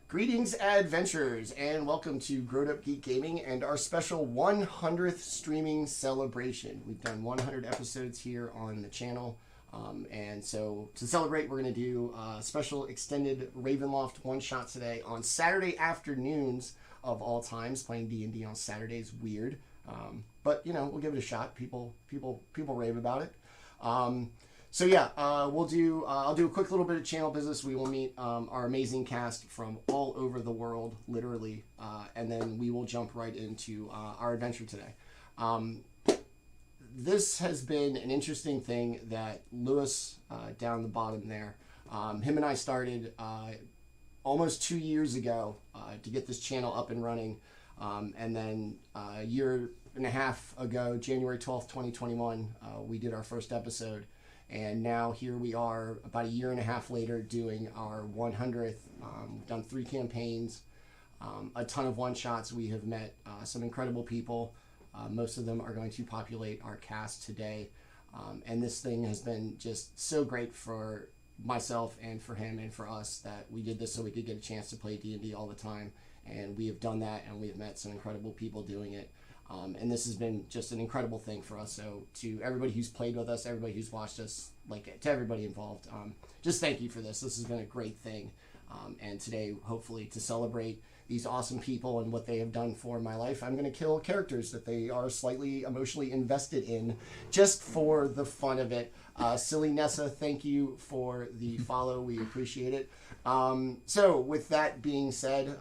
Greetings, adventurers, and welcome to GrowedUpGeek Gaming and our special 100th streaming celebration. We've done 100 episodes here on the channel, and so to celebrate, we're going to do a special extended Ravenloft one-shot today on Saturday afternoons of all times. Playing D&D on Saturdays, weird, but you know, we'll give it a shot. People rave about it. So yeah, I'll do a quick little bit of channel business. We will meet our amazing cast from all over the world, literally, and then we will jump right into our adventure today. This has been an interesting thing that Lewis, down the bottom there, him and I started almost 2 years ago to get this channel up and running, and then a year and a half ago, January 12th, 2021, we did our first episode. And now here we are about a year and a half later doing our 100th. We've done 3 campaigns, a ton of one-shots. We have met some incredible people. Most of them are going to populate our cast today. And this thing has been just so great for myself and for him and for us that we did this so we could get a chance to play D&D all the time. And we have done that, and we have met some incredible people doing it. And this has been just an incredible thing for us. So to everybody who's played with us, everybody who's watched us, like to everybody involved, just thank you for this. This has been a great thing. And today, hopefully, to celebrate these awesome people and what they have done for my life, I'm going to kill characters that they are slightly emotionally invested in just for the fun of it. Silly Nessa, thank you for the follow. We appreciate it. So with that being said,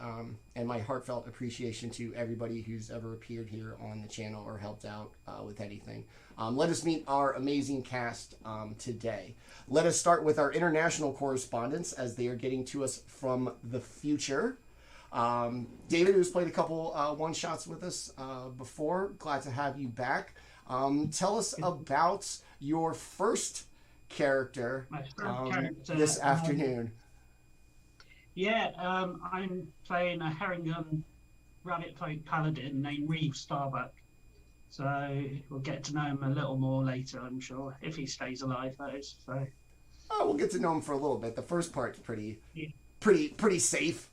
and my heartfelt appreciation to everybody who's ever appeared here on the channel or helped out with anything, let us meet our amazing cast today. Let us start with our international correspondents as they are getting to us from the future. David, who's played a couple one-shots with us before, glad to have you back. Tell us about your first character, this afternoon. Yeah, I'm playing a Herringham rabbit folk paladin named Reeve Starbuck. So we'll get to know him a little more later, I'm sure, if he stays alive, that is. So. Oh, we'll get to know him for a little bit. The first part's pretty safe.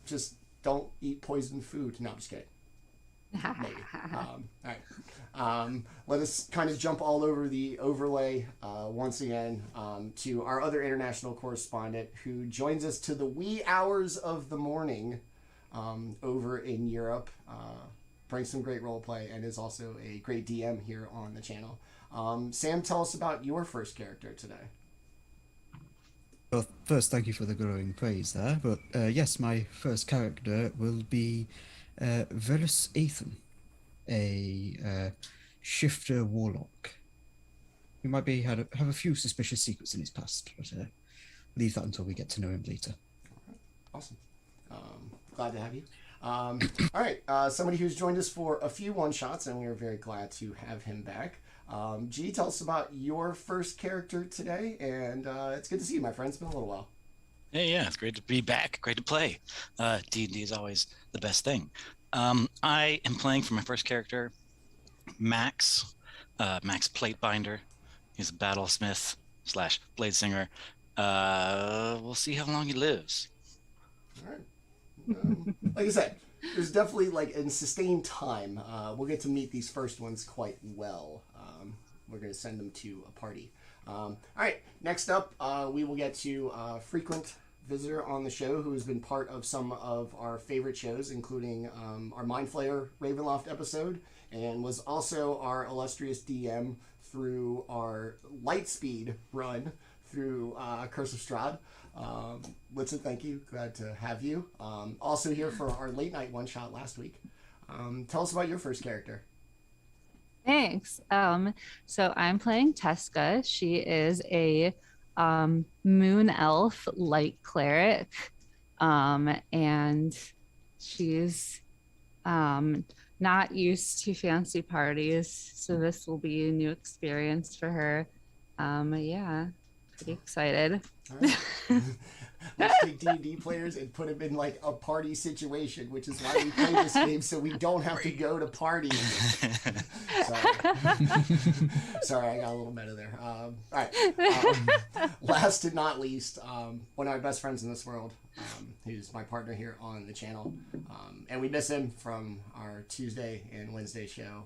Just don't eat poisoned food. No, I'm just kidding. Maybe. All right. Let us kind of jump all over the overlay once again to our other international correspondent who joins us to the wee hours of the morning over in Europe. Brings some great roleplay and is also a great DM here on the channel. Sam, tell us about your first character today. Well, first, thank you for the glowing praise there. But yes, my first character will be Veles, a shifter warlock. He might be have a few suspicious secrets in his past, but leave that until we get to know him later. Awesome. Glad to have you. All right, somebody who's joined us for a few one-shots, and we are very glad to have him back. G, tell us about your first character today, and it's good to see you, my friend. It's been a little while. Hey, yeah, it's great to be back. Great to play. D&D is always the best thing. I am playing for my first character, Makks. Makks Platebinder. He's a battlesmith / blade singer. We'll see how long he lives. All right. Like I said, there's definitely like in sustained time. We'll get to meet these first ones quite well. We're going to send them to a party. All right, next up, we will get to a frequent visitor on the show who has been part of some of our favorite shows, including our Mind Flayer Ravenloft episode, and was also our illustrious DM through our Lightspeed run through Curse of Strahd. Litza, thank you. Glad to have you. Also here for our late night one-shot last week. Tell us about your first character. Thanks. So I'm playing Teska. She is a moon elf light cleric, and she's not used to fancy parties, so this will be a new experience for her. Yeah, pretty excited. All right. let's take D&D players and put them in like a party situation, which is why we play this game, so we don't have to go to parties. Sorry, I got a little meta there. All right. Last and not least, one of my best friends in this world, who's my partner here on the channel, and we miss him from our Tuesday and Wednesday show,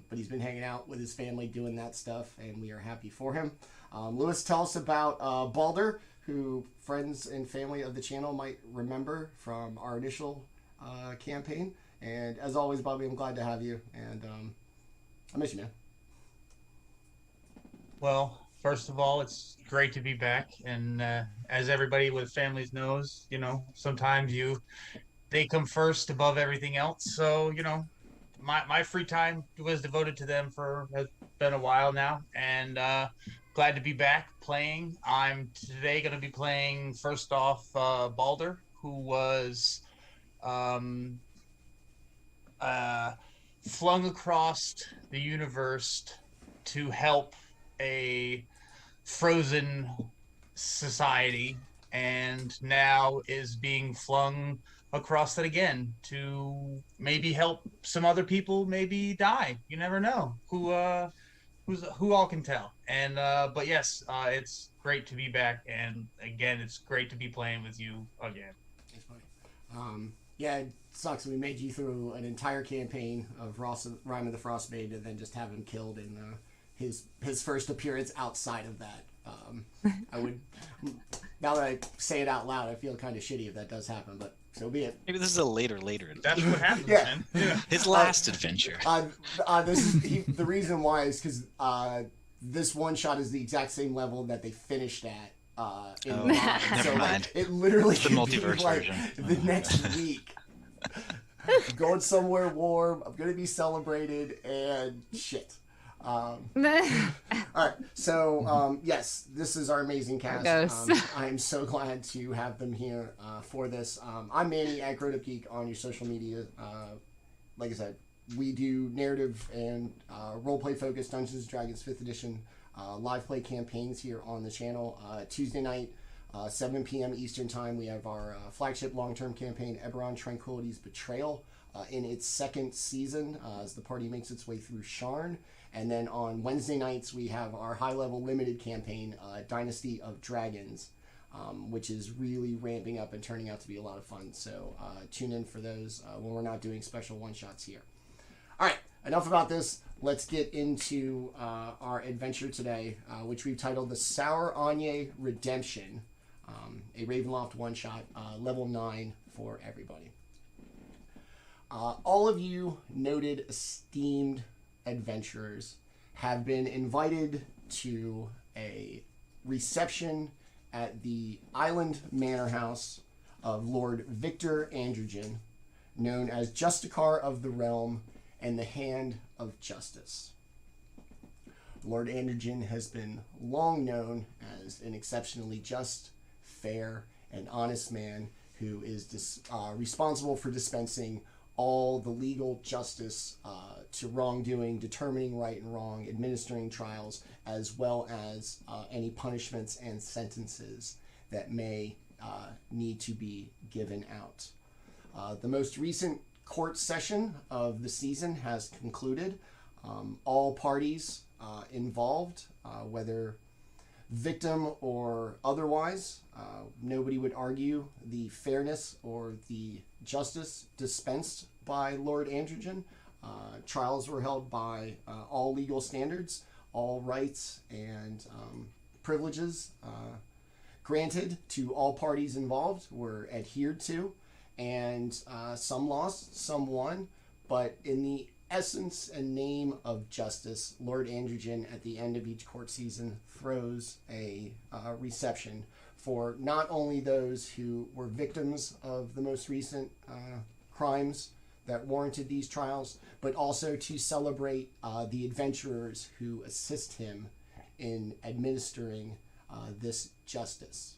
but he's been hanging out with his family doing that stuff, and we are happy for him. Lewis, tell us about Baldr, who friends and family of the channel might remember from our initial campaign. And as always, Bobby, I'm glad to have you, and I miss you, man. Well, first of all, it's great to be back, and as everybody with families knows, you know, sometimes they come first above everything else. So, you know, my free time was devoted to them has been a while now, and glad to be back playing. I'm today going to be playing, first off, Baldr, who was flung across the universe to help a frozen society, and now is being flung across it again to maybe help some other people maybe die. You never know who all can tell. And but yes, it's great to be back, and again, it's great to be playing with you again. Thanks, buddy. Yeah, it sucks. We made you through an entire campaign of Rime of the Frostmaid, and then just have him killed in his first appearance outside of that. I would, now that I say it out loud, I feel kind of shitty if that does happen, but so be it. Maybe this is a later adventure. That's what happens, Yeah. man. Yeah. His last adventure. The reason why is because this one shot is the exact same level that they finished at in Line. Never So mind. it literally The could multiverse be like version. the next week. I'm going somewhere warm. I'm gonna be celebrated and shit. All right, so yes, this is our amazing cast. I'm so glad to have them here for this. I'm Manny at GrowedUpGeek on your social media. Like I said, we do narrative and roleplay focused Dungeons & Dragons 5th edition live play campaigns here on the channel. Tuesday night, 7 p.m. Eastern time, we have our flagship long-term campaign, Eberron Tranquility's Betrayal, in its second season as the party makes its way through Sharn. And then on Wednesday nights, we have our high-level limited campaign, Dynasty of Dragons, which is really ramping up and turning out to be a lot of fun. So tune in for those when we're not doing special one-shots here. All right, enough about this. Let's get into our adventure today, which we've titled The Soursagne Redemption, a Ravenloft one-shot, level 9 for everybody. All of you noted, esteemed adventurers have been invited to a reception at the island manor house of Lord Victor Androgen, known as Justicar of the Realm and the Hand of Justice. Lord Androgen has been long known as an exceptionally just, fair, and honest man who is responsible for dispensing all the legal justice to wrongdoing, determining right and wrong, administering trials, as well as any punishments and sentences that may need to be given out. The most recent court session of the season has concluded. All parties involved, whether victim or otherwise, nobody would argue the fairness or the justice dispensed by Lord Androgen. Trials were held by all legal standards. All rights and privileges granted to all parties involved were adhered to, and some lost, some won, but in the essence and name of justice, Lord Androgen at the end of each court season throws a reception for not only those who were victims of the most recent crimes that warranted these trials, but also to celebrate the adventurers who assist him in administering this justice.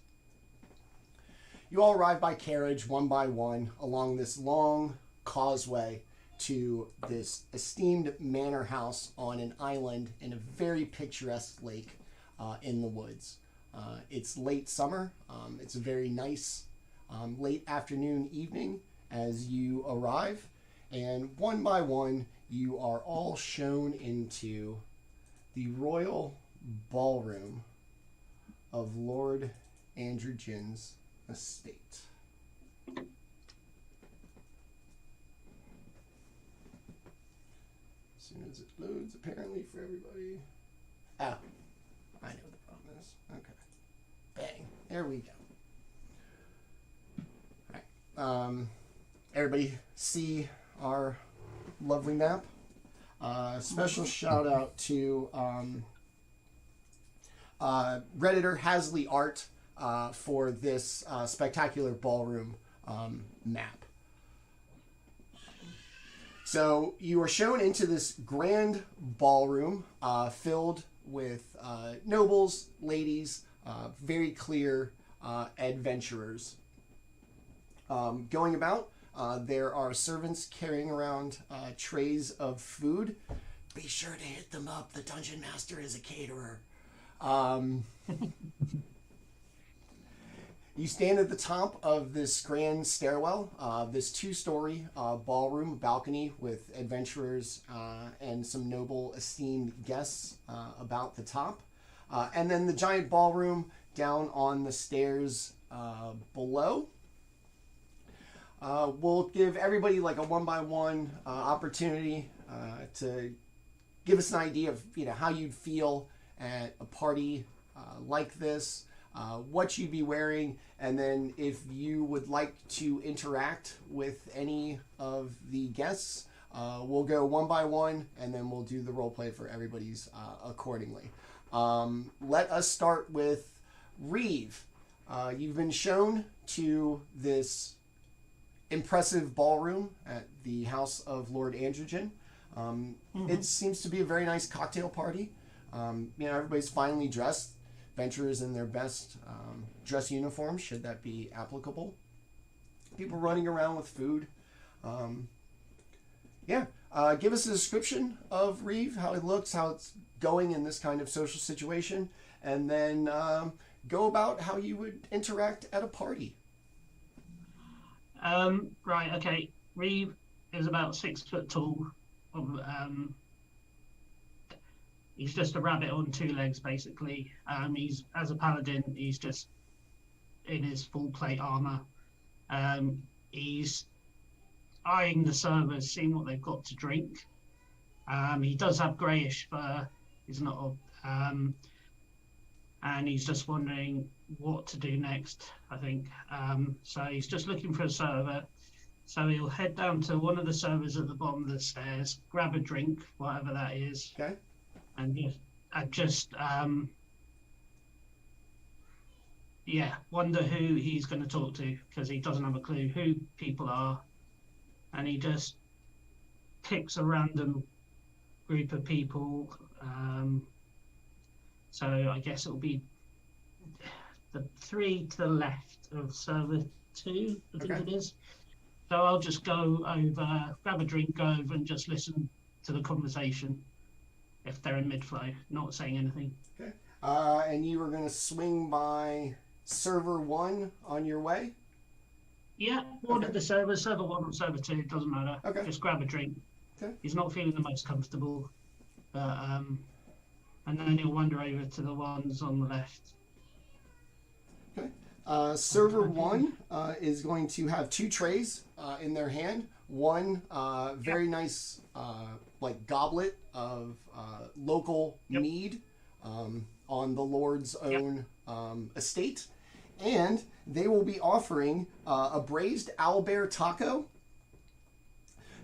You all arrive by carriage one by one along this long causeway to this esteemed manor house on an island in a very picturesque lake in the woods. It's late summer. It's a very nice late afternoon, evening as you arrive. And one by one, you are all shown into the royal ballroom of Lord Androgen's estate. As soon as it loads, apparently, for everybody. Oh, I know what the problem is. Okay. Bang. There we go. All right. Everybody see our lovely map? Special shout out to Redditor Hasley Art for this spectacular ballroom map. So you are shown into this grand ballroom filled with nobles, ladies, very clear adventurers. Going about, there are servants carrying around trays of food. Be sure to hit them up. The Dungeon Master is a caterer. You stand at the top of this grand stairwell, this two-story ballroom balcony with adventurers and some noble, esteemed guests about the top. And then the giant ballroom down on the stairs below. We'll give everybody like a one-by-one opportunity to give us an idea of how you'd feel at a party like this. What you'd be wearing, and then if you would like to interact with any of the guests, we'll go one by one, and then we'll do the role play for everybody's accordingly. Let us start with Reeve. You've been shown to this impressive ballroom at the house of Lord Androgen. It seems to be a very nice cocktail party. Everybody's finely dressed. Adventurers in their best dress uniforms, should that be applicable. People running around with food. Give us a description of Reeve, how it looks, how it's going in this kind of social situation, and then go about how you would interact at a party. Right, okay. Reeve is about 6 foot tall. He's just a rabbit on 2 legs, basically. He's, as a paladin, he's just in his full plate armor. He's eyeing the servers, seeing what they've got to drink. He does have greyish fur. He's not, and he's just wondering what to do next, I think. So he's just looking for a server. So he'll head down to one of the servers at the bottom of the stairs, grab a drink, whatever that is. Okay. And wonder who he's going to talk to, because he doesn't have a clue who people are. And he just picks a random group of people. So I guess it'll be the 3 to the left of server 2, I think it is. So I'll just go over, grab a drink, go over and just listen to the conversation. If they're in mid-flow, not saying anything. Okay. And you were going to swing by server 1 on your way? Yeah, one of the servers, server 1 or server 2, it doesn't matter. Okay. Just grab a drink. Okay. He's not feeling the most comfortable. But, and then he'll wander over to the ones on the left. Okay. Server 1 is going to have 2 trays in their hand. One very nice goblet of local mead on the Lord's own estate. And they will be offering a braised owlbear taco,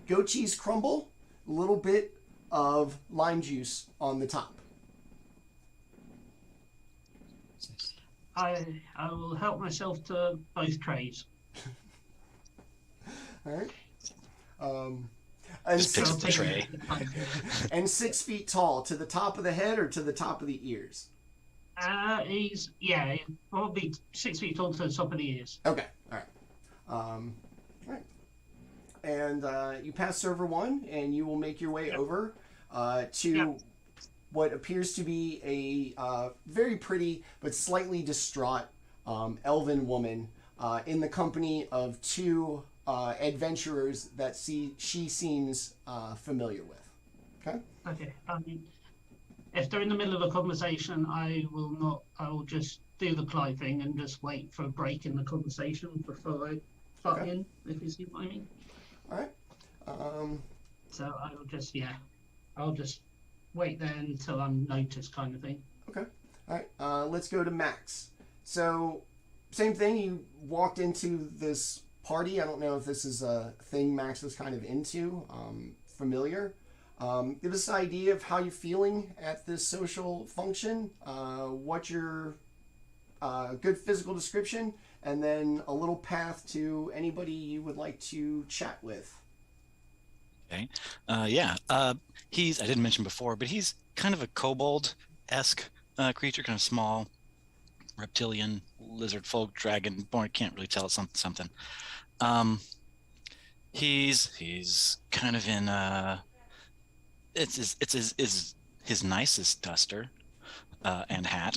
goat cheese crumble, a little bit of lime juice on the top. I will help myself to both trays. All right. Just picks up the tray. And 6 feet tall, to the top of the head or to the top of the ears? He's probably 6 feet tall to the top of the ears. Okay, all right. All right. And you pass server 1, and you will make your way over to what appears to be a very pretty but slightly distraught elven woman in the company of two adventurers that she seems familiar with. Okay. Okay. If they're in the middle of a conversation, I will just do the polite thing and just wait for a break in the conversation before I butt in, if you see what I mean. All right. So I'll just wait there until I'm noticed, kind of thing. Okay. All right. Let's go to Makks. So, same thing. You walked into this party. I don't know if this is a thing Makks was kind of into. Familiar. Give us an idea of how you're feeling at this social function. What's your good physical description, and then a little path to anybody you would like to chat with. Okay. He's, I didn't mention before, but he's kind of a kobold-esque creature, kind of small, reptilian, lizard folk, dragon, born, can't really tell, it's something. He's kind of in, it's his nicest duster and hat.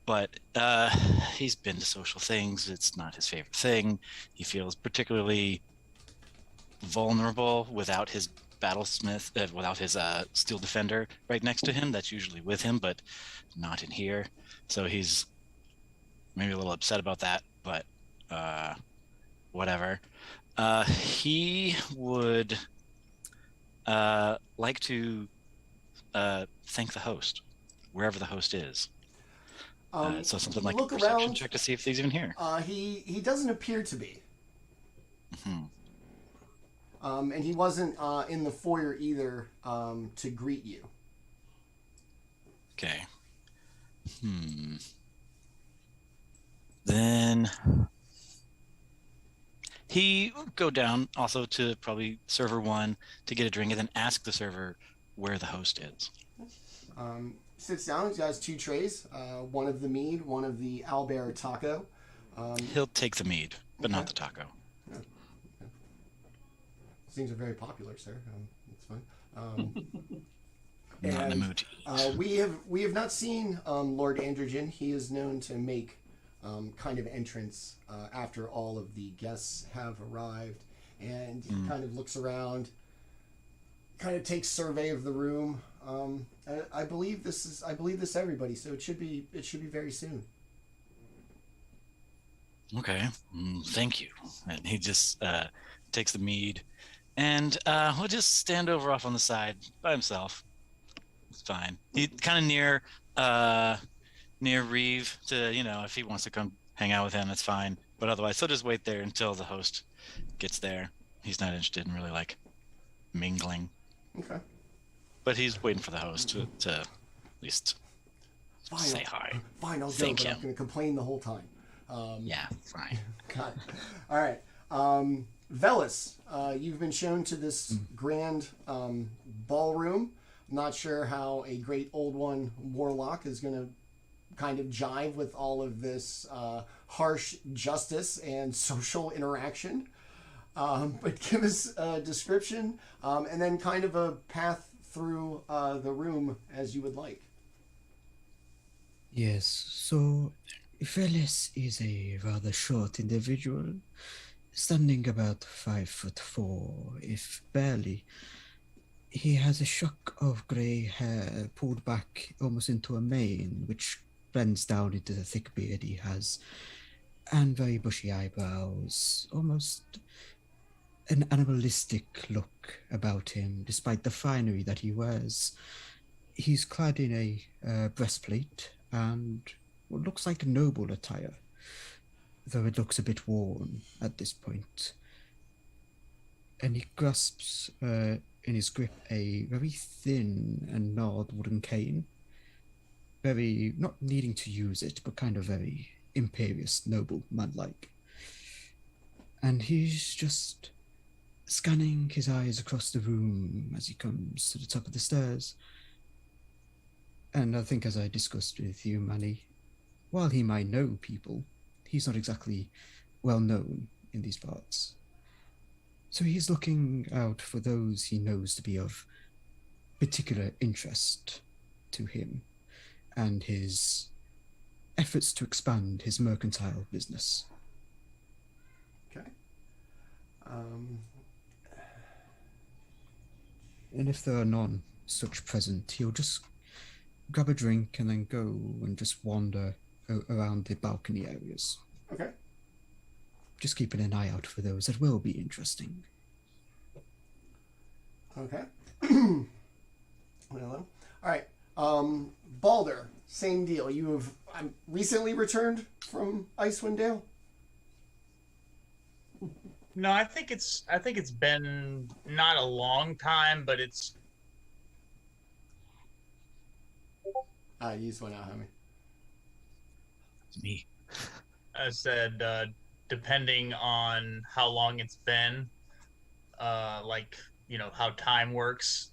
But he's been to social things. It's not his favorite thing. He feels particularly vulnerable without his battlesmith, without his steel defender right next to him. That's usually with him, but not in here. So he's maybe a little upset about that, but whatever. He would like to thank the host, wherever the host is. So something like a perception around, check to see if he's even here. He doesn't appear to be. Mm-hmm. And he wasn't in the foyer either to greet you. Okay. Then he would go down also to probably server 1 to get a drink, and then ask the server where the host is. Sits down. He has 2 trays. One of the mead, one of the owlbear taco. He'll take the mead, but not the taco. Yeah. Okay. Things are very popular, sir. That's fine. Not in the mood to eat. We have not seen Lord Androgen. He is known to make kind of entrance after all of the guests have arrived, and he kind of looks around, kind of takes survey of the room. I believe this everybody, so it should be very soon. Okay, thank you. And he just takes the mead, and he'll just stand over off on the side by himself. It's fine. He's kind of near Reeve to, if he wants to come hang out with him, that's fine. But otherwise, he'll just wait there until the host gets there. He's not interested in really mingling. Okay. But he's waiting for the host to at least say hi. Fine, I'll go, Thank but him. I'm going to complain the whole time. Yeah, fine. Got it. All right. Veles, you've been shown to this grand ballroom. Not sure how a great old one warlock is going to kind of jive with all of this harsh justice and social interaction. But give us a description and then kind of a path through the room as you would like. Yes, so Veles is a rather short individual, standing about 5'4", if barely. He has a shock of grey hair pulled back almost into a mane, which blends down into the thick beard he has, and very bushy eyebrows, almost an animalistic look about him, despite the finery that he wears. He's clad in a breastplate and what looks like noble attire, though it looks a bit worn at this point. And he grasps in his grip a very thin and gnarled wooden cane, very, not needing to use it, but kind of very imperious, noble, man-like. And he's just scanning his eyes across the room as he comes to the top of the stairs. And I think, as I discussed with you, Manny, while he might know people, he's not exactly well known in these parts. So he's looking out for those he knows to be of particular interest to him and his efforts to expand his mercantile business. Okay. And if there are none such present, he'll just grab a drink and then go and just wander around the balcony areas. Okay. Just keeping an eye out for those that will be interesting. Okay. Well, all right. Baldr, same deal. You have recently returned from Icewind Dale? No, I think it's been not a long time, but it's You just went out, homie. Me. I said depending on how long it's been, like, you know, how time works,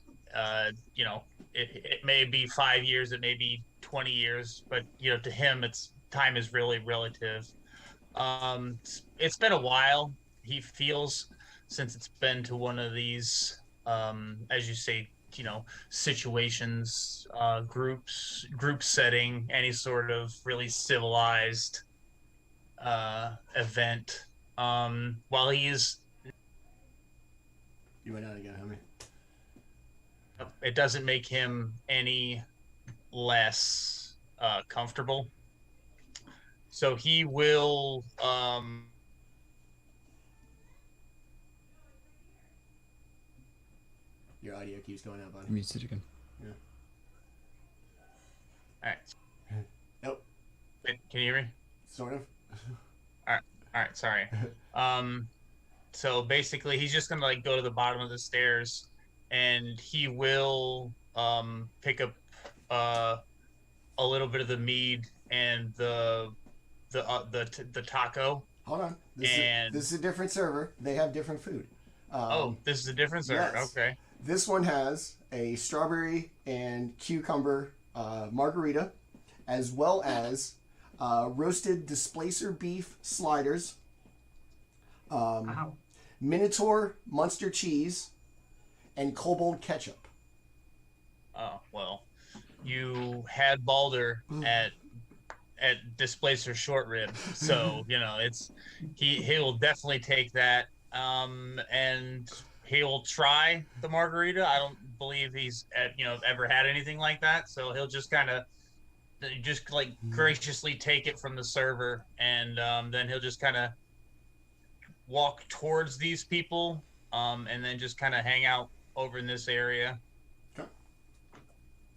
you know, it may be 5 years, it may be 20 years, but, you know, to him, time is really relative. It's been a while, he feels, since it's been to one of these, as you say, you know, situations, group setting, any sort of really civilized event. While he is, You went out again, homie. it doesn't make him any less comfortable. So he will Your audio keeps going out, buddy. Mute it again. Yeah. all right. Nope. Wait, can you hear me? Sort of. All right, sorry. So basically he's just gonna like go to the bottom of the stairs and he will pick up a little bit of the mead and the taco. Hold on. This is a different server. They have different food. This is a different server. Yes. Okay. This one has a strawberry and cucumber margarita, as well as roasted displacer beef sliders, Wow. Minotaur Munster cheese, and kobold ketchup. Oh well, you had Baldr at Displacer short rib, so you know he will definitely take that, and he will try the margarita. I don't believe he's ever had anything like that, so he'll just kind of like graciously take it from the server, and then he'll just kind of walk towards these people, and then just kind of hang out over in this area. Okay.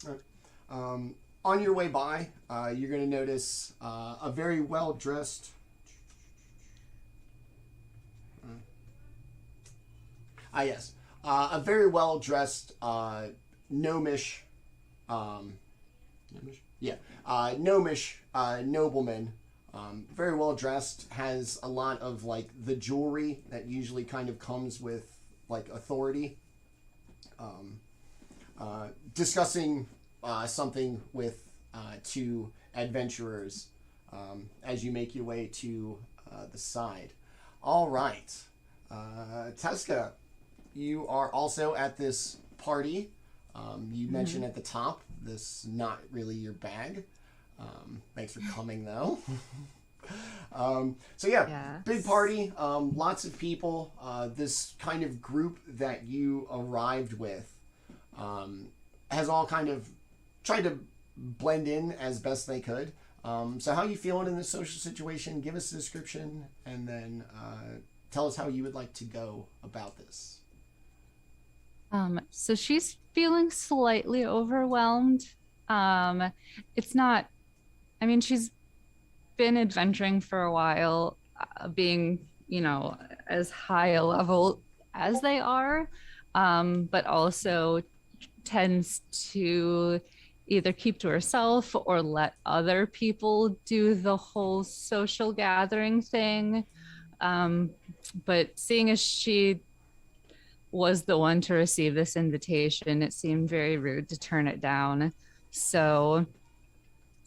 All right. On your way by, you're going to notice a very well-dressed... yes. A very well-dressed gnomish... gnomish nobleman. Very well-dressed, has a lot of, like, the jewelry that usually kind of comes with, like, authority. Discussing something with two adventurers as you make your way to the side. All right. Teska, you are also at this party. You mentioned at the top, this not really your bag. Thanks for coming, though. So yeah, Yes. big party, lots of people. This kind of group that you arrived with has all kind of tried to blend in as best they could. So how are you feeling in this social situation? Give us a description, and then tell us how you would like to go about this. So she's feeling slightly overwhelmed. It's not, I mean, she's been adventuring for a while, being, as high a level as they are, but also tends to either keep to herself or let other people do the whole social gathering thing. But seeing as she was the one to receive this invitation, it seemed very rude to turn it down. So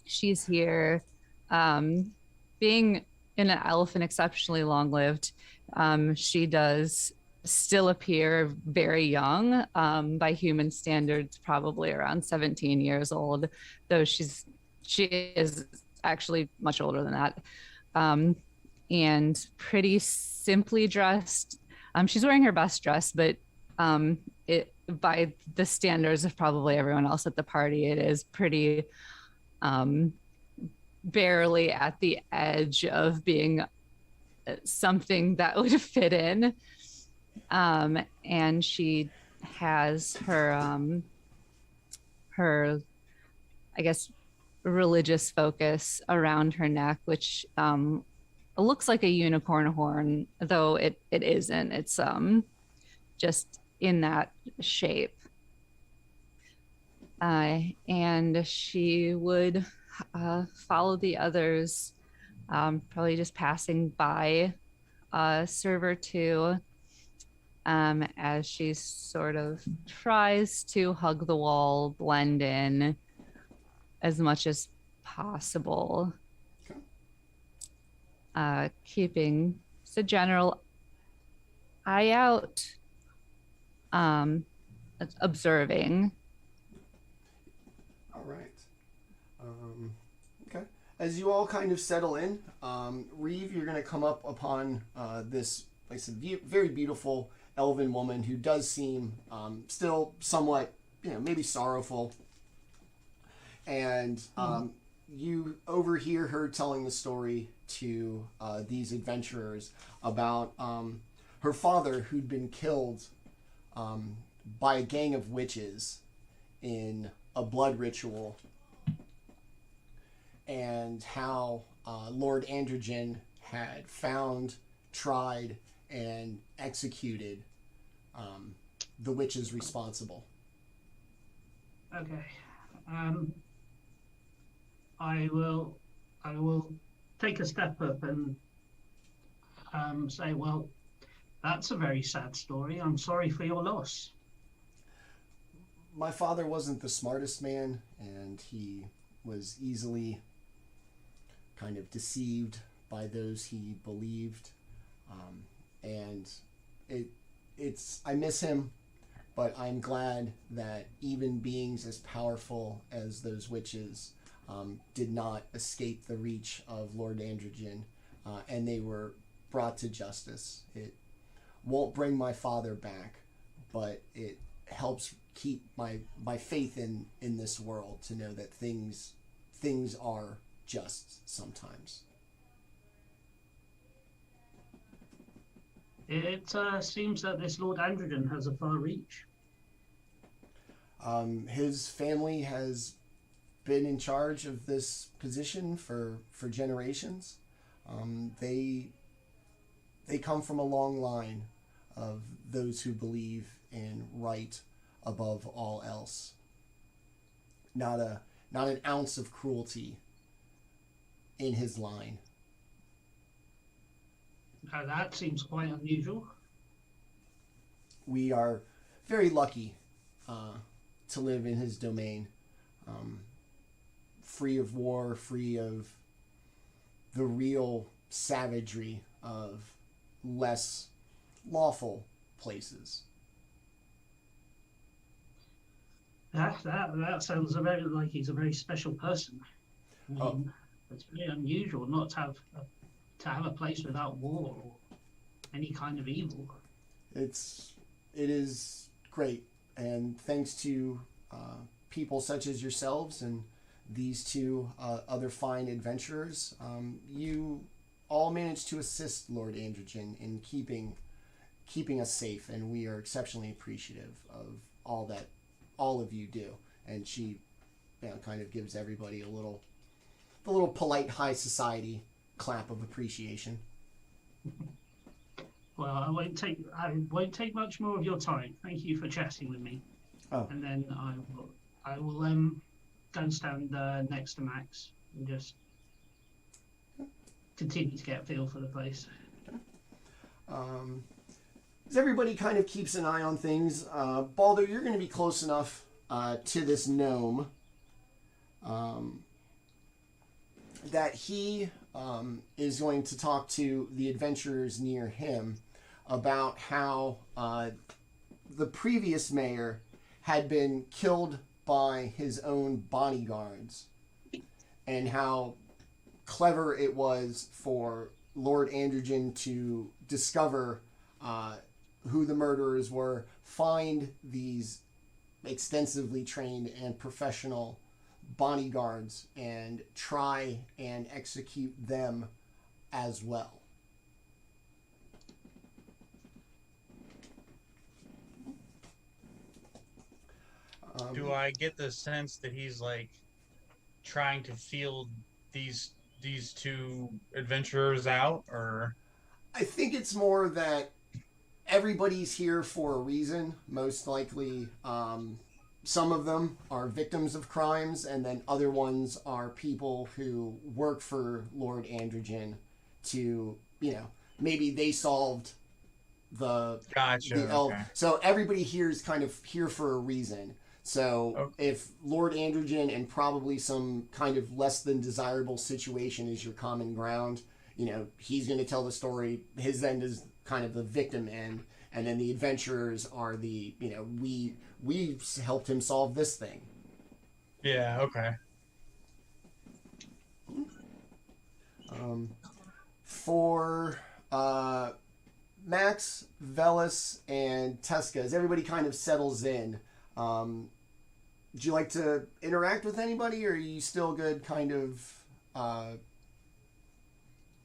she's here. Being an elf and exceptionally long-lived, she does still appear very young, by human standards, probably around 17 years old, though she is actually much older than that. And pretty simply dressed. She's wearing her best dress, but it, by the standards of probably everyone else at the party, it is pretty barely at the edge of being something that would fit in. And she has her her, I guess, religious focus around her neck, which looks like a unicorn horn, though it isn't. It's just in that shape. And she would follow the others, probably just passing by server 2, as she sort of tries to hug the wall, blend in as much as possible. Keeping the general eye out, observing. All right. Okay. As you all kind of settle in, Reeve, you're going to come up upon this, like I said, very beautiful elven woman who does seem still somewhat, maybe sorrowful. And you overhear her telling the story to these adventurers about her father who'd been killed by a gang of witches in a blood ritual, and how Lord Androgen had found, tried, and executed the witches responsible. Okay. I will take a step up and say, well, that's a very sad story. I'm sorry for your loss. My father wasn't the smartest man, and he was easily kind of deceived by those he believed. And I miss him, but I'm glad that even beings as powerful as those witches did not escape the reach of Lord Androgen, and they were brought to justice. It won't bring my father back, but it helps keep my faith in this world, to know that things are just sometimes. It seems that this Lord Androgen has a far reach. His family has been in charge of this position for generations. They come from a long line of those who believe in right above all else. Not an ounce of cruelty in his line. Now that seems quite unusual. We are very lucky to live in his domain, free of war, free of the real savagery of less lawful places. That sounds like he's a very special person. I mean, it's very unusual not to have a place without war or any kind of evil. It is great, and thanks to people such as yourselves and these two other fine adventurers, you all managed to assist Lord Androgen in keeping us safe, and we are exceptionally appreciative of all of you do. And she kind of gives everybody the little polite high society clap of appreciation. Well, I won't take much more of your time. Thank you for chatting with me. Oh. And then I will go and stand next to Makks and just continue to get a feel for the place. As everybody kind of keeps an eye on things, Baldr, you're going to be close enough to this gnome that he is going to talk to the adventurers near him about how the previous mayor had been killed by his own bodyguards, and how clever it was for Lord Androgen to discover who the murderers were, find these extensively trained and professional bodyguards, and try and execute them as well. Do I get the sense that he's like trying to feel these two adventurers out, or? I think it's more that everybody's here for a reason. Most likely, some of them are victims of crimes, and then other ones are people who work for Lord Androgen to, maybe they solved the Gotcha. Okay. So everybody here is kind of here for a reason. So Okay. if Lord Androgen and probably some kind of less than desirable situation is your common ground, he's going to tell the story. His end is kind of the victim end, and then the adventurers are the, we helped him solve this thing. Yeah. Okay. For Makks, Veles, and Teska, as everybody kind of settles in, would you like to interact with anybody, or are you still good kind of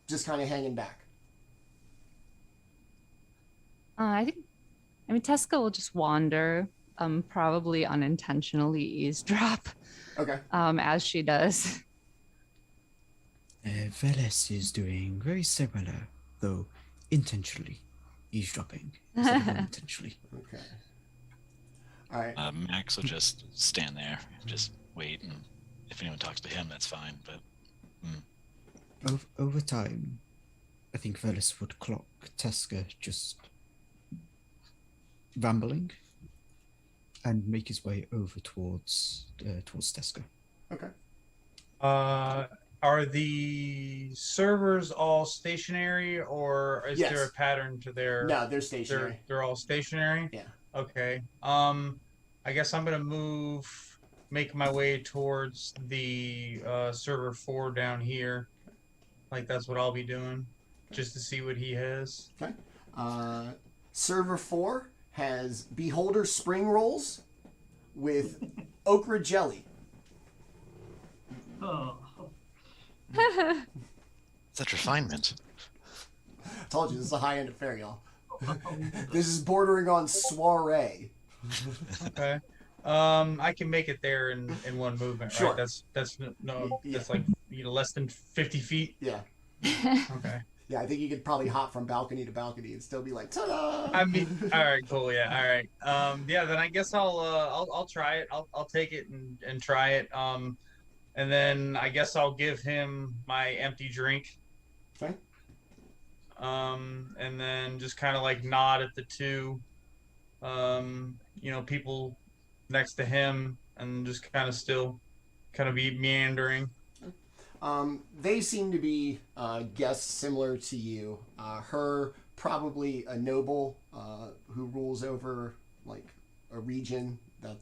just kind of hanging back? I mean, Teska will just wander, probably unintentionally eavesdrop, Okay. as she does. Veles is doing very similar, though intentionally eavesdropping instead of unintentionally. Okay. All right. Makks will just stand there and just wait, and if anyone talks to him, that's fine. But Over time, I think Veles would clock Teska just rambling and make his way over towards Teska. Okay. Are the servers all stationary, or is Yes. there a pattern to their? No, they're stationary. They're all stationary. Yeah. Okay. I guess I'm gonna make my way towards the server 4 down here. Like that's what I'll be doing, just to see what he has. Okay. Server 4 has Beholder spring rolls with okra jelly. Oh, such refinement. Told you, this is a high end affair, y'all. This is bordering on soiree. Okay. I can make it there in one movement, Sure. right? That's Yeah. that's like less than 50 feet. Yeah. Okay. Yeah, I think you could probably hop from balcony to balcony and still be like, ta-da! I mean, all right, cool, yeah, all right. Yeah, then I guess I'll try it. I'll take it and try it. And then I guess I'll give him my empty drink. Okay. And then just kind of like nod at the two, people next to him, and just kind of still be meandering. They seem to be guests similar to you. Her, probably a noble who rules over like a region that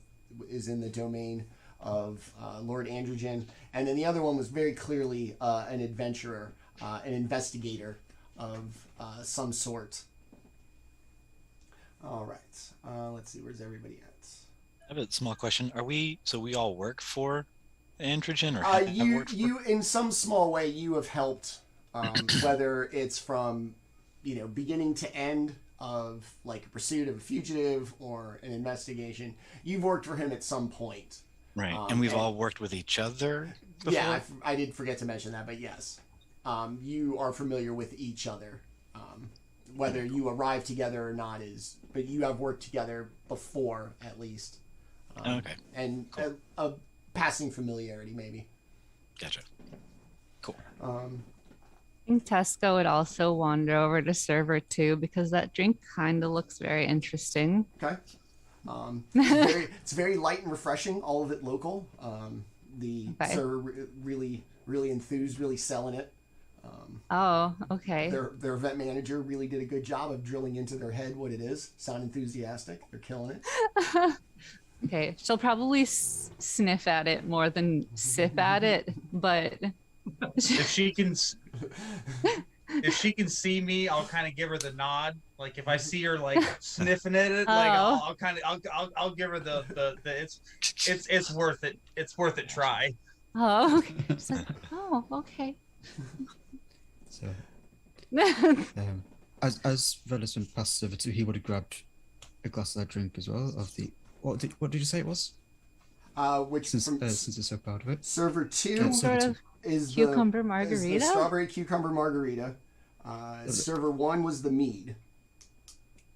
is in the domain of Lord Androgen. And then the other one was very clearly an adventurer, an investigator of some sort. All right. Let's see, where's everybody at? I have a small question. We all work for Androgen, or have worked for? You in some small way you have helped, whether it's from beginning to end of like a pursuit of a fugitive or an investigation. You've worked for him at some point, Right, and we've all worked with each other before? Yeah, I did forget to mention that, but yes, you are familiar with each other. Whether you arrive together or not but you have worked together before at least. Okay. And cool. a passing familiarity, maybe. Gotcha. Cool. I think Teska would also wander over to server 2 because that drink kind of looks very interesting. Okay. It's very light and refreshing. All of it local. The Okay. server really enthused, really selling it. Oh, okay. Their event manager really did a good job of drilling into their head what it is. Sound enthusiastic. They're killing it. Okay, she'll probably sniff at it more than sip at it, but If she can, if she can see me, I'll kind of give her the nod. Like if I see her like sniffing at it, like I'll give her the it's worth it. It's worth it. Try. oh, okay. Just like, oh, okay. So, as Veles went past over to, he would have grabbed a glass of that drink as well. Of the what did you say it was? Which Since you're so proud of it. server 2 Sort of is cucumber the margarita. strawberry cucumber margarita. Server 1 was the mead.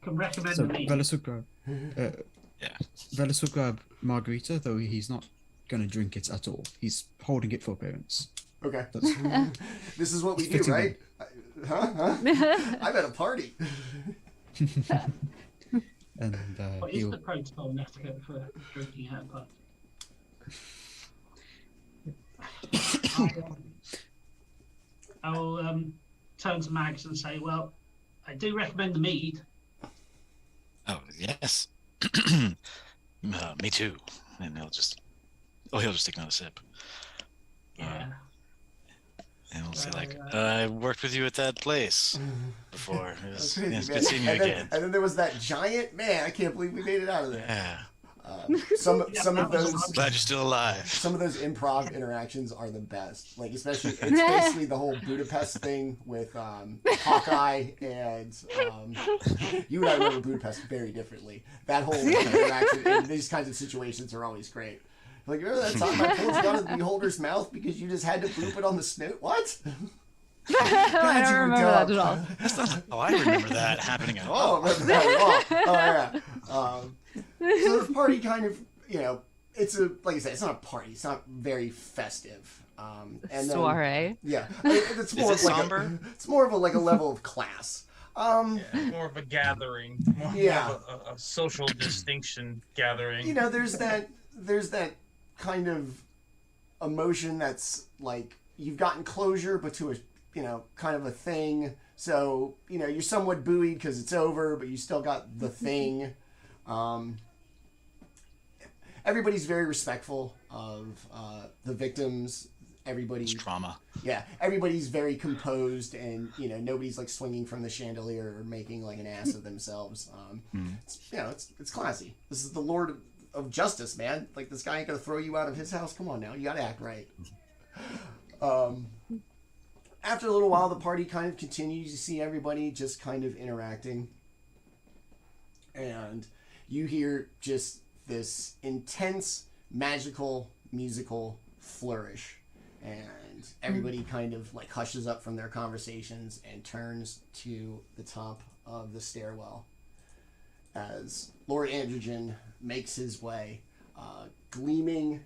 Can recommend So me. Veles would grab. Yeah. Veles would grab margarita, though he's not going to drink it at all. He's holding it for appearance. Okay. That's, This is what we do, Fitting right? Huh? I'm at a party. and What is he'll the protocol necessary for drinking at a pub? I'll turn to Makks and say, well, I do recommend the mead. Oh, yes. Me too. And he'll just take another sip. Yeah. And he'll say like, I worked with you at that place before. That's Yeah, crazy, it's man. good seeing you again. And then there was that giant man. I can't believe we made it out of there. Yeah. Some of that was those Glad you're still alive. some of those improv interactions are the best. Like especially it's basically the whole Budapest thing with Hawkeye and you and I remember Budapest very differently. That whole interaction in these kinds of situations are always great. Like, remember that time I pulled you out of the beholder's mouth because you just had to boop it on the snoot? What? I don't remember that at all. That's not how I remember that happening at Oh, all. remember that at all. Oh, yeah. So the party kind of, it's like I said, it's not a party. It's not very festive. And then, Soiree. yeah, it's more it of like somber? it's more of a level of class. More of a gathering. More Yeah. of a social distinction gathering. There's that kind of emotion that's like you've gotten closure, but to a kind of a thing. So you're somewhat buoyed because it's over, but you still got the thing. Everybody's very respectful of the victims. Everybody's Trauma. Yeah, everybody's very composed, and nobody's like swinging from the chandelier or making like an ass of themselves. It's classy. This is the Lord of Justice, man. Like this guy ain't gonna throw you out of his house. Come on now, you gotta act right. After a little while, the party kind of continues. You see everybody just kind of interacting, and you hear just this intense, magical, musical flourish. And everybody kind of like hushes up from their conversations and turns to the top of the stairwell as Lord Androgen makes his way, gleaming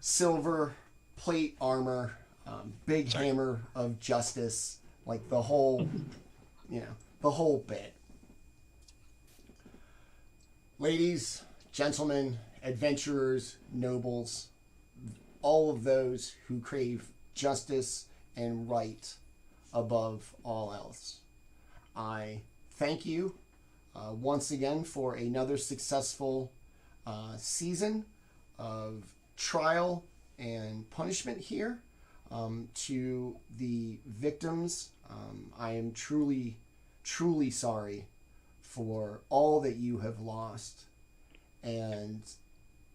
silver plate armor, big hammer of justice, like the whole bit. Ladies, gentlemen, adventurers, nobles, all of those who crave justice and right above all else. I thank you once again for another successful season of trial and punishment here. To the victims, I am truly, truly sorry for all that you have lost, and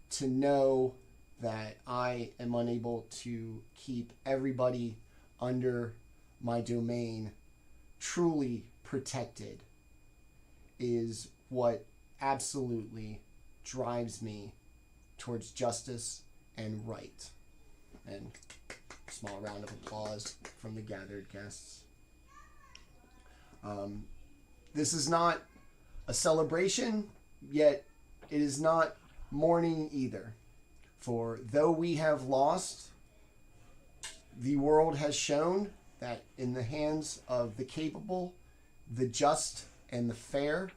to know that I am unable to keep everybody under my domain truly protected is what absolutely drives me towards justice and right. And a small round of applause from the gathered guests. This is not a celebration, yet it is not mourning either. For though we have lost, the world has shown that in the hands of the capable, the just, and the fair,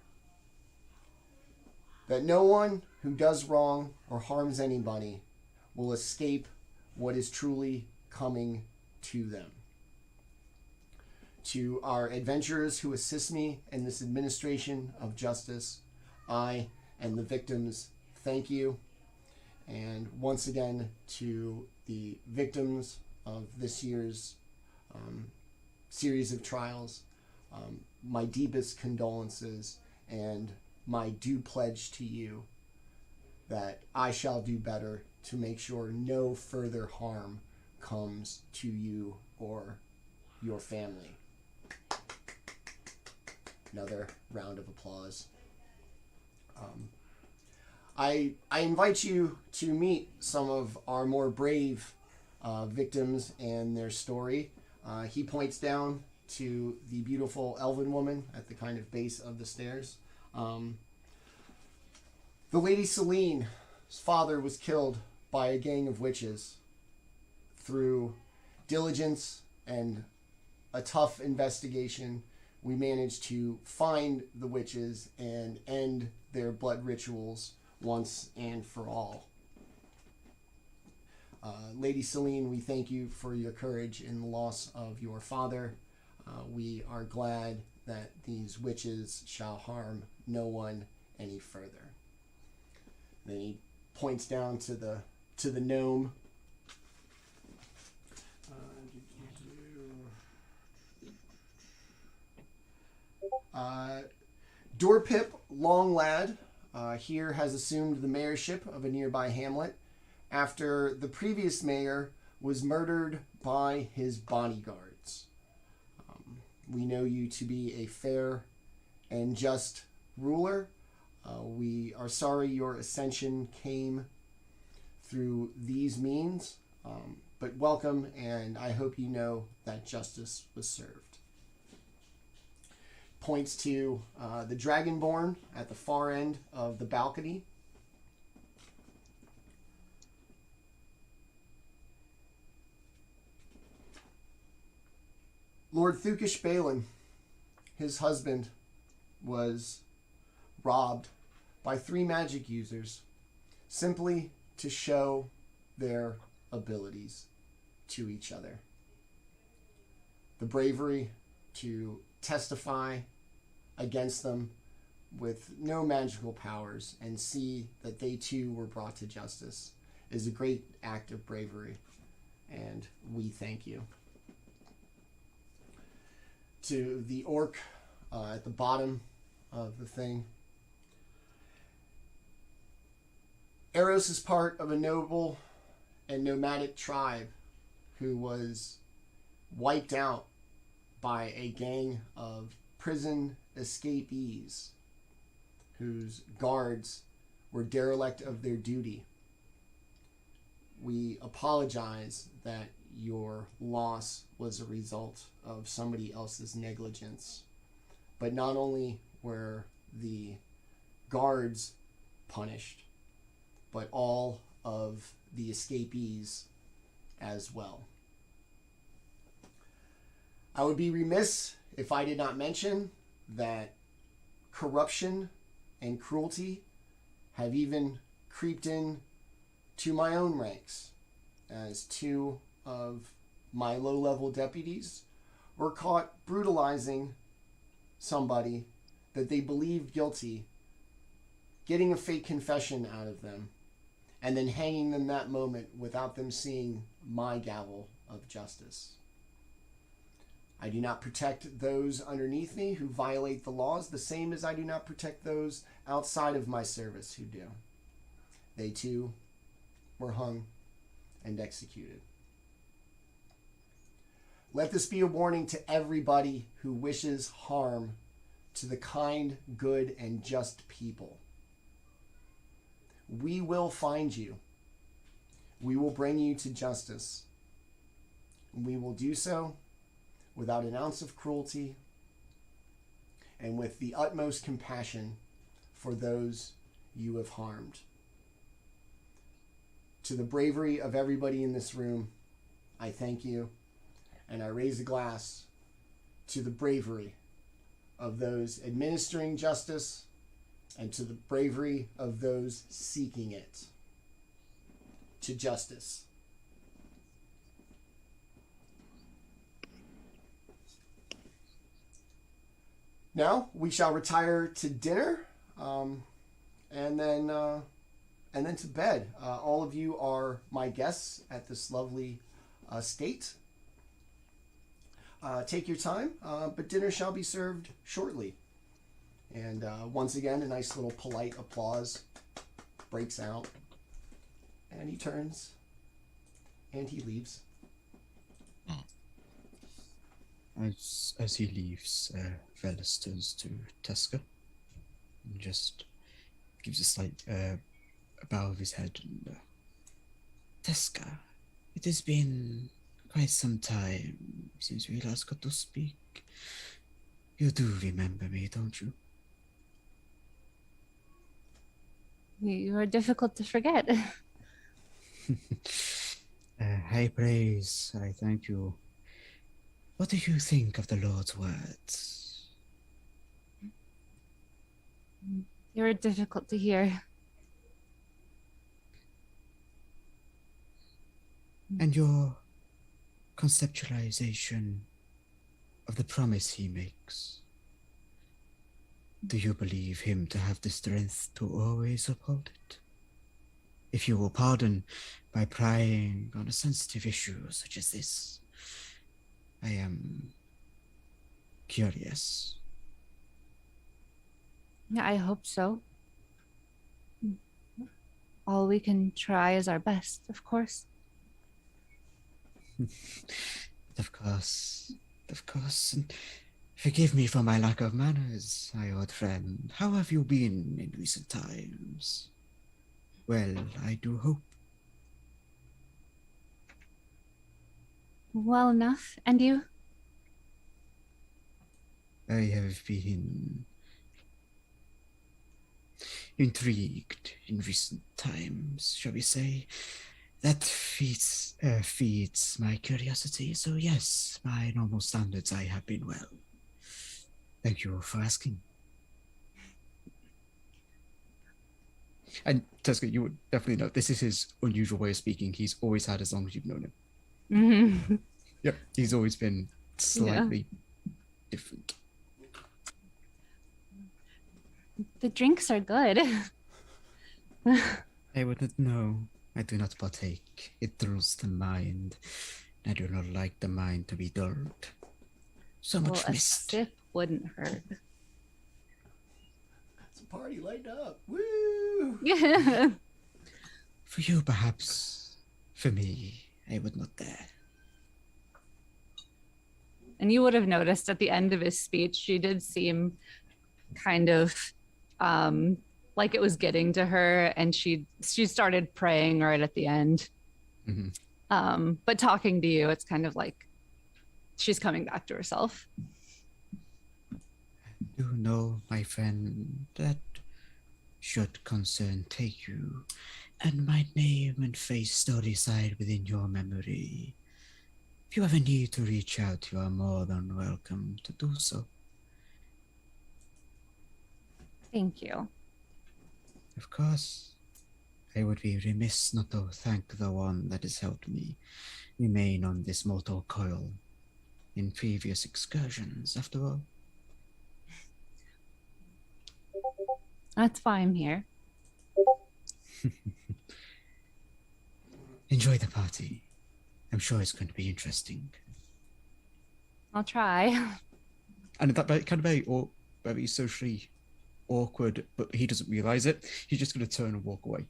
that no one who does wrong or harms anybody will escape what is truly coming to them. To our adventurers who assist me in this administration of justice, I and the victims thank you. And once again, to the victims of this year's series of trials, my deepest condolences, and my due pledge to you that I shall do better to make sure no further harm comes to you or your family. Another round of applause. I invite you to meet some of our more brave victims and their story. He points down to the beautiful elven woman at the kind of base of the stairs. The Lady Celine's father was killed by a gang of witches. Through diligence and a tough investigation, we managed to find the witches and end their blood rituals once and for all. Lady Celine, we thank you for your courage in the loss of your father. We are glad that these witches shall harm no one any further. Then he points down to the gnome. Dorpip Longlad here has assumed the mayorship of a nearby hamlet after the previous mayor was murdered by his bodyguards. We know you to be a fair and just ruler. We are sorry your ascension came through these means, but welcome, and I hope you know that justice was served. Points to the Dragonborn at the far end of the balcony. Lord Thukish Balin, his husband, was robbed by 3 magic users simply to show their abilities to each other. The bravery to testify against them with no magical powers and see that they too were brought to justice is a great act of bravery, and we thank you. To the orc at the bottom of the thing, Eros is part of a noble and nomadic tribe who was wiped out by a gang of prison escapees whose guards were derelict of their duty. We apologize that your loss was a result of somebody else's negligence. But not only were the guards punished, but all of the escapees as well. I would be remiss if I did not mention that corruption and cruelty have even creeped in to my own ranks, as 2 of my low-level deputies were caught brutalizing somebody that they believed guilty, getting a fake confession out of them, and then hanging them that moment without them seeing my gavel of justice. I do not protect those underneath me who violate the laws, the same as I do not protect those outside of my service who do. They too were hung and executed. Let this be a warning to everybody who wishes harm to the kind, good, and just people. We will find you. We will bring you to justice. We will do so without an ounce of cruelty and with the utmost compassion for those you have harmed. To the bravery of everybody in this room, I thank you, and I raise a glass to the bravery of those administering justice and to the bravery of those seeking it. To justice. Now we shall retire to dinner, and then to bed. All of you are my guests at this lovely estate. Take your time, but dinner shall be served shortly. And once again, a nice little polite applause breaks out. And he turns and he leaves. As he leaves, Veles turns to Teska and just gives a slight bow of his head. And, Teska, it has been quite some time since we last got to speak. You do remember me, don't you? You are difficult to forget. High praise, I thank you. What do you think of the Lord's words? You're difficult to hear. And your conceptualization of the promise he makes. Do you believe him to have the strength to always uphold it? If you will pardon by prying on a sensitive issue such as this, I am curious. Yeah, I hope so. All we can try is our best, of course. Of course. And forgive me for my lack of manners, my old friend. How have you been in recent times? Well, I do hope. Well enough. And you? I have been intrigued in recent times, shall we say. That feeds my curiosity. So yes, by normal standards, I have been well. Thank you for asking. And Teska, you would definitely know this is his unusual way of speaking. He's always had as long as you've known him. Mm-hmm. Yep, he's always been slightly different. The drinks are good. I wouldn't know. I do not partake. It dulls the mind. I do not like the mind to be dulled. So much a mist. sip wouldn't hurt. It's a party light up. Woo! Yeah. For you, perhaps. For me, I would not dare. And you would have noticed at the end of his speech, she did seem kind of like it was getting to her, and she started praying right at the end. Mm-hmm. But talking to you, it's kind of like she's coming back to herself. You know, my friend, that should concern take you, and my name and face still reside within your memory. If you ever need to reach out, you are more than welcome to do so. Thank you. Of course. I would be remiss not to thank the one that has helped me remain on this mortal coil in previous excursions, after all. That's why I'm here. Enjoy the party. I'm sure it's going to be interesting. I'll try. And that kind of very socially awkward, but he doesn't realize it. He's just going to turn and walk away.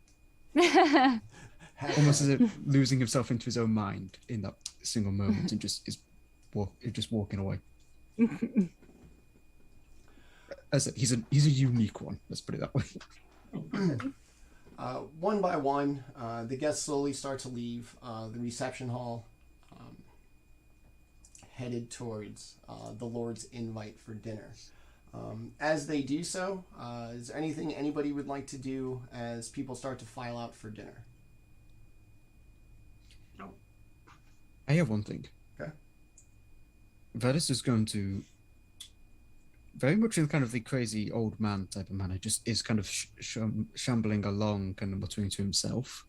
Almost as if losing himself into his own mind in that single moment and just walking away. As he's a unique one, let's put it that way. One by one, the guests slowly start to leave the reception hall, headed towards the Lord's invite for dinner. As they do so, is there anything anybody would like to do as people start to file out for dinner? No. I have one thing. Okay. Veles is going to, very much in kind of the crazy old man type of manner, just is kind of shambling along, kind of muttering to himself.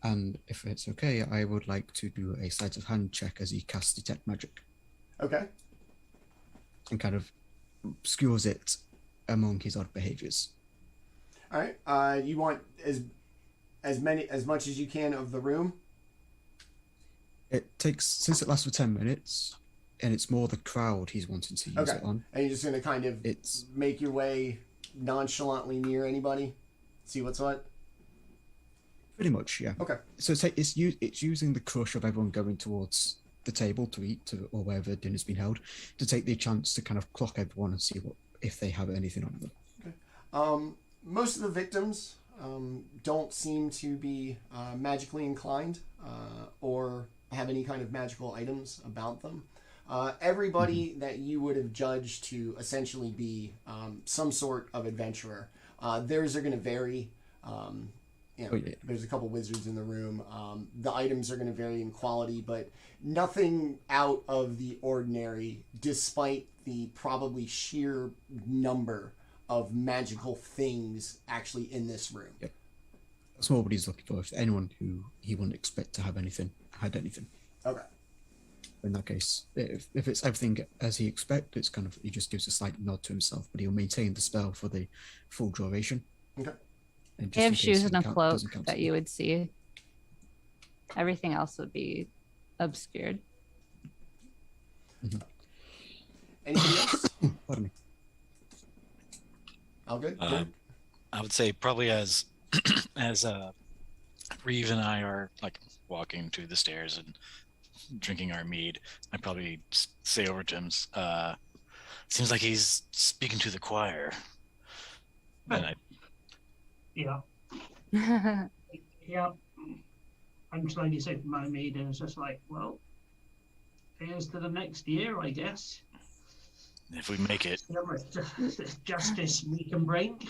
And if it's okay, I would like to do a sleight of hand check as he casts detect magic. Okay. And kind of obscures it among his odd behaviors. All right. You want as much as you can of the room. It takes, since it lasts for 10 minutes, and it's more the crowd he's wanting to use it on. And you're just gonna kind of make your way nonchalantly near anybody, see what's what. Pretty much, yeah. Okay. So it's using the crush of everyone going towards the table to eat or wherever dinner's been held to take the chance to kind of clock everyone and see if they have anything on them. Okay. Most of the victims don't seem to be magically inclined or have any kind of magical items about them. Everybody that you would have judged to essentially be some sort of adventurer, theirs are going to vary. There's a couple wizards in the room. The items are going to vary in quality, but nothing out of the ordinary, despite the probably sheer number of magical things actually in this room. Yep. That's more what he's looking for. If anyone who he wouldn't expect to have anything had anything. Okay. In that case, if it's everything as he expects, it's kind of, he just gives a slight nod to himself, but he'll maintain the spell for the full duration. Okay. And They have shoes and a cloak doesn't count that you would see. Everything else would be obscured. Anything else? Pardon me. All good? I would say probably as Reeve and I are like walking to the stairs and drinking our mead, I'd probably say over to him, seems like he's speaking to the choir. And Yeah. Yeah. I'm slowly sipping my mead and it's just like, well, here's to the next year, I guess. if we make it. How much justice we can bring.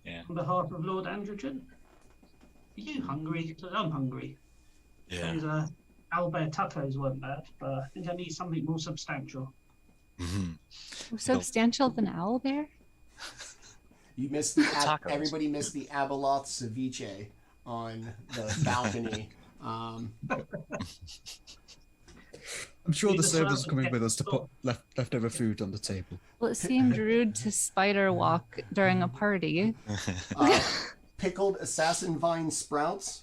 Yeah. On behalf of Lord Androgen. Are you hungry? Because I'm hungry. Yeah. Those owlbear tacos weren't bad, but I think I need something more substantial. Mm-hmm. More substantial than owlbear? You missed the everybody missed the Abeloth ceviche on the balcony. I'm sure the servers are coming with us to put leftover food on the table. Well, it seemed rude to spider walk during a party. Pickled assassin vine sprouts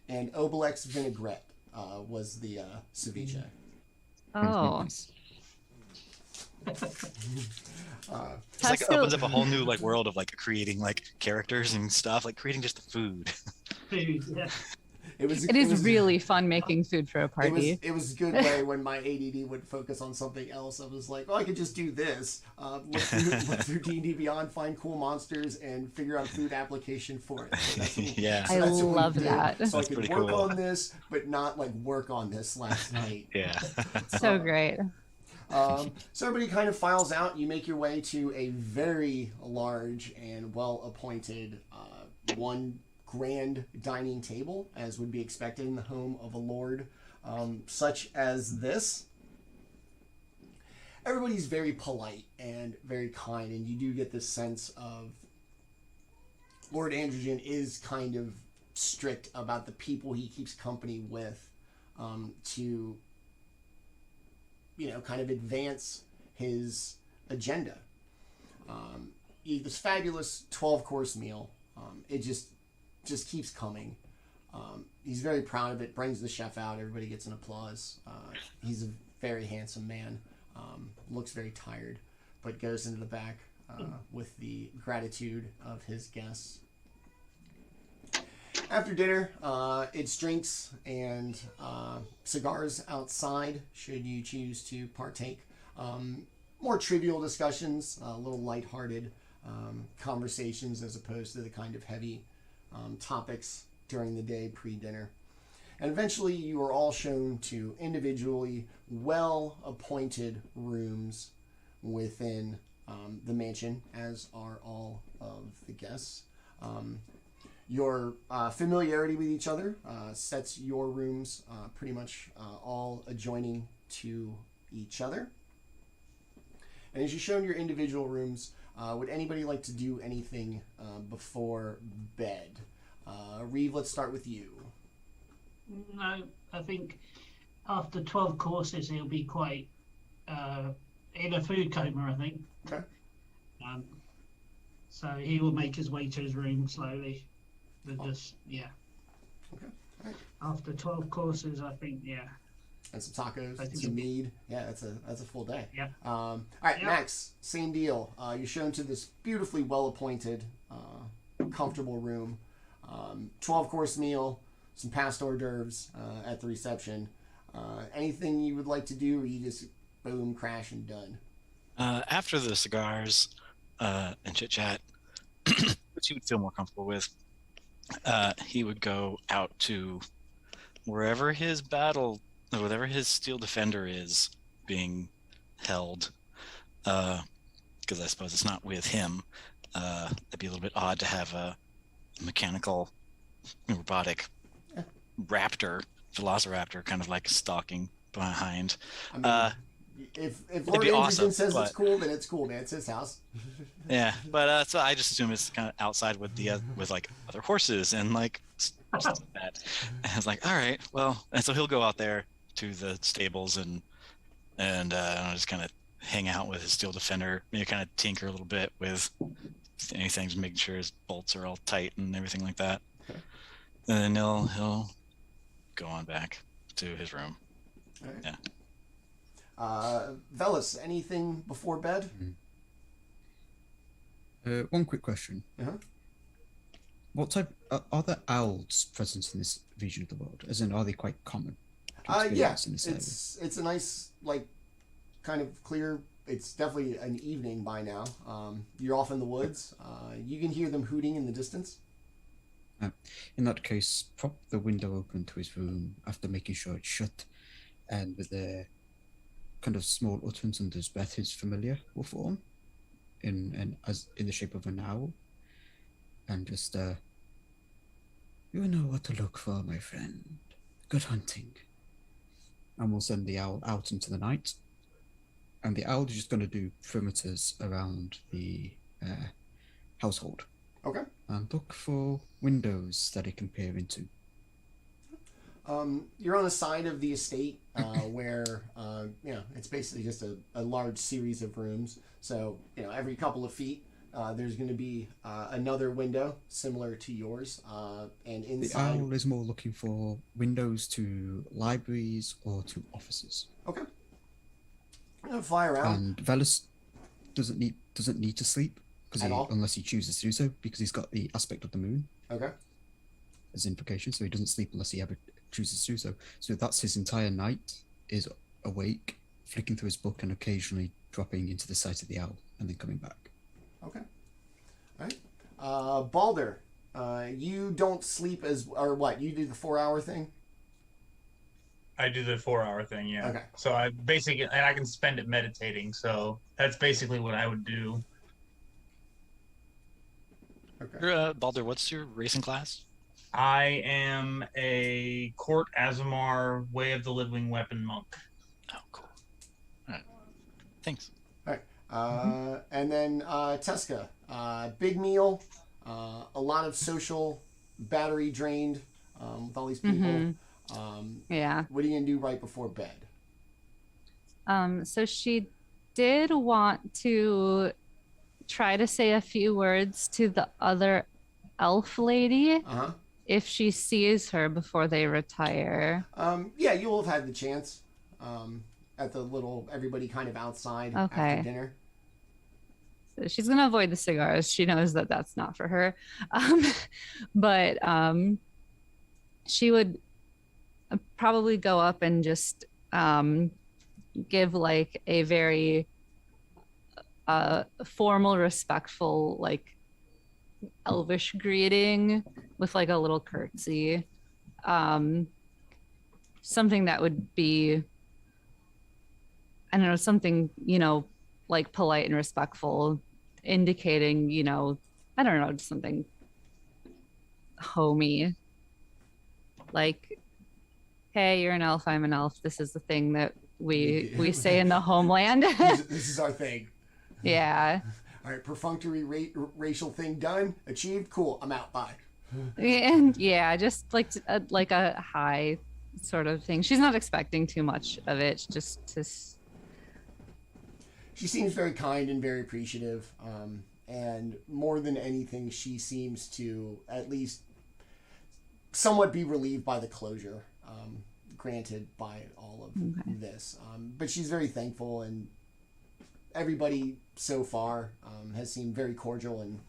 and Obelix vinaigrette was the ceviche. Oh. It's like it opens up a whole new like world of like creating like characters and stuff, like creating just the food. Food, yeah. It is really fun making food for a party. It was a good way when my ADD would focus on something else. I was like, oh, I could just do this. Look through D&D Beyond, find cool monsters, and figure out a food application for it. So I love that. So I could work on this, but not like work on this last night. Yeah. So great. So everybody kind of files out. You make your way to a very large and well-appointed one grand dining table, as would be expected in the home of a lord such as this. Everybody's very polite and very kind, and you do get this sense of Lord Androgen is kind of strict about the people he keeps company with to, you know, kind of advance his agenda. Eat this fabulous 12-course meal. It just keeps coming. He's very proud of it, brings the chef out, everybody gets an applause. He's a very handsome man, looks very tired, but goes into the back with the gratitude of his guests. After dinner, it's drinks and cigars outside, should you choose to partake. More trivial discussions, a little lighthearted conversations as opposed to the kind of heavy topics during the day pre-dinner. And eventually you are all shown to individually well-appointed rooms within the mansion, as are all of the guests. Your familiarity with each other sets your rooms pretty much all adjoining to each other. And as you're shown your individual rooms, would anybody like to do anything before bed? Reeve, let's start with you. No, I think after 12 courses, it'll be quite in a food coma, I think. Okay. So he will make his way to his room slowly. But just, yeah. Okay. All right. After 12 courses, I think, yeah. And some tacos, I think some mead. Yeah, that's a full day. Yeah. All right, Yep. Makks, same deal. You're shown to this beautifully well-appointed, comfortable room. 12-course meal, some past hors d'oeuvres at the reception. Anything you would like to do, or you just boom, crash, and done? After the cigars and chit chat, which he would feel more comfortable with, he would go out to wherever his steel defender is being held. Because I suppose it's not with him. It'd be a little bit odd to have a mechanical, robotic raptor, velociraptor, kind of like stalking behind. I mean, if Lord be Andrew awesome, says but- it's cool, then it's cool, man. It's his house. Yeah, but so I just assume it's kind of outside with the with like other horses and like stuff like that. And I was like, all right, well, and so he'll go out there to the stables and just kind of hang out with his steel defender, maybe kind of tinker a little bit with anything, just making sure his bolts are all tight and everything like that. Okay. And then he'll go on back to his room. All right. Yeah. Veles, anything before bed? One quick question. Uh-huh. What type are there owls present in this region of the world? As in, are they quite common? to Yeah, experience in this area? it's a nice, like, kind of clear. It's definitely an evening by now. You're off in the woods. You can hear them hooting in the distance. In that case, prop the window open to his room after making sure it's shut, and with a kind of small utterance under his breath, his familiar will form in the shape of an owl, and just you know what to look for, my friend. Good hunting. And we'll send the owl out into the night, and the owl is just going to do perimeters around the household. Okay. And look for windows that it can peer into. You're on a side of the estate where it's basically just a large series of rooms. So every couple of feet there's going to be another window similar to yours, and The inside. owl is more looking for windows to libraries or to offices. Okay. I'm gonna fly around. And Veles doesn't need to sleep At all? unless he chooses to do so, because he's got the aspect of the moon Okay. as implication, so he doesn't sleep unless he ever chooses to do so. So that's his entire night, is awake, flicking through his book and occasionally dropping into the sight of the owl and then coming back. Okay. All right. Baldr, you don't sleep or what? You do the 4-hour thing? I do the 4-hour thing, yeah. Okay. So I basically, and I can spend it meditating. So that's basically what I would do. Okay. Baldr, what's your racing class? I am a Court Azamar Way of the Living Weapon monk. Oh, cool. All right. Thanks. All right. And then Teska, big meal, a lot of social battery drained with all these people. Yeah. What are you going to do right before bed? So she did want to try to say a few words to the other elf lady Uh-huh. if she sees her before they retire. Yeah, you'll have had the chance at the little everybody kind of outside Okay. after dinner. So she's gonna avoid the cigars. She knows that that's not for her. But she would probably go up and just give like a very formal, respectful, like elvish greeting with like a little curtsy. Something that would be, I don't know, something, like polite and respectful, indicating, I don't know, just something homey. Like, hey, you're an elf, I'm an elf. This is the thing that we say in the homeland. This is our thing. Yeah. All right, perfunctory racial thing done, achieved. Cool, I'm out. Bye. And yeah, just like a high sort of thing. She's not expecting too much of it. Just she seems very kind and very appreciative. And more than anything, she seems to at least somewhat be relieved by the closure granted by all of this. But she's very thankful, and everybody so far has seemed very cordial and,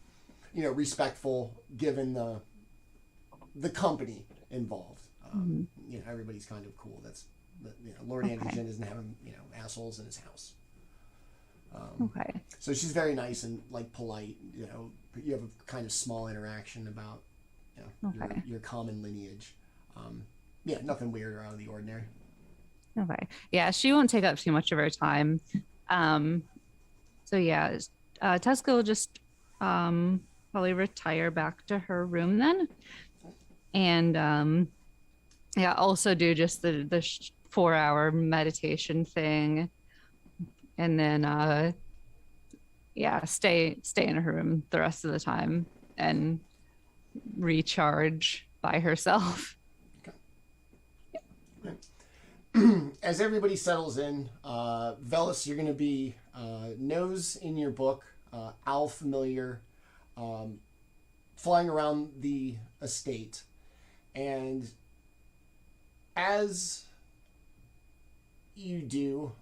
you know, respectful given the company involved. You know, everybody's kind of cool. That's, you know, Lord Androgen doesn't have, you know, assholes in his house. So she's very nice and like polite. You know, you have a kind of small interaction about, you know, your common lineage. Yeah, nothing weird or out of the ordinary. Okay. Yeah, she won't take up too much of her time. So yeah, Teska will just probably retire back to her room then, and yeah, also do just the 4-hour meditation thing, and then yeah, stay in her room the rest of the time and recharge by herself. As everybody settles in, Veles, you're going to be nose in your book, owl familiar, flying around the estate. And as you do,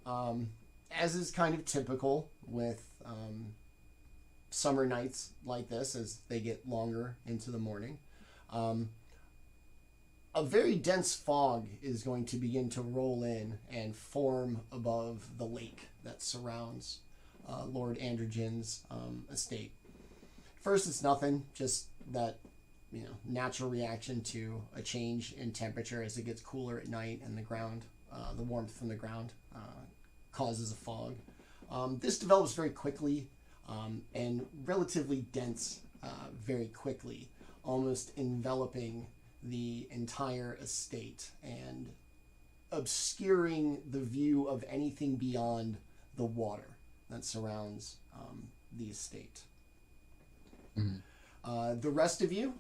as is kind of typical with summer nights like this, as they get longer into the morning, a very dense fog is going to begin to roll in and form above the lake that surrounds Lord Androgen's estate. First, it's nothing, just that, you know, natural reaction to a change in temperature as it gets cooler at night, and the ground, the warmth from the ground causes a fog. This develops very quickly and relatively dense very quickly, almost enveloping the entire estate and obscuring the view of anything beyond the water that surrounds the estate. The rest of you,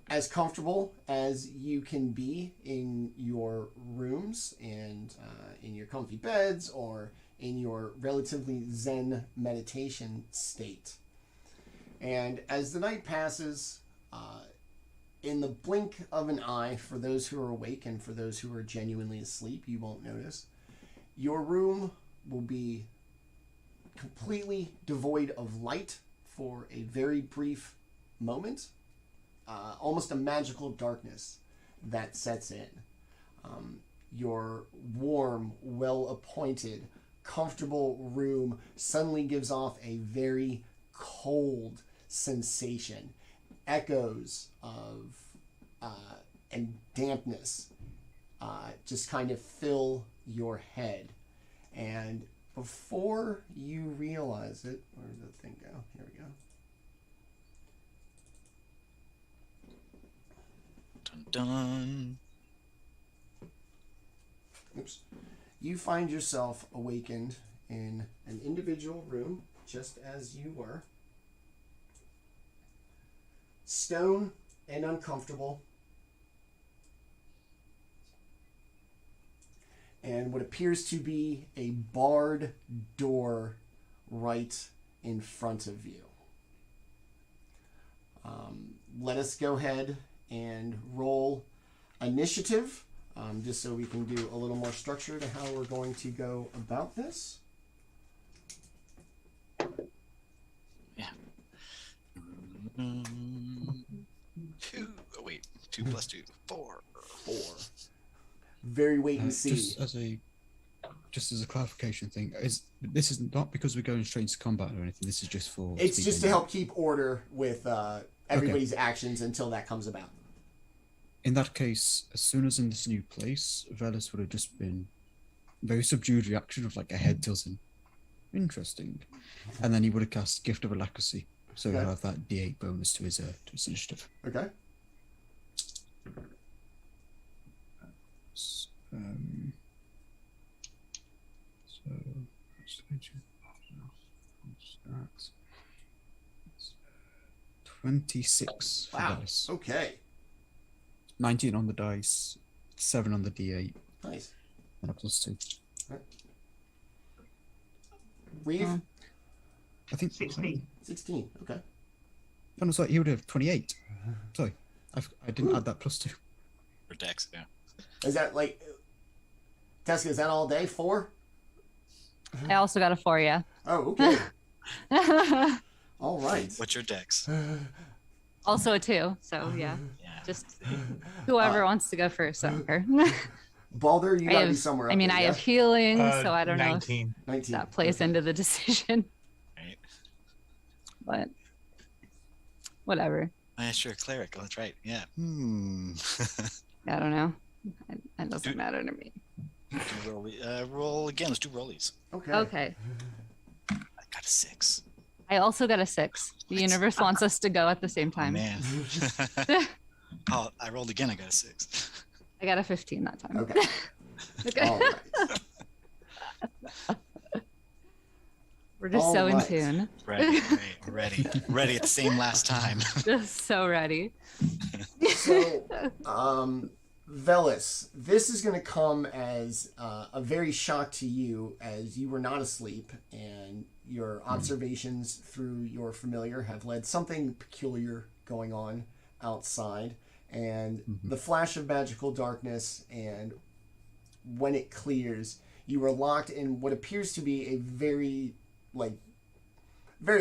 as comfortable as you can be in your rooms and in your comfy beds or in your relatively zen meditation state. And as the night passes, in the blink of an eye, for those who are awake and for those who are genuinely asleep, you won't notice, your room will be completely devoid of light for a very brief moment, almost a magical darkness that sets in. Your warm, well-appointed, comfortable room suddenly gives off a very cold sensation. Echoes of and dampness just kind of fill your head. And before you realize it, where did the thing go? Here we go. Dun dun. Oops. You find yourself awakened in an individual room, just as you were. Stone and uncomfortable. And what appears to be a barred door right in front of you. Let us go ahead and roll initiative, just so we can do a little more structure to how we're going to go about this. Yeah. 2. Oh wait, 2 plus 2, 4. 4. Very wait and see. Just as a clarification thing, this is not because we're going straight into combat or anything. This is just for. It's just to help keep order with everybody's actions until that comes about. In that case, as soon as in this new place, Veles would have just been very subdued reaction of like a head tilting. Interesting. And then he would have cast Gift of Alacrity. So he'll have that D8 bonus to his initiative. Okay. So that's 26 for Wow. Veles. Okay. 19 on the dice, 7 on the D8. Nice. And a +2. Reeve? I think 16. 16. Okay. Oh, no, sorry, he would have 28. Sorry, I didn't add that +2. For Dex, yeah. Is that like Teska? Is that all day 4? I also got a 4, yeah. Oh, okay. All right. What's your Dex? Also a 2, so yeah. Yeah. Just whoever wants to go first, I don't care. Baldr, you gotta be somewhere. I mean, there, I yeah? have healing, so I don't 19. know if 19. that plays into the decision. Right. But whatever. Oh, yeah, sure, cleric. Oh, that's right. Yeah. I don't know. It doesn't matter to me. Roll again. Let's do rollies. Okay. Okay. I got a 6. I also got a 6. The universe wants us to go at the same Oh, time. man. Oh, I rolled again. I got a 6. I got a 15 that time. Okay. Okay. All right. We're just All so in right. tune. Ready at the same last time. Just so ready. So, Veles, this is going to come as a very shock to you, as you were not asleep, and your observations through your familiar have led something peculiar going on outside, and the flash of magical darkness, and when it clears, you are locked in what appears to be a very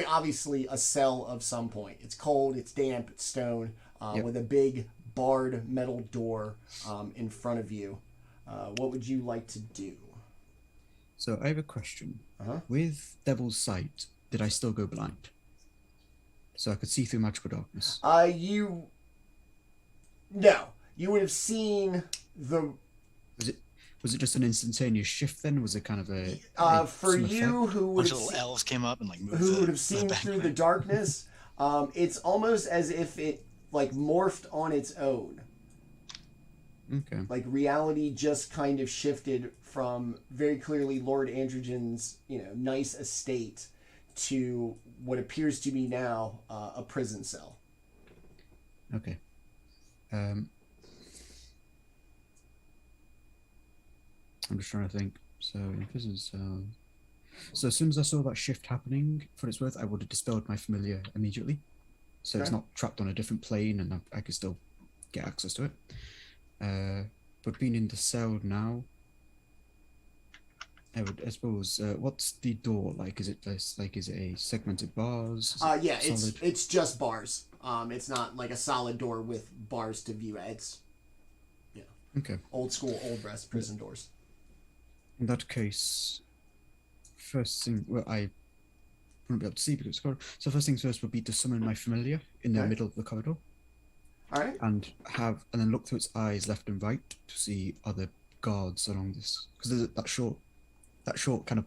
obviously a cell of some point. It's cold, it's damp, it's stone, with a big barred metal door in front of you. What would you like to do? So I have a question. Uh-huh. With Devil's Sight, did I still go blind? So I could see through magical darkness. You would have seen the. Was it just an instantaneous shift then? Was it kind of a for some you effect? who A would bunch have of little elves came up and like moved who the- would have seen the through the background. darkness? It's almost as if it morphed on its own. Okay. Like reality just kind of shifted from very clearly Lord Androgen's, nice estate to what appears to be now a prison cell. Okay. I'm just trying to think. So in prison cell. So as soon as I saw that shift happening, for its worth, I would have dispelled my familiar immediately. So it's Okay. not trapped on a different plane, and I could still get access to it. But being in the cell now, I suppose. What's the door like? Is it a segmented bars? Is it Yeah, solid? it's just bars. It's not like a solid door with bars to view it. It's Okay. old school, old west prison doors. In that case, first thing, well, I wouldn't be able to see because it's corridor. So first things first would be to summon my familiar in the Okay. middle of the corridor, All right. and then look through its eyes left and right to see other guards along this, because there's that short kind of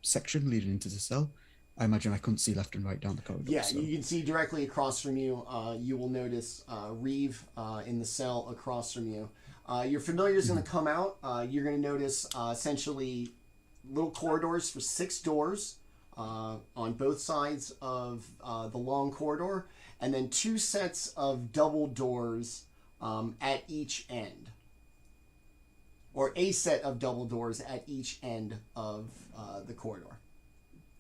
section leading into the cell. I imagine I couldn't see left and right down the corridor. Yeah, so. you can see directly across from you. You will notice Reeve in the cell across from you. Your familiar is going to come out. You're going to notice essentially little corridors for 6 doors on both sides of the long corridor, and then 2 sets of double doors at each end. Or a set of double doors at each end of the corridor.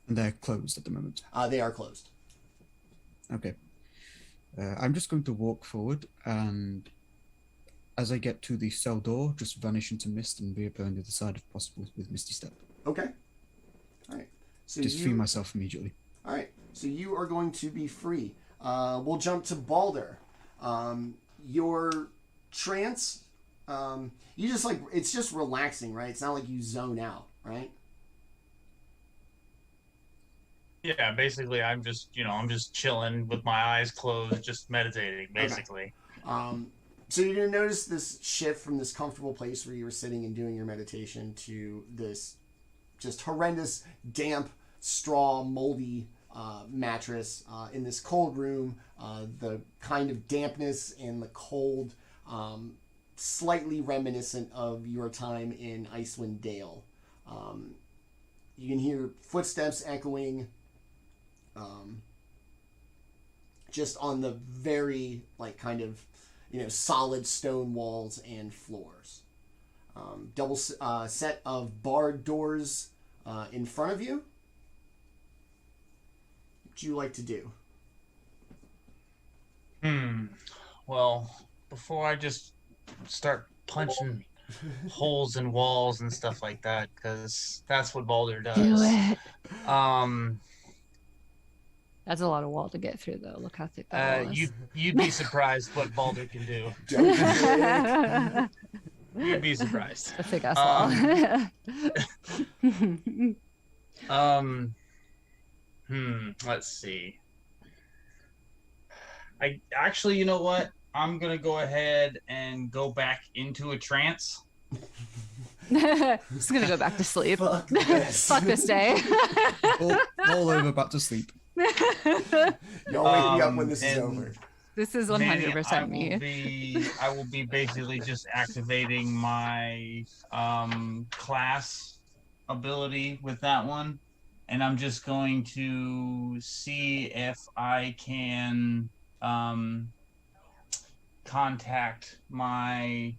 And they're closed at the moment. They are closed. Okay. I'm just going to walk forward, and as I get to the cell door, just vanish into mist and reappear on the other side if possible with Misty Step. Okay. All right. So Just free myself immediately. All right. So you are going to be free. We'll jump to Baldr. Your trance, you just it's just relaxing, right? It's not like you zone out, right? Yeah, basically, I'm just chilling with my eyes closed, just meditating, basically. So you're going to notice this shift from this comfortable place where you were sitting and doing your meditation to this just horrendous, damp, straw, moldy mattress in this cold room. The kind of dampness and the cold, slightly reminiscent of your time in Icewind Dale. You can hear footsteps echoing just on the very solid stone walls and floors. Double set of barred doors in front of you, would you like to do? Well, before I just start punching holes in walls and stuff like that, because that's what Baldr does. Do it. That's a lot of wall to get through, though. Look how thick that wall is. You'd be surprised what Baldr can do. You'd be surprised. A thick ass wall. Let's see. I actually, you know what? I'm gonna go ahead and go back into a trance. Just gonna go back to sleep. Fuck this. Fuck this day. all over, back to sleep. Y'all wake me up when this is over. This is 100% me. I will be basically just activating my class ability with that one, and I'm just going to see if I can contact my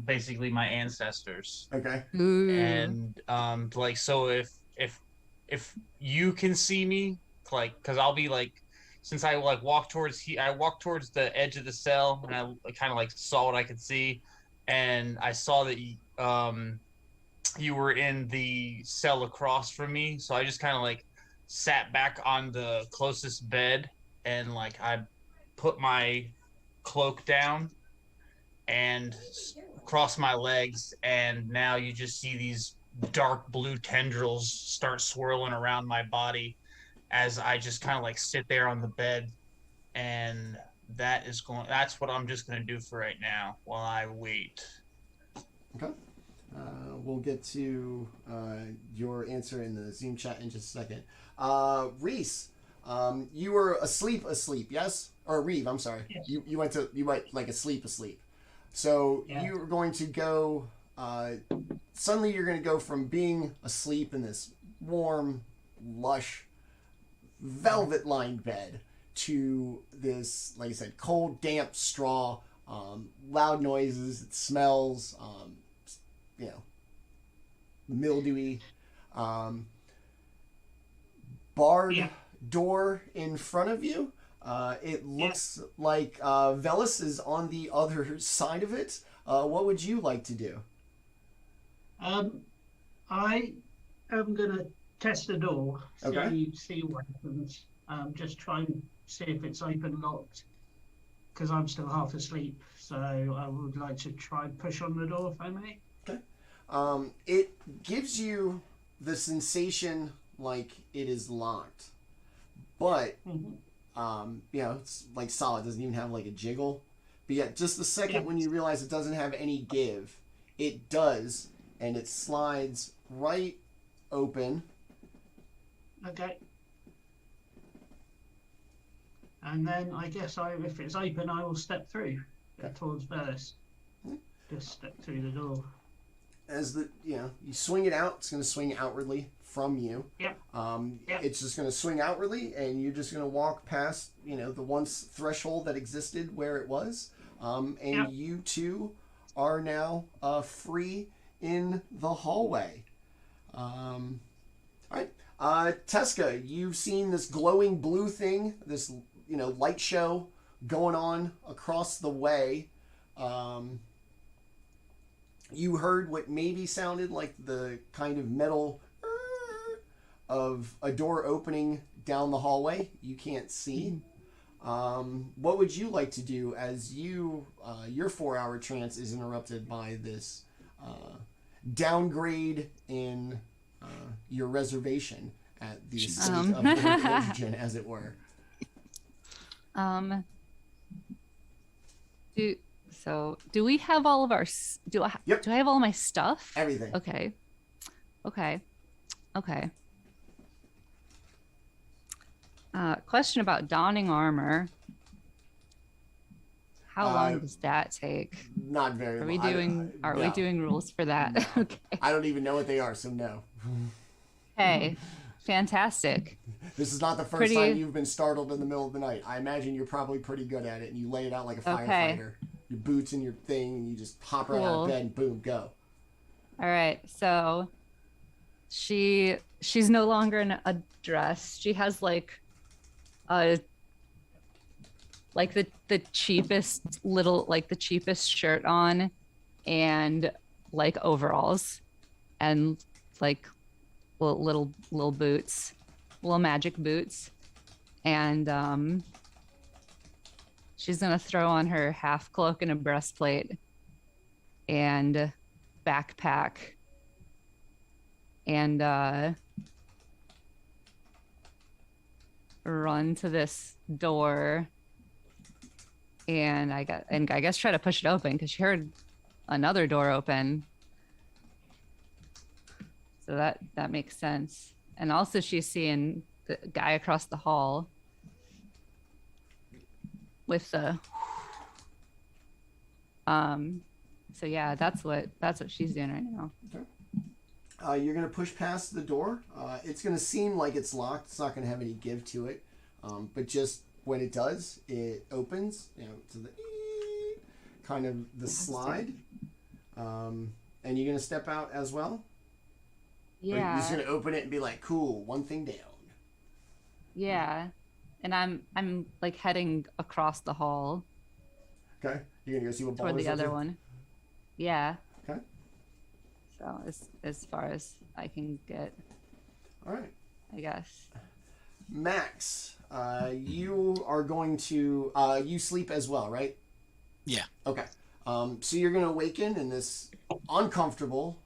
basically my ancestors. Okay. Ooh. And like, so if you can see me, like, because I'll be like, since I like walked towards the edge of the cell, and I kind of like saw what I could see, and I saw that you were in the cell across from me, so I just kind of like sat back on the closest bed, and like I put my cloak down and crossed my legs, and now you just see these dark blue tendrils start swirling around my body as I just kind of like sit there on the bed, and that's what I'm just going to do for right now while I wait. Okay. We'll get to your answer in the Zoom chat in just a second. Reese, you were asleep, yes? Or Reeve, I'm sorry. Yes. You went like asleep. So Yeah. you're going to go, suddenly you're going to go from being asleep in this warm, lush, velvet-lined bed to this, like I said, cold, damp straw, loud noises, it smells, mildewy, barred door in front of you. It looks like Veles is on the other side of it. What would you like to do? I am gonna test the door. See what happens. Just try and see if it's open, locked. Because I'm still half asleep, so I would like to try and push on the door if I may. Okay. It gives you the sensation like it is locked, but it's like solid. It doesn't even have like a jiggle. But yet, just the second when you realize it doesn't have any give, it does, and it slides right open. Okay. And then I guess if it's open, I will step through towards Veles. Just step through the door. As you swing it out, it's going to swing outwardly from you. Yep. It's just going to swing outwardly, and you're just going to walk past, the once threshold that existed where it was. And you two are now free in the hallway. All right. Teska, you've seen this glowing blue thing, this, light show going on across the way. You heard what maybe sounded like the kind of metal of a door opening down the hallway. You can't see. What would you like to do as your 4-hour trance is interrupted by this downgrade in your reservation at the estate of Oxygen, as it were? Do we have all of our? Do I have all my stuff? Everything. Okay. Question about donning armor. How long does that take? Not very long. Are we doing rules for that? No. Okay. I don't even know what they are, so no. Hey, fantastic. This is not the first time you've been startled in the middle of the night. I imagine you're probably pretty good at it, and you lay it out like a firefighter. Your boots and your thing, and you just hop right out of bed and boom, go. All right, so she she's no longer in a dress. She has like a like the cheapest the cheapest shirt on, and like overalls, and like little boots, little magic boots, and she's gonna throw on her half cloak and a breastplate and backpack, and run to this door, and I guess try to push it open because she heard another door open. So that makes sense. And also she's seeing the guy across the hall with the so yeah, that's what she's doing right now. Okay. You're gonna push past the door. It's gonna seem like it's locked. It's not gonna have any give to it, but just when it does, it opens. You know, to the kind of the slide, and you're gonna step out as well. Yeah. Or you're just gonna open it and be like, "Cool, one thing down." Yeah, and I'm like heading across the hall. Okay, you're gonna go see what toward Baldr's the other up to? one. Yeah. Okay. So as far as I can get, All right. I guess. Makks, you are going to you sleep as well, right? Yeah. Okay. So you're going to awaken in this uncomfortable,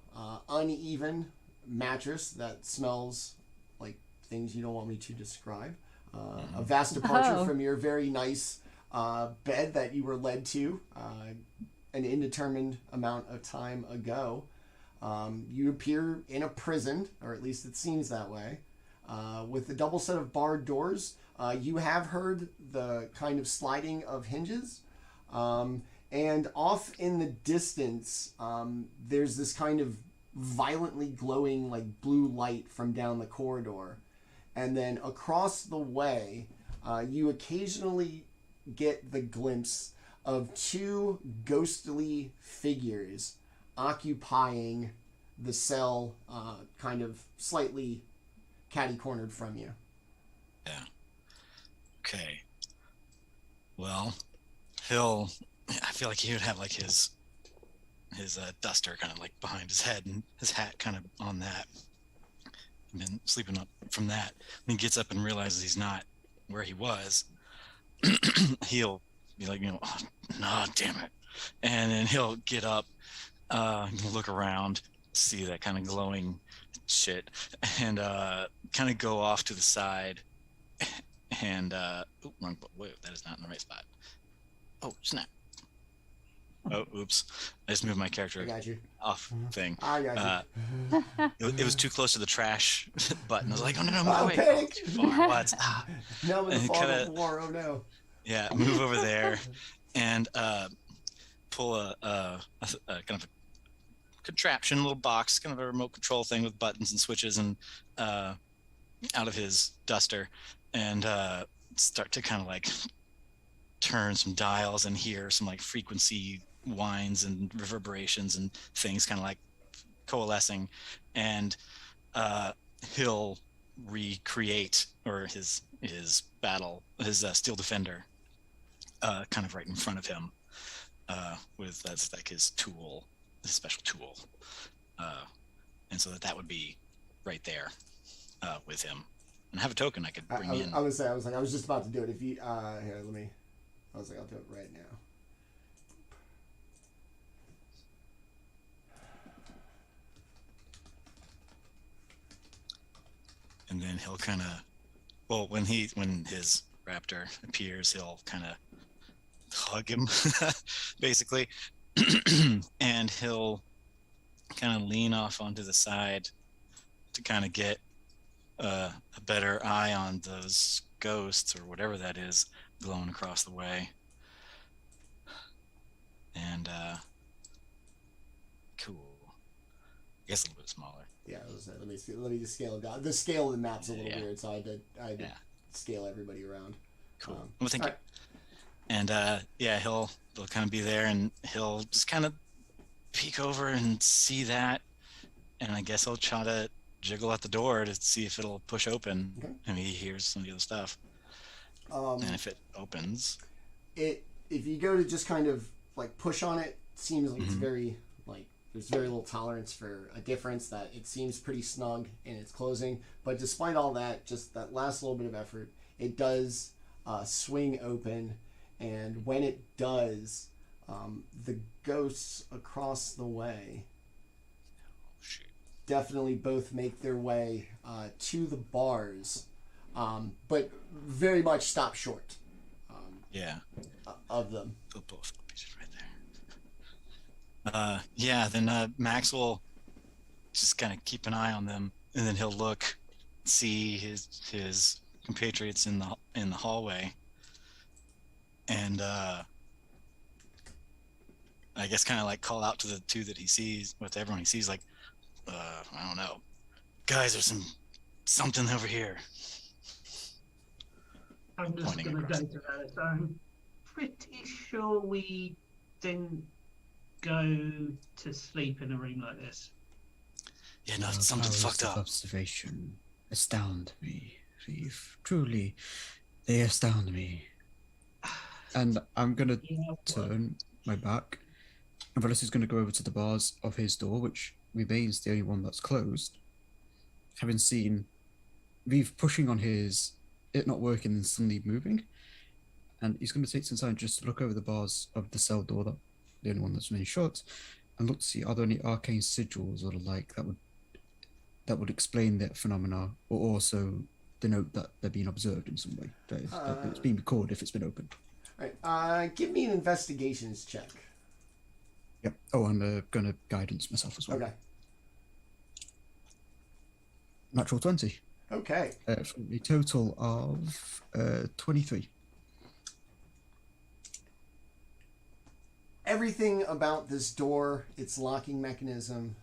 uneven mattress that smells like things you don't want me to describe. A vast departure from your very nice bed that you were led to an indeterminate amount of time ago. You appear in a prison, or at least it seems that way, with a double set of barred doors. You have heard the kind of sliding of hinges. And off in the distance, there's this kind of violently glowing like blue light from down the corridor. And then across the way, you occasionally get the glimpse of two ghostly figures occupying the cell, kind of slightly catty-cornered from you. Yeah. Okay. Well, I feel like he would have like his duster kind of like behind his head and his hat kind of on that. And been sleeping up from that. When he gets up and realizes he's not where he was, he'll be like, oh, no, damn it. And then he'll get up, look around, see that kind of glowing shit, and kind of go off to the side. And wrong, wait, that is not in the right spot. Oh, snap. Oh, oops. I just moved my character I got you. off thing. I got you. It was too close to the trash button. I was like, oh, no, move Oh, away. panic. Oh, too far. What? No, in the fog kinda- of war, oh no. Yeah, move over there and pull a kind of a contraption, a little box, kind of a remote control thing with buttons and switches, and out of his duster, and start to kind of like turn some dials and hear some like frequency whines and reverberations and things kind of like coalescing, and he'll recreate, or his steel defender kind of right in front of him, with that's like his tool, his special tool, and so that would be right there with him, and have a token I could bring in. I was just about to do it. If you here, I was like, I'll do it right now. And then he'll kind of, well, when his raptor appears, he'll kind of hug him, basically, and he'll kind of lean off onto the side to kind of get a better eye on those ghosts or whatever that is glowing across the way. And cool. I guess a little bit smaller. Yeah, let me just scale it down. The scale of the map's a little Yeah. weird, so I had to scale everybody around. Cool. Well, thank you. Right. And they'll kind of be there, and he'll just kind of peek over and see that, and I guess he'll try to jiggle at the door to see if it'll push open. Okay. And he hears some of the other stuff. And if it opens, if you go to just kind of like push on it, seems like it's very like there's very little tolerance for a difference. That it seems pretty snug in its closing, but despite all that, just that last little bit of effort, it does swing open, and when it does, the ghosts across the way definitely both make their way to the bars, but very much stop short. yeah, Of them. they'll both pieces right there. Yeah, then Makks will just kind of keep an eye on them, and then he'll look, see his compatriots in the hallway, and I guess kind of like call out to the two that he sees, with everyone he sees, like, I don't know, guys, there's something over here. I'm just Pointing going to across. go to that. I'm pretty sure we didn't go to sleep in a room like this. Yeah, no, Your something powers fucked of up. observation astound me, Reeve. Truly, they astound me. And I'm gonna Yeah, turn my back, and Veles is gonna go over to the bars of his door, which remains the only one that's closed. Having seen Reeve pushing on his, it not working and suddenly moving, and he's gonna take some time just to look over the bars of the cell door, that the only one that's remaining shut, and look to see are there any arcane sigils or the like that would explain that phenomena, or also denote that they're being observed in some way. That it's being recorded if it's been opened. All right. Give me an investigations check. Yep. Oh, I'm gonna guidance myself as well. Okay. Natural 20. Okay. For a total of 23. Everything about this door, its locking mechanism,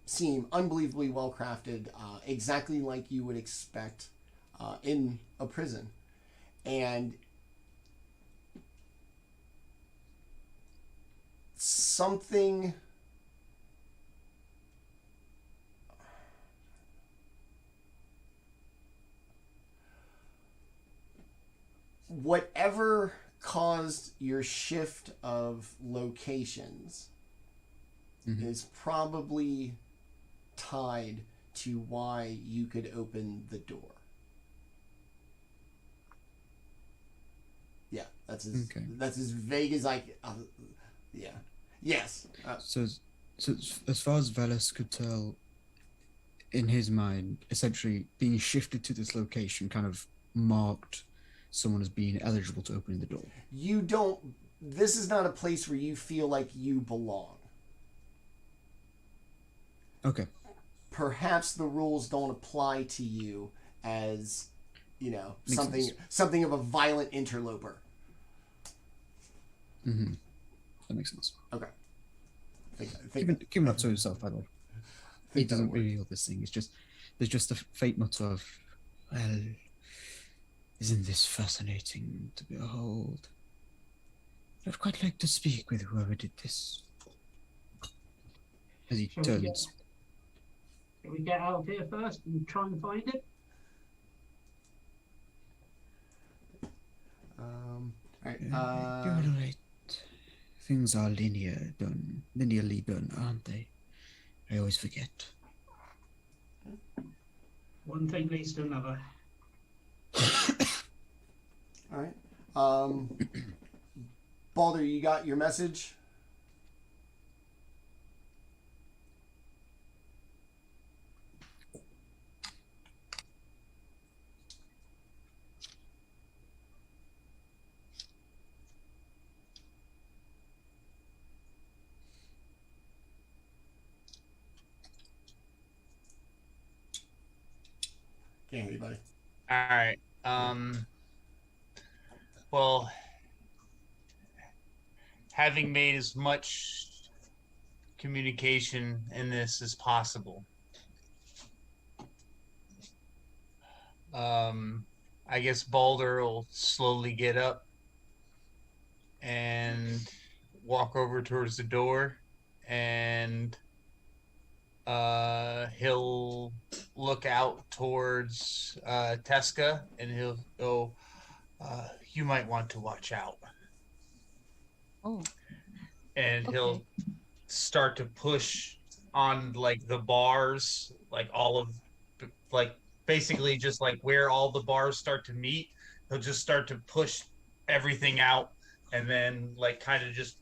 seem unbelievably well crafted, exactly like you would expect in a prison. And something whatever caused your shift of locations is probably tied to why you could open the door. Yeah, that's as vague as I can. Yeah. Yes. So as far as Veles could tell, in his mind, essentially being shifted to this location kind of marked someone as being eligible to open the door. You don't. This is not a place where you feel like you belong. Okay. Perhaps the rules don't apply to you as, Makes something sense. something of a violent interloper. Mm-hmm. That makes sense. Okay. I think Keep that to himself, by the way. He doesn't reveal this thing. It's just there's just a faint mutter of, well, isn't this fascinating to behold? I'd quite like to speak with whoever did this. As he turns. Shall we get out of here first and try and find it? All right. You're right. Things are linearly done, aren't they? I always forget. One thing leads to another. All right. Baldr, you got your message? Can't hear you, buddy. All right. Well, having made as much communication in this as possible, I guess Baldr will slowly get up and walk over towards the door and he'll look out towards Teska, and he'll go, you might want to watch out. Oh. And Okay. he'll start to push on like the bars, like all of, like basically just like where all the bars start to meet. He'll just start to push everything out, and then like kind of just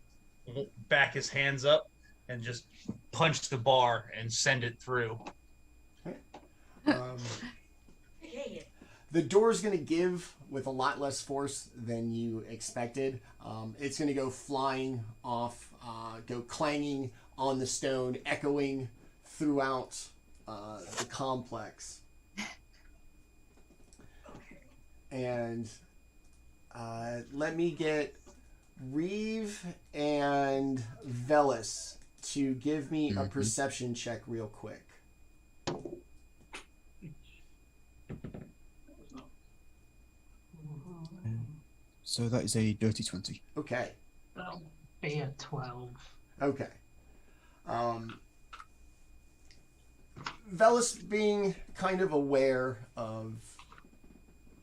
back his hands up and just punch the bar and send it through. The door's going to give with a lot less force than you expected. It's going to go flying off, go clanging on the stone, echoing throughout the complex. And let me get Reeve and Veles to give me a perception check real quick. So that is a dirty 20. Okay. That'll be a 12. Okay. Veles being kind of aware of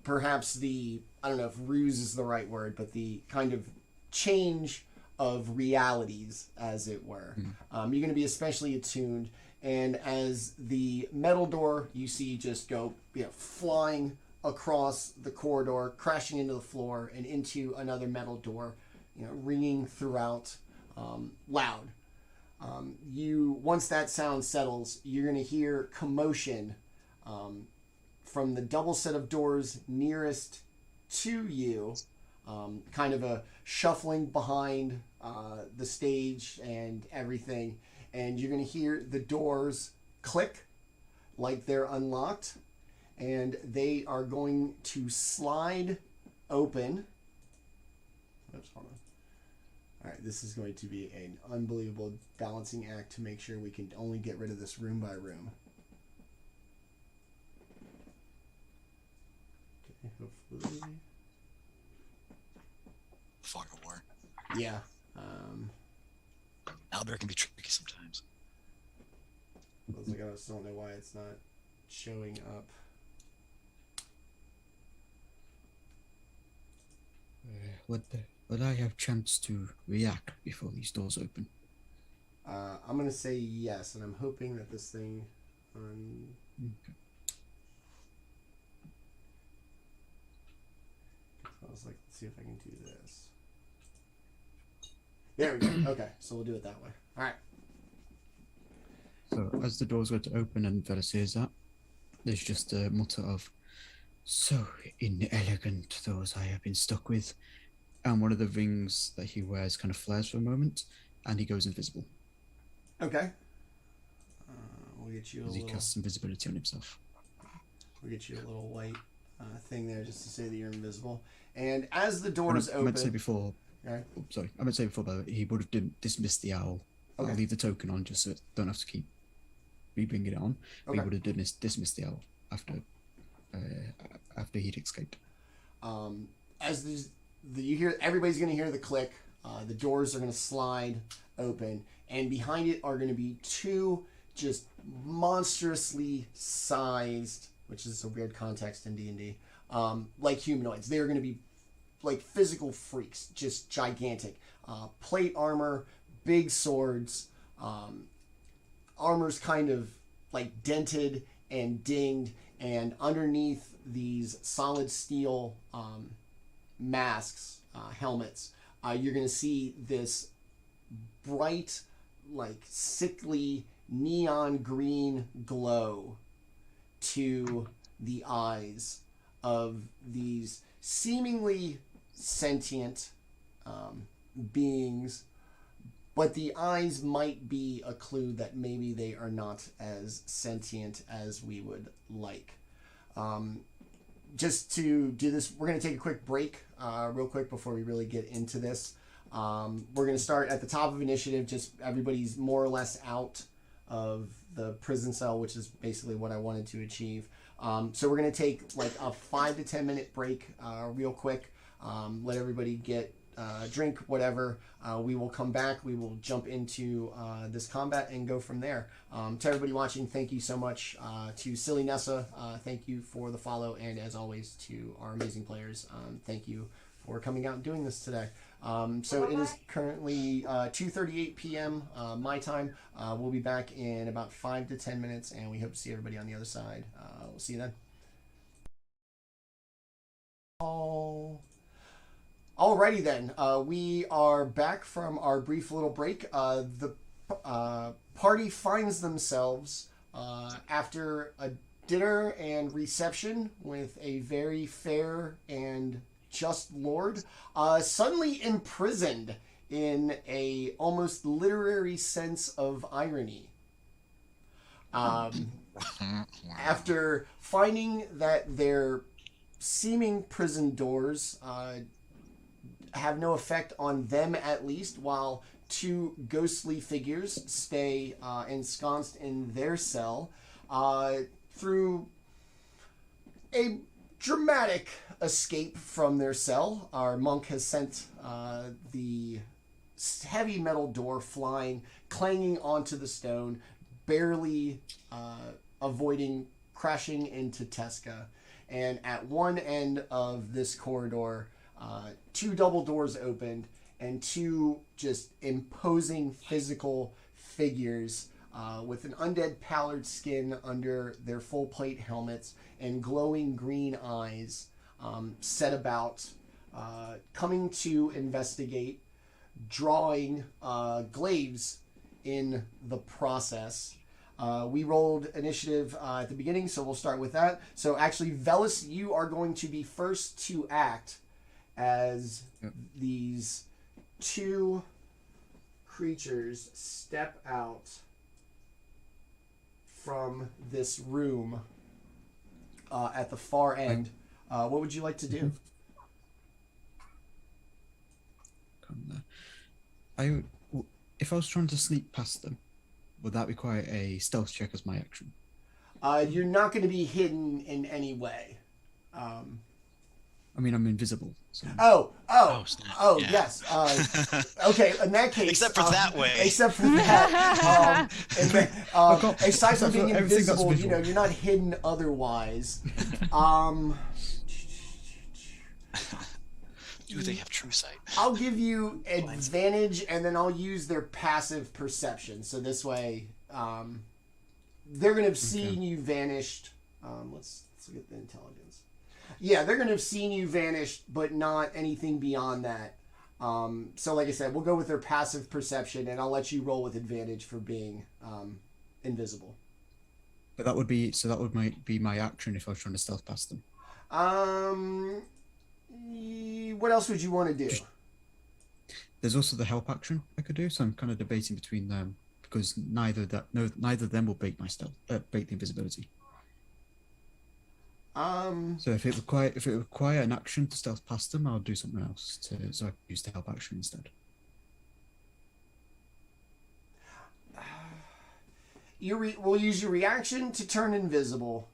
perhaps the, I don't know if ruse is the right word, but the kind of change of realities, as it were. You're going to be especially attuned, and as the metal door you see just go flying across the corridor, crashing into the floor and into another metal door, ringing throughout, loud. Once that sound settles, you're going to hear commotion from the double set of doors nearest to you, kind of a shuffling behind the stage and everything, and you're going to hear the doors click like they're unlocked, and they are going to slide open. Oops, hold on. All right, this is going to be an unbelievable balancing act to make sure we can only get rid of this room by room. Okay, hopefully. Fog of war. Yeah. Albert can be tricky sometimes. I was like, I just don't know why it's not showing up. Would I have chance to react before these doors open? I'm going to say yes, and I'm hoping that this thing... Okay. I was like, let's see if I can do this. There we go. Okay, so we'll do it that way. All right. So as the doors go to open and Veles hears that, there's just a mutter of, "So inelegant those I have been stuck with." And one of the rings that he wears kind of flares for a moment, and he goes invisible. Okay. We'll get you a As he little... casts invisibility on himself. We'll get you a little white thing there just to say that you're invisible. And as the doors I open... meant to say before... Okay. Oh, sorry. I meant to say before, by the way, he would have dismissed the owl. Okay. I'll leave the token on just so it don't have to keep re-bringing it on. But Okay. he would have dismissed the owl after he'd escaped. As you hear, everybody's going to hear the click. The doors are going to slide open, and behind it are going to be two just monstrously sized, which is a weird context in D&D, like humanoids. They're going to be like physical freaks, just gigantic. Plate armor, big swords, armor's kind of like dented and dinged, and underneath these solid steel masks, helmets, you're going to see this bright, like sickly neon green glow to the eyes of these seemingly sentient beings, but the eyes might be a clue that maybe they are not as sentient as we would like. Just to do this, we're going to take a quick break real quick before we really get into this. We're going to start at the top of initiative, just everybody's more or less out of the prison cell, which is basically what I wanted to achieve. So we're going to take like a 5 to 10 minute break real quick. Let everybody get drink, whatever. We will come back. We will jump into this combat and go from there. To everybody watching, thank you so much. To Silly Nessa, thank you for the follow. And as always, to our amazing players, thank you for coming out and doing this today. So it is currently 2:38 p.m. My time. We'll be back in about 5 to 10 minutes, and we hope to see everybody on the other side. We'll see you then. Alrighty then, we are back from our brief little break. The party finds themselves after a dinner and reception with a very fair and just lord, suddenly imprisoned in a almost literary sense of irony. After finding that their seeming prison doors have no effect on them, at least, while two ghostly figures stay ensconced in their cell, through a dramatic escape from their cell, our monk has sent the heavy metal door flying, clanging onto the stone, barely avoiding crashing into Teska. And at one end of this corridor, two double doors opened, and two just imposing physical figures with an undead pallid skin under their full plate helmets and glowing green eyes set about coming to investigate, drawing glaives in the process. We rolled initiative at the beginning, so we'll start with that. So actually, Veles, you are going to be first to act as these two creatures step out from this room at the far end. What would you like to do? If I was trying to sneak past them, would that require a stealth check as my action? You're not going to be hidden in any way. I mean, I'm invisible. So. Oh, yeah. yes. Okay, in that case... Except for that way. Except for that. Aside from being invisible, you know, you're not hidden otherwise. Do they have true sight? I'll give you advantage, and then I'll use their passive perception. So this way, they're going to have seen you vanished. Let's look at the intelligence. Yeah, they're going to have seen you vanished, but not anything beyond that. So like I said, we'll go with their passive perception, and I'll let you roll with advantage for being invisible. But that would be be my action if I was trying to stealth past them. What else would you want to do? There's also the help action I could do, so I'm kind of debating between them because neither of them will break my stealth, break the invisibility. So if it require an action to stealth past them, I'll do something else so I can use the help action instead. We'll use your reaction to turn invisible.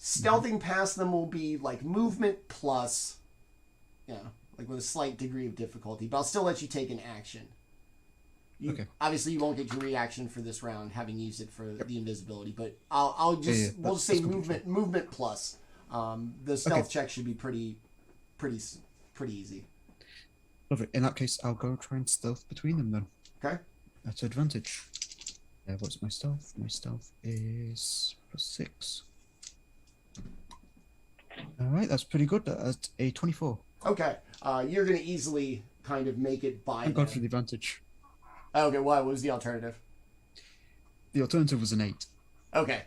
Stealthing past them will be like movement plus, like with a slight degree of difficulty, but I'll still let you take an action. Okay. Obviously, you won't get your reaction for this round, having used it for the invisibility. But we'll just say movement plus. The stealth check should be pretty easy. Lovely. In that case, I'll go try and stealth between them then. Okay. That's advantage. What's my stealth? My stealth is +6. All right, that's pretty good. That's a 24. Okay. You're gonna easily kind of make it by. Thank God for the advantage. Okay, what was the alternative? The alternative was an 8. Okay,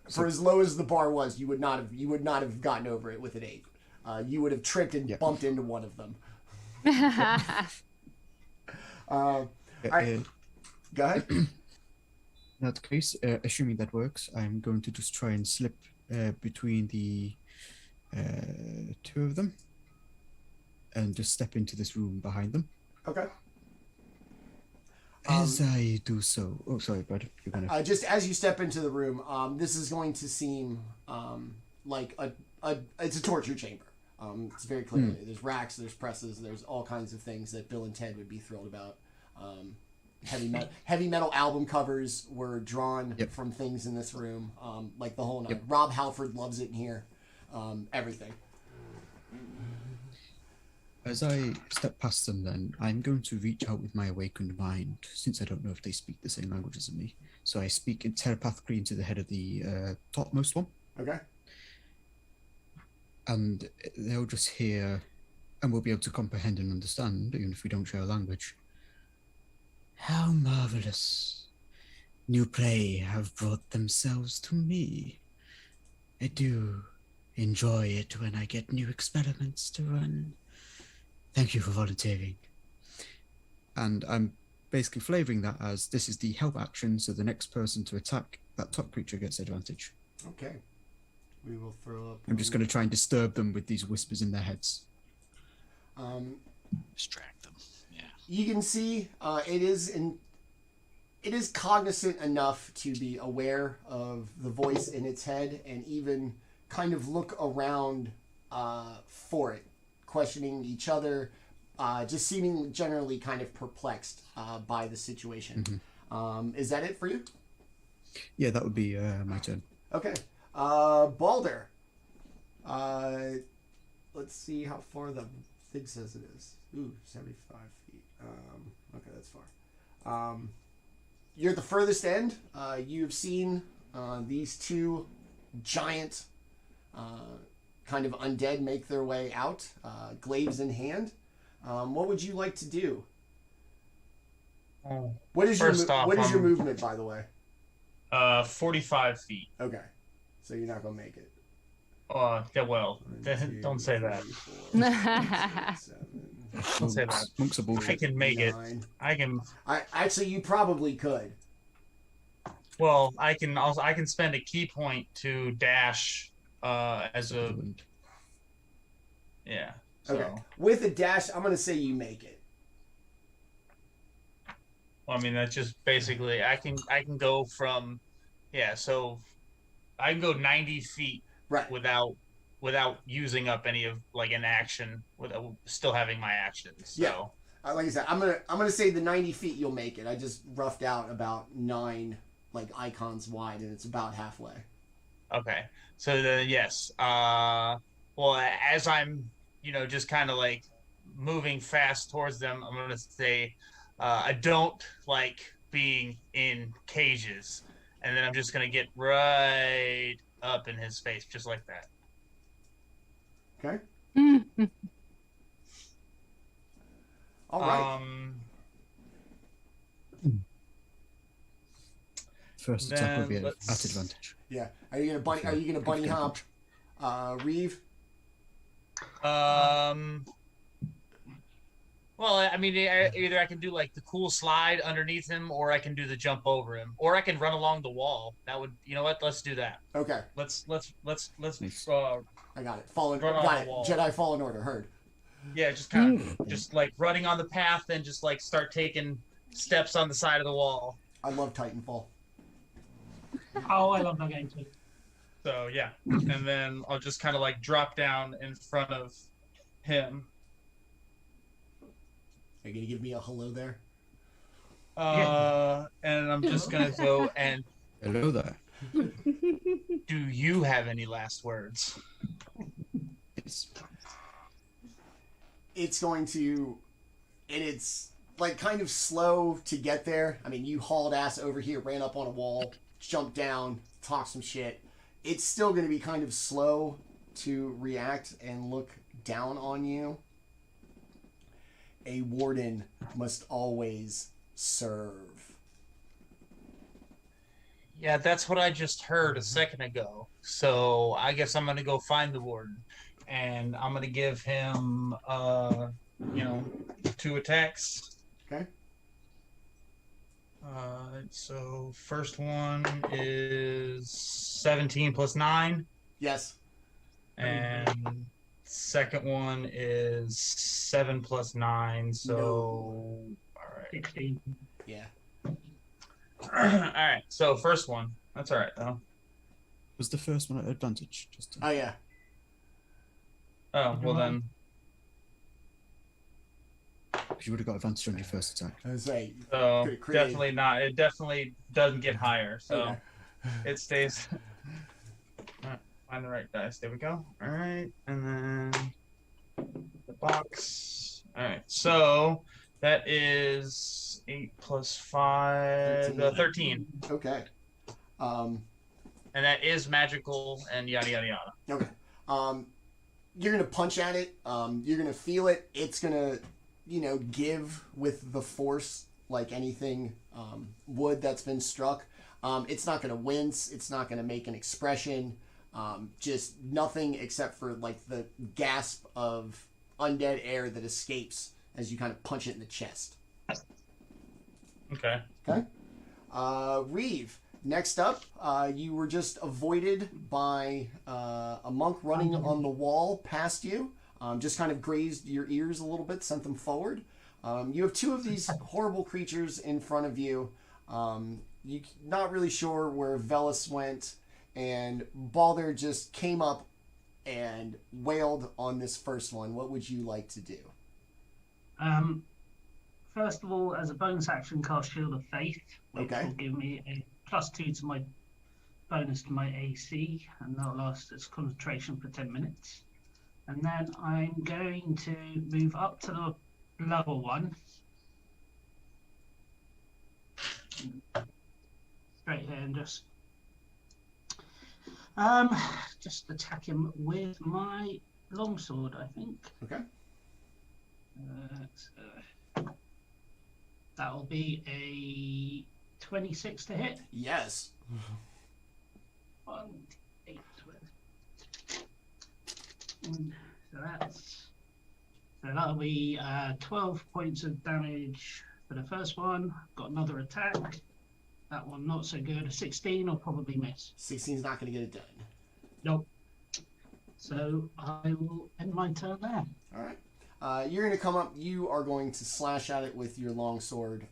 for as low as the bar was, you would not have gotten over it with an 8. You would have tripped and bumped into one of them. All right, go ahead. In that case, assuming that works, I'm going to just try and slip between the two of them and just step into this room behind them. Okay. As I do so, oh sorry, bud, you're gonna. Just as you step into the room, this is going to seem like it's a torture chamber. It's very clear. There's racks, there's presses, there's all kinds of things that Bill and Ted would be thrilled about. Heavy metal album covers were drawn from things in this room, like the whole nine. Rob Halford loves it in here. Everything. As I step past them, then I'm going to reach out with my awakened mind, since I don't know if they speak the same language as me. So I speak telepathically into the head of the topmost one. Okay. And they'll just hear, and we'll be able to comprehend and understand, even if we don't share a language. How marvelous. New play have brought themselves to me. I do enjoy it when I get new experiments to run. Thank you for volunteering. And I'm basically flavoring that as this is the help action, so the next person to attack that top creature gets advantage. Okay. We will throw up. I'm just going to try and disturb them with these whispers in their heads. Distract them. Yeah. You can see it is cognizant enough to be aware of the voice in its head and even kind of look around for it, questioning each other, just seeming generally kind of perplexed by the situation. Is that it for you? Yeah, that would be my turn. Okay. Baldr. Let's see how far the thing says it is. Ooh, 75 feet. Okay, that's far. You're at the furthest end. You've seen these two giant kind of undead make their way out, glaives in hand. What would you like to do? What is your movement, by the way? 45 feet. Okay, so you're not gonna make it. Yeah, well, don't say that. Don't say that. Monks are bullshit. I can make it. I can. Actually, you probably could. Well, I can spend a key point to dash as a. Yeah. So. Okay. With a dash, I'm gonna say you make it. Well, I mean, that's just basically I can go from, so I can go 90 feet without using up any of like an action, without still having my actions. So. Yeah. Like I said, I'm gonna say the 90 feet you'll make it. I just roughed out about 9 like icons wide, and it's about halfway. Okay. So then yes. Well, as I'm just kind of like moving fast towards them, I'm gonna say. I don't like being in cages, and then I'm just gonna get right up in his face, just like that. Okay. All right. First attack will be at advantage. Yeah. Are you gonna bunny hop, Reeve? Well, I mean, either I can do like the cool slide underneath him, or I can do the jump over him, or I can run along the wall. That would, you know what? Let's do that. Okay. Let's. I got it. Got it. Jedi Fallen Order. Heard. Yeah, just kind of, just like running on the path, and just like start taking steps on the side of the wall. I love Titanfall. Oh, I love that game too. So yeah, and then I'll just kind of like drop down in front of him. Are you gonna give me a hello there? And I'm just gonna go and hello there. Do you have any last words? It's going to, and it's like kind of slow to get there. I mean, you hauled ass over here, ran up on a wall, jumped down, talked some shit. It's still going to be kind of slow to react and look down on you. A warden must always serve. Yeah, that's what I just heard a second ago. So I guess I'm going to go find the warden. And I'm going to give him, 2 attacks. Okay. So first one is 17 plus 9. Yes. And second one is 7 plus 9. So, all right. 16. Yeah. All right. So first one. That's all right, though. Was the first one at advantage? Oh, yeah. Oh, well then. Because you would have got advantage on your first attack. I was like, So create- definitely not. It definitely doesn't get higher. So Okay. it stays. Alright, find the right dice. There we go. All right, and then the box. All right, so that is 8 plus 5, 13. Okay. And that is magical and yada yada yada. Okay. You're gonna punch at it. You're gonna feel it. It's gonna, give with the force like anything wood that's been struck. It's not gonna wince. It's not gonna make an expression. Just nothing except for like the gasp of undead air that escapes as you kind of punch it in the chest. Okay. Okay. Reeve. Next up, you were just avoided by a monk running on the wall past you. Just kind of grazed your ears a little bit, sent them forward. You have two of these horrible creatures in front of you. You're not really sure where Veles went, and Baldr just came up and wailed on this first one. What would you like to do? First of all, as a bonus action, cast Shield of Faith, which Okay. will give me a +2 to my bonus to my AC, and that'll last its concentration for 10 minutes. And then I'm going to move up to the lower one. Straight here and just attack him with my longsword, I think. Okay. That'll be a 26 to hit. Yes. 1, 8, 12. So that'll be 12 points of damage for the first one. Got another attack. That one not so good. A 16 will probably miss. 16's not going to get it done. Nope. So I will end my turn there. All right. You're going to come up. You are going to slash at it with your longsword.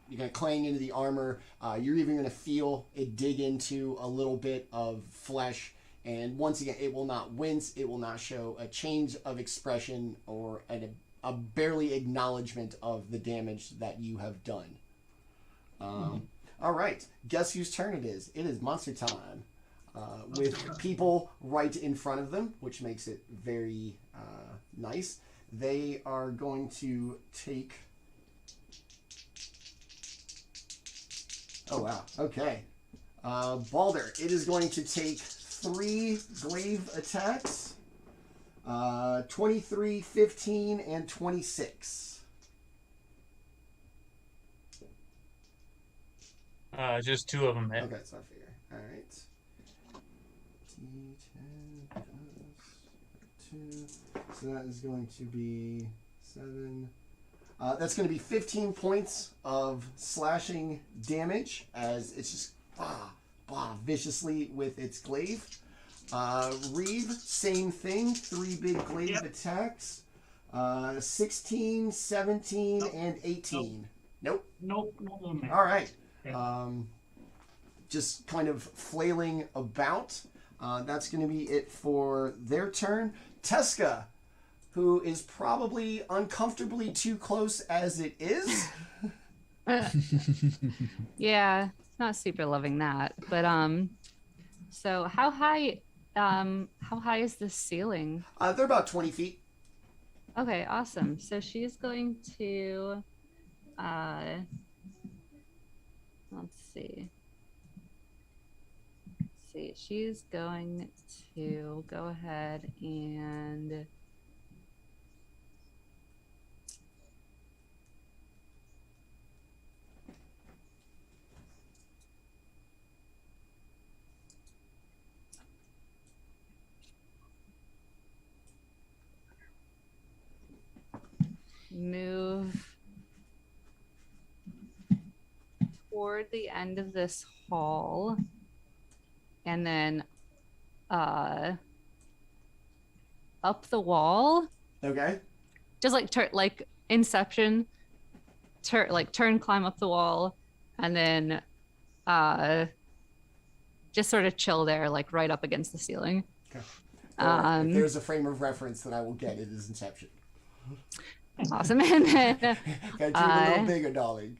You're going to clang into the armor. You're even going to feel it dig into a little bit of flesh. And once again, it will not wince. It will not show a change of expression or a barely acknowledgement of the damage that you have done. All right. Guess whose turn it is? It is monster time. With people right in front of them, which makes it very nice. They are going to take... Oh, wow. Okay. Baldr, it is going to take 3 glaive attacks. 23, 15, and 26. Just 2 of them hit. Okay, that's what I figure. All right. D10 plus 2. So that is going to be 7. That's going to be 15 points of slashing damage as it's just viciously with its glaive. Reeve, same thing. 3 big glaive attacks. 16, 17, and 18. Nope. Nope. All right. Yeah. Just kind of flailing about. That's going to be it for their turn. Teska, who is probably uncomfortably too close as it is. Yeah, not super loving that. But so how high is the ceiling? They're about 20 feet. Okay, awesome. So she's going to let's see. She's going to go ahead and move toward the end of this hall and then up the wall. Okay. Just like like Inception. Turn, climb up the wall, and then just sort of chill there, like right up against the ceiling. Okay. If there's a frame of reference that I will get, it is Inception. Awesome. And then, Got you a little bigger, darling.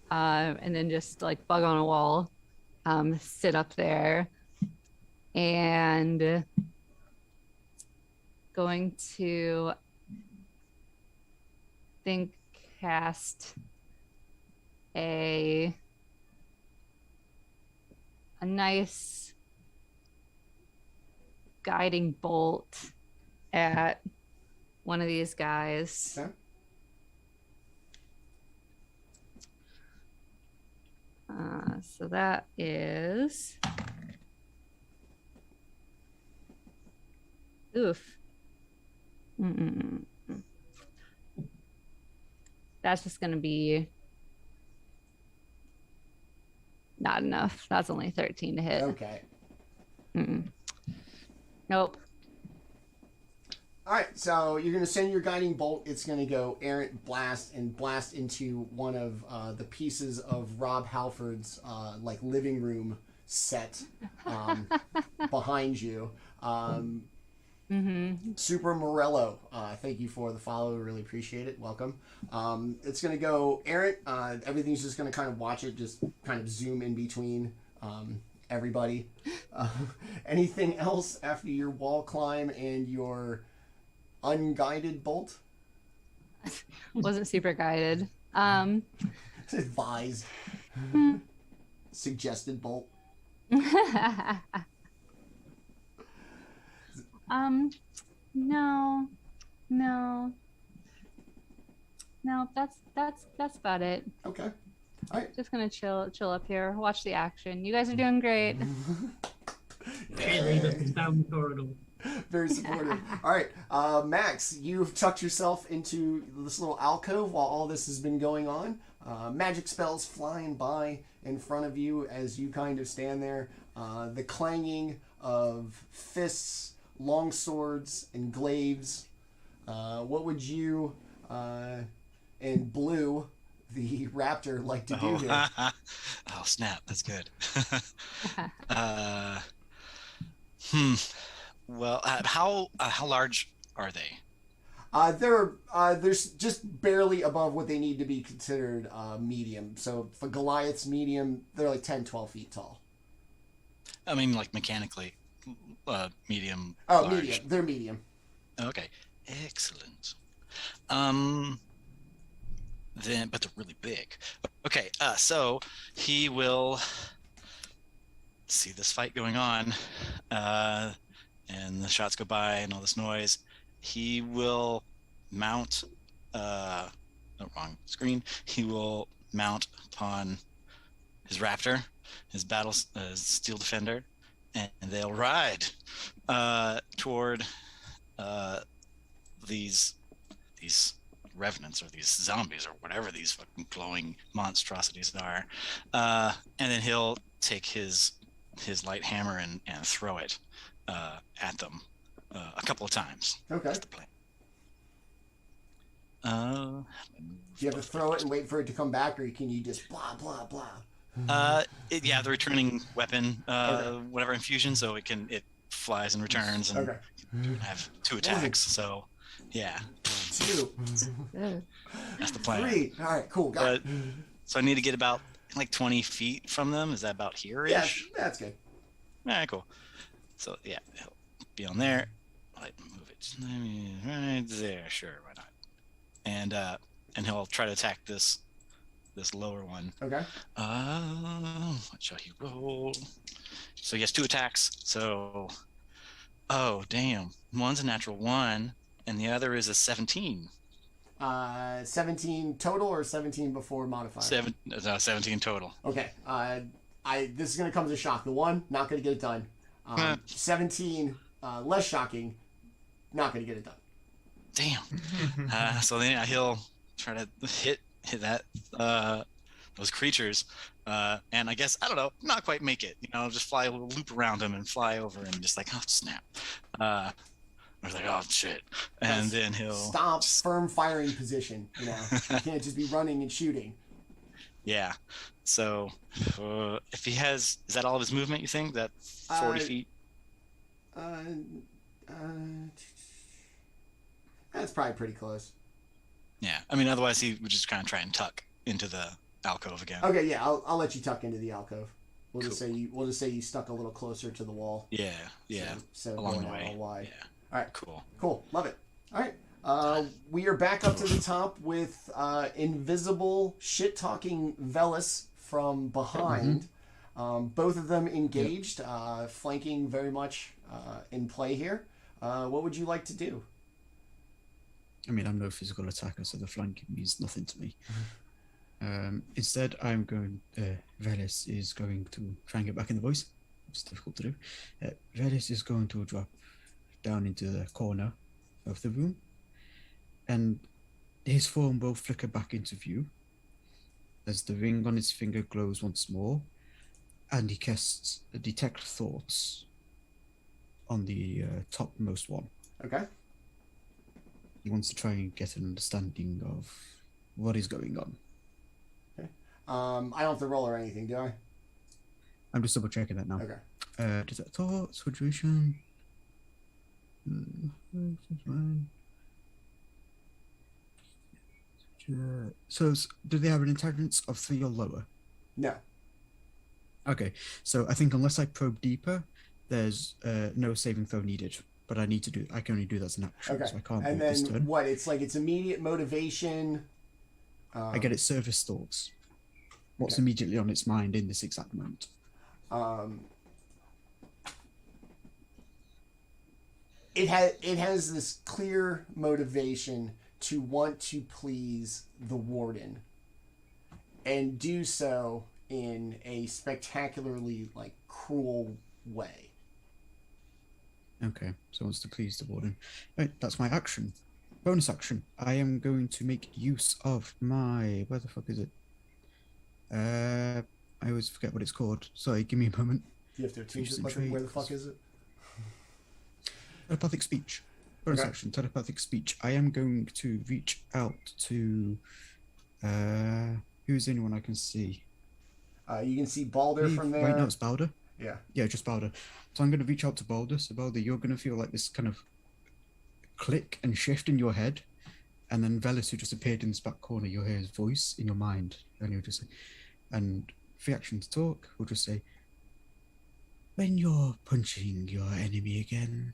and then just like bug on a wall, sit up there, and going to cast a nice guiding bolt at one of these guys. Okay. So that is oof. That's just gonna be not enough. That's only 13 to hit. Okay. Nope. All right, so you're going to send your guiding bolt. It's going to go errant blast and blast into one of the pieces of Rob Halford's like living room set behind you. Super Morello, thank you for the follow. Really appreciate it. Welcome. It's going to go errant. Everything's just going to kind of watch it, just kind of zoom in between everybody. Anything else after your wall climb and your unguided bolt? Wasn't super guided. Advised. Suggested bolt. No, that's about it. Okay. All right. Just gonna chill up here, watch the action. You guys are doing great. Down the corridor. Very supportive. All right, Makks, you've tucked yourself into this little alcove while all this has been going on. Magic spells flying by in front of you as you kind of stand there. The clanging of fists, long swords, and glaives. What would you and Blue, the raptor, like to do here? Oh, snap. That's good. Well, how large are they? There's just barely above what they need to be considered medium. So for Goliath's medium, they're like 10, 12 feet tall. I mean, like mechanically, medium. Oh, large. medium. They're medium. Okay, excellent. Then, but they're really big. Okay, so he will see this fight going on, and the shots go by and all this noise. He will mount. Wrong screen. He will mount upon his raptor, his battle steel defender, and they'll ride toward these revenants or these zombies or whatever these fucking glowing monstrosities are, and then he'll take his light hammer and throw it at them a couple of times. Okay. That's the plan. Do you have to throw it and wait for it to come back, or can you just blah blah blah? Yeah, the returning weapon, whatever infusion, so it flies and returns, and Okay. have 2 attacks. So, yeah, 2. that's the plan. 3. All right, cool. Got it. So I need to get about like 20 feet from them. Is that about here-ish? Yeah, that's good. All right, cool. So yeah, he'll be on there. Like, move it right there. Sure, why not? And he'll try to attack this lower one. Okay. What shall he roll? So he has 2 attacks. So, oh damn, one's a natural 1, and the other is a 17. 17 total or 17 before modifier? 17 total. Okay. This is gonna come as a shock. The 1, not gonna get it done. 17, less shocking, not gonna get it done. Damn. So then he'll try to hit that those creatures, and I guess, I don't know, not quite make it. Just fly a little loop around him and fly over and just like, oh snap. I was like, oh shit, and then he'll stop firm firing position. You can't just be running and shooting. Yeah. So if he has, is that all of his movement? You think that 40 feet? That's probably pretty close. Yeah, I mean, otherwise he would just kind of try and tuck into the alcove again. Okay, yeah, I'll let you tuck into the alcove. We'll Cool. just say you stuck a little closer to the wall. Yeah, So along going the out way. all wide. Yeah, All right, cool. Love it. All right, we are back up to the top with invisible shit-talking Veles from behind. Both of them engaged, flanking very much in play here. What would you like to do? I mean, I'm no physical attacker, so the flanking means nothing to me. Instead, I'm going. Veles is going to try and get back in the voice. It's difficult to do. Veles is going to drop down into the corner of the room, and his form will flicker back into view as the ring on his finger glows once more, and he casts Detect Thoughts on the topmost one. Okay. He wants to try and get an understanding of what is going on. Okay. I don't have to roll or anything, do I? I'm just double checking that now. Okay. Detect Thoughts, situation. So, do they have an intelligence of 3 or lower? No. Okay, so I think unless I probe deeper, there's no saving throw needed. But I can only do that as an action, Okay. so I can't And do it this then turn. what? It's like it's immediate motivation. I get its surface thoughts. What's Okay. immediately on its mind in this exact moment? It has this clear motivation to want to please the warden, and do so in a spectacularly cruel way. Okay, so it wants to please the warden. Right, that's my action. Bonus action. I am going to make use of my... Where the fuck is it? I always forget what it's called. Sorry, give me a moment. You have to attune Features to and where the traits. fuck is it? Telepathic speech. Bonus Okay. action, telepathic speech. I am going to reach out to... who's anyone I can see? You can see Baldr from there. Right now it's Baldr. Yeah. Yeah, just Baldr. So I'm going to reach out to Baldr. So Baldr, you're going to feel like this kind of click and shift in your head. And then Veles, who just appeared in this back corner, you'll hear his voice in your mind. And you'll just say, and for the action to talk, we'll just say, when you're punching your enemy again,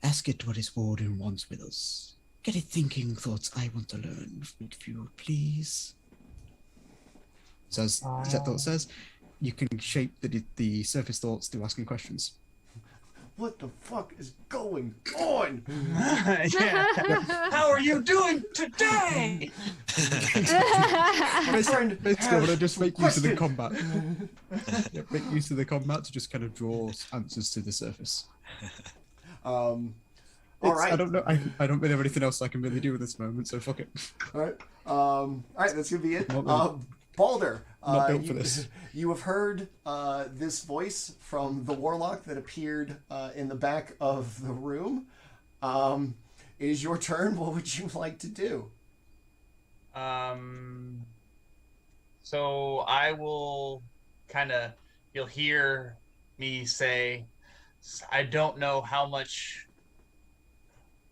ask it what his warden wants with us. Get it thinking thoughts I want to learn, if you would please. So as Set Thought says, you can shape the surface thoughts through asking questions. What the fuck is going on? Yeah. How are you doing today? Basically, I want to just make use of the question. combat. Yeah, make use of the combat to just kind of draw answers to the surface. All right. I don't know. I don't really have anything else I can really do at this moment, so fuck it. All right. That's gonna be it. Not really. Baldur, Not built for this. you have heard this voice from the warlock that appeared in the back of the room. It is your turn. What would you like to do? So I will you'll hear me say, I don't know how much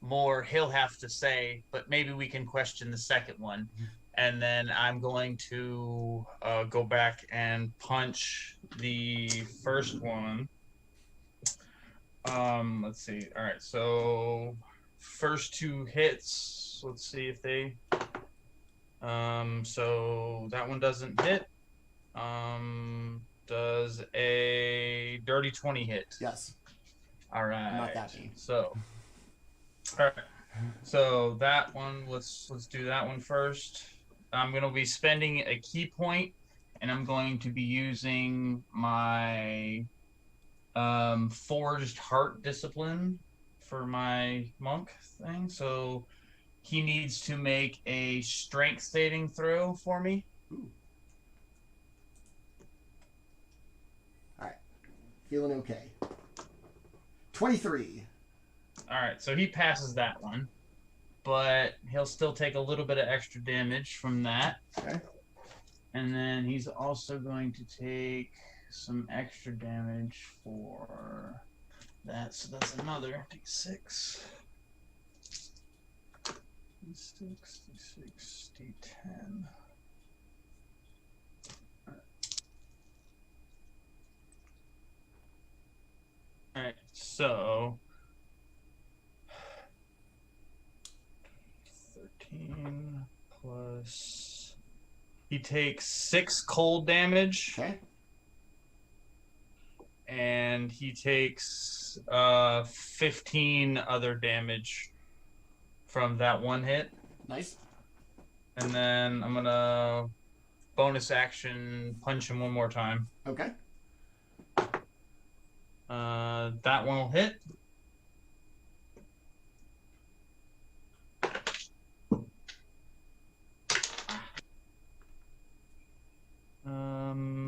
more he'll have to say, but maybe we can question the second one. And then I'm going to go back and punch the first one. Let's see. All right, so first 2 hits. Let's see if they... so that one doesn't hit. Does a dirty 20 hit? Yes. All right. Not that mean. So, all right. So that one, let's do that one first. I'm going to be spending a key point, and I'm going to be using my forged heart discipline for my monk thing. So he needs to make a strength saving throw for me. Ooh. All right. Feeling okay. 23. All right, so he passes that one, but he'll still take a little bit of extra damage from that. Okay. And then he's also going to take some extra damage for that that, so that's another d6. D6, D6, D10. Alright, so 13 plus. He takes 6 cold damage. Okay. And he takes 15 other damage from that one hit. Nice. And then I'm gonna bonus action punch him one more time. Okay. That one will hit.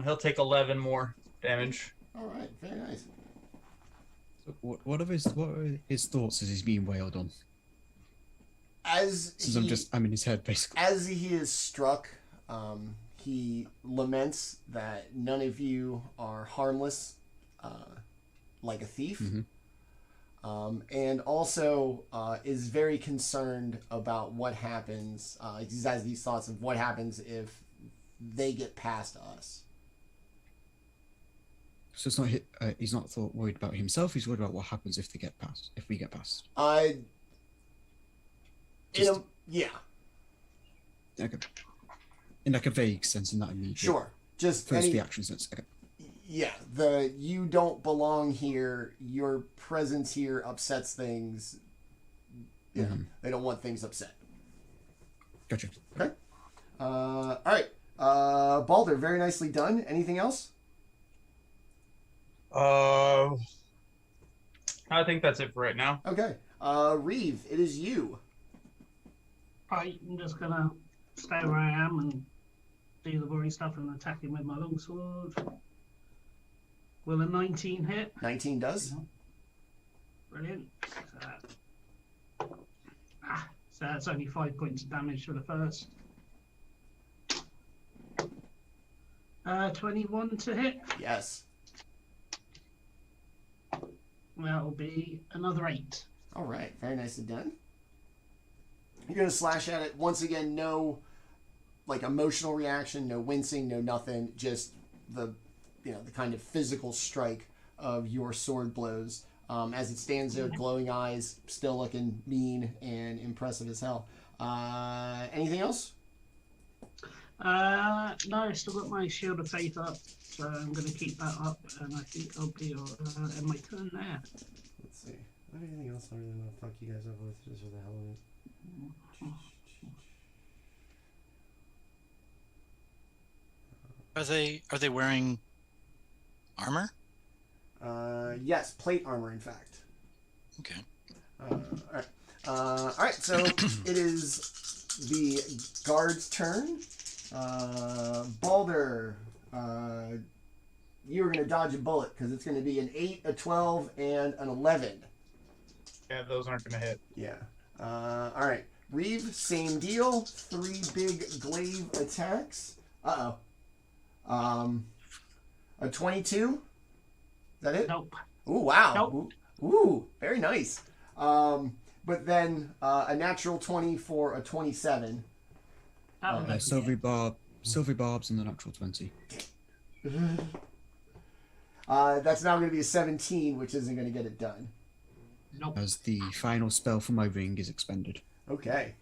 He'll take 11 more damage. All right. Very nice. So what are his thoughts as he's being wailed on? I'm in his head basically. As he is struck, he laments that none of you are harmless, like a thief, and also is very concerned about what happens. He has these thoughts of what happens if they get past us. So it's not he's not worried about himself. He's worried about what happens if we get past. Yeah. Okay. In like a vague sense, in that immediate. Sure. Just first reaction sense. Okay. Yeah. You don't belong here. Your presence here upsets things. Yeah. They don't want things upset. Gotcha. Okay. All right. Baldr, very nicely done. Anything else? I think that's it for right now. Okay. Reeve, it is you. Right, I'm just gonna stay where I am and do the boring stuff and attack him with my longsword. Will a 19 hit? 19 does. Brilliant. So that's only 5 points of damage for the first. 21 to hit. Yes. That will be another 8. All right. Very nicely done. You're going to slash at it. Once again, no like emotional reaction, no wincing, no nothing. Just the kind of physical strike of your sword blows. As it stands there, glowing eyes, still looking mean and impressive as hell. Anything else? No, I still got my Shield of Faith up, so I'm going to keep that up, and I think I'll be in my turn there. Let's see. Anything else I really want to fuck you guys up with just for the hell of it? Are they wearing armor? Yes, plate armor, in fact. Okay. All right. So it is the guard's turn. Baldr, you're going to dodge a bullet because it's going to be an 8, a 12, and an 11. Yeah, those aren't going to hit. Yeah. All right. Reeve, same deal. 3 big glaive attacks. A 22? Is that it? Nope. Ooh, wow. Nope. Ooh, very nice. But then a natural 20 for a 27. Silvery barbs and the natural 20. That's now going to be a 17, which isn't going to get it done. Nope. As the final spell for my ring is expended. Okay.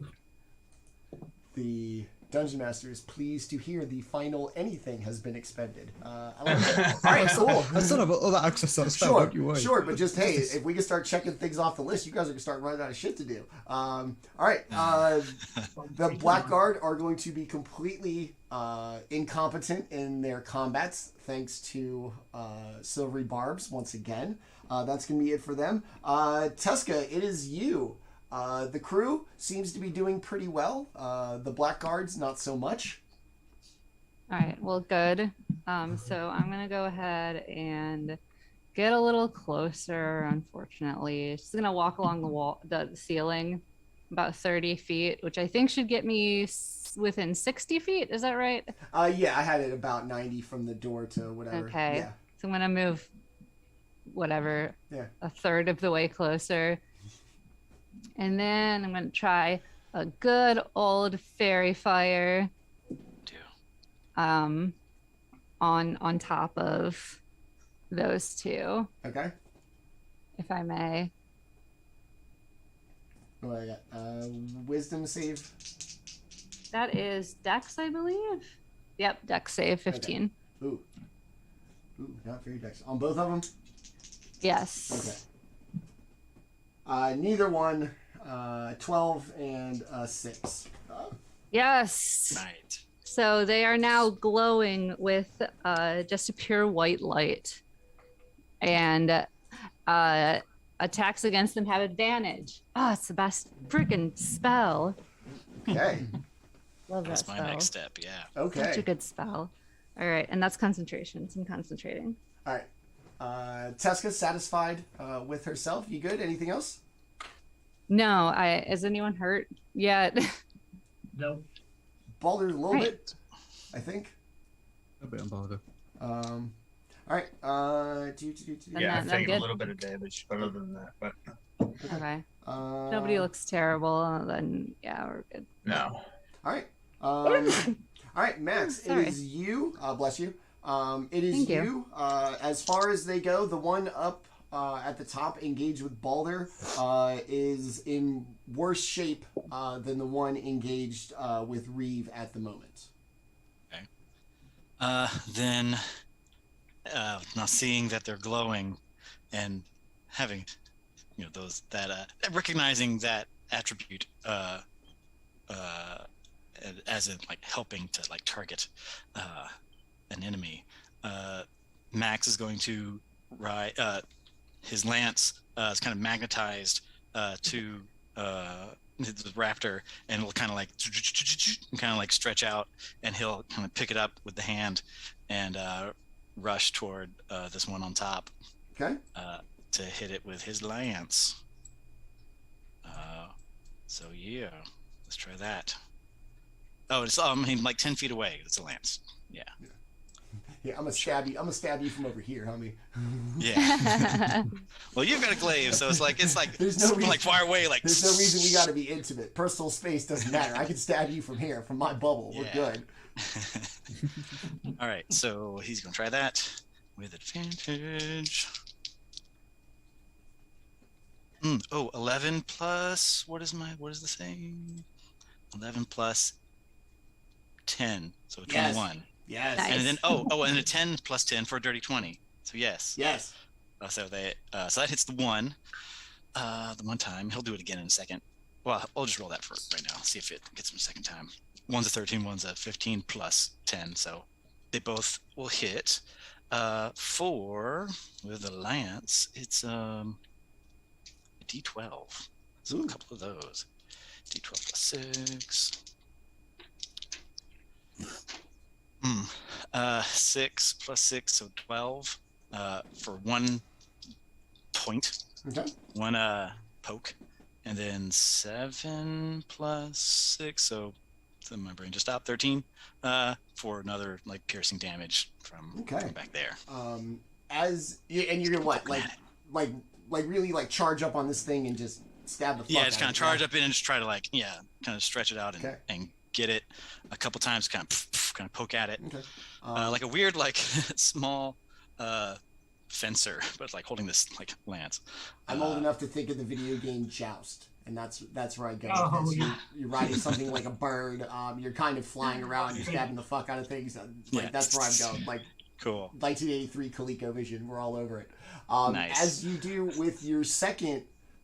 The Dungeon Master is pleased to hear the final anything has been expended. I like that. All right, cool. I still have all that access to spell. Sure, don't you worry. sure, but just hey, if we can start checking things off the list, you guys are gonna start running out of shit to do. All right, the Blackguard are going to be completely incompetent in their combats, thanks to silvery barbs once again. That's gonna be it for them. Teska, it is you. The crew seems to be doing pretty well. The Blackguards, not so much. All right, well, good. So I'm going to go ahead and get a little closer, unfortunately. Just going to walk along the ceiling about 30 feet, which I think should get me within 60 feet. Is that right? Yeah, I had it about 90 from the door to whatever. Okay. Yeah. So I'm going to move whatever, Yeah. a third of the way closer. And then I'm going to try a good old fairy fire on top of those two, Okay. if I may. What I got? Wisdom save. That is Dex, I believe. Yep, Dex save 15. Okay. Ooh, not very Dex. On both of them? Yes. Okay. Neither one. 12 and 6. Yes. Right. So they are now glowing with just a pure white light. And attacks against them have advantage. Oh, it's the best freaking spell. Okay. Love That's that my spell. next step. Yeah. Okay. Such a good spell. All right, and that's concentration. So I'm concentrating. All right. Teska satisfied with herself. You good? Anything else? No, is anyone hurt yet? No. Baldr a little Right. bit, I think. A bit on Baldr. All right. Yeah, I'm I'm taking good. a little bit of damage, but other than that, but Okay. Nobody looks terrible. Then yeah, we're good. no. All right. All right, Makks. Sorry. It is you. Bless you. It is Thank you. you. As far as they go, the one up at the top, engaged with Baldr, is in worse shape than the one engaged with Reeve at the moment. Okay. Then, now seeing that they're glowing, and having, those that recognizing that attribute, as in like helping to like target an enemy, Makks is going to ride. His lance is kind of magnetized to the raptor, and it'll kind of like stretch out, and he'll kind of pick it up with the hand and rush toward this one on top. Okay. To hit it with his lance. So yeah, let's try that. Oh, it's like 10 feet away. It's a lance. Yeah. Yeah, I'm gonna stab you. I'm gonna stab you from over here, homie. Yeah. Well, you've got a glaive, so it's like There's no reason, like far away. Like there's no reason we got to be intimate. Personal space doesn't matter. I can stab you from here, from my bubble. We're good. All right, so he's gonna try that with advantage. 11 plus. What is the saying? 11 plus 10, so 21. Yes. Nice. And then and a 10 plus 10 for a dirty 20. So yes. Yes. So that hits the one time. He'll do it again in a second. Well, I'll just roll that for right now. See if it gets him a second time. One's a 13, one's a 15 plus 10. So they both will hit. With the lance, it's a D12. So Ooh. a couple of those. D12 plus 6. 6 plus 6, so 12 for 1 point, Okay. 1 poke, and then 7 plus 6, so my brain just stopped, 13 for another like piercing damage from back there. And you're gonna what, like really like charge up on this thing and just stab the fuck Yeah, out just of kind it, of charge up in and just try to kind of stretch it out Okay. and get it a couple times, kind of poke at it. Okay. Like a weird, like small fencer, but like holding this like lance. I'm old enough to think of the video game Joust, and that's where I go. Oh, with this. yeah. You're riding something like a bird. You're kind of flying around. You're stabbing the fuck out of things. That's where I'm going. Like Cool. 1983 ColecoVision. We're all over it. Nice. As you do with your second.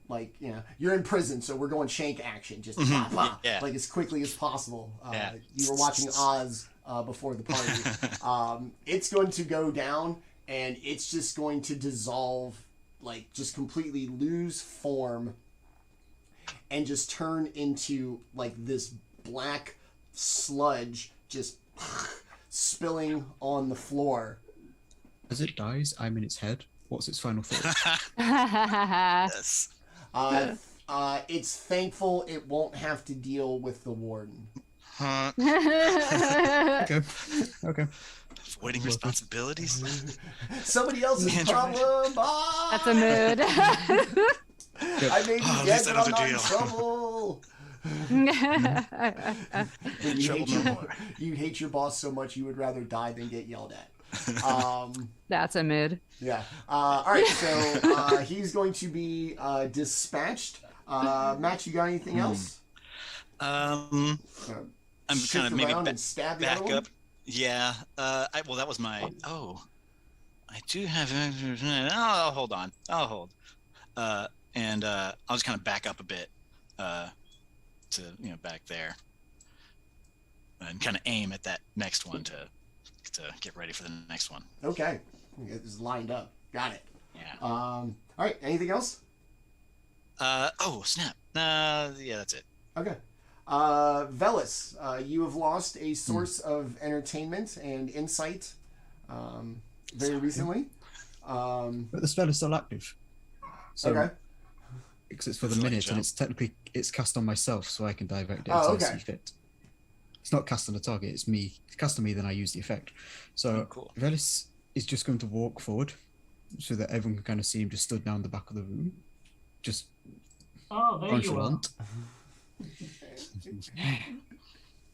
Like, you're in prison, so we're going shank action, just pop, pop, Yeah. like as quickly as possible. Yeah. You were watching Oz before the party. It's going to go down, and it's just going to dissolve, like just completely lose form, and just turn into like this black sludge, just spilling on the floor. As it dies, I'm in its head. What's its final thought? Yes. It's thankful it won't have to deal with the warden. Huh? Okay. Avoiding responsibilities. Somebody else's problem. Ah! That's a mood. I may be Oh, at dead, least I but know I'm the not in deal. trouble. In trouble no more. You hate your boss so much you would rather die than get yelled at. That's a mood. Yeah. All right. So he's going to be dispatched. Matt, you got anything else? I'm Shift kind of maybe around and stab the back other one? up. Yeah. Well, that was my. Oh, I do have. Oh, hold on. I'll hold. And I'll just kind of back up a bit, to back there, and kind of aim at that next one to get ready for the next one. Okay. It's lined up. Got it. Yeah. All right. Anything else? Oh snap. Yeah, that's it. Okay. Veles, you have lost a source of entertainment and insight very recently. But the spell is still active. So, Okay. because it's for the It's like minute, and jump. it's cast on myself, so I can direct it Oh, as I okay. see fit. It's not cast on the target, it's me. It's cast on me, then I use the effect. So Oh, cool. Veles is just going to walk forward so that everyone can kind of see him just stood down the back of the room. Just Oh, there you are. nonchalant.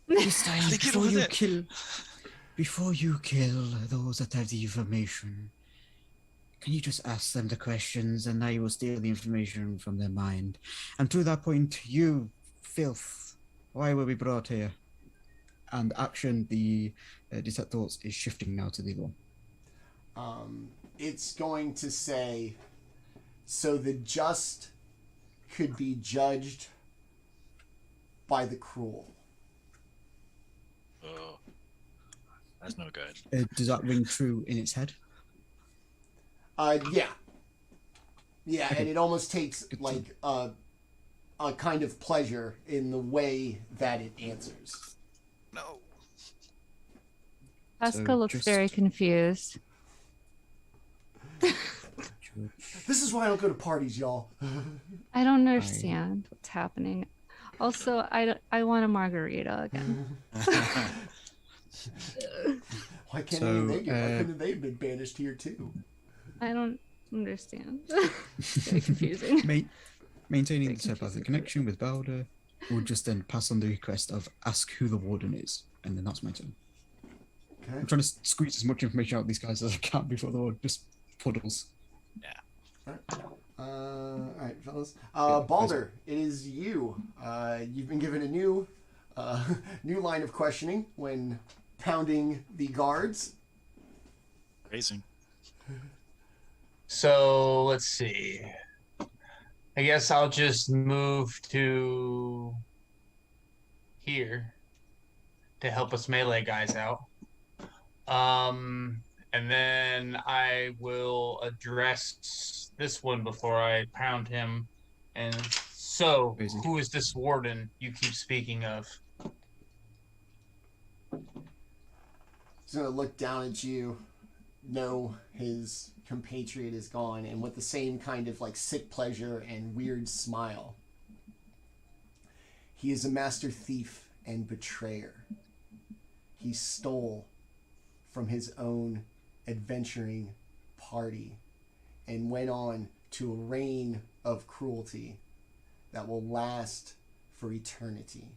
This time, They get with it. before you kill those that have the information, can you just ask them the questions, and I will steal the information from their mind. And to that point, you, filth, why were we brought here? And action, the detect thoughts is shifting now to the other one. It's going to say, so the just could be judged by the cruel. Oh, that's no good. Does that ring true in its head? Yeah. Yeah, and it almost takes like a kind of pleasure in the way that it answers. No. Teska So looks just- very confused. This is why I don't go to parties, y'all. I don't understand what's happening. Also, I want a margarita again. Why can't So, they get? Why couldn't they have been banished here too? I don't understand. Very confusing. Maintaining Very the telepathic connection with Baldr will just then pass on the request of ask who the warden is, and then that's my turn. Okay. I'm trying to squeeze as much information out of these guys as I can before they're just puddles. All right, fellas. Baldr, it is you. You've been given a new line of questioning when pounding the guards. Crazy. So let's see. I guess I'll just move to here to help us melee guys out. And then I will address this one before I pound him. And so, Crazy. who is this warden you keep speaking of? He's gonna look down at you, know his compatriot is gone, and with the same kind of like sick pleasure and weird smile. He is a master thief and betrayer. He stole from his own adventuring party and went on to a reign of cruelty that will last for eternity.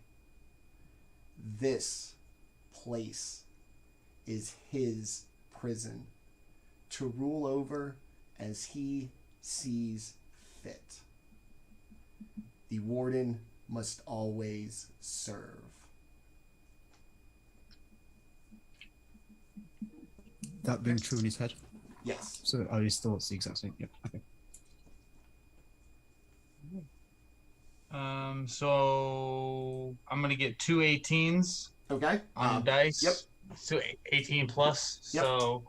This place is his prison to rule over as he sees fit. The warden must always serve. That being true in his head. Yes. So are his thoughts the exact same? Yep. Okay. So I'm gonna get 2 18s Okay. on dice. Yep. So 18 plus. Yep. So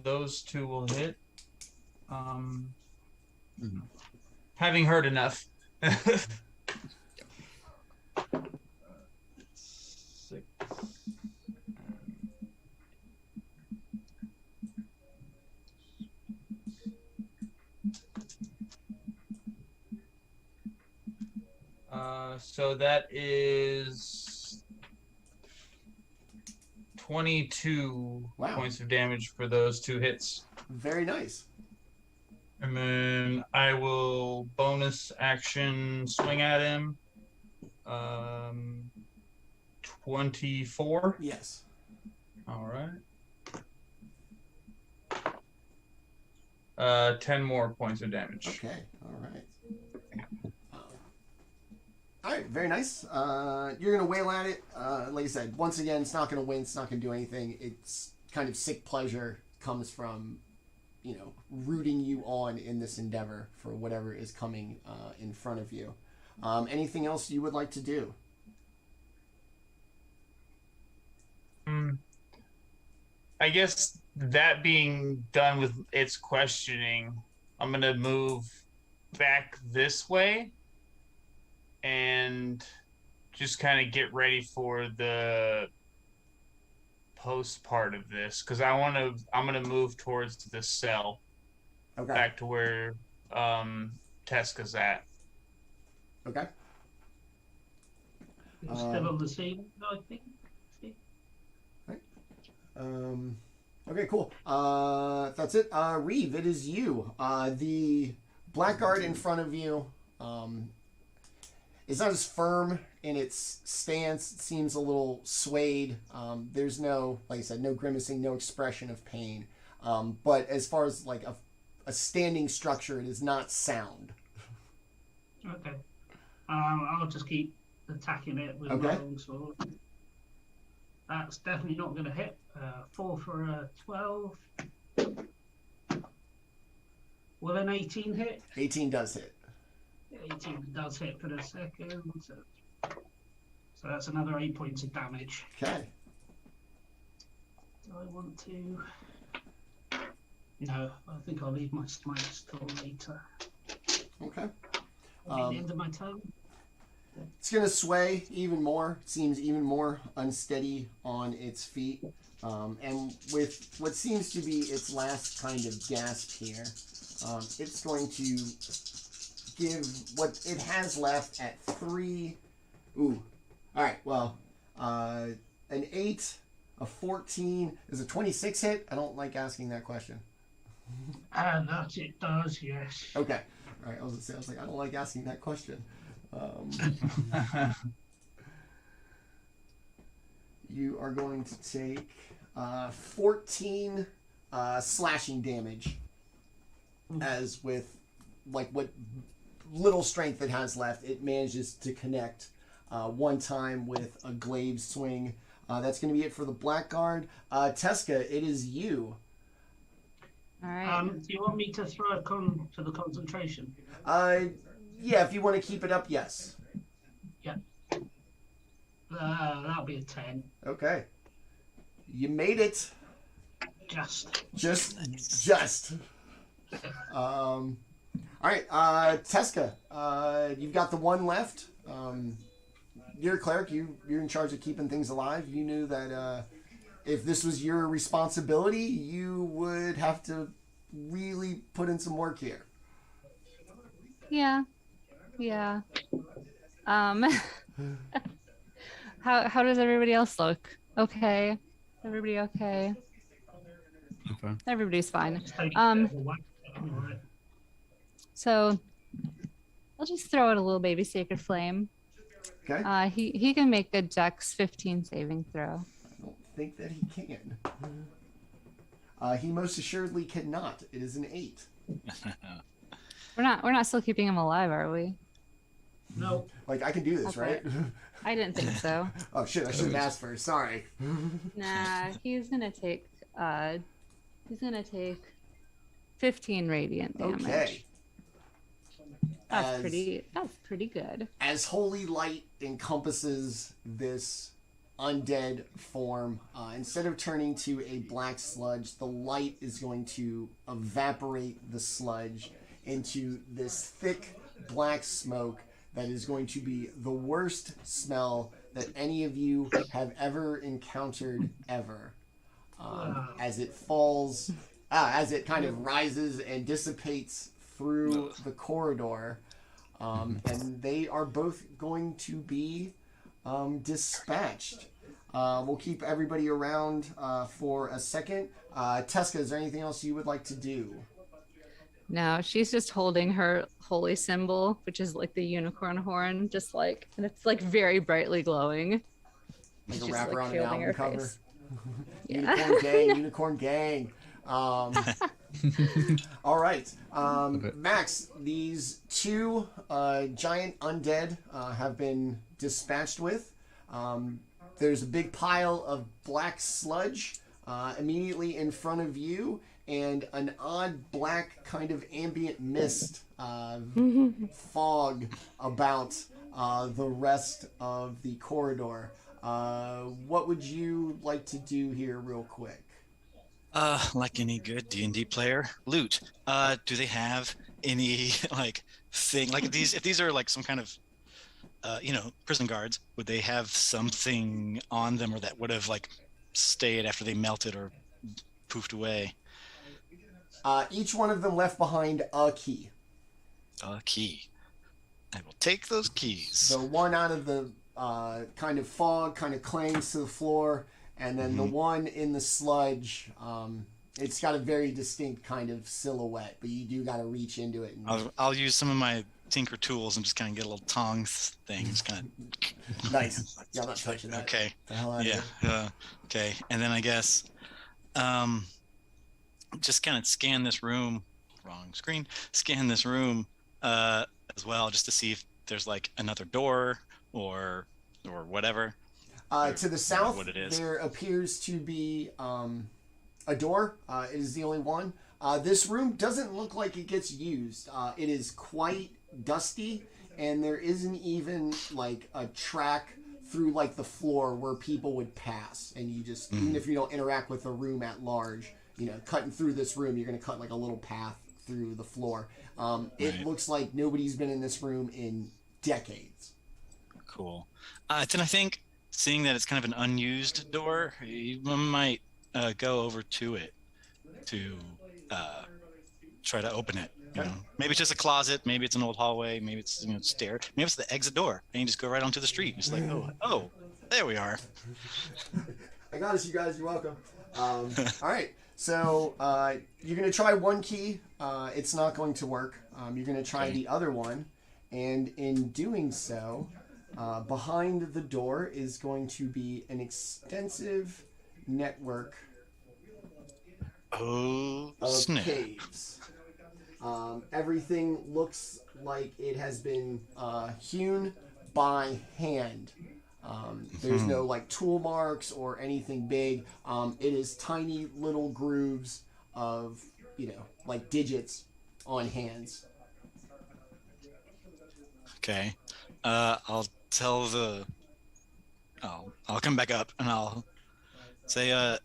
those two will hit. Having heard enough. 6. So that is 22 Wow. points of damage for those 2 hits. Very nice. And then I will bonus action swing at him. 24. Yes. All right. 10 more points of damage. Okay. All right. All right. Very nice. You're gonna wail at it. Like I said, once again, it's not gonna win. It's not gonna do anything. It's kind of sick pleasure comes from, you know, rooting you on in this endeavor for whatever is coming in front of you. Anything else you would like to do? I guess that being done with its questioning, I'm going to move back this way and just kind of get ready for the post part of this, because I'm going to move towards the cell. Okay. Back to where Teska's at. Okay. It's still on the scene, I think. Okay, cool. That's it. Reeve, it is you. The blackguard in front of you is not as firm in its stance. It seems a little swayed. There's no, like I said, no grimacing, no expression of pain. But as far as like a standing structure, it is not sound. Okay. I'll just keep attacking it with my longsword. That's definitely not going to hit. 4 for a 12. Will an 18 hit? 18 does hit. 18 does hit for the second. So that's another 8 points of damage. Okay. Do I want to... No, I think I'll leave my smites till later. Okay. At the end of my turn. It's going to sway even more. It seems even more unsteady on its feet. And with what seems to be its last kind of gasp here, it's going to give what it has left at 3. Ooh. All right. Well, an 8, a 14. Is a 26 hit? I don't like asking that question. That it does, yes. Okay. All right. I was like, I don't like asking that question. You are going to take 14 slashing damage, as with like what little strength it has left, it manages to connect one time with a glaive swing. That's going to be it for the blackguard. Teska, it is you. All right. Do you want me to throw a con for the concentration? Yeah, if you want to keep it up, yes. Yeah. That'll be a 10. Okay. You made it. Just. All right, Teska, you've got the one left. You're a cleric. You're in charge of keeping things alive. You knew that if this was your responsibility, you would have to really put in some work here. Yeah. How does everybody else look? Okay. Everybody okay? Okay. Everybody's fine. Alright. So I'll just throw out a little baby sacred flame. Okay. He can make a Dex 15 saving throw. I don't think that he can. He most assuredly cannot. It is an 8. We're not still keeping him alive, are we? No. Like, I can do this, Okay. right? I didn't think so. Oh shit! I should have asked first. Sorry. Nah, he's gonna take 15 radiant damage. Okay. That's pretty good. As holy light encompasses this undead form, instead of turning to a black sludge, the light is going to evaporate the sludge into this thick black smoke that is going to be the worst smell that any of you have ever encountered ever. As it falls, as it kind of rises and dissipates through the corridor. And they are both going to be dispatched. We'll keep everybody around for a second. Teska, is there anything else you would like to do? No, she's just holding her holy symbol, which is like the unicorn horn, just like, and it's like very brightly glowing. Like a She's, wrapper like, on an shielding album her cover. face. Unicorn gang, unicorn gang. All right, Makks. These two giant undead have been dispatched with. There's a big pile of black sludge immediately in front of you, and an odd black kind of ambient mist fog about the rest of the corridor. What would you like to do here real quick? Like any good D&D player, loot. Do they have any like thing like these? If these are like some kind of prison guards, would they have something on them or that would have like stayed after they melted or poofed away? Each one of them left behind a key. A key. I will take those keys. So one out of the kind of fog kind of clangs to the floor, and then the one in the sludge, it's got a very distinct kind of silhouette, but you do got to reach into it. And... I'll use some of my tinker tools and just kind of get a little tongs thing. Just kind of nice. Yeah, I'm not touching that. Okay. The hell out of it. Okay. And then I guess just kind of scan this room. Wrong screen. Scan this room as well, just to see if there's like another door or whatever. To the south, what it is. There appears to be a door. It is the only one. This room doesn't look like it gets used. It is quite dusty, and there isn't even like a track through like the floor where people would pass. And you just, even if you don't interact with the room at large, cutting through this room, you're going to cut like a little path through the floor. It looks like nobody's been in this room in decades. Cool. Then I think, seeing that it's kind of an unused door, you might go over to it to try to open it. Maybe it's just a closet, maybe it's an old hallway, maybe it's stair, maybe it's the exit door, and you just go right onto the street. It's like, oh, there we are. I got us, you guys. You're welcome. All right. So you're going to try one key. It's not going to work. You're going to try the other one. And in doing so, behind the door is going to be an extensive network of caves. Everything looks like it has been hewn by hand. There's no like tool marks or anything big. It is tiny little grooves of, like digits on hands. Okay. I'll tell I'll come back up and I'll say,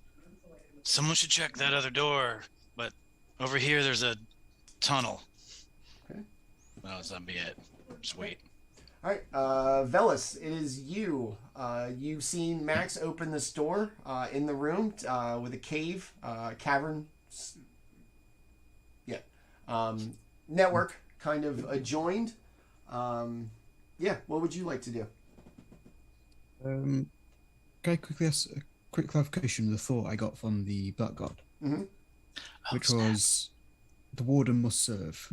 someone should check that other door, but over here there's a tunnel. Okay. Well, that'll be it. Just wait. All right, Veles, it is you. You've seen Makks open this door in the room with a cave, cavern. Yeah. Network kind of adjoined. Yeah, what would you like to do? Can I quickly ask a quick clarification of the thought I got from the Black God? Which was the warden must serve.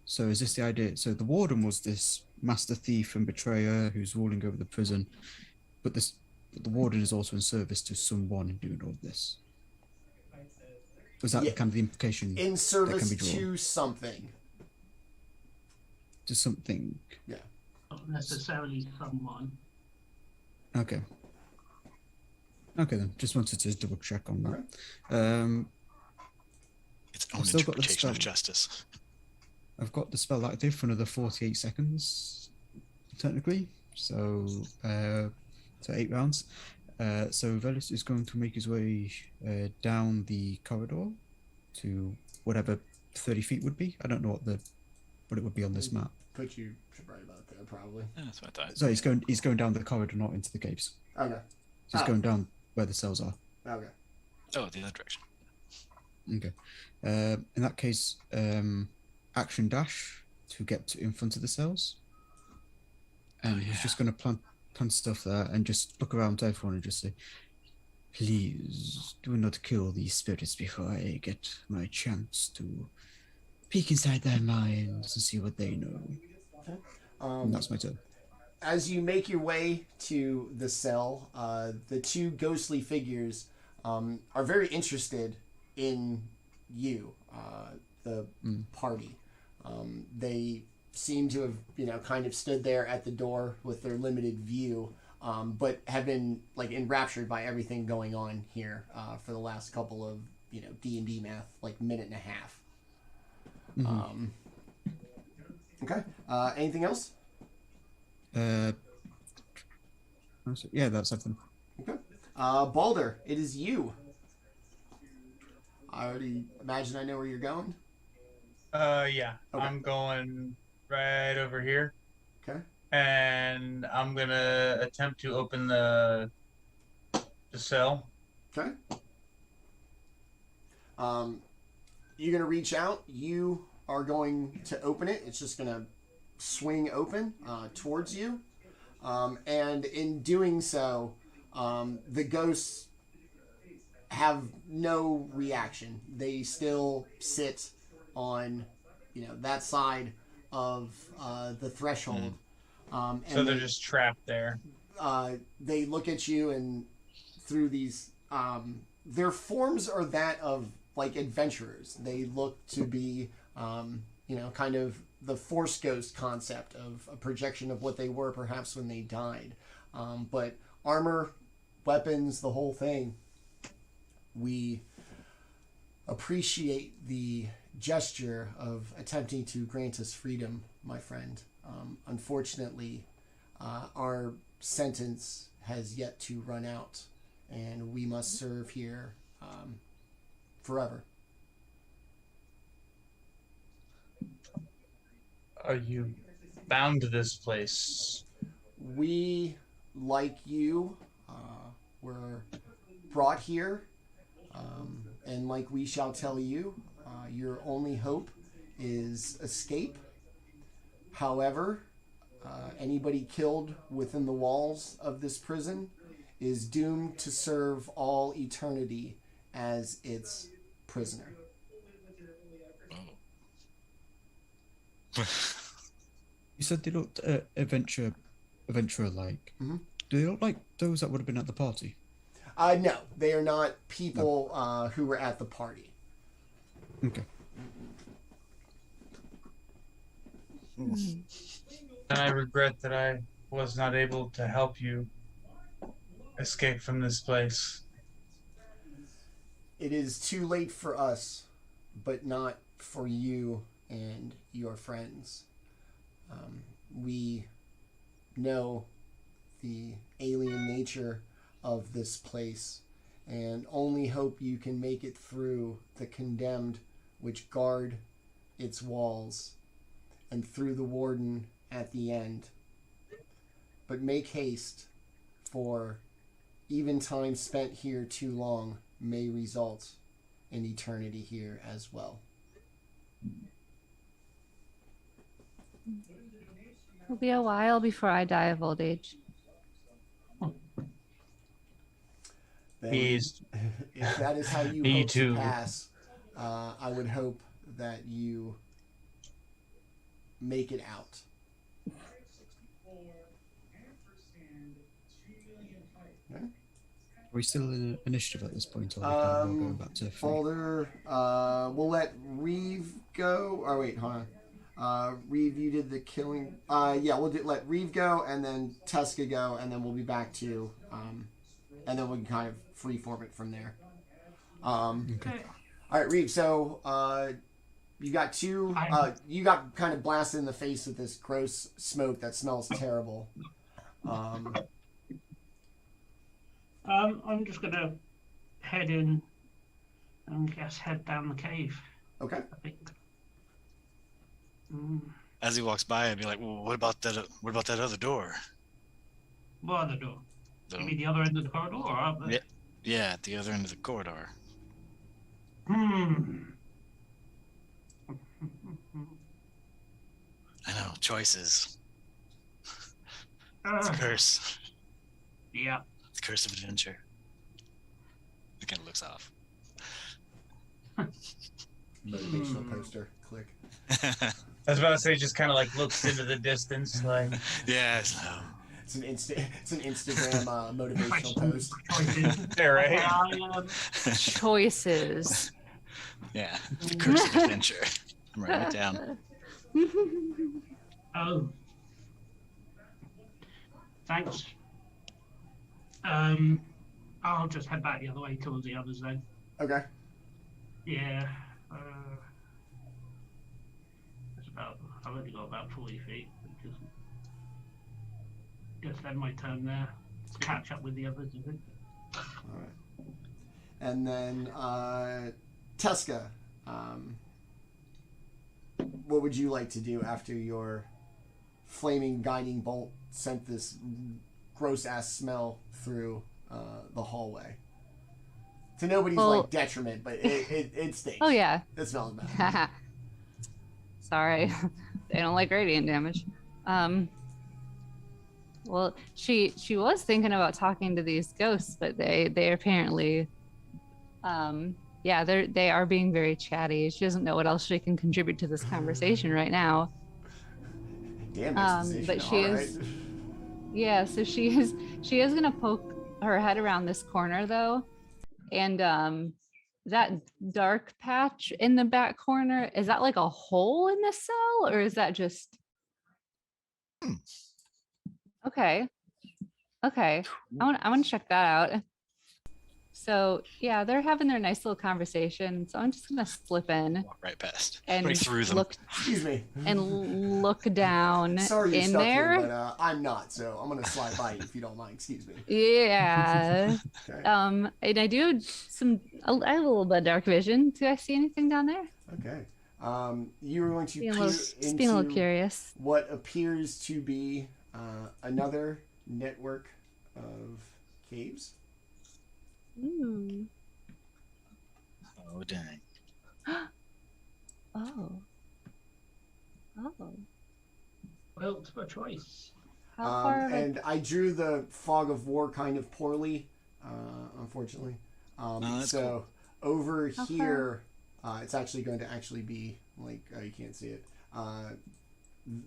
So is this the idea? So the warden was this master thief and betrayer who's ruling over the prison, but the warden is also in service to someone doing all this. Was that kind of the implication? In service to something. To something. Yeah. Not necessarily someone. Okay. Okay then. Just wanted to double check on that. Its own interpretation of justice. I've got the spell active for another 48 seconds, technically. So 8 rounds. So Veles is going to make his way down the corridor to whatever 30 feet would be. I don't know what it would be on this map. Put you right about there, probably. Yeah, that's what I thought. So he's going down the corridor, not into the caves. Okay. So he's going down where the cells are. Okay. Oh, the other direction. Okay. In that case, action dash to get in front of the cells. And he's just going to stuff there and just look around to everyone and just say, please do not kill these spirits before I get my chance to peek inside their minds and see what they know. Okay. And that's my turn. As you make your way to the cell, the two ghostly figures are very interested in you, the party. They seem to have, kind of stood there at the door with their limited view, but have been enraptured by everything going on here for the last couple of, D&D math, minute and a half. Mm-hmm. Okay. Anything else? Yeah, that's something. Okay. Baldr, it is you. I already imagine I know where you're going. Yeah. Okay. I'm going right over here. Okay. And I'm gonna attempt to open the cell. Okay. You're gonna reach out. You are going to open it. It's just gonna swing open towards you. And in doing so, the ghosts have no reaction. They still sit on, that side of the threshold. And So they're just trapped there. They look at you, and through these, their forms are that of adventurers. They look to be, kind of the Force Ghost concept of a projection of what they were perhaps when they died. But armor, weapons, the whole thing. We appreciate the gesture of attempting to grant us freedom, my friend. Unfortunately, our sentence has yet to run out, and we must serve here forever. Are you bound to this place? We, like you, were brought here, and like we shall tell you, your only hope is escape. However, anybody killed within the walls of this prison is doomed to serve all eternity as its prisoner. You said they looked adventurer-like. Mm-hmm. Do they look like those that would have been at the party? No, they are not people who were at the party. Okay. And I regret that I was not able to help you escape from this place. It is too late for us, but not for you and your friends. We know the alien nature of this place and only hope you can make it through the condemned which guard its walls and through the warden at the end. But make haste, for even time spent here too long may result in eternity here as well. It'll be a while before I die of old age. Then, He's if that is how you Me hope too. to pass, I would hope that you make it out. Okay. Are we still in initiative at this point, or are we kind of all going back to 3? Baldr, we'll let Reeve go. Oh wait, hold on. Reeve, you did the killing. Yeah, let Reeve go, and then Teska go, and then we'll be back to, and then we can kind of freeform it from there. Okay. All right, Reeve. So you got two. You got kind of blasted in the face with this gross smoke that smells terrible. I'm just gonna head in and head down the cave. Okay. I think. As he walks by, I'd be like, "Well, what about that? What about that other door?" What other door? The- You mean the other end of the corridor, or up there? Yeah, at the other end of the corridor. Hmm. I know, choices. It's a curse. Yeah. It's Curse of Adventure. It kind of looks off. Motivational poster. Click. I was about to say, just kind of like looks into the distance, like. Yeah, so. It's an Instagram motivational post. Yeah, right. Choices. Yeah, the Curse of Adventure. I'm writing it down. Oh. Thanks. I'll just head back the other way towards the others then. Okay. Yeah. I've only got about 40 feet. Just end my turn there. Catch up with the others, I think. All right. And then Teska, what would you like to do after your flaming guiding bolt sent this gross ass smell through the hallway? To nobody's like detriment, but it stinks. Oh yeah. It smells bad. Sorry, they don't like radiant damage. Well, she was thinking about talking to these ghosts, but they apparently, yeah, they are being very chatty. She doesn't know what else she can contribute to this conversation right now. Damn but she is, right. yeah. So she is gonna poke her head around this corner though, and that dark patch in the back corner, is that like a hole in the cell, or is that just? Okay. I want to check that out. So yeah, they're having their nice little conversation. So I'm just gonna slip in, Walk right past, and right through them. Excuse me. And look down Sorry you're in stuck there. here, but I'm not, so I'm gonna slide by you if you don't mind. Excuse me. Yeah. Okay. And I do I have a little bit of dark vision. Do I see anything down there? Okay. You are going to peer Just being a little into curious. what appears to be another network of caves. Ooh. Oh dang! Oh. Multiple choice. How far? And I drew the fog of war kind of poorly, unfortunately. that's so over How here, it's actually going to be like you can't see it.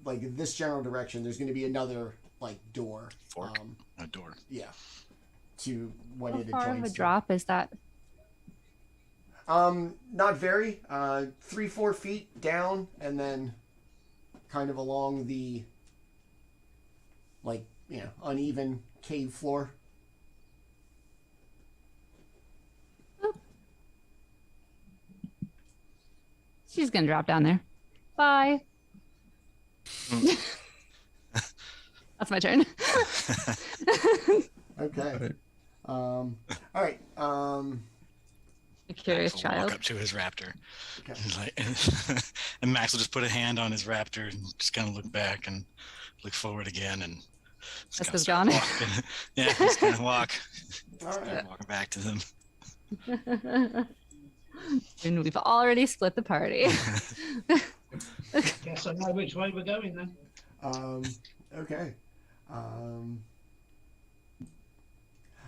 Like this general direction, there's going to be another like door. Fork. A door. Yeah. To what How it far of adjoins a to. drop is that? Not very. 3-4 feet down, and then kind of along the uneven cave floor. She's gonna drop down there. Bye. That's my turn. Okay. All right. A curious Max will child. walk up to his raptor. Okay. He's like, and Max will just put a hand on his raptor and just kind of look back and look forward again and just That's kinda what's start gone. walking. Yeah, just kind of walk. All right. Walking back to them. And we've already split the party. Guess I know which way we're going then. Okay. All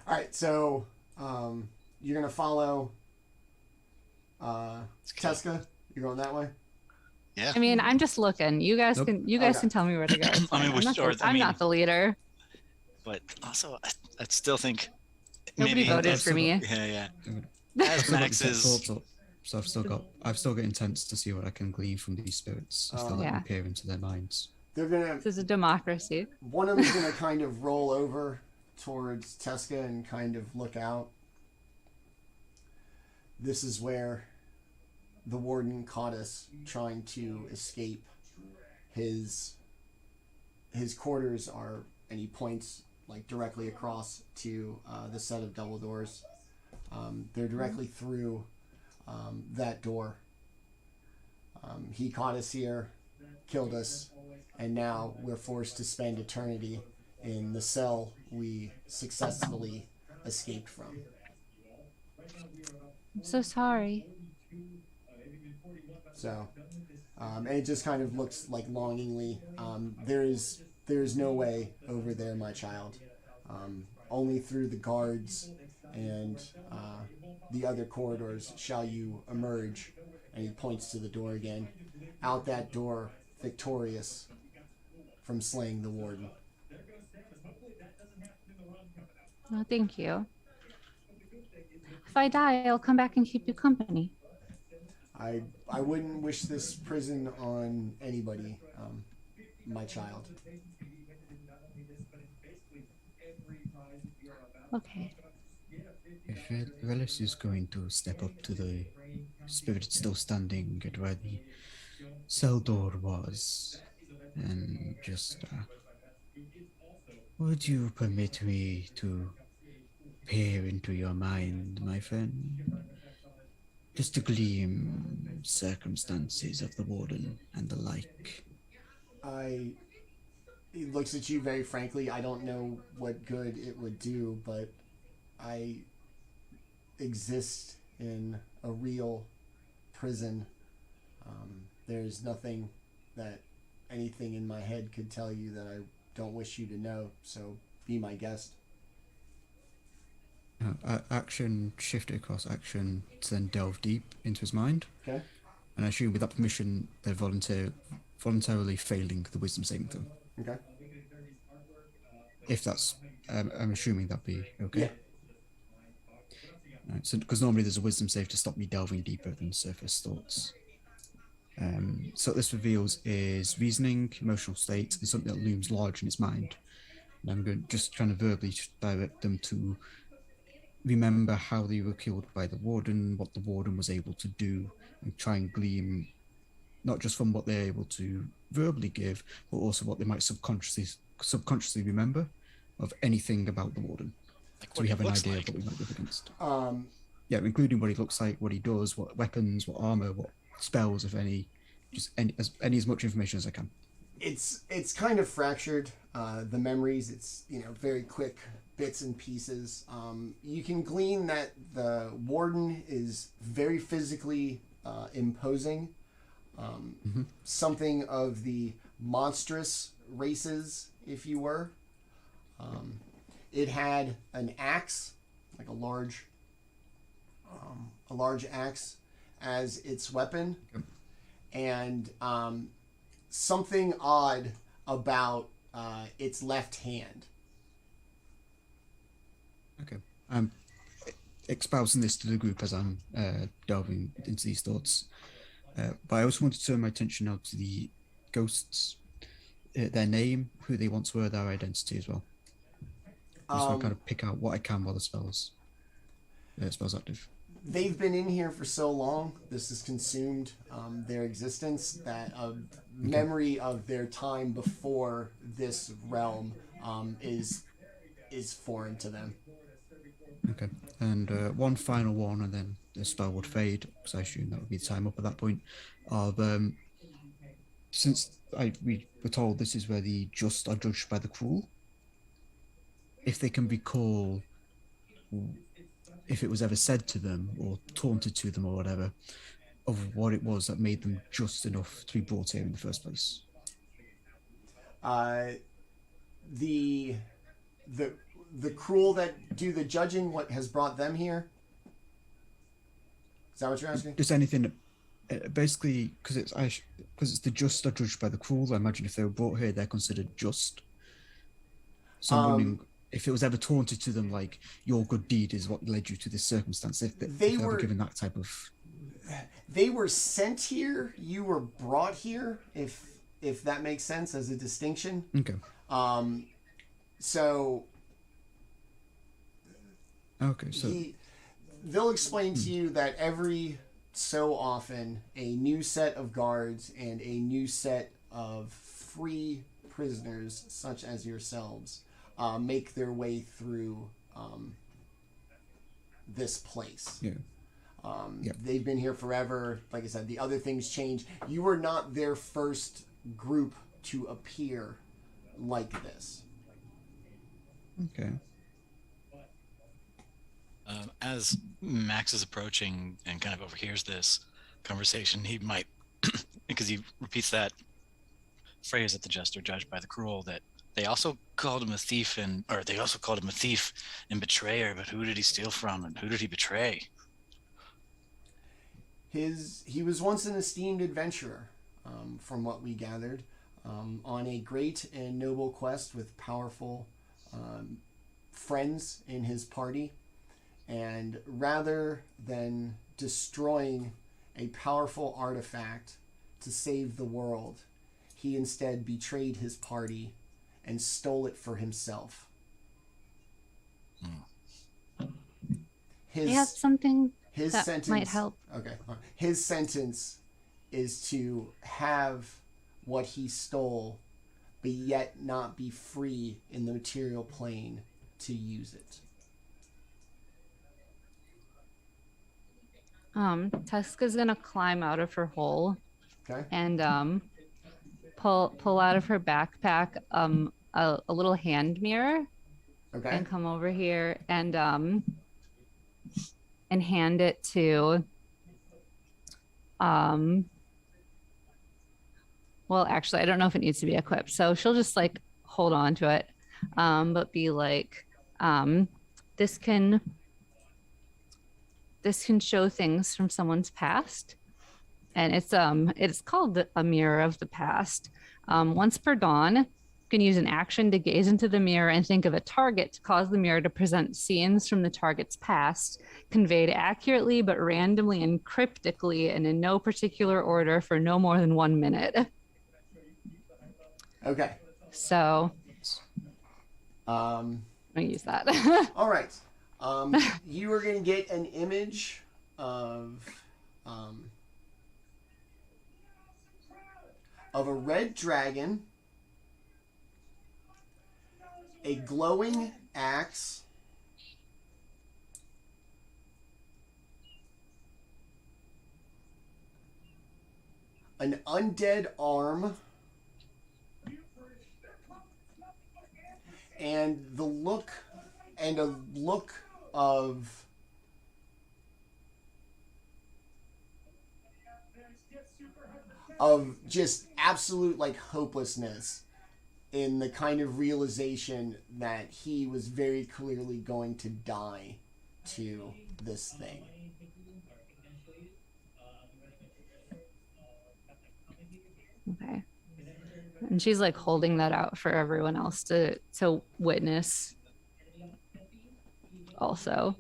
right. So, you're gonna follow Teska. You're going that way. Yeah. I mean, I'm just looking. You guys Nope. can Okay. tell me where to go. It's I mean, fine. I'm we not the leader. But also, I still think Nobody maybe voted for me. Yeah. I've As still got Max the is, thoughts up, so I've still got intents to see what I can glean from these spirits if they let Yeah. me peer into their minds. They're gonna. This is a democracy. One of them's gonna kind of roll over towards Teska and kind of look out. This is where the warden caught us trying to escape. His quarters are, and he points like directly across to the set of double doors. They're directly through that door. He caught us here, killed us, and now we're forced to spend eternity in the cell we successfully escaped from. I'm so sorry. So, and it just kind of looks like longingly. There is no way over there, my child. only through the guards and the other corridors shall you emerge. And he points to the door again. Out that door, victorious from slaying the warden. Oh, thank you. If I die, I'll come back and keep you company. I wouldn't wish this prison on anybody, my child. Okay. If Veles is going to step up to the spirit still standing at where the cell door was, and just, would you permit me to peer into your mind, my friend? Just to glean circumstances of the warden and the like. He looks at you very frankly. I don't know what good it would do, but I exist in a real prison. There's nothing that anything in my head could tell you that I don't wish you to know, so be my guest. Action shifted across action to then delve deep into his mind. Okay. And I assume with that permission, they're voluntarily failing the wisdom saving throw. Okay. If that's, I'm assuming that'd be okay. Yeah. Right, so, because normally there's a wisdom save to stop me delving deeper than surface thoughts. So what this reveals is reasoning, emotional state, and something that looms large in its mind. And I'm going just trying to verbally direct them to remember how they were killed by the warden, what the warden was able to do, and try and glean not just from what they're able to verbally give, but also what they might subconsciously remember of anything about the warden. Like So we have an idea of what we might be up against. Yeah, including what he looks like, what he does, what weapons, what armor, what spells, if any, just as much information as I can. It's kind of fractured. The memories, it's very quick bits and pieces. You can glean that the warden is very physically imposing. Something of the monstrous races, if you were. It had an axe, like a large axe, as its weapon, and something odd about its left hand. Okay. I'm espousing this to the group as I'm delving into these thoughts. But I also want to turn my attention now to the ghosts, their name, who they once were, their identity as well. Just to kind of pick out what I can while the spell's active. They've been in here for so long, this has consumed their existence, that a memory of their time before this realm is foreign to them. Okay, and one final one, and then the spell would fade, because I assume that would be the time up at that point. Since we were told this is where the just are judged by the cruel, if they can recall if it was ever said to them or taunted to them or whatever, of what it was that made them just enough to be brought here in the first place. The cruel that do the judging, what has brought them here? Is that what you're asking? Just anything, basically, because it's the just are judged by the cruel. I imagine if they were brought here, they're considered just. So I'm wondering if it was ever taunted to them, like your good deed is what led you to this circumstance. If they were given that type of. They were sent here. You were brought here. If that makes sense as a distinction. Okay. So. Okay, so they'll explain to you that every so often a new set of guards and a new set of free prisoners, such as yourselves, make their way through this place. Yeah. They've been here forever. Like I said, the other things change. You were not their first group to appear like this. Okay. As Makks is approaching and kind of overhears this conversation, he might, because he repeats that, phrase that the just are judged by the cruel, that they also called him a thief and betrayer, but who did he steal from and who did he betray? He was once an esteemed adventurer, from what we gathered, on a great and noble quest with powerful friends in his party. And rather than destroying a powerful artifact to save the world, he instead betrayed his party and stole it for himself. He has something his that sentence might help. Okay. His sentence is to have what he stole, but yet not be free in the material plane to use it. Teska's gonna climb out of her hole. Okay. And pull out of her backpack a little hand mirror. Okay. And come over here and hand it to well, actually, I don't know if it needs to be equipped, so she'll just like hold on to it, but be like, this can show things from someone's past, and it's called a mirror of the past. Once per dawn, you can use an action to gaze into the mirror and think of a target to cause the mirror to present scenes from the target's past, conveyed accurately but randomly and cryptically and in no particular order for no more than 1 minute. Okay. So I'm gonna use that. All right. You are going to get an image of a red dragon, a glowing axe, an undead arm, and a look of just absolute like hopelessness in the kind of realization that he was very clearly going to die to this thing. Okay. And she's like holding that out for everyone else to witness also.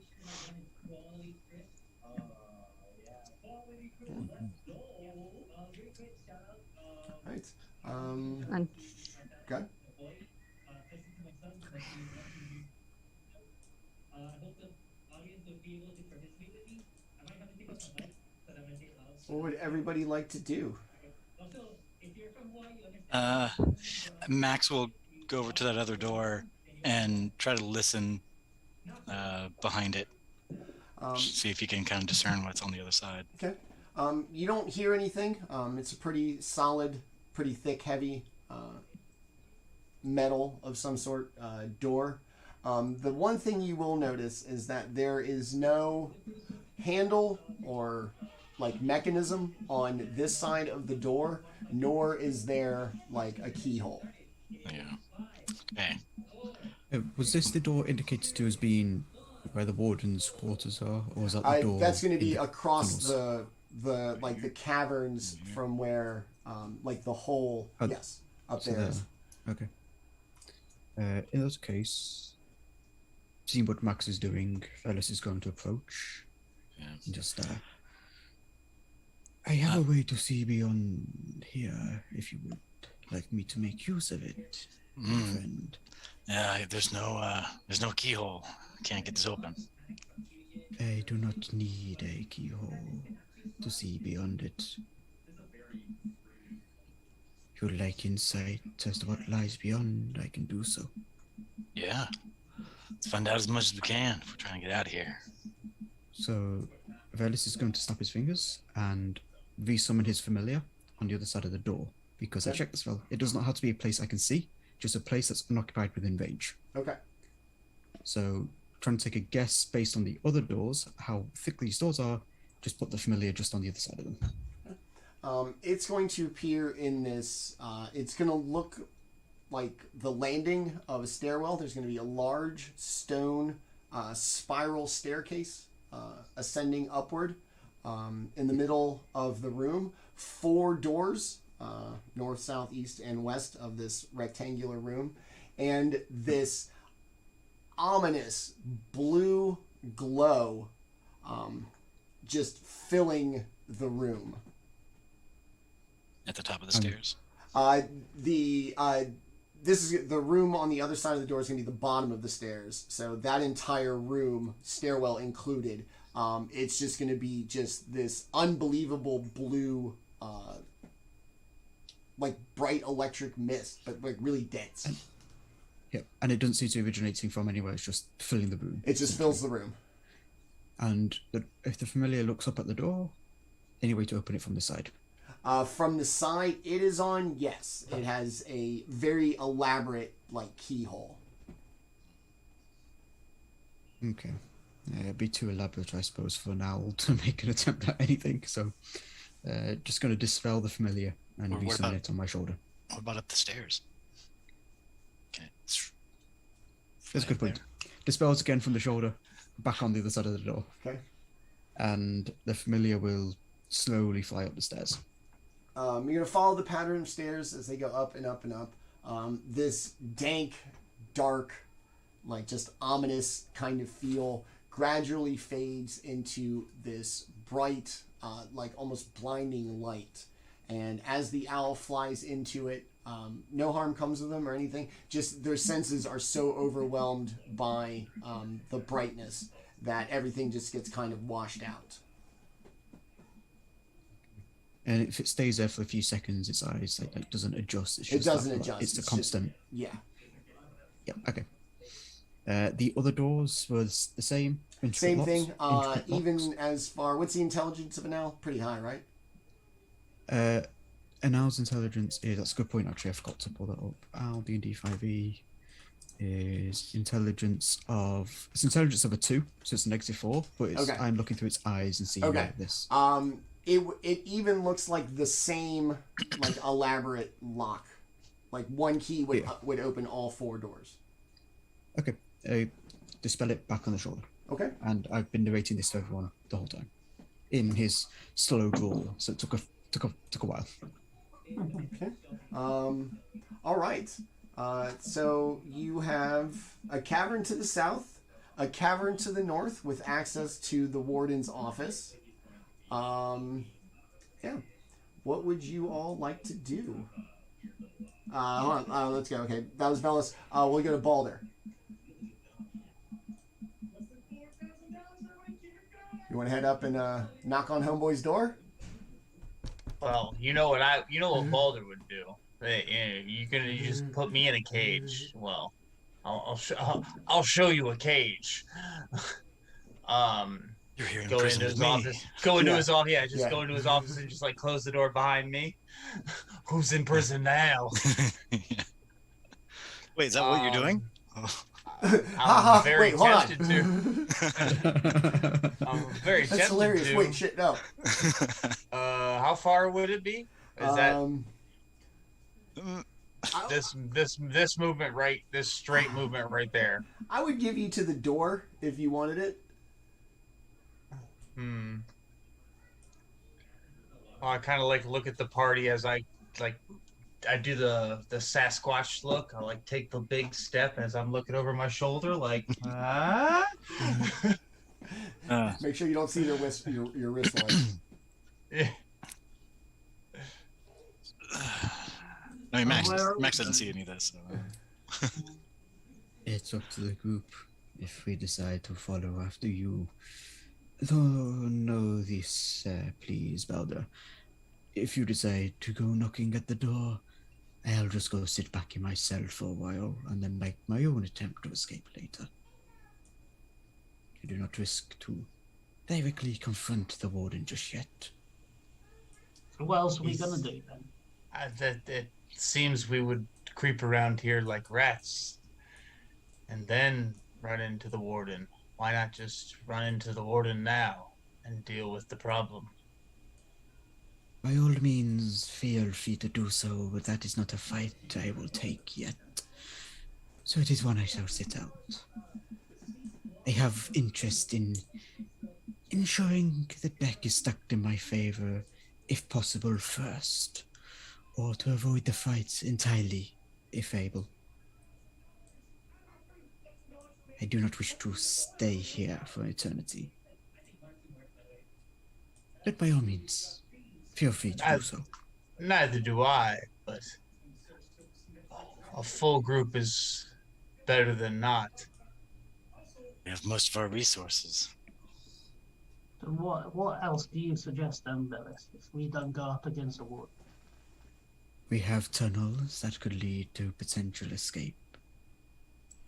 Right. And Go. What would everybody like to do? Makks will go over to that other door and try to listen behind it. See if you can kind of discern what's on the other side. Okay. You don't hear anything. It's a pretty solid, pretty thick, heavy metal of some sort door. The one thing you will notice is that there is no handle or like mechanism on this side of the door, nor is there like a keyhole. Yeah. Okay. Was this the door indicated to as being where the warden's quarters are, or is that the door? That's going to be across the like the caverns from where like the hole. Yes, up so there. Okay. In that case, seeing what Makks is doing, Veles is going to approach. Yeah. And just I have a way to see beyond here, if you would like me to make use of it, my friend. Yeah, there's no keyhole. Can't get this open. I do not need a keyhole to see beyond it. If you would like insight as to what lies beyond, I can do so. Yeah. Let's find out as much as we can if we're trying to get out of here. So, Veles is going to snap his fingers and re-summon his familiar on the other side of the door. Because I checked this well. It does not have to be a place I can see, just a place that's unoccupied within range. Okay. So, trying to take a guess based on the other doors, how thick these doors are, just put the familiar just on the other side of them. It's going to appear in this. It's going to look like the landing of a stairwell. There's going to be a large stone spiral staircase ascending upward in the middle of the room. 4 doors, north, south, east, and west of this rectangular room. And this ominous blue glow just filling the room. At the top of the stairs. This is the room on the other side of the door is going to be the bottom of the stairs. So that entire room, stairwell included, it's just going to be just this unbelievable blue, like bright electric mist, but like really dense. Yeah, and it doesn't seem to be originating from anywhere. It's just filling the room. It just fills the room. And if the familiar looks up at the door, any way to open it from the side? From the side, it is on, yes. It has a very elaborate, like, keyhole. Okay. It'd be too elaborate, I suppose, for an owl to make an attempt at anything. So, just going to dispel the familiar and Or what resummon about- it on my shoulder. What about up the stairs? Okay. That's a good point. Dispels again from the shoulder, back on the other side of the door. Okay. And the familiar will slowly fly up the stairs. You're going to follow the pattern of stairs as they go up and up and up. This dank, dark, like just ominous kind of feel gradually fades into this bright, like almost blinding light. And as the owl flies into it, no harm comes of them or anything. Just their senses are so overwhelmed by the brightness that everything just gets kind of washed out. And if it stays there for a few seconds, its eyes like doesn't adjust. It's It just doesn't like, adjust. It's a It's constant. Yeah. Yeah. Okay. The other doors was the same. Intricate Same locks, thing. intricate Even locks. as far, what's the intelligence of an owl? Pretty high, right? An owl's intelligence is, that's a good point actually, I forgot to pull that up. Owl D&D 5e is intelligence of a 2, so it's a -4, but it's, Okay. I'm looking through its eyes and seeing Okay. like this. It even looks like the same like elaborate lock. Like one key would open all 4 doors. Okay, dispel it back on the shoulder. Okay. And I've been narrating this to everyone the whole time, in his slow drawl. So it took a while. Okay. All right. So you have a cavern to the south, a cavern to the north with access to the warden's office. Yeah. What would you all like to do? Hold on. Let's go. Okay. That was Veles. We'll go to Baldr. You want to head up and knock on Homeboy's door? Well, you know what Baldr would do. You just put me in a cage. Well, I'll show you a cage. You're here in Go prison into with his me. office. Go into his office. Yeah, just Yeah. go into his office and just like close the door behind me. Who's in prison now? Yeah. Wait, is that what you're doing? Oh. I'm very Wait, hold on. tempted to. I'm very That's tempted hilarious. to. Wait, shit, no. How far would it be? Is that this movement right? This straight movement right there. I would give you to the door if you wanted it. Well, I kind of like look at the party as I do the Sasquatch look. I like take the big step as I'm looking over my shoulder, like. Make sure you don't see your wristline. Yeah. I mean, Max doesn't see any of this. So. It's up to the group if we decide to follow after you. Though know this, please, Baldr. If you decide to go knocking at the door, I'll just go sit back in my cell for a while and then make my own attempt to escape later. You do not risk to directly confront the warden just yet. What else are we gonna do then? It seems we would creep around here like rats, and then run into the warden. Why not just run into the warden now and deal with the problem? By all means, feel free to do so, but that is not a fight I will take yet. So it is one I shall sit out. I have interest in ensuring the deck is stacked in my favor, if possible first, or to avoid the fight entirely, if able. I do not wish to stay here for eternity. But by all means, feel free to do so. Neither do I, but a full group is better than not. We have most of our resources. So what else do you suggest then, Veles, if we don't go up against a wall? We have tunnels that could lead to potential escape.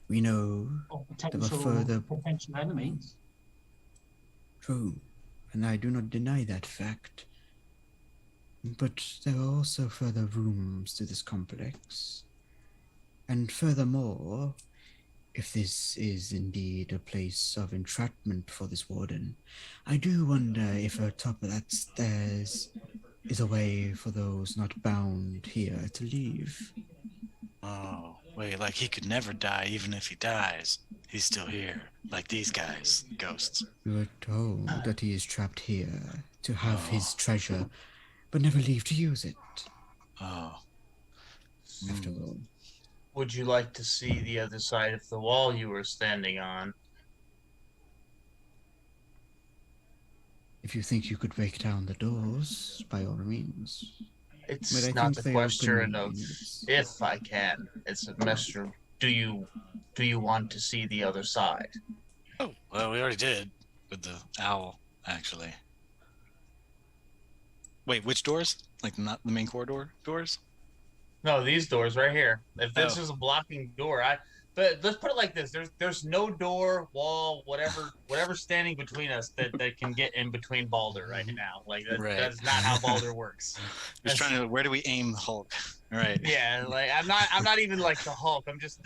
We know Or there were further... potential enemies? True, and I do not deny that fact. But there are also further rooms to this complex. And furthermore, if this is indeed a place of entrapment for this warden, I do wonder if at top of that stairs is a way for those not bound here to leave. Oh, wait, like he could never die even if he dies. He's still here, like these guys, ghosts. We were told that he is trapped here to have his treasure, but never leave to use it. Oh. After all. Would you like to see the other side of the wall you were standing on? If you think you could break down the doors, by all means. It's not a question of if I can. It's a matter of do you want to see the other side? Oh, well, we already did with the owl, actually. Wait, which doors? Like not the main corridor doors? No, these doors right here. If this is a blocking door, but let's put it like this: there's no door, wall, whatever standing between us that can get in between Baldr right now. Like that's not how Baldr works. Just trying to, where do we aim the Hulk? All right. Yeah, like I'm not even like the Hulk. I'm just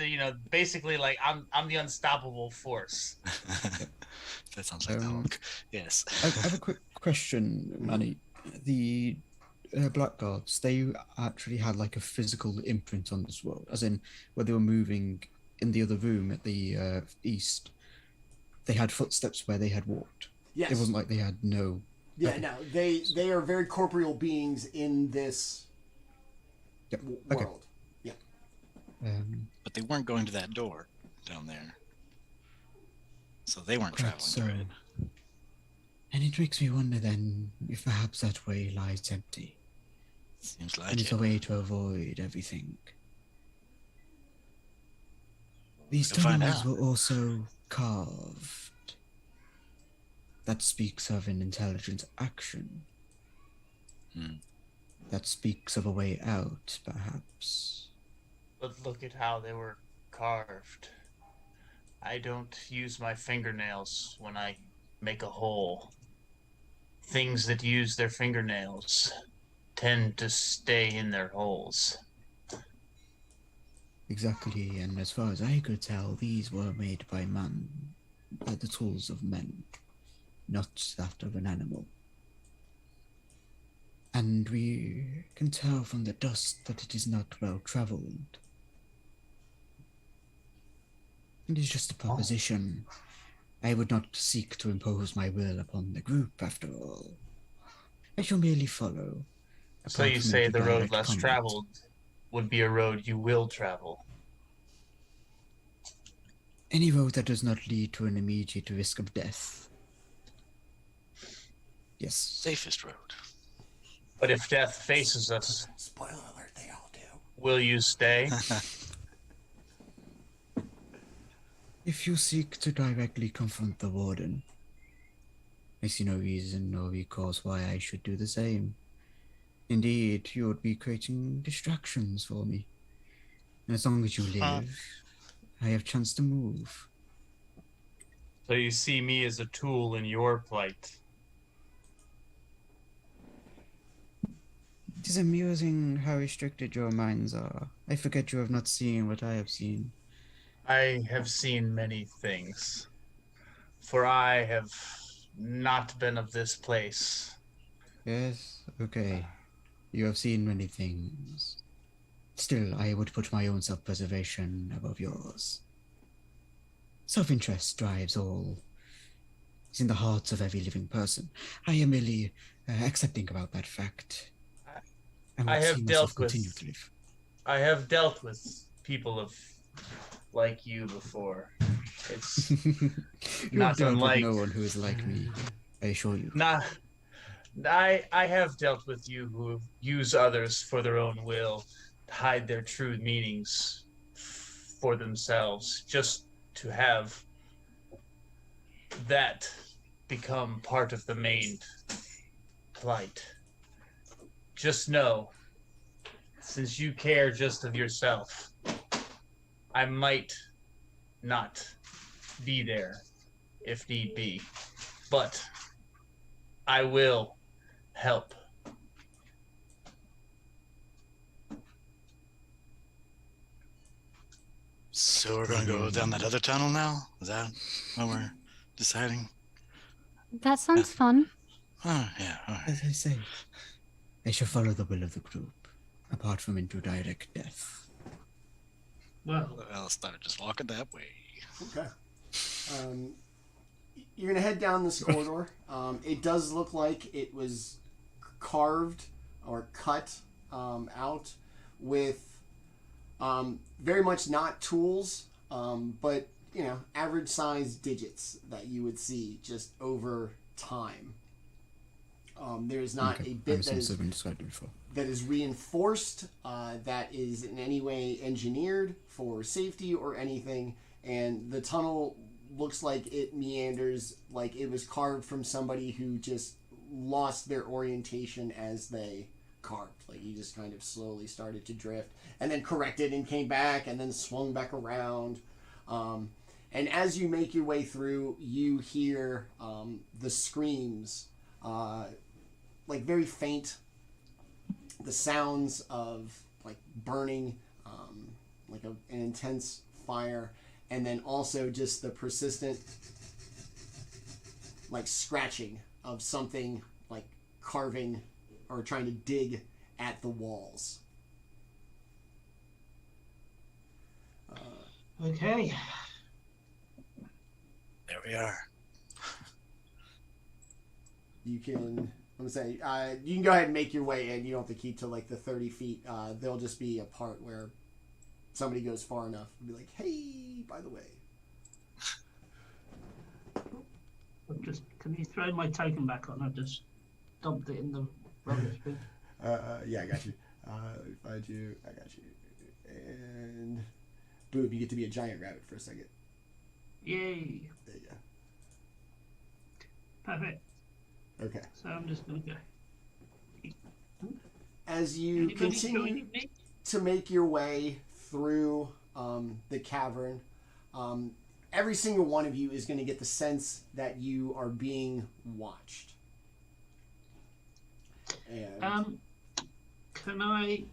basically like I'm the unstoppable force. That sounds like the Hulk. Yes. I have a quick question, Manny. The blackguards, they actually had like a physical imprint on this world, as in where they were moving in the other room at the east. They had footsteps where they had walked. Yes. It wasn't like they had no... Yeah, okay. no. They are very corporeal beings in this world. Yeah. But they weren't going to that door down there. So they weren't Quite traveling through it. And it makes me wonder then if perhaps that way lies empty. Seems like and it's it. a way to avoid everything. These We'll find tunnels out. were also carved. That speaks of an intelligent action. That speaks of a way out, perhaps. But look at how they were carved. I don't use my fingernails when I make a hole. Things that use their fingernails tend to stay in their holes. Exactly, and as far as I could tell, these were made by man, by the tools of men, not that of an animal. And we can tell from the dust that it is not well traveled. It is just a proposition. I would not seek to impose my will upon the group, after all. I shall merely follow. So you say the road less traveled would be a road you will travel? Any road that does not lead to an immediate risk of death. Yes. Safest road. But if death faces us... Spoiler alert, they all do. Will you stay? If you seek to directly confront the warden, I see no reason or cause why I should do the same. Indeed, you would be creating distractions for me. And as long as you live, I have chance to move. So you see me as a tool in your plight? It is amusing how restricted your minds are. I forget you have not seen what I have seen. I have seen many things, for I have not been of this place. Yes, okay. You have seen many things. Still, I would put my own self-preservation above yours. Self-interest drives all. It's in the hearts of every living person. I am merely accepting about that fact. I I would see have myself dealt with continue to live. I have dealt with people of like you before. It's You not have dealt with unlike no one who is like me, I assure you. not I have dealt with you who use others for their own will, to hide their true meanings for themselves, just to have that become part of the main plight. Just know, since you care just of yourself, I might not be there if need be, but I will help. So we're gonna go down that other tunnel now? Is that what we're deciding? That sounds fun. Oh, yeah, all right. As I say, I shall follow the will of the group, apart from into direct death. Well, I'll start just walking that way. Okay. You're gonna head down this corridor. It does look like it was carved or cut out with very much not tools, but average size digits that you would see just over time. There is not a bit that is reinforced, that is in any way engineered for safety or anything, and the tunnel looks like it meanders like it was carved from somebody who just lost their orientation as they carved. Like you just kind of slowly started to drift and then corrected and came back and then swung back around. And as you make your way through, you hear the screams, like very faint, the sounds of like burning, like an intense fire, and then also just the persistent like scratching of something like carving or trying to dig at the walls. okay. There we are. You can, I'm saying, you can go ahead and make your way in. You don't have to keep to like the 30 feet. There'll just be a part where somebody goes far enough and be like, hey, by the way. Can you throw my token back on? I've just dumped it in the rubbish bin. Yeah, I got you. Find you. I got you. And boom, you get to be a giant rabbit for a second. Yay. There you go. Perfect. Okay. So I'm just going to go. As you Anybody continue joining me? to make your way through the cavern, every single one of you is going to get the sense that you are being watched. And can I...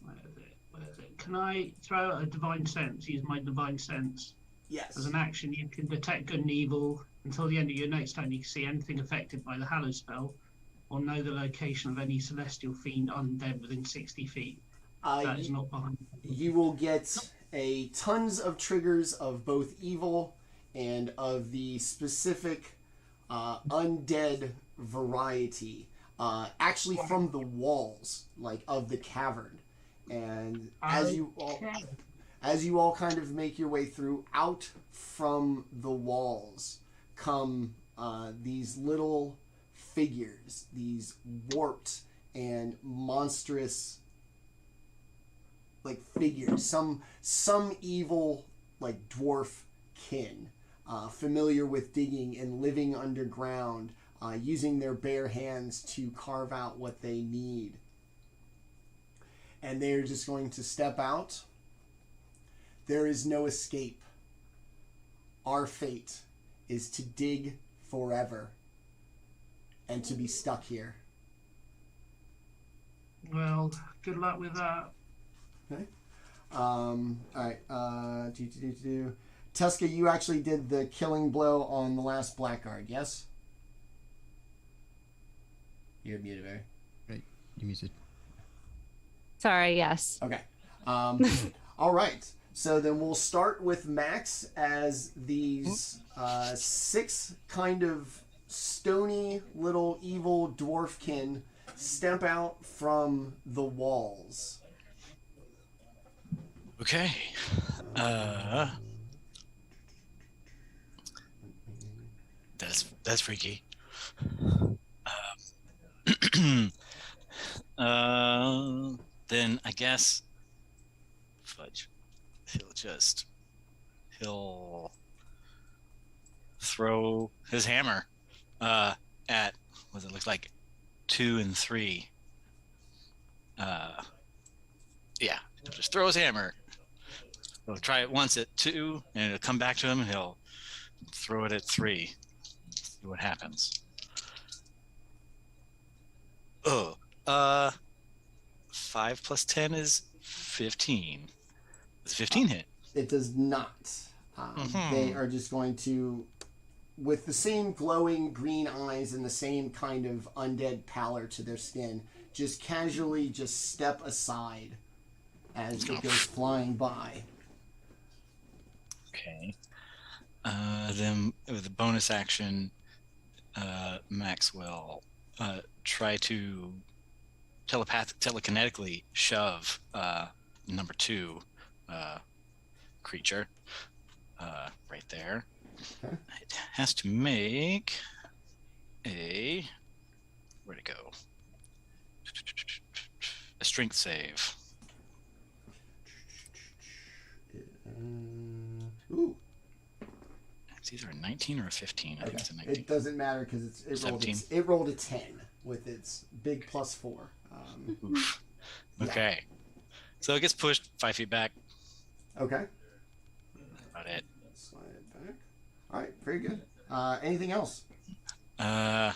Where is it? Can I throw out a divine sense, use my divine sense? yes. As an action, you can detect good and evil. Until the end of your next turn, you can see anything affected by the Hallow spell, or know the location of any celestial fiend undead within 60 feet. That is not behind. You will get tons of triggers of both evil and of the specific undead variety, actually from the walls, like of the cavern. And as you all kind of make your way through, out from the walls come these little figures, these warped and monstrous like figures, some evil like dwarf kin, familiar with digging and living underground, using their bare hands to carve out what they need. And they're just going to step out. There is no escape. Our fate is to dig forever and to be stuck here. Well, good luck with that. Okay. All right. Teska, you actually did the killing blow on the last blackguard, yes? You're muted, Barry. Right, you muted. Sorry, yes. Okay. All right. So then we'll start with Makks as these 6 kind of stony little evil dwarfkin step out from the walls. Okay. That's freaky. Then I guess fudge. He'll throw his hammer at what it looks like 2 and 3. Yeah, he'll just throw his hammer. He'll try it once at 2, and it'll come back to him, and he'll throw it at 3. See what happens. Oh, 5 plus 10 is 15. Does 15 hit? It does not. They are just going to, with the same glowing green eyes and the same kind of undead pallor to their skin, just casually just step aside as it goes flying by. Okay. Then with the bonus action, Makks will try to telekinetically shove number 2 creature right there. Okay. It has to make a where'd it go? A strength save. Ooh. It's either a 19 or a 15. I think it's a 19. It doesn't matter because it rolled a 10 with its big +4. Oof. Yeah. Okay. So it gets pushed 5 feet back. Okay. That's about it. Slide it back. All right. Very good. Anything else? I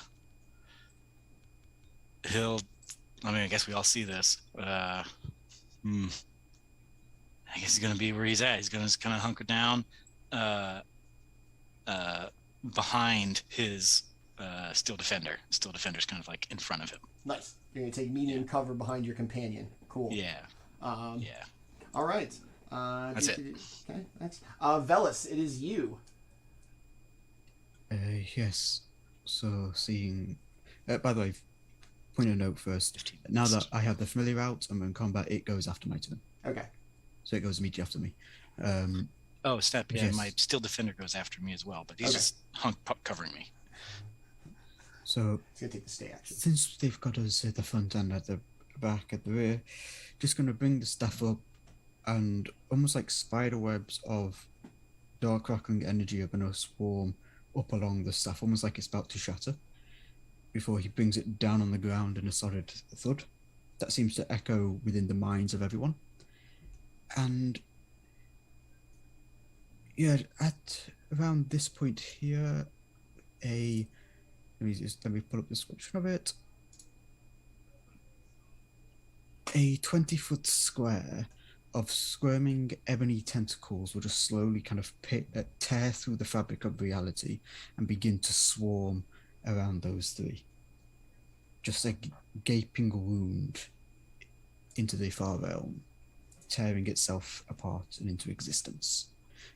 guess we all see this. I guess he's gonna be where he's at. He's gonna just kind of hunker down, behind his steel defender. Steel defender's kind of like in front of him. Nice. You're gonna take medium cover behind your companion. Cool. Yeah. Yeah. All right. That's it. Okay. Thanks. Veles, it is you. Yes. So seeing. By the way, point a note first. Now that I have the familiar out, I'm in combat. It goes after my turn. Okay. So it goes immediately after me. Step. Yeah, yes. my steel defender goes after me as well, but he's just covering me. So It's gonna take the stay action. since they've got us at the front and at the back, at the rear, just gonna bring the staff up, and almost like spider webs of dark crackling energy are gonna swarm up along the staff, almost like it's about to shatter, before he brings it down on the ground in a solid thud. That seems to echo within the minds of everyone. And yeah, at around this point here, let me pull up the description of it. A 20-foot square of squirming ebony tentacles will just slowly kind of tear through the fabric of reality and begin to swarm around those 3. Just a gaping wound into the far realm, tearing itself apart and into existence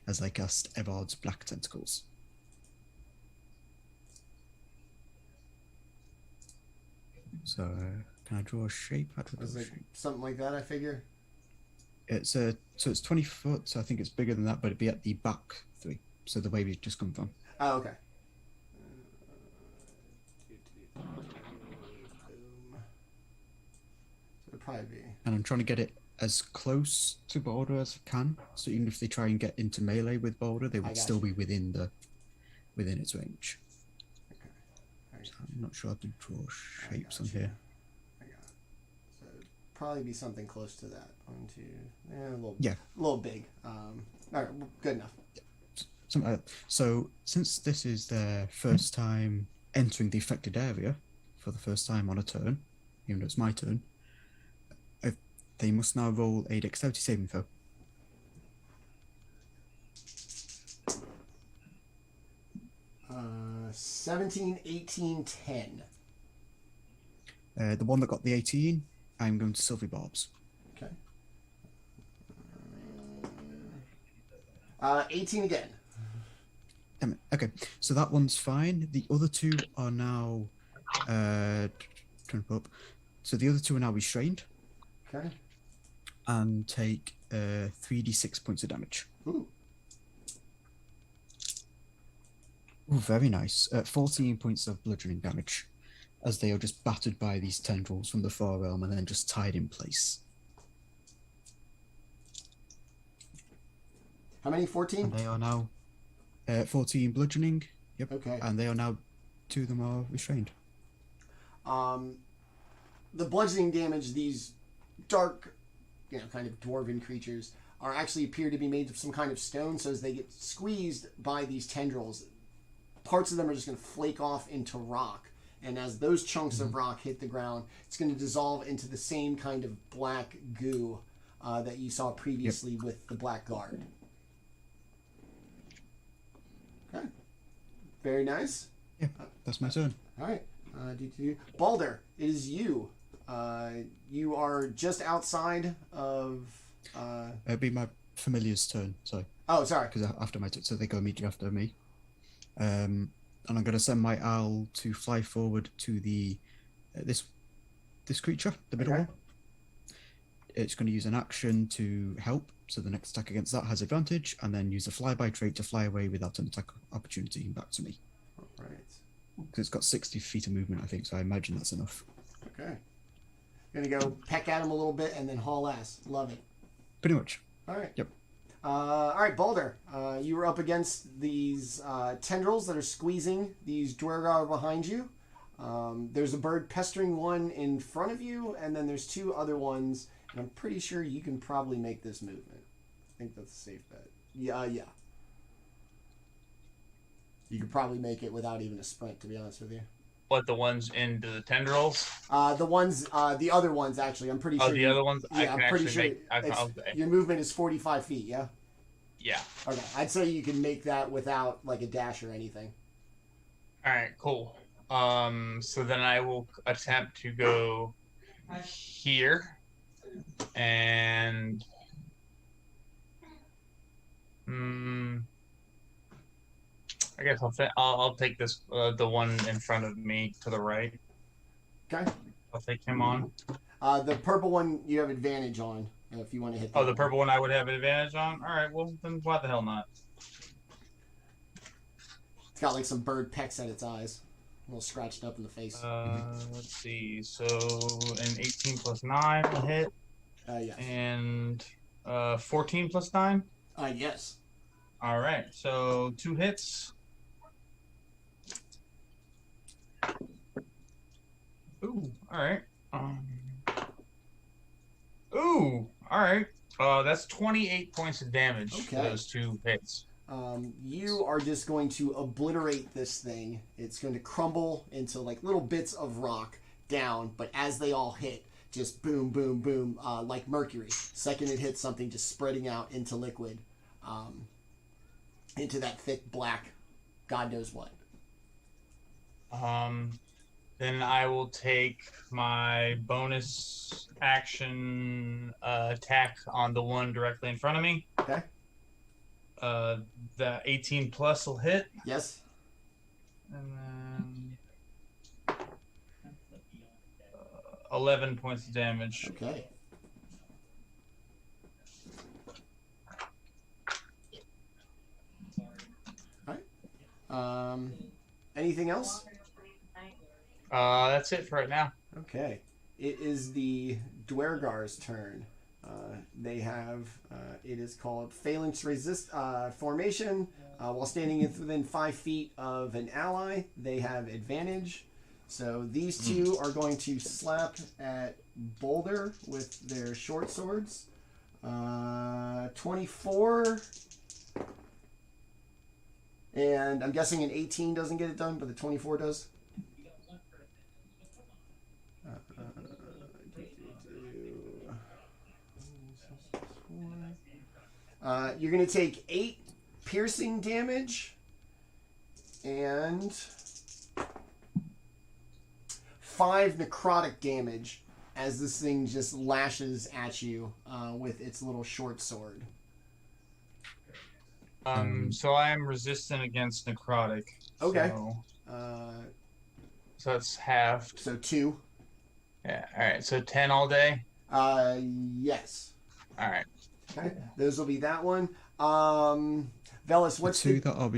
as I cast Evard's black tentacles. So can I draw a shape? It's like something like that, I figure. It's so it's 20 foot, so I think it's bigger than that, but it'd be at the back 3. So the way we've just come from. Oh, okay. So it'd probably be. And I'm trying to get it as close to Baldr as I can. So even if they try and get into melee with Baldr, they would still be within its range. Okay. So I'm not sure how to draw shapes on here. I got it. So it'd probably be something close to that. 1, 2, a little big. All right, good enough. Something like that. So since this is their first time entering the affected area for the first time on a turn, even though it's my turn, they must now roll a dexterity saving throw. Uh, 17, 18, 10. The one that got the 18, I'm going to Sylvie Barbs. Okay. 18 again. Damn it. Okay, so that one's fine. The other two are now trying to put up. So the other two are now restrained. Okay. And take 3d6 points of damage. Ooh. Ooh, very nice. 14 points of bludgeoning damage, as they are just battered by these tendrils from the far realm and then just tied in place. How many? 14? And they are now 14 bludgeoning. Yep. Okay. And they are now, 2 of them are restrained. The bludgeoning damage, these dark, kind of dwarven creatures are actually appear to be made of some kind of stone, so as they get squeezed by these tendrils, parts of them are just going to flake off into rock. And as those chunks of rock hit the ground, it's going to dissolve into the same kind of black goo that you saw previously with the Black Guard. Okay. Very nice. Yeah, that's my turn. All right. Baldr, it is you. You are just outside of... It'd be my familiar's turn, sorry. Oh, sorry. Because after my turn, so they go immediately after me. And I'm going to send my owl to fly forward to the this creature, the middle one. It's going to use an action to help, so the next attack against that has advantage, and then use a flyby trait to fly away without an attack opportunity back to me. All right. Because it's got 60 feet of movement, I think, so I imagine that's enough. Okay. Gonna go peck at him a little bit and then haul ass. Love it. Pretty much. All right. Yep. All right, Baldr. You were up against these tendrils that are squeezing these Dwergar behind you. There's a bird pestering one in front of you, and then there's 2 other ones. And I'm pretty sure you can probably make this movement. I think that's a safe bet. Yeah. You could probably make it without even a sprint, to be honest with you. What, the ones into the tendrils? The other ones, actually. I'm pretty sure. Oh, the other ones? Yeah, I'm pretty sure. Okay. Your movement is 45 feet, yeah? Yeah. Okay, I'd say you can make that without, like, a dash or anything. Alright, cool. So then I will attempt to go here. And... I guess I'll take this the one in front of me to the right. Okay. I'll take him on. The purple one you have advantage on if you want to hit. Oh, the purple one I would have advantage on. All right. Well, then why the hell not? It's got like some bird pecks at its eyes, a little scratched up in the face. Let's see. So an 18 plus 9 will hit. Yes. And 14 plus 9. Yes. All right. So 2 hits. Ooh, all right. Ooh, all right. That's 28 points of damage for those 2 hits. You are just going to obliterate this thing. It's going to crumble into like little bits of rock down, but as they all hit, just boom, boom, boom, like mercury. Second it hits something, just spreading out into liquid, into that thick black, God knows what. Then I will take my bonus action attack on the one directly in front of me. Okay. The 18 plus will hit. Yes. And then 11 points of damage. Okay. All right. Anything else? That's it for right now. Okay. It is the Dwergar's turn. They have, it is called Phalanx Resist Formation. While standing within 5 feet of an ally, they have advantage. So these 2 are going to slap at Baldr with their short swords. 24. And I'm guessing an 18 doesn't get it done, but the 24 does. You're going to take 8 piercing damage and 5 necrotic damage as this thing just lashes at you with its little short sword. So I am resistant against necrotic. Okay. So that's halved. So 2. Yeah. All right. So 10 all day. Yes. All right. Okay. Those will be that one. Veles, what's the two that are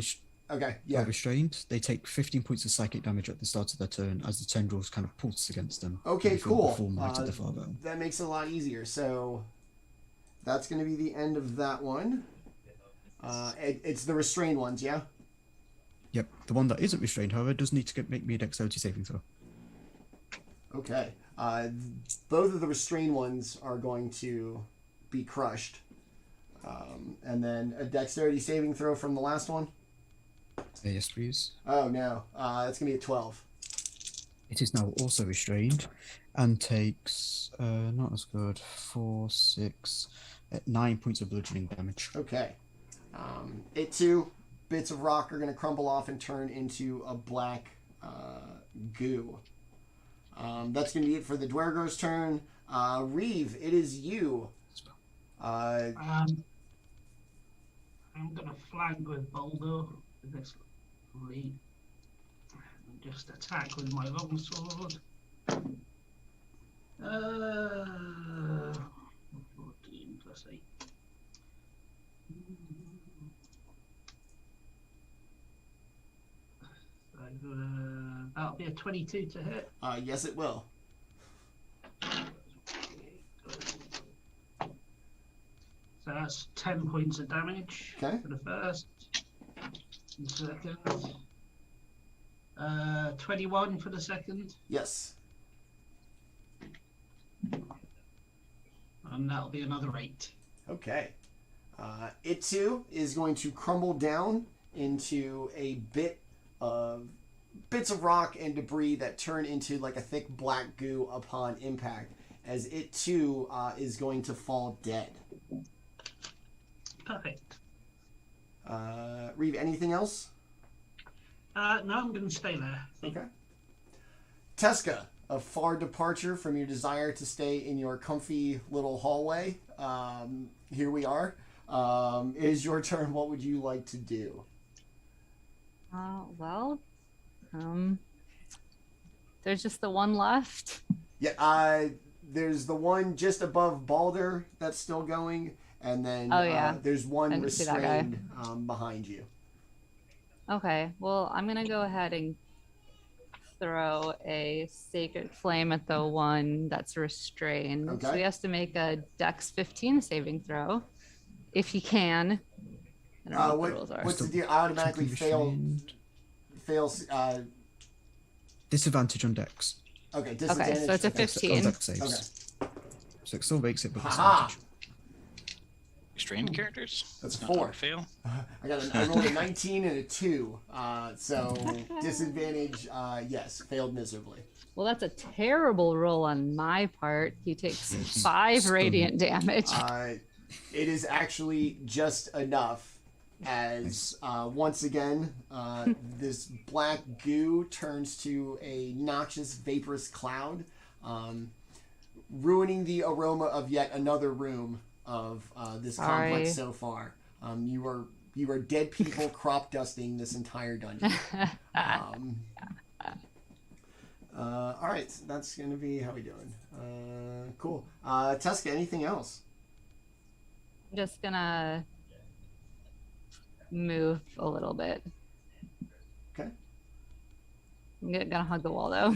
Okay, yeah. are restrained? They take 15 points of psychic damage at the start of their turn as the tendrils kind of pulse against them. Okay, They feel cool. the full might of the Father. That makes it a lot easier. So that's going to be the end of that one. It's the restrained ones, yeah? Yep. The one that isn't restrained, however, does need to make me a dexterity saving throw. Okay. Both of the restrained ones are going to be crushed. And then a dexterity saving throw from the last one? Yes, please. Oh, no. That's going to be a 12. It is now also restrained and takes, not as good, 4, 6, 9 points of bludgeoning damage. Okay. It too, bits of rock are going to crumble off and turn into a black goo. That's going to be it for the Dwergo's turn. Reeve, it is you. I'm gonna flank with Baldr with this lead. Just attack with my long sword. 14 plus 8. So that'll be a 22 to hit. Yes, it will. So that's 10 points of damage Okay. for the first. And second. 21 for the second. Yes. And that'll be another 8. Okay. It too is going to crumble down into a bits of rock and debris that turn into like a thick black goo upon impact, as it too is going to fall dead. Perfect. Reeve, anything else? No, I'm going to stay there. Okay. Teska, a far departure from your desire to stay in your comfy little hallway. Here we are. It is your turn. What would you like to do? There's just the one left. Yeah, there's the one just above Baldr that's still going, and then there's one restrained behind you. Okay, well, I'm gonna go ahead and throw a sacred flame at the one that's restrained. Okay. So he has to make a Dex 15 saving throw, if he can. I don't know what the rules are. What's the deal? I automatically fails. Disadvantage on Dex. Okay, disadvantage. Okay, so it's a 15. Dex saves. Okay. So it still makes it, but Haha. disadvantage. Restrained characters? That's not 4. hard to fail. I rolled a 19 and a 2. So disadvantage, yes, failed miserably. Well, that's a terrible roll on my part. He takes 5 radiant damage. It is actually just enough as once again this black goo turns to a noxious vaporous cloud, ruining the aroma of yet another room of this complex so far. You are dead people crop dusting this entire dungeon. All right, so that's gonna be how we doing. Cool. Teska, anything else? I'm just gonna move a little bit. Okay. I'm gonna hug the wall though.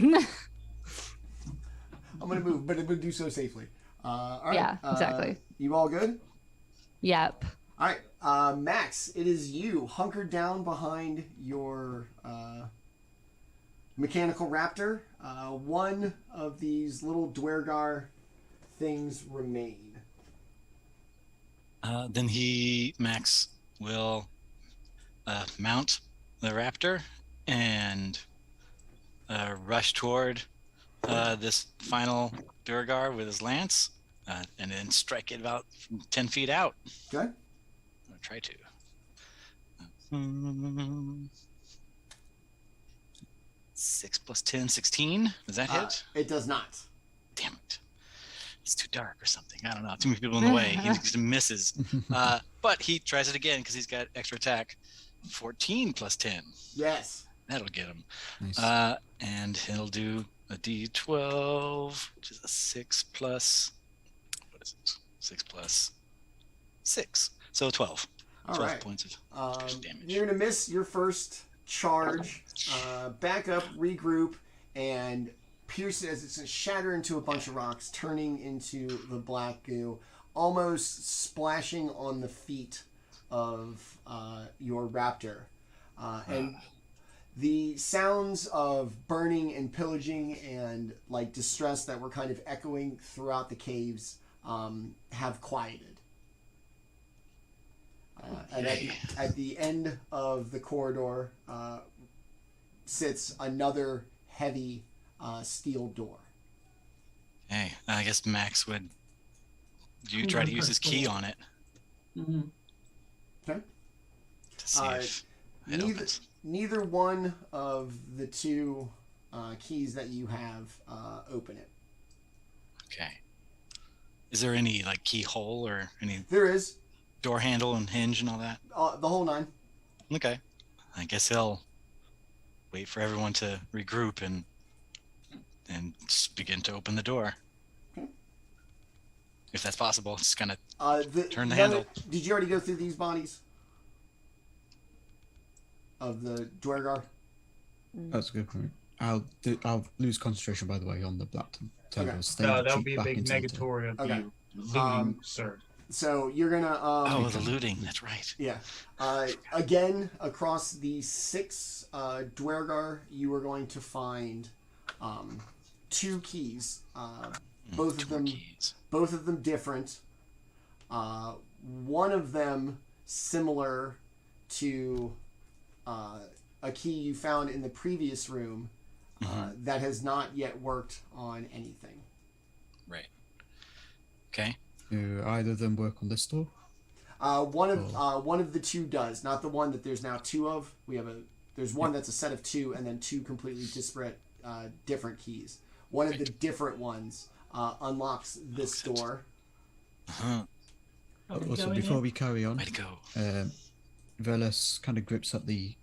I'm gonna move, but it would do so safely. All right. Yeah, exactly. You all good? Yep. All right, Makks, it is you, hunkered down behind your mechanical raptor. One of these little Dwergar things remain. Then Makks will mount the raptor and rush toward this final Durgar with his lance, and then strike it about 10 feet out. Okay. I'll try to. 6 plus 10, 16. Does that hit? It does not. Damn it. It's too dark or something. I don't know. Too many people in the way. He just misses. But he tries it again because he's got extra attack. 14 plus 10. Yes. That'll get him. Nice. And he'll do a d12, which is a 6 plus... What is it? 6 plus 6. So 12. All 12 right. points of damage. You're going to miss your first charge. Back up, regroup, and pierce it as it's going to shatter into a bunch of rocks, turning into the black goo, almost splashing on the feet of your raptor. And the sounds of burning and pillaging and like distress that were kind of echoing throughout the caves have quieted. And at the end of the corridor sits another heavy steel door. Hey, I guess Makks would... You try to use his key on it. Mm-hmm. Okay. To see if it opens. Neither one of the two keys that you have open it. Okay. Is there any like keyhole or any There is door handle and hinge and all that? the whole nine. Okay. I guess he'll wait for everyone to regroup and just begin to open the door. Okay. If that's possible, just kind of turn the other- handle. Did you already go through these bodies of the Dwergar? That's a good point. I'll lose concentration, by the way, on the black table. Okay. Stay No, the that'll cheek be a back big into the negatory of Okay. you looting, sir. So you're gonna Oh, the looting. That's right. yeah. Again, across the 6 Dwergar, you are going to find 2 keys. Both of them keys. both of them different. One of them similar to a key you found in the previous room that has not yet worked on anything. Right. Okay. Do either of them work on this door? One of the 2 does, not the one that there's now 2 of. There's one that's a set of 2, and then 2 completely disparate, different keys. One of the different ones unlocks this door. Also, before we carry on, Way to go. Veles kind of grips at the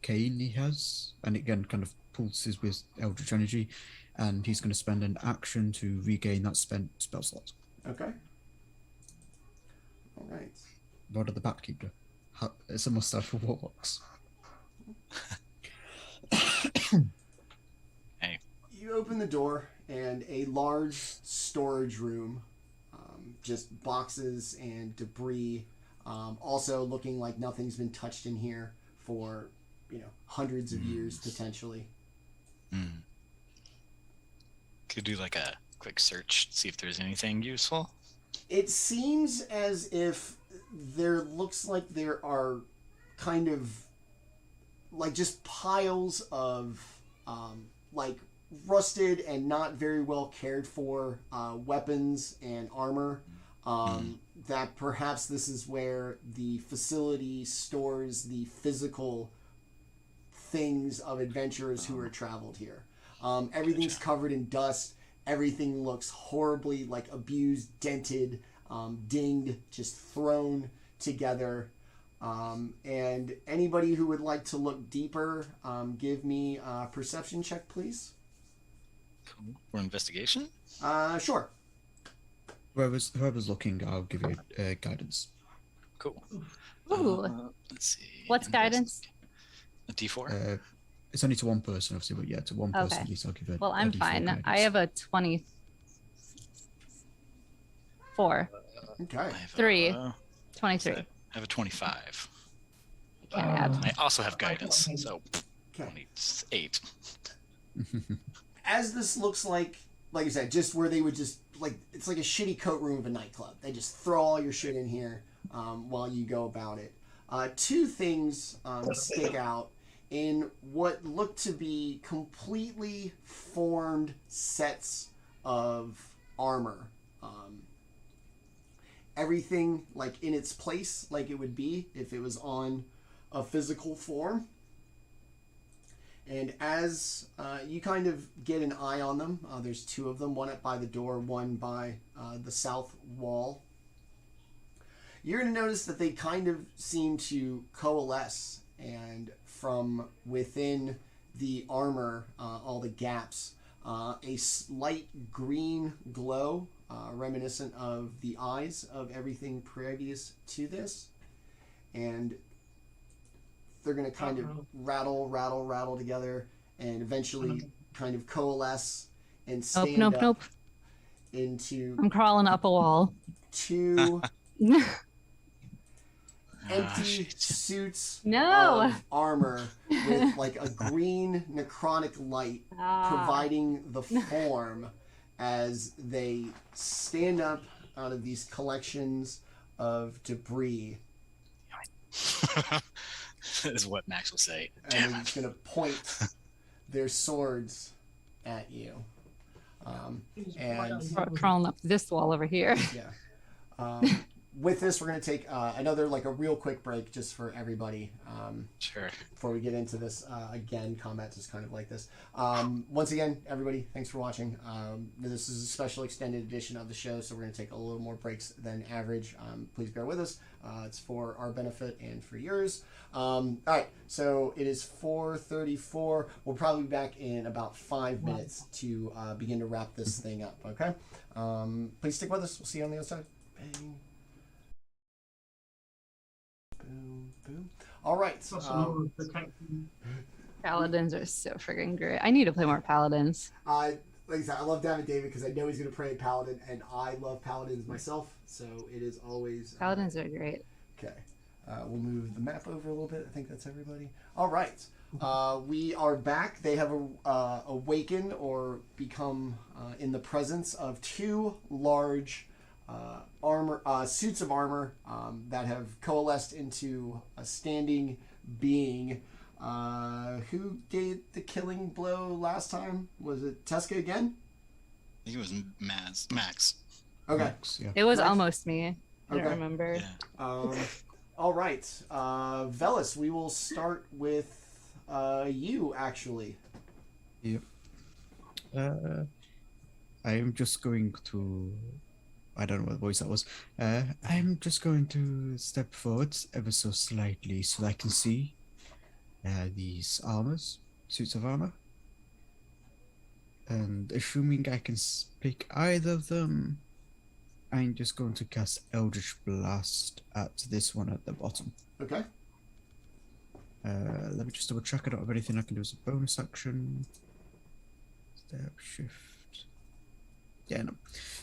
cane he has, and again kind of pulses with Eldritch Energy, and he's going to spend an action to regain that spent spell slot. Okay. All right. Rod of the Batkeeper. It's a must-have for warlocks. Hey. You open the door, and a large storage room, just boxes and debris, also looking like nothing's been touched in here for, hundreds of years potentially. Could do like a quick search, see if there's anything useful. It seems as if there looks like there are kind of like just piles of like rusted and not very well cared for weapons and armor. That perhaps this is where the facility stores the physical things of adventurers who are traveled here. Everything's covered in dust. Everything looks horribly like abused, dented, dinged, just thrown together. And anybody who would like to look deeper, give me a perception check, please. Cool. For investigation? Sure. Whoever's looking, I'll give you guidance. Cool. Ooh. Let's see. What's guidance? A D4? It's only to one person, obviously, but yeah, to one person Okay. at least I'll give it. Well, I'm fine. I have a 24. Okay. I have 3. a- 23. I have a 25. Can't add. I also have guidance, so Okay. 28. As this looks like I said, just where they would just like it's like a shitty coat room of a nightclub. They just throw all your shit in here while you go about it. 2 things stick out in what look to be completely formed sets of armor. Everything like in its place, like it would be if it was on a physical form. And as you kind of get an eye on them, there's two of them, one up by the door, one by the south wall. You're going to notice that they kind of seem to coalesce, and from within the armor, all the gaps, a slight green glow, reminiscent of the eyes of everything previous to this. And they're going to kind of rattle together, and eventually kind of coalesce and stand up into... I'm crawling up a wall. Two empty suits No. of armor with like a green necrotic light providing the form as they stand up out of these collections of debris. Is what Makks will say. And they're just going to point their swords at you. And Crawling up this wall over here. yeah. With this, we're going to take another, like, a real quick break just for everybody. Sure. Before we get into this, again, combat's just kind of like this. Once again, everybody, thanks for watching. This is a special extended edition of the show, so we're going to take a little more breaks than average. Please bear with us. It's for our benefit and for yours. All right, so it is 4:34. We'll probably be back in about 5 minutes to begin to wrap this thing up, okay? Please stick with us. We'll see you on the other side. Bang. Boom, boom. All right. Paladins are so friggin' great. I need to play more paladins. Like I said, I love David because I know he's going to play Paladin, and I love Paladins myself, so it is always... Paladins are great. Okay. We'll move the map over a little bit. I think that's everybody. All right. We are back. They have awakened or become in the presence of two large... suits of armor that have coalesced into a standing being. Who gave the killing blow last time? Was it Teska again? I think it was Makks. Okay. Makks, yeah. It was Nice. almost me. I don't Okay. remember. Yeah. All right. Veles, we will start with you, actually. Yep. I am just going to... I don't know what voice that was. I'm just going to step forward ever so slightly so that I can see these suits of armor. And assuming I can pick either of them, I'm just going to cast Eldritch Blast at this one at the bottom. Okay. Let me just double check. I don't have anything I can do as a bonus action. Step, shift. Yeah, no.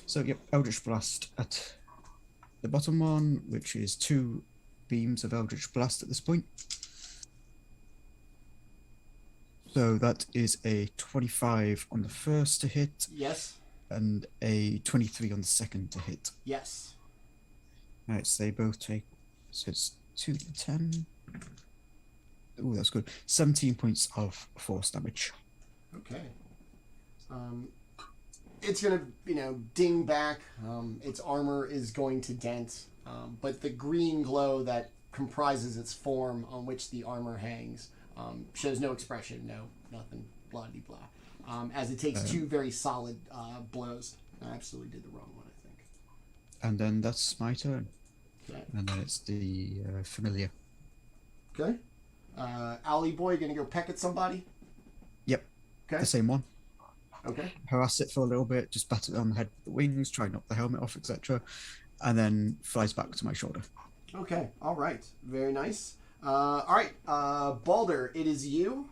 So, yep, Eldritch Blast at the bottom one, which is 2 beams of Eldritch Blast at this point. So that is a 25 on the first to hit. Yes. And a 23 on the second to hit. Yes. Alright, so they both take... So it's 2 to 10. Oh, that's good. 17 points of force damage. Okay. It's going to, ding back. Its armor is going to dent. But the green glow that comprises its form on which the armor hangs shows no expression, nothing, blah-de-blah. As it takes 2 very solid blows. I absolutely did the wrong one, I think. And then that's my turn. Okay. And then it's the familiar. Okay. Owly boy, going to go peck at somebody? Yep. Okay. The same one. Okay. Harass it for a little bit, just bat it on the head with the wings, try and knock the helmet off, etc. And then flies back to my shoulder. Okay. All right. Very nice. All right. Baldr, it is you.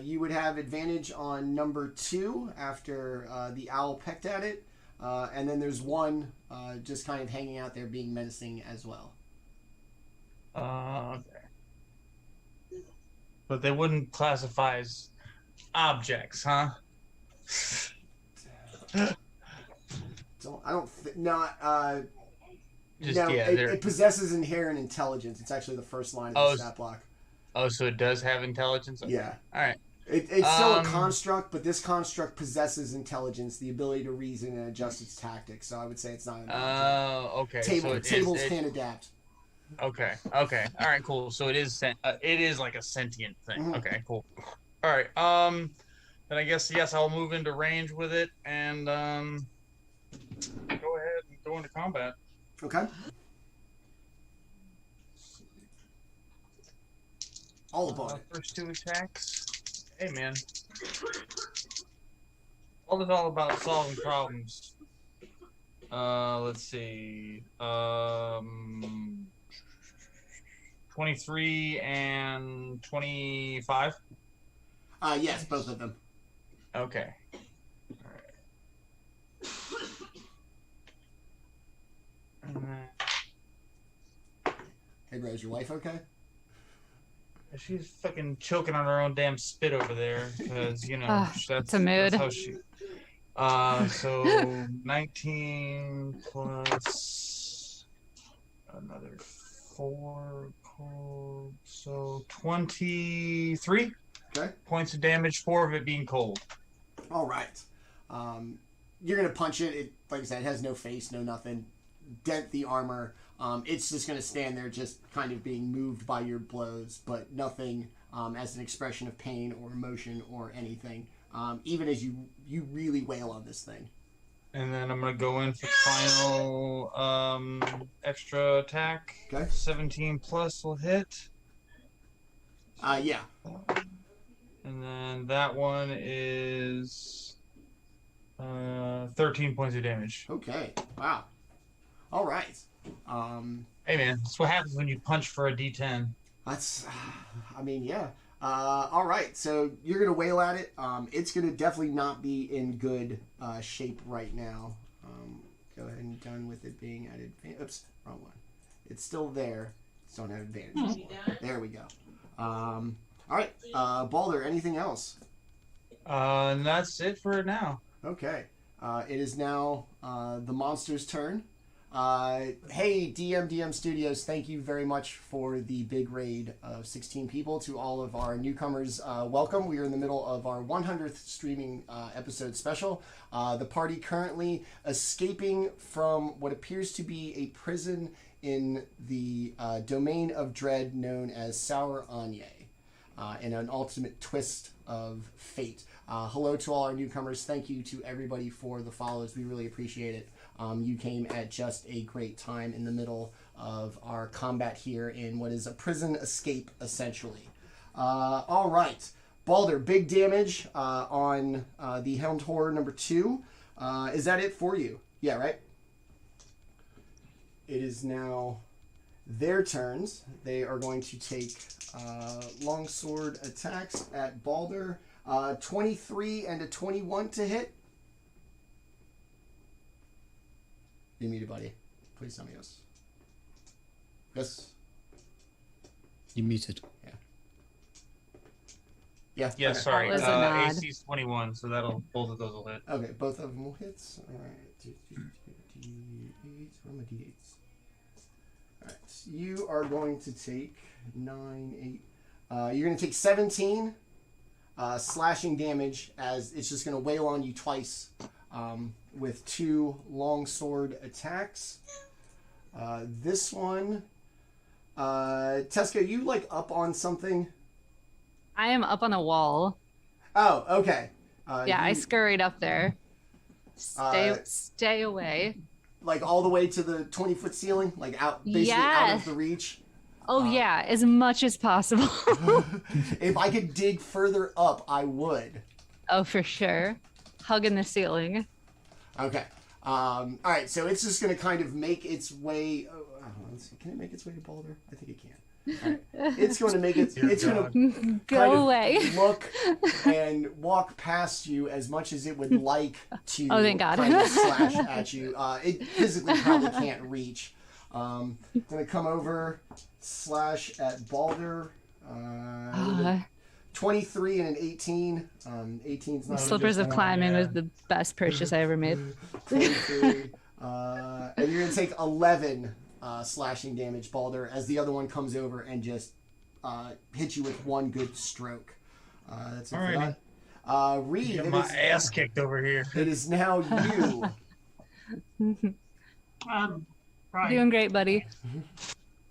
You would have advantage on number 2 after the owl pecked at it. And then there's one just kind of hanging out there being menacing as well. Okay. But they wouldn't classify as objects, huh? It possesses inherent intelligence. It's actually the first line of the stat block. Oh, so it does have intelligence? Okay. Yeah. All right. It's still a construct, but this construct possesses intelligence, the ability to reason and adjust its tactics. So I would say it's not an object. Okay. Tables can adapt. Okay. All right. Cool. So it is like a sentient thing. Mm-hmm. Okay. Cool. All right. Then I guess yes, I'll move into range with it and go ahead and go into combat. Okay. All upon it. First 2 attacks. Hey man. All is all about solving problems. Let's see. 23 and 25. Yes, both of them. Okay. All right. Hey, Rose, your wife okay? She's fucking choking on her own damn spit over there because you know that's it's a mood. That's how she. So 19 plus another 4 cold, so 23 Okay. points of damage. 4 of it being cold. All right. You're gonna punch it. It, like I said, it has no face, no nothing. Dent the armor. It's just gonna stand there, just kind of being moved by your blows, but nothing as an expression of pain or emotion or anything. Even as you really wail on this thing. And then I'm gonna go in for final extra attack. Okay. 17 plus will hit. Yeah. And then that one is 13 points of damage. Okay. Wow. All right. Hey man, that's what happens when you punch for a D10. That's, I mean, yeah. All right. So you're gonna wail at it. It's gonna definitely not be in good shape right now. Go ahead and done with it being at advantage. Oops, wrong one. It's still there. Just don't have advantage anymore. There we go. All right. Baldr, anything else? And that's it for now. Okay. It is now the monster's turn. Hey, DM Studios, thank you very much for the big raid of 16 people. To all of our newcomers, welcome. We are in the middle of our 100th streaming episode special. The party currently escaping from what appears to be a prison in the domain of dread known as Soursagne, in an ultimate twist of fate. Hello to all our newcomers. Thank you to everybody for the follows. We really appreciate it. You came at just a great time in the middle of our combat here in what is a prison escape, essentially. All right. Baldr, big damage on the Helmed Horror number 2. Is that it for you? Yeah, right? It is now their turns. They are going to take longsword attacks at Baldr. 23 and a 21 to hit. You're muted, buddy. Please tell me yes. Yes. You muted. Yeah. Yeah. Yeah, okay. sorry. That was a nod. AC's 21, so both of those will hit. Okay, both of them will hit. All right. D8. Where are my D8s? All right. You are going to take 9, 8. You're going to take 17 slashing damage as it's just going to wail on you twice. With 2 longsword attacks. This one, Teska, you like up on something? I am up on a wall. Oh, okay. Yeah, I scurried up there. Stay away. Like all the way to the 20-foot ceiling, like out, basically out of the reach. Oh yeah, as much as possible. If I could dig further up, I would. Oh, for sure. Hugging the ceiling. Okay. All right. So it's just going to kind of make its way. Let's see. Can it make its way to Baldr? I think it can. All right. It's going to make it. It's going to go away. Look and walk past you as much as it would like to. Oh, thank God. Kind of slash at you. It physically probably can't reach. Going to come over, slash at Baldr. 23 and an 18. 18's not. Slippers of Climbing was the best purchase I ever made. 23. And you're going to take 11 slashing damage, Baldr, as the other one comes over and just hits you with one good stroke. That's it for that. Reeve, Get my ass kicked over here. It is now you. Right. Doing great, buddy.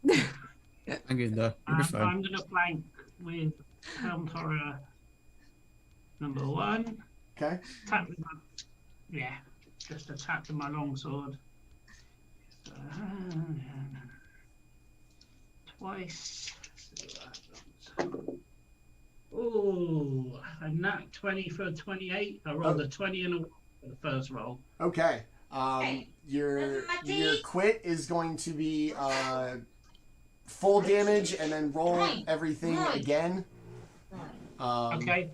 I'm good though. You'll be fine. I'm going to flank with Helmed Horror Number 1. Okay. Attack with my, yeah, just attack with my longsword. Twice. Ooh, a nat 20 for a 28. I rolled a 20 and a 1 for the first roll. Okay. Your quit is going to be full damage and then roll everything again. Okay.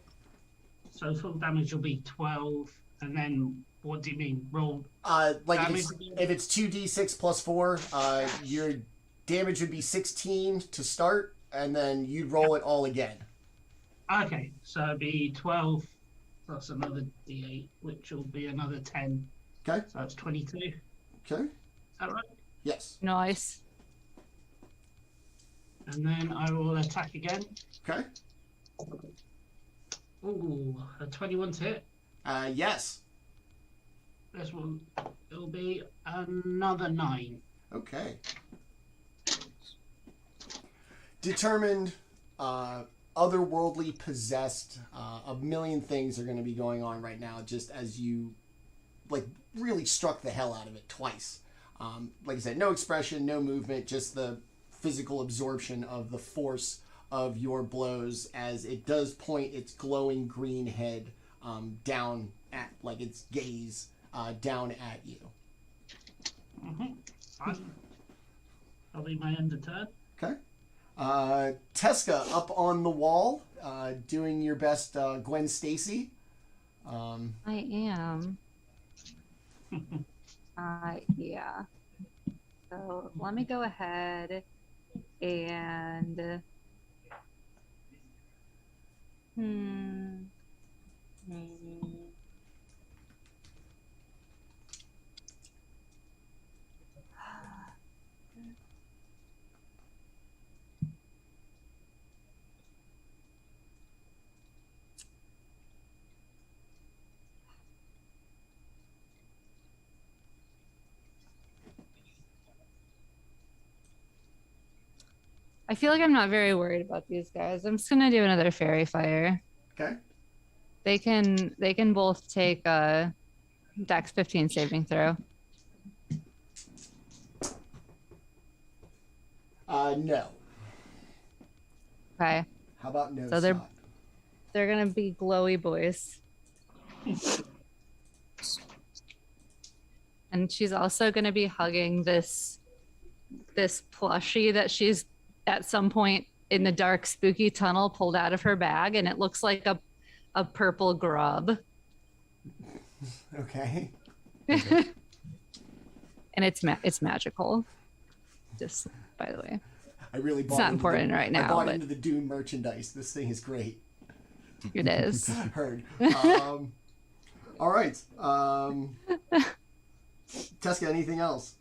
So full damage will be 12, and then what do you mean? Roll Like damage? if it's 2d6 plus 4, your damage would be 16 to start, and then you'd roll it all again. Okay, so it'd be 12 plus another d8, which will be another 10. Okay. So that's 22. Is Okay. that right? Yes. Nice. And then I will attack again. Okay. Ooh, a 21 to hit. Yes. This one, it'll be another 9. Okay. Determined, otherworldly, possessed, a million things are going to be going on right now, just as you, like, really struck the hell out of it twice. Like I said, no expression, no movement, just the physical absorption of the force of your blows as it does point its glowing green head down at, like, its gaze down at you. Fine. That'll be my end of turn. Okay. Teska up on the wall, doing your best Gwen Stacy. I am. Yeah. So let me go ahead and I feel like I'm not very worried about these guys. I'm just gonna do another fairy fire. Okay. They can both take a Dex 15 saving throw. No. Okay. How about no? So they're- shot? They're gonna be glowy boys. And she's also gonna be hugging this plushie that she's at some point in the dark, spooky tunnel pulled out of her bag, and it looks like a purple grub. Okay. And it's magical. Just by the way. I really bought. It's not into important right I now, bought but into the Dune merchandise. This thing is great. it is. Heard. All right. Teska, anything else?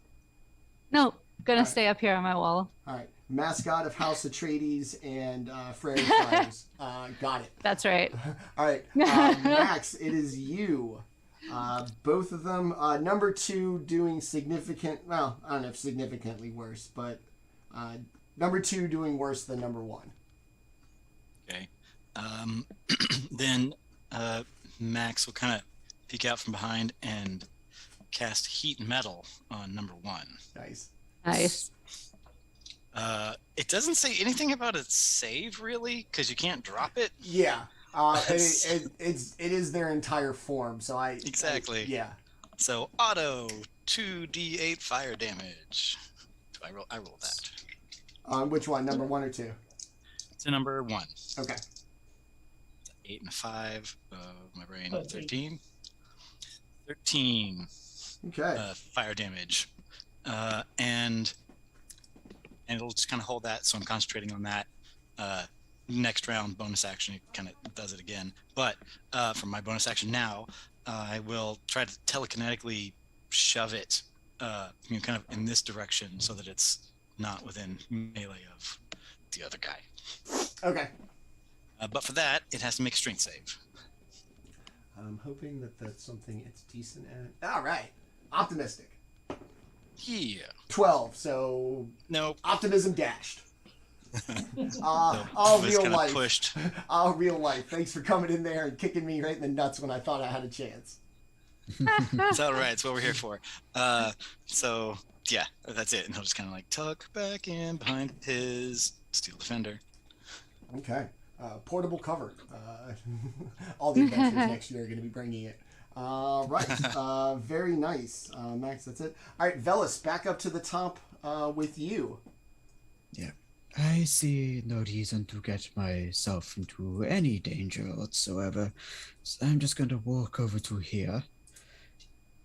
No, gonna Alright. stay up here on my wall. All right. Mascot of House Atreides and Frere Fires. Got it. That's right. All right. Makks, it is you. Both of them. Number 2 doing significant, well, I don't know if significantly worse, but number 2 doing worse than number 1. Okay. Then Makks will kind of peek out from behind and cast Heat Metal on number 1. Nice. Nice. It doesn't say anything about a save, really, because you can't drop it. Yeah. It is their entire form, so Exactly. yeah. So auto 2d8 fire damage. I roll that. On which one? Number 1 or 2? To number 1. Okay. 8 and a 5. My brain. 13. 13 Okay. fire damage. And it'll just kind of hold that, so I'm concentrating on that. Next round, bonus action, it kind of does it again. But for my bonus action now, I will try to telekinetically shove it kind of in this direction so that it's not within melee of the other guy. Okay. But for that, it has to make a strength save. I'm hoping that that's something it's decent at. All right. Optimistic. Yeah. 12, so Nope. optimism dashed. Real kinda life. pushed. Real life. Thanks for coming in there and kicking me right in the nuts when I thought I had a chance. It's all right. It's what we're here for. So yeah, that's it. And he'll just kind of like tuck back in behind his steel defender. Okay. Portable cover. All the adventures next year are going to be bringing it. Right. Very nice. Makks, that's it. All right, Veles, back up to the top with you. Yeah. I see no reason to get myself into any danger whatsoever. So I'm just going to walk over to here.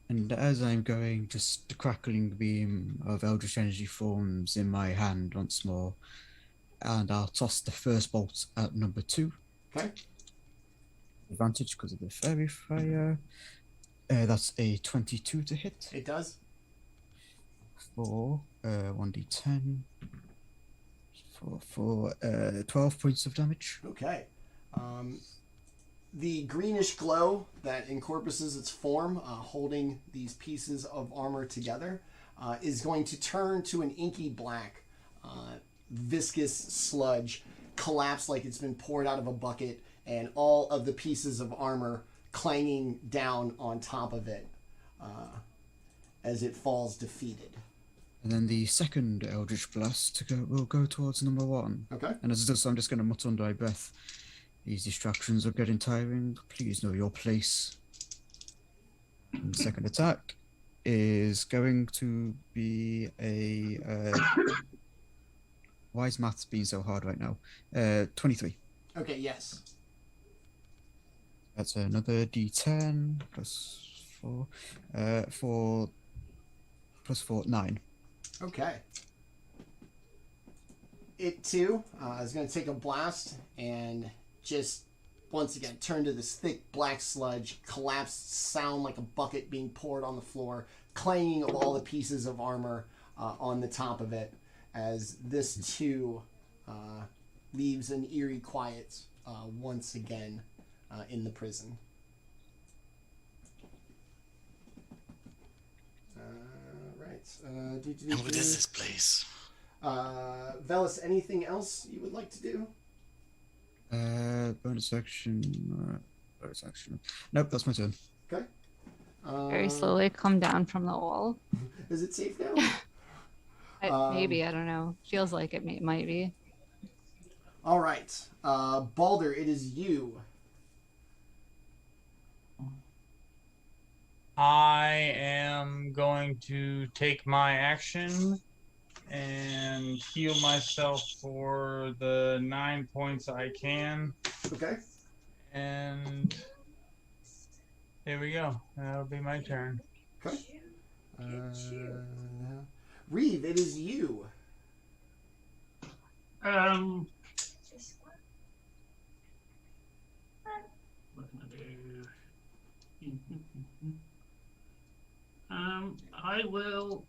And as I'm going, just the crackling beam of Eldritch Energy forms in my hand once more. And I'll toss the first bolt at number 2. Okay. Advantage because of the fairy fire. That's a 22 to hit. It does. For 1d10. For 12 points of damage. Okay. The greenish glow that encompasses its form, holding these pieces of armor together, is going to turn to an inky black, viscous sludge, collapse like it's been poured out of a bucket, and all of the pieces of armor clanging down on top of it as it falls defeated. And then the second Eldritch Blast will go towards number 1. Okay. And as it does, I'm just going to mutter under my breath. These distractions are getting tiring. Please know your place. And the second attack is going to be a... why is maths being so hard right now? 23. Okay, yes. That's another d10 plus 4. Plus 4, 9. Okay. It too is going to take a blast and just once again turn to this thick black sludge, collapsed sound like a bucket being poured on the floor, clanging of all the pieces of armor on the top of it, as this too leaves an eerie quiet once again in the prison. Right. And what is this place? Veles, anything else you would like to do? Bonus action. Bonus action. Nope, that's my turn. Okay. Very slowly come down from the wall. Is it safe now? Maybe, I don't know. Feels like it might be. All right. Baldr, it is you. I am going to take my action and heal myself for the 9 points I can. Okay. And here we go. That'll be my turn. Okay. Reeve, it is you. What can I do? I will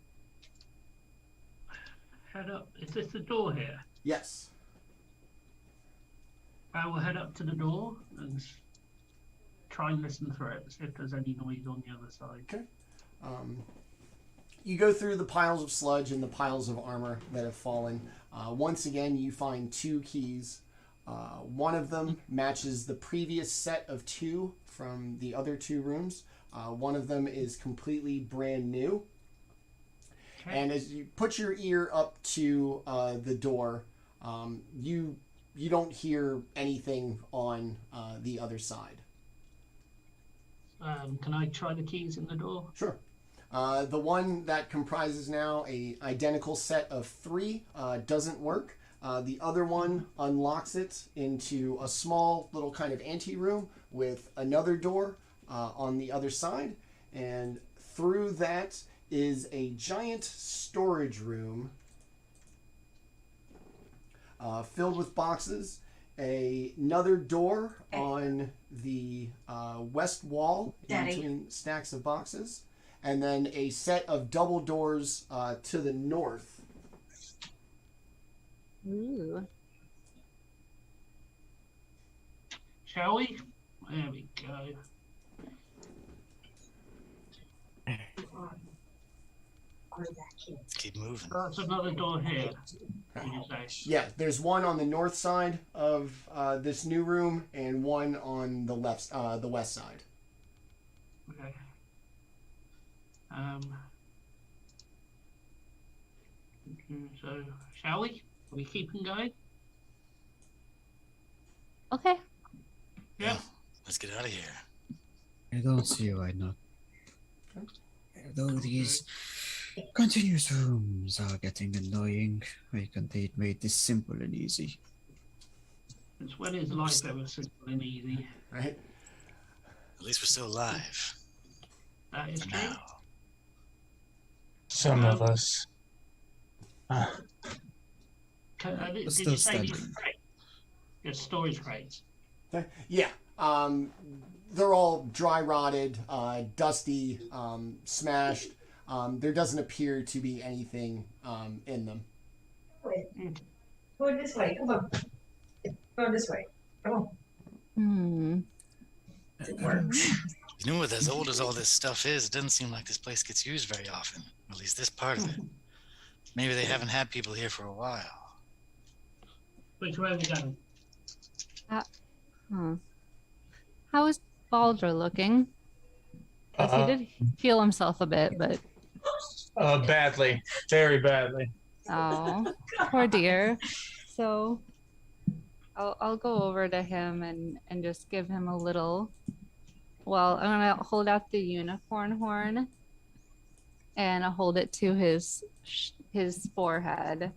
head up. Is this the door here? Yes. I will head up to the door and try and listen for it, see if there's any noise on the other side. Okay. You go through the piles of sludge and the piles of armor that have fallen. Once again, you find 2 keys. One of them matches the previous set of 2 from the other 2 rooms. One of them is completely brand new. Okay. And as you put your ear up to the door, you don't hear anything on the other side. Can I try the keys in the door? Sure. The one that comprises now a identical set of 3 doesn't work. The other one unlocks it into a small little kind of anteroom with another door on the other side. And through that is a giant storage room filled with boxes. Another door on the west wall in between stacks of boxes. And then a set of double doors to the north. Ooh. Shall we? There we go. Let's keep moving. That's another door here. Did you say? Yeah, there's one on the north side of this new room and one on the the west side. Okay. So, shall we? Are we keeping going? Okay. Yeah. Let's get out of here. I don't see why not. Though these continuous rooms are getting annoying, I can they made this simple and easy. Since when is life ever simple and easy? Right? At least we're still alive. That is For true. now. Some of us. Did Still you say these standing. crates? Your storage crates. Yeah. They're all dry rotted, dusty, smashed. There doesn't appear to be anything in them. Go this way. Come on. Go this way. Come on. Hmm. It works. You know, with as old as all this stuff is, it doesn't seem like this place gets used very often. At least this part of it. Maybe they haven't had people here for a while. Which way are we going? How is Baldr looking? 'Cause he did heal himself a bit, but Badly. Very badly. oh, poor dear. So I'll go over to him and just give him a little. Well, I'm gonna hold out the unicorn horn, and I'll hold it to his forehead,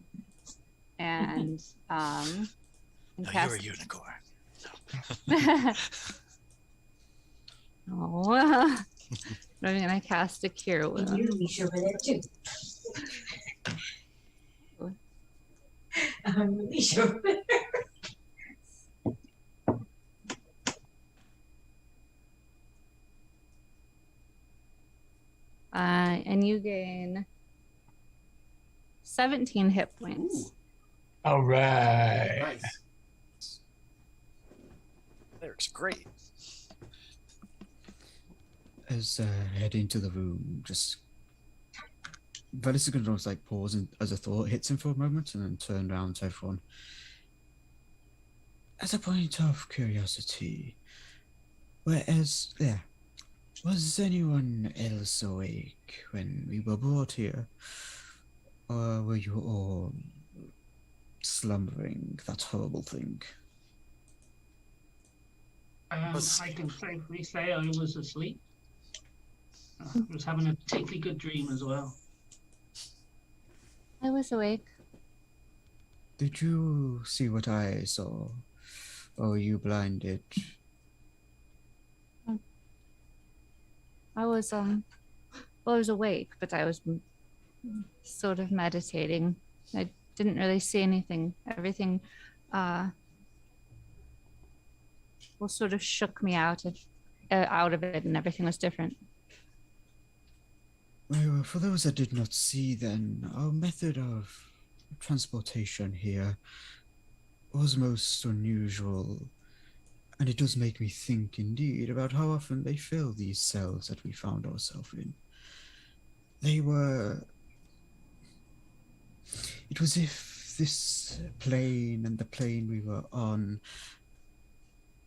and Oh, cast. you're a unicorn. Oh, I'm gonna cast a cure And wound. you reach over there too. Reach over there. And you gain 17 hit points. All right. Nice. That looks great. As head into the room, just Veles is gonna almost like pause and, as a thought hits him for a moment, and then turn around to everyone. As a point of curiosity, was anyone else awake when we were brought here, or were you all slumbering? That horrible thing. I can safely say I was asleep. I was having a particularly good dream as well. I was awake. Did you see what I saw? Or were you blinded? I was well, I was awake, but I was sort of meditating. I didn't really see anything. Everything well, sort of shook me out of it, and everything was different. Well, for those that did not see then, our method of transportation here was most unusual, and it does make me think indeed about how often they fill these cells that we found ourselves in. It was as if this plane and the plane we were on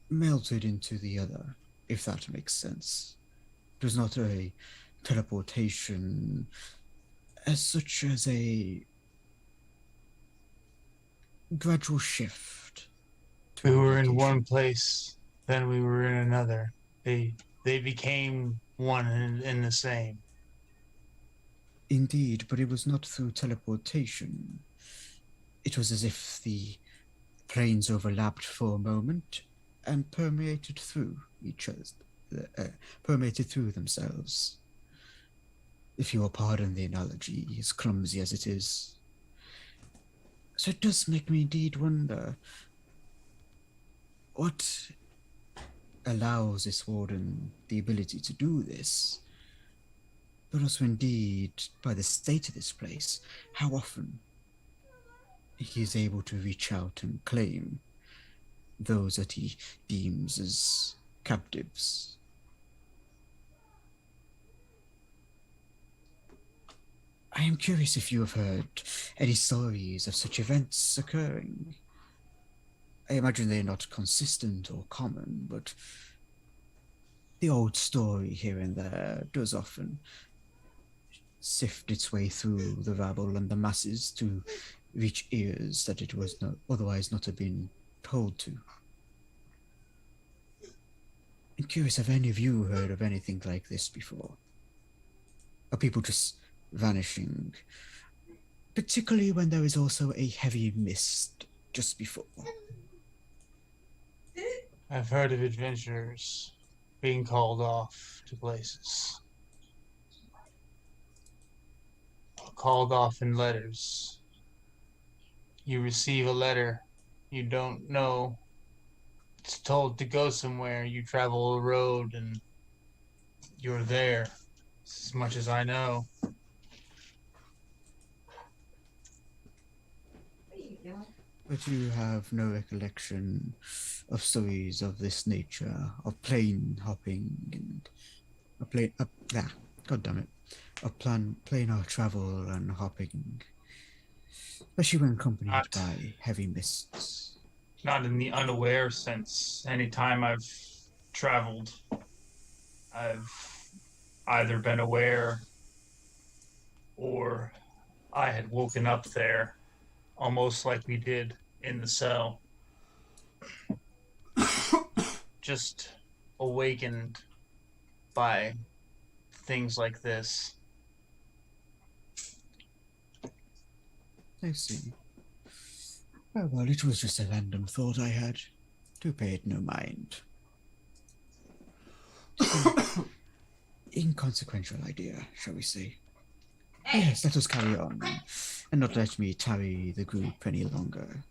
melted into the other, if that makes sense. It was not a teleportation as such as a gradual shift. We were in one place, then we were in another. They became one and the same. Indeed, but it was not through teleportation. It was as if the planes overlapped for a moment and permeated through each other, permeated through themselves. If you will pardon the analogy, as clumsy as it is. So it does make me indeed wonder what allows this warden the ability to do this, but also indeed, by the state of this place, how often he is able to reach out and claim those that he deems as captives. I am curious if you have heard any stories of such events occurring. I imagine they are not consistent or common, but the old story here and there does often sift its way through the rabble and the masses to reach ears that it was otherwise not have been told to. I'm curious, have any of you heard of anything like this before? Are people just vanishing? Particularly when there is also a heavy mist just before. I've heard of adventurers being called off to places. Called off in letters. You receive a letter, you don't know. It's told to go somewhere, you travel a road and you're there. As much as I know. But you have no recollection of stories of this nature, of plane hopping and planar travel and hopping, especially when accompanied by heavy mists. Not in the unaware sense. Anytime I've traveled, I've either been aware or I had woken up there, almost like we did in the cell. Just awakened by things like this. I see. Oh, well, it was just a random thought I had. Do pay it no mind. Inconsequential idea, shall we say. Yes, let us carry on, and not let me tarry the group any longer.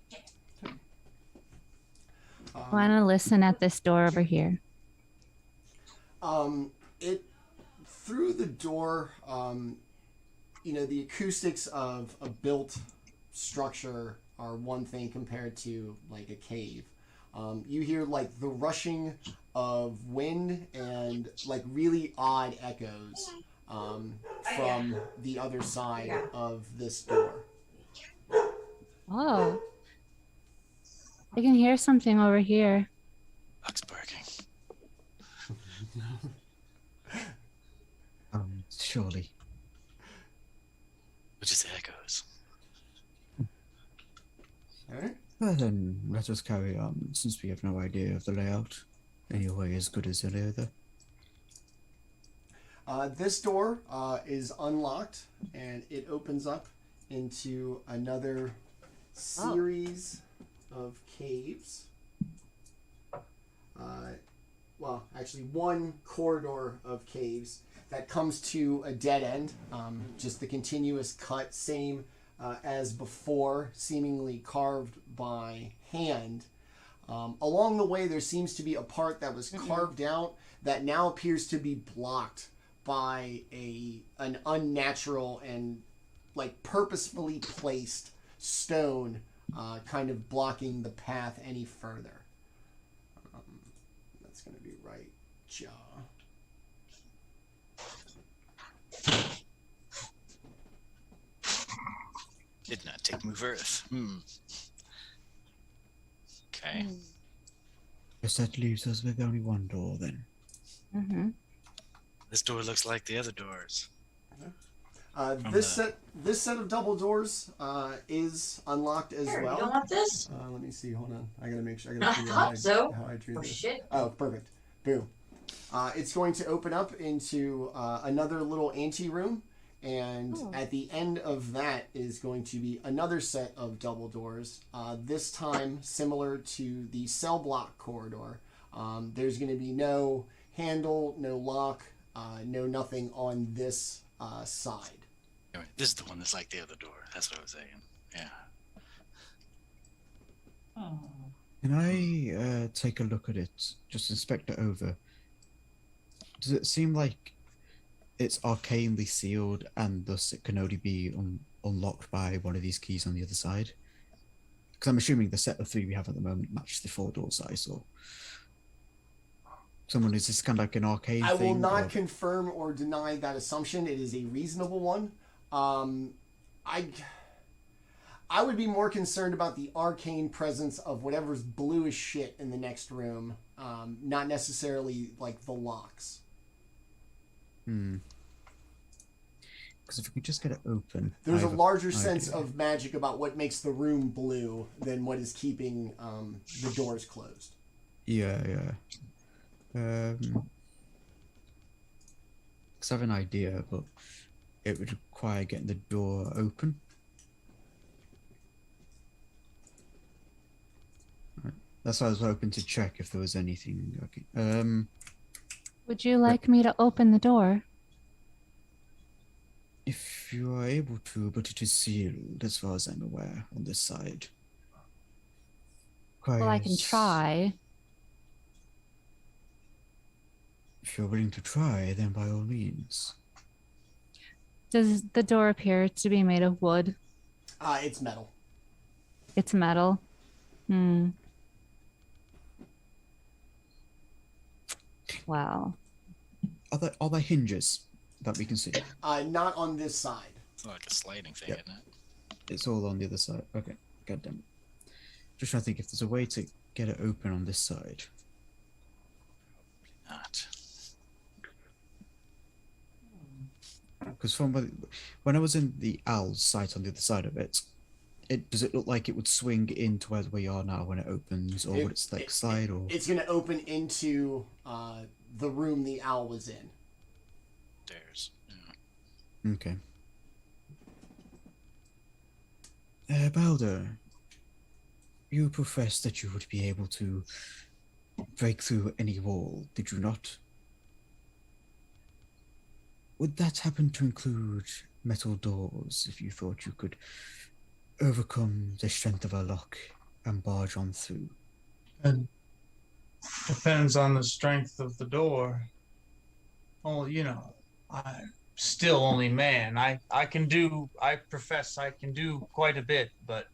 I want to listen at this door over here. Through the door, the acoustics of a built structure are one thing compared to like a cave. You hear like the rushing of wind and like really odd echoes from the other side of this door. Oh. I can hear something over here. Bugs barking. Surely. Which is echoes. Alright. Well then, let us carry on, since we have no idea of the layout. Anyway, as good as any other. This door is unlocked, and it opens up into another series of caves. Well, actually, one corridor of caves that comes to a dead end. Just the continuous cut, same as before, seemingly carved by hand. Along the way, there seems to be a part that was carved out that now appears to be blocked by an unnatural and like purposefully placed stone kind of blocking the path any further. That's going to be right jaw. Did not take move earth. Okay. Guess that leaves us with only one door then. Mm-hmm. This door looks like the other doors. This set of double doors is unlocked as well. You don't want this? Let me see. Hold on. I gotta make sure. I thought so. How I drew Oh this. shit. Oh, perfect. Boom. It's going to open up into another little anteroom, and at the end of that is going to be another set of double doors. This time, similar to the cell block corridor. There's going to be no handle, no lock, no nothing on this side. Anyway, this is the one that's like the other door. That's what I was saying. Yeah. Oh. Can I take a look at it? Just inspect it over. Does it seem like it's arcanely sealed and thus it can only be unlocked by one of these keys on the other side? Because I'm assuming the set of 3 we have at the moment match the 4 doors I saw. Is this kind of like an arcane I thing? will not confirm or deny that assumption. It is a reasonable one. I would be more concerned about the arcane presence of whatever's blue as shit in the next room, not necessarily like the locks. Because if we could just get it open, there's a larger sense of magic about what makes the room blue than what is keeping the doors closed. Yeah. Because I have an idea, but it would require getting the door open. Right. That's why I was hoping to check if there was anything. Okay. Would you like me to open the door? If you are able to, but it is sealed as far as I'm aware on this side. Well, I can try. If you're willing to try, then by all means. Does the door appear to be made of wood? It's metal. It's metal. Wow. Are there hinges that we can see? Not on this side. It's like a sliding thing, isn't it? It's all on the other side. Okay, goddamn it. Just trying to think if there's a way to get it open on this side. Not. Because from when I was in the owl's sight on the other side of it, does it look like it would swing into where we are now when it opens, or would it like slide? Or it's going to open into the room the owl was in. Stairs. Yeah. Okay. Baldr, you professed that you would be able to break through any wall, did you not? Would that happen to include metal doors if you thought you could overcome the strength of a lock and barge on through? It depends on the strength of the door. Well, I'm still only man. I profess I can do quite a bit, but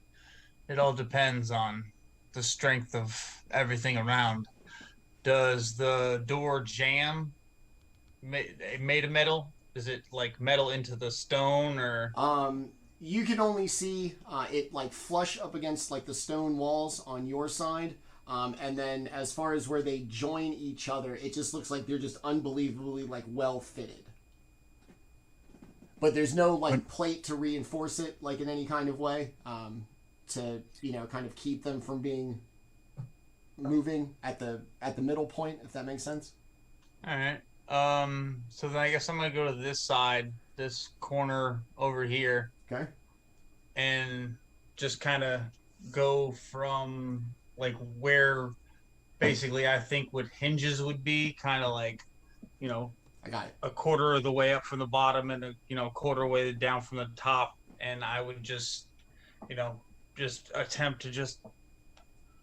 it all depends on the strength of everything around. Does the door jam made of metal? Is it like metal into the stone, or you can only see it like flush up against like the stone walls on your side, and then as far as where they join each other, it just looks like they're just unbelievably like well fitted, but there's no like plate to reinforce it like in any kind of way, to kind of keep them from being moving at the middle point, if that makes sense. All right. So then I guess I'm gonna go to this side, this corner over here. Okay. And just kind of go from like where basically I think what hinges would be, kind of like, I got it. a quarter of the way up from the bottom and a quarter way down from the top, and I would just attempt to just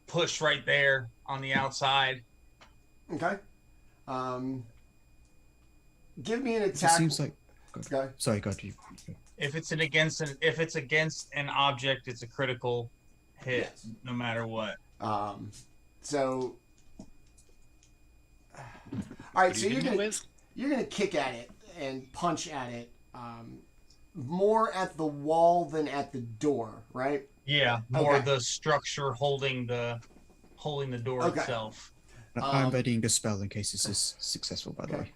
push right there on the outside. Okay. Give me an attack. It seems like. Okay. Sorry, got you. If it's against an object, it's a critical hit, yes. No matter what. So. All right. So you're gonna kick at it and punch at it. More at the wall than at the door, right? Yeah, more okay. The structure holding the door okay. itself. I'm readying a spell in case this is successful, by the way.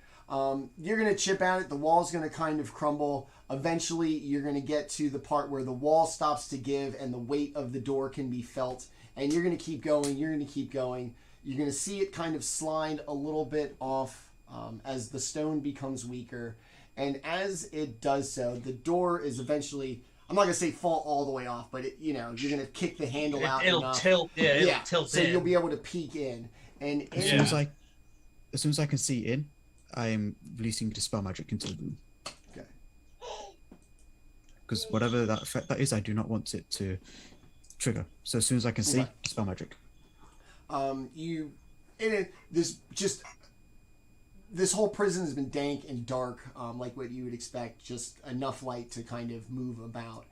You're going to chip at it. The wall's going to kind of crumble. Eventually, you're going to get to the part where the wall stops to give and the weight of the door can be felt. And you're going to keep going. You're going to keep going. You're going to see it kind of slide a little bit off as the stone becomes weaker. And as it does so, the door is eventually... I'm not going to say fall all the way off, but you're going to kick the handle out It'll enough. tilt. Yeah, it'll tilt so in. you'll be able to peek in. And as soon as I can see in, I am releasing Dispel Magic into the room. Okay. Because whatever that effect that is, I do not want it to trigger. So as soon as I can see, Dispel Magic. This whole prison has been dank and dark, like what you would expect, just enough light to kind of move about.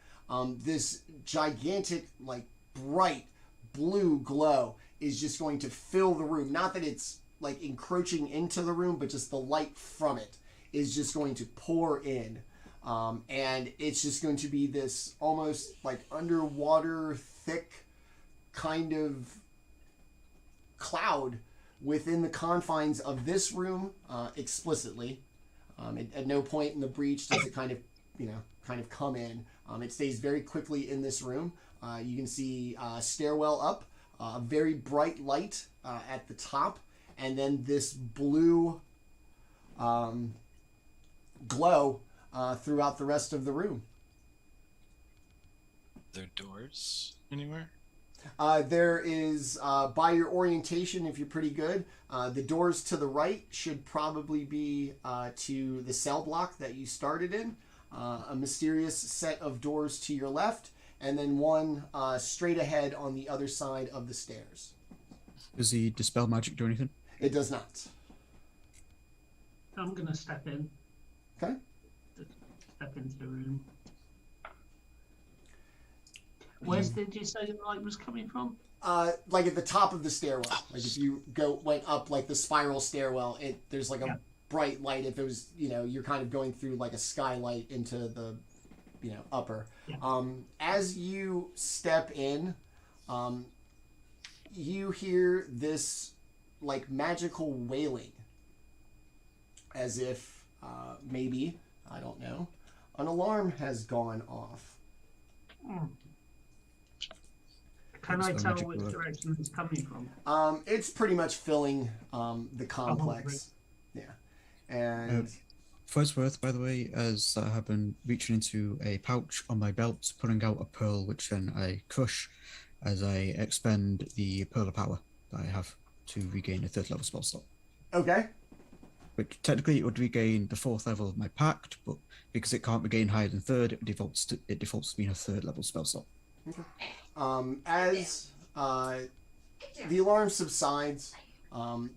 This gigantic, like, bright blue glow is just going to fill the room. Not that it's, like, encroaching into the room, but just the light from it is just going to pour in. And it's just going to be this almost like underwater, thick kind of cloud within the confines of this room explicitly. At no point in the breach does it kind of come in. It stays very quickly in this room. You can see stairwell up, a very bright light at the top, and then this blue glow throughout the rest of the room. Are there doors anywhere? There is, by your orientation, if you're pretty good, the doors to the right should probably be to the cell block that you started in, a mysterious set of doors to your left, and then one straight ahead on the other side of the stairs. Does the dispel magic do anything? It does not. I'm gonna step in. Okay. Step into the room. Where did you say the light was coming from? Like at the top of the stairwell. Like if you went up like the spiral stairwell, there's like a bright light. If it was, you're kind of going through like a skylight into the, upper. Yeah. As you step in, you hear this like magical wailing, as if maybe, I don't know, an alarm has gone off. Can I tell which direction it's coming from? It's pretty much filling the complex. Yeah. And for its worth, by the way, as I have been reaching into a pouch on my belt, pulling out a pearl, which then I crush as I expend the pearl of power that I have to regain a 3rd level spell slot. Okay. Which technically it would regain the 4th level of my pact, but because it can't regain higher than 3rd, it defaults to being a 3rd level spell slot. Okay. As the alarm subsides,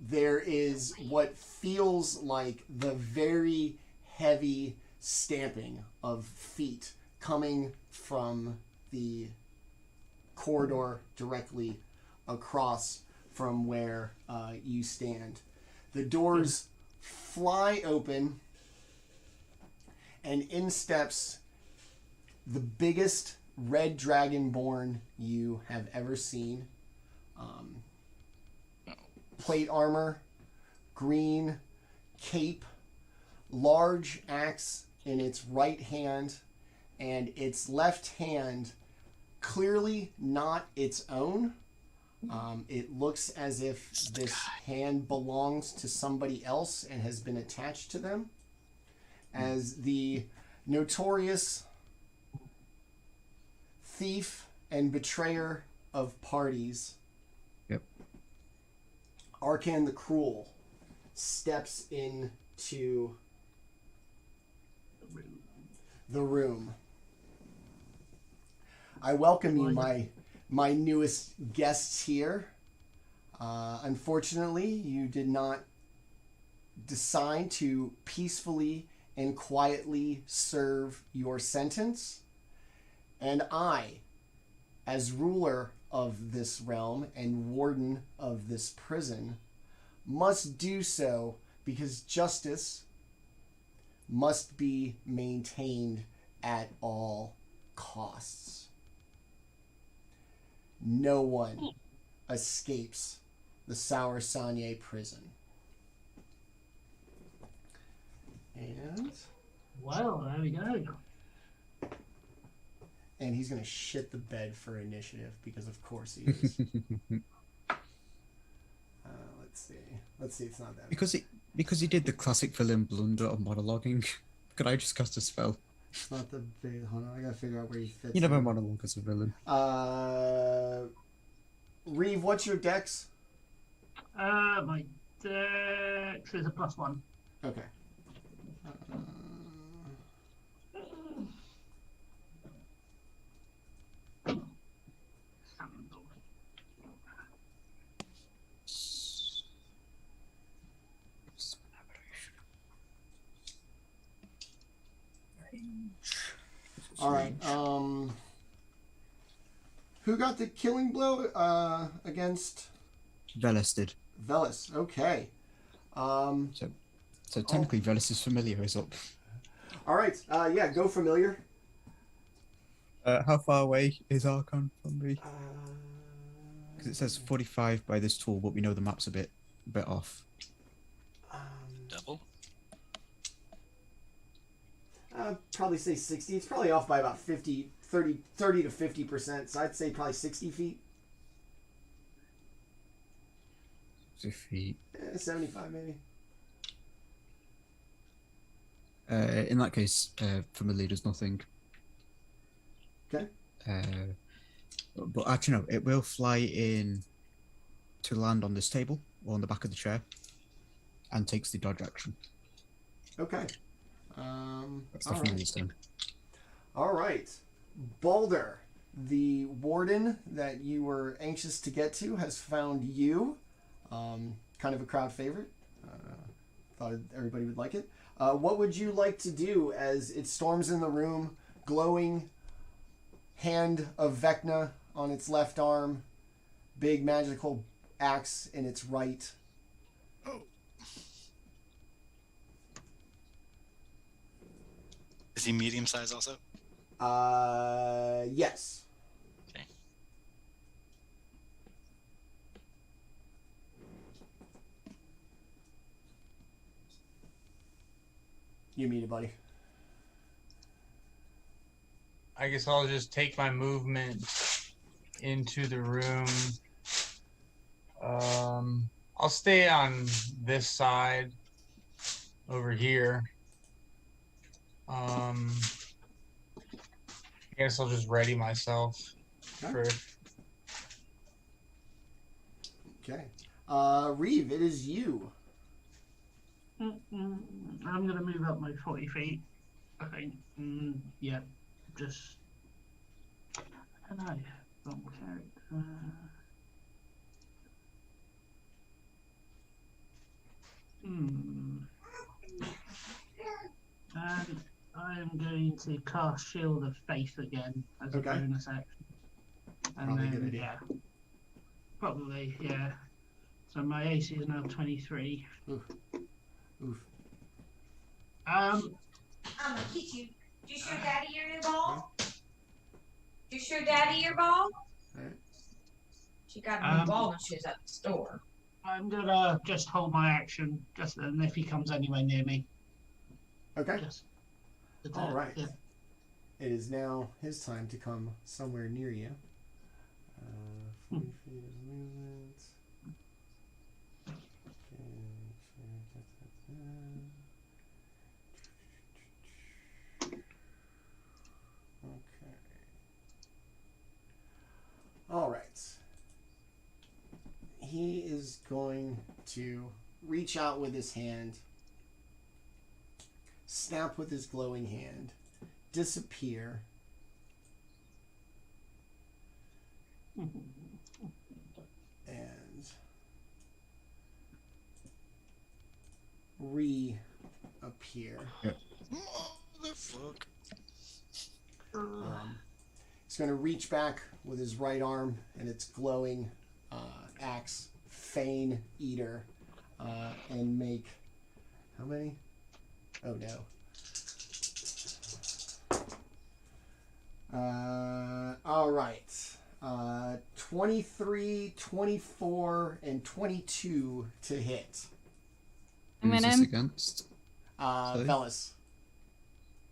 there is what feels like the very heavy stamping of feet coming from the corridor directly across from where you stand. The doors fly open, and in steps the biggest red dragonborn you have ever seen. Plate armor, green cape, large axe in its right hand, and its left hand clearly not its own. It looks as if this hand belongs to somebody else and has been attached to them. As the notorious thief and betrayer of parties, Arcan the Cruel, steps into the room. I welcome you, my newest guests here. Unfortunately, you did not decide to peacefully and quietly serve your sentence. And I, as ruler of this realm and warden of this prison, must do so because justice must be maintained at all costs. No one escapes the Soursagne prison. And well, there we go. And he's gonna shit the bed for initiative because of course he is. Let's see. It's not that because he did the classic villain blunder of monologuing. Could I just cast a spell? It's not the big. Hold on, I gotta figure out where he fits. You never monologue as a villain. Reeve, what's your dex? My dex is a +1. Okay. All right. Who got the killing blow against? Veles did. Veles. Okay. So technically, Veles is familiar is up. All right. Yeah, go familiar. How far away is Archon from me? Because it says 45 by this tool, but we know the map's a bit off. Double? Probably say 60. It's probably off by about 30 to 50%. So I'd say probably 60 feet. 60 feet. 75 maybe. In that case, familiar does nothing. Okay. But actually, no, it will fly in to land on this table or on the back of the chair and takes the dodge action. Okay. That's the familiar's turn. All right. Baldr, the warden that you were anxious to get to, has found you. Kind of a crowd favorite. Thought everybody would like it. What would you like to do as it storms in the room, glowing hand of Vecna on its left arm, big magical axe in its right? Oh. Is he medium size also? Yes. Okay. You meet it, buddy. I guess I'll just take my movement into the room. I'll stay on this side over here. I guess I'll just ready myself for. Okay. Reeve, it is you. I'm going to move up my 40 feet, I think. Yeah, just... I don't know. Wrong character. And I am going to cast Shield of Faith again as a bonus action. And Probably then, good idea. yeah. Probably, yeah. So my AC is now 23. Oof. I'm gonna teach you. Do you show Daddy your new ball? Do you show Daddy your ball? Alright. She got a new ball when she was at the store. I'm gonna just hold my action, just and if he comes anywhere near me. Okay. Just All right. Yeah. It is now his time to come somewhere near you. 40 feet of movement. Okay. All right. He is going to reach out with his hand, snap with his glowing hand, disappear, and reappear. Motherfucker. He's going to reach back with his right arm and its glowing axe, Fane Eater, and make how many? Oh no. All right. 23, 24, and 22 to hit. Who's this against? Veles.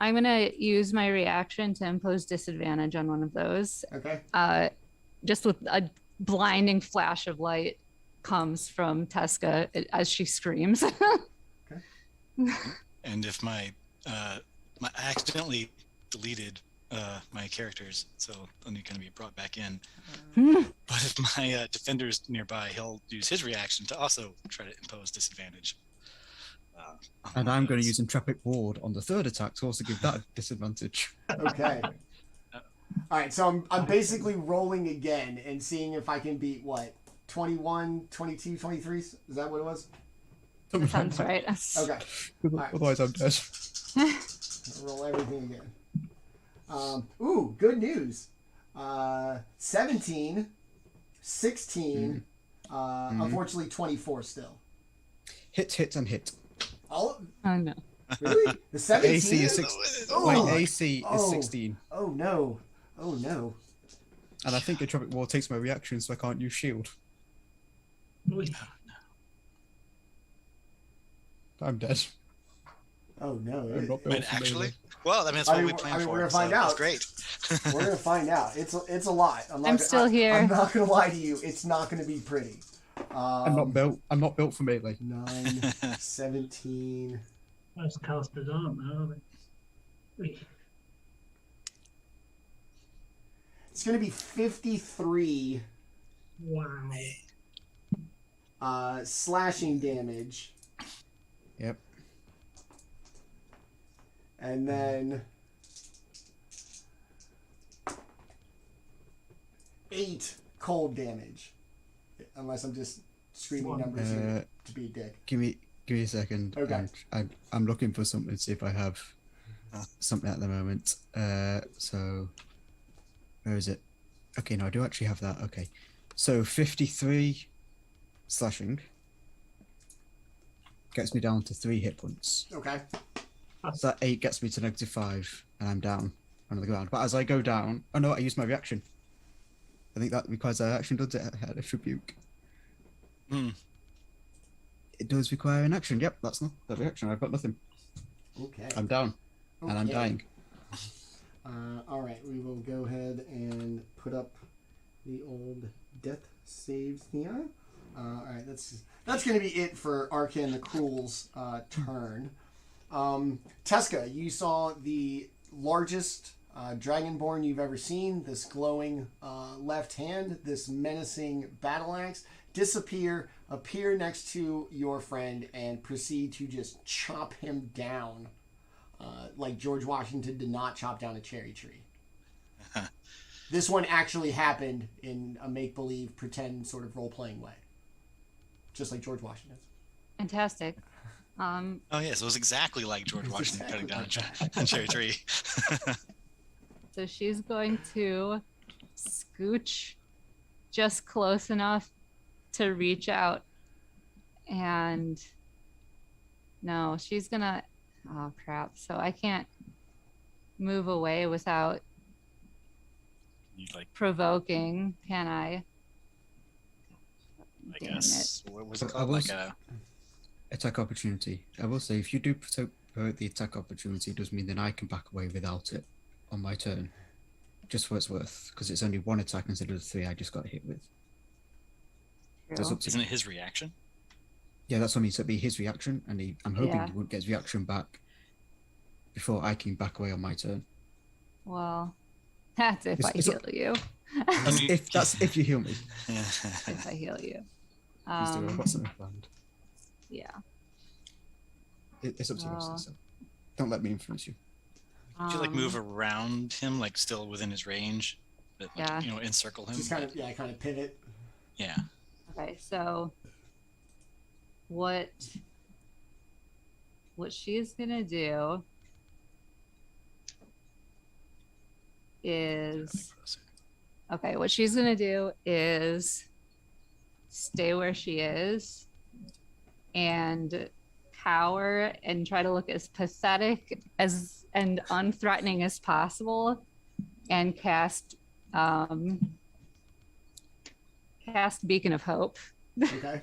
I'm gonna use my reaction to impose disadvantage on one of those. Okay. Just with a blinding flash of light comes from Teska as she screams. Okay. And if I accidentally deleted my characters, so then you're going to be brought back in. But if my defender's nearby, he'll use his reaction to also try to impose disadvantage. And I'm going to use Intrepid Ward on the third attack to also give that a disadvantage. Okay. All right, so I'm basically rolling again and seeing if I can beat what? 21, 22, 23? Is that what it was? That sounds right. Okay. Right. Otherwise, I'm dead. Roll everything again. Ooh, good news. 17, 16, unfortunately 24 still. Hit, and hit. All Oh no. Really? The 17? AC is 16. Oh. My AC is Oh. 16. Oh no. Oh no. And I think a Tropic Wall takes my reaction, so I can't use shield. Oy. I'm dead. Oh no. I'm not built Wait, for actually? melee. Well, I mean, that's what we planned for. we're gonna so find that's out. great. We're gonna find out. It's a lot. I'm still here. I'm not gonna lie to you. It's not gonna be pretty. I'm not built for melee. 9, 17. Most casters aren't, though, are they? Oy. It's gonna be 53 Wow. slashing damage, Yep. and then 8 cold damage. Unless I'm just screaming numbers here to be a dick. Give me a second. Okay. I'm looking for something to see if I have something at the moment. So where is it? Okay, no, I do actually have that. Okay, so 53 slashing gets me down to 3 hit points. Okay. So that 8 gets me to -5, and I'm down on the ground. But as I go down, oh no, I use my reaction. I think that requires a action, does it? I had a rebuke. It does require an action. Yep, that's not the reaction. I've got nothing. Okay. I'm down, and I'm Okay. dying. All right, we will go ahead and put up the old death saves here. All right, that's going to be it for Arcan the Cruel's turn. Teska, you saw the largest dragonborn you've ever seen. This glowing left hand, this menacing battle axe, disappear, appear next to your friend, and proceed to just chop him down. Like George Washington did not chop down a cherry tree. This one actually happened in a make-believe, pretend sort of role-playing way. Just like George Washington. Fantastic. Oh, yes, it was exactly like George Washington cutting down a cherry tree. So she's going to scooch just close enough to reach out. And no, she's gonna, oh crap. So I can't move away without You provoking, can I? I Damn guess. What was it I called? will Like s- a Attack opportunity. I will say, if you do provoke the attack opportunity, it does mean that I can back away without it on my turn. Just for its worth, because it's only 1 attack instead of the 3 I just got hit with. That's True. up to Isn't it his reaction? Yeah, that's what I mean. So it'd be his reaction, and I'm hoping Yeah. he won't get his reaction back before I can back away on my turn. Well, that's if I It's- heal you. That's if you heal me. If I heal you. Please do. I've got something planned. Yeah. It's up to you. Well. So don't let me influence you. Could you like move around him, like still within his range? But, like, Yeah. You know, encircle him. Just kind of pivot. Yeah. Okay, so what she's gonna do is what she's gonna do is stay where she is and cower and try to look as pathetic as and unthreatening as possible and cast Beacon of Hope. Okay.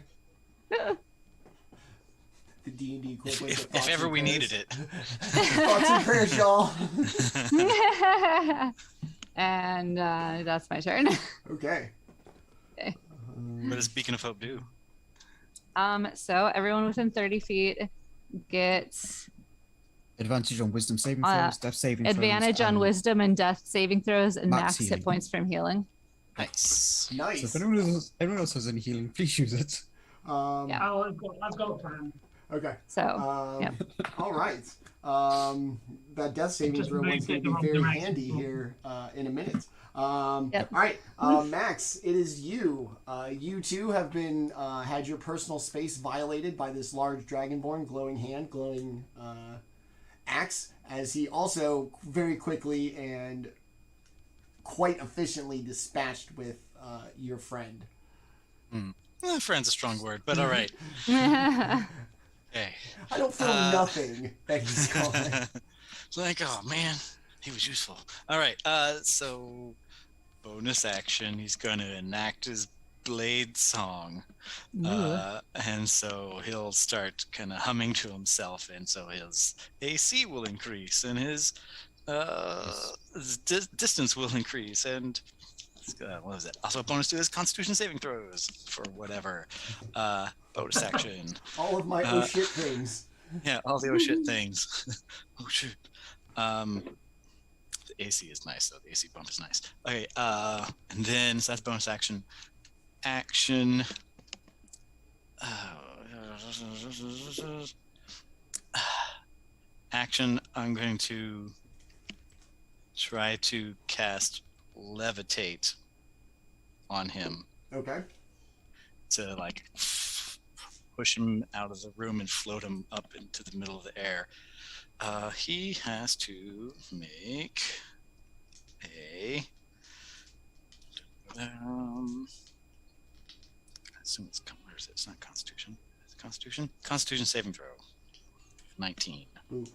The D&D equivalent. of If thoughts ever and we prayers. needed it. Thoughts and prayers, y'all. And that's my turn. Okay. Okay. What does Beacon of Hope do? So everyone within 30 feet gets Advantage on wisdom saving throws, death saving throws. advantage on and- wisdom and death saving throws and Max max healing. hit points from healing. Nice. So Nice. if anyone else has any healing, please use it. Yeah. Oh, I've got a plan. Okay. So Yep. All right. That death saving Just throw one's going make to it be very wrong handy direction. here in a minute. Yep. All right, Makks, it is you. You too have been had your personal space violated by this large dragonborn, glowing hand, glowing axe, as he also very quickly and quite efficiently dispatched with your friend. Friend's a strong word, but all right. Hey. I don't feel nothing that he's gone. It's like, oh man, he was useful. All right, so bonus action, he's going to enact his blade song. And so he'll start kind of humming to himself, and so his AC will increase, and his distance will increase, and what was it? Also a bonus to his Constitution saving throws for whatever. Bonus action. All of my oh shit things. Yeah, all the oh shit things. Oh shoot. The AC is nice though. The AC bump is nice. Okay, and then so that's bonus action. Action. Action. I'm going to try to cast levitate on him. Okay. To like push him out of the room and float him up into the middle of the air. He has to make a I assume it's where is it? It's not Constitution. It's Constitution. Constitution saving throw. 19. Ooh.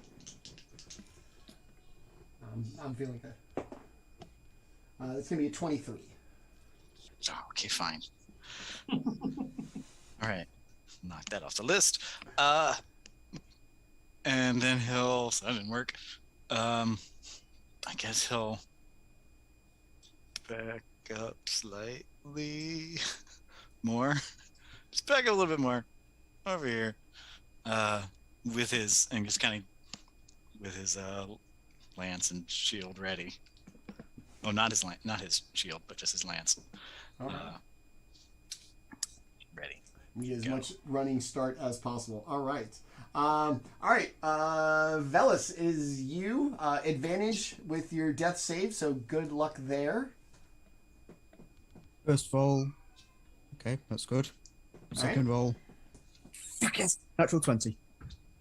I'm feeling good. It's gonna be a 23. Oh, okay, fine. All right, knock that off the list. And then he'll. So that didn't work. I guess he'll back up slightly more. Just back up a little bit more over here. With his and just kind of with his lance and shield ready. Oh, not his shield, but just his lance. All right. Ready. Need as much running start as possible. All right. All right. Veles, is you advantage with your death save, so good luck there. First roll. Okay, that's good. Second roll. Yes. Natural 20.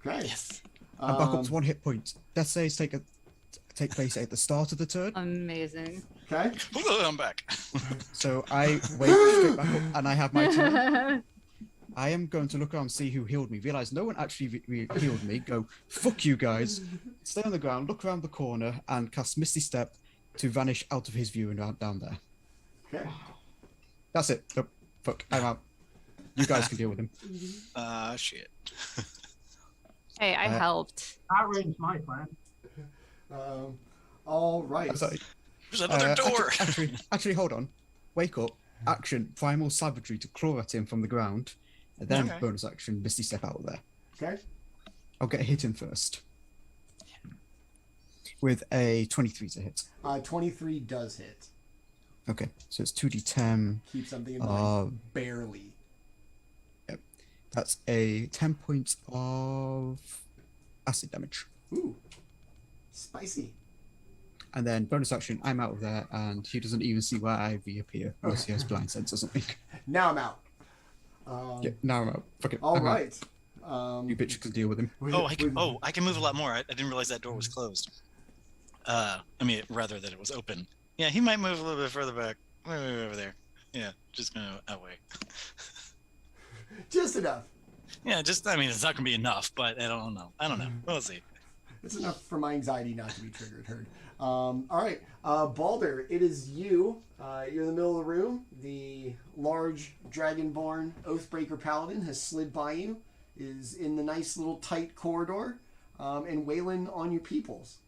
Okay. Yes. And back up to 1 hit point. Death saves take place at the start of the turn. Amazing. Okay. I'm back. So I wait straight back up and I have my turn. I am going to look around and see who healed me. Realize no one actually healed me. Go, fuck you guys. Stay on the ground, look around the corner, and cast Misty Step to vanish out of his view and down there. Okay. That's it. Oh, fuck, I'm out. You guys can deal with him. Shit. Hey, I helped. That ruins my plan. All right. There's another door. Actually, hold on. Wake up. Action. Primal Savagery to claw at him from the ground. And then bonus action. Misty Step out of there. Okay. I'll get a hit in first. With a 23 to hit. 23 does hit. Okay, so it's 2d10. Keep something in mind. Barely. Yep. That's a 10 points of acid damage. Ooh. Spicy. And then bonus action, I'm out of there, and he doesn't even see where I reappear unless he has blind sense or something. Now I'm out. Yeah, now I'm out. Fuck it. All I'm right. Out. You bitch can deal with him. I can move a lot more. I didn't realize that door was closed. I mean, rather that it was open. Yeah, he might move a little bit further back. Maybe over there. Yeah, just gonna outweigh. Just enough. Yeah, just I mean, it's not gonna be enough, but I don't know. We'll see. It's enough for my anxiety not to be triggered. Heard. All right, Baldr, it is you. You're in the middle of the room. The large dragonborn Oathbreaker Paladin has slid by you, is in the nice little tight corridor, and wailing on your peoples.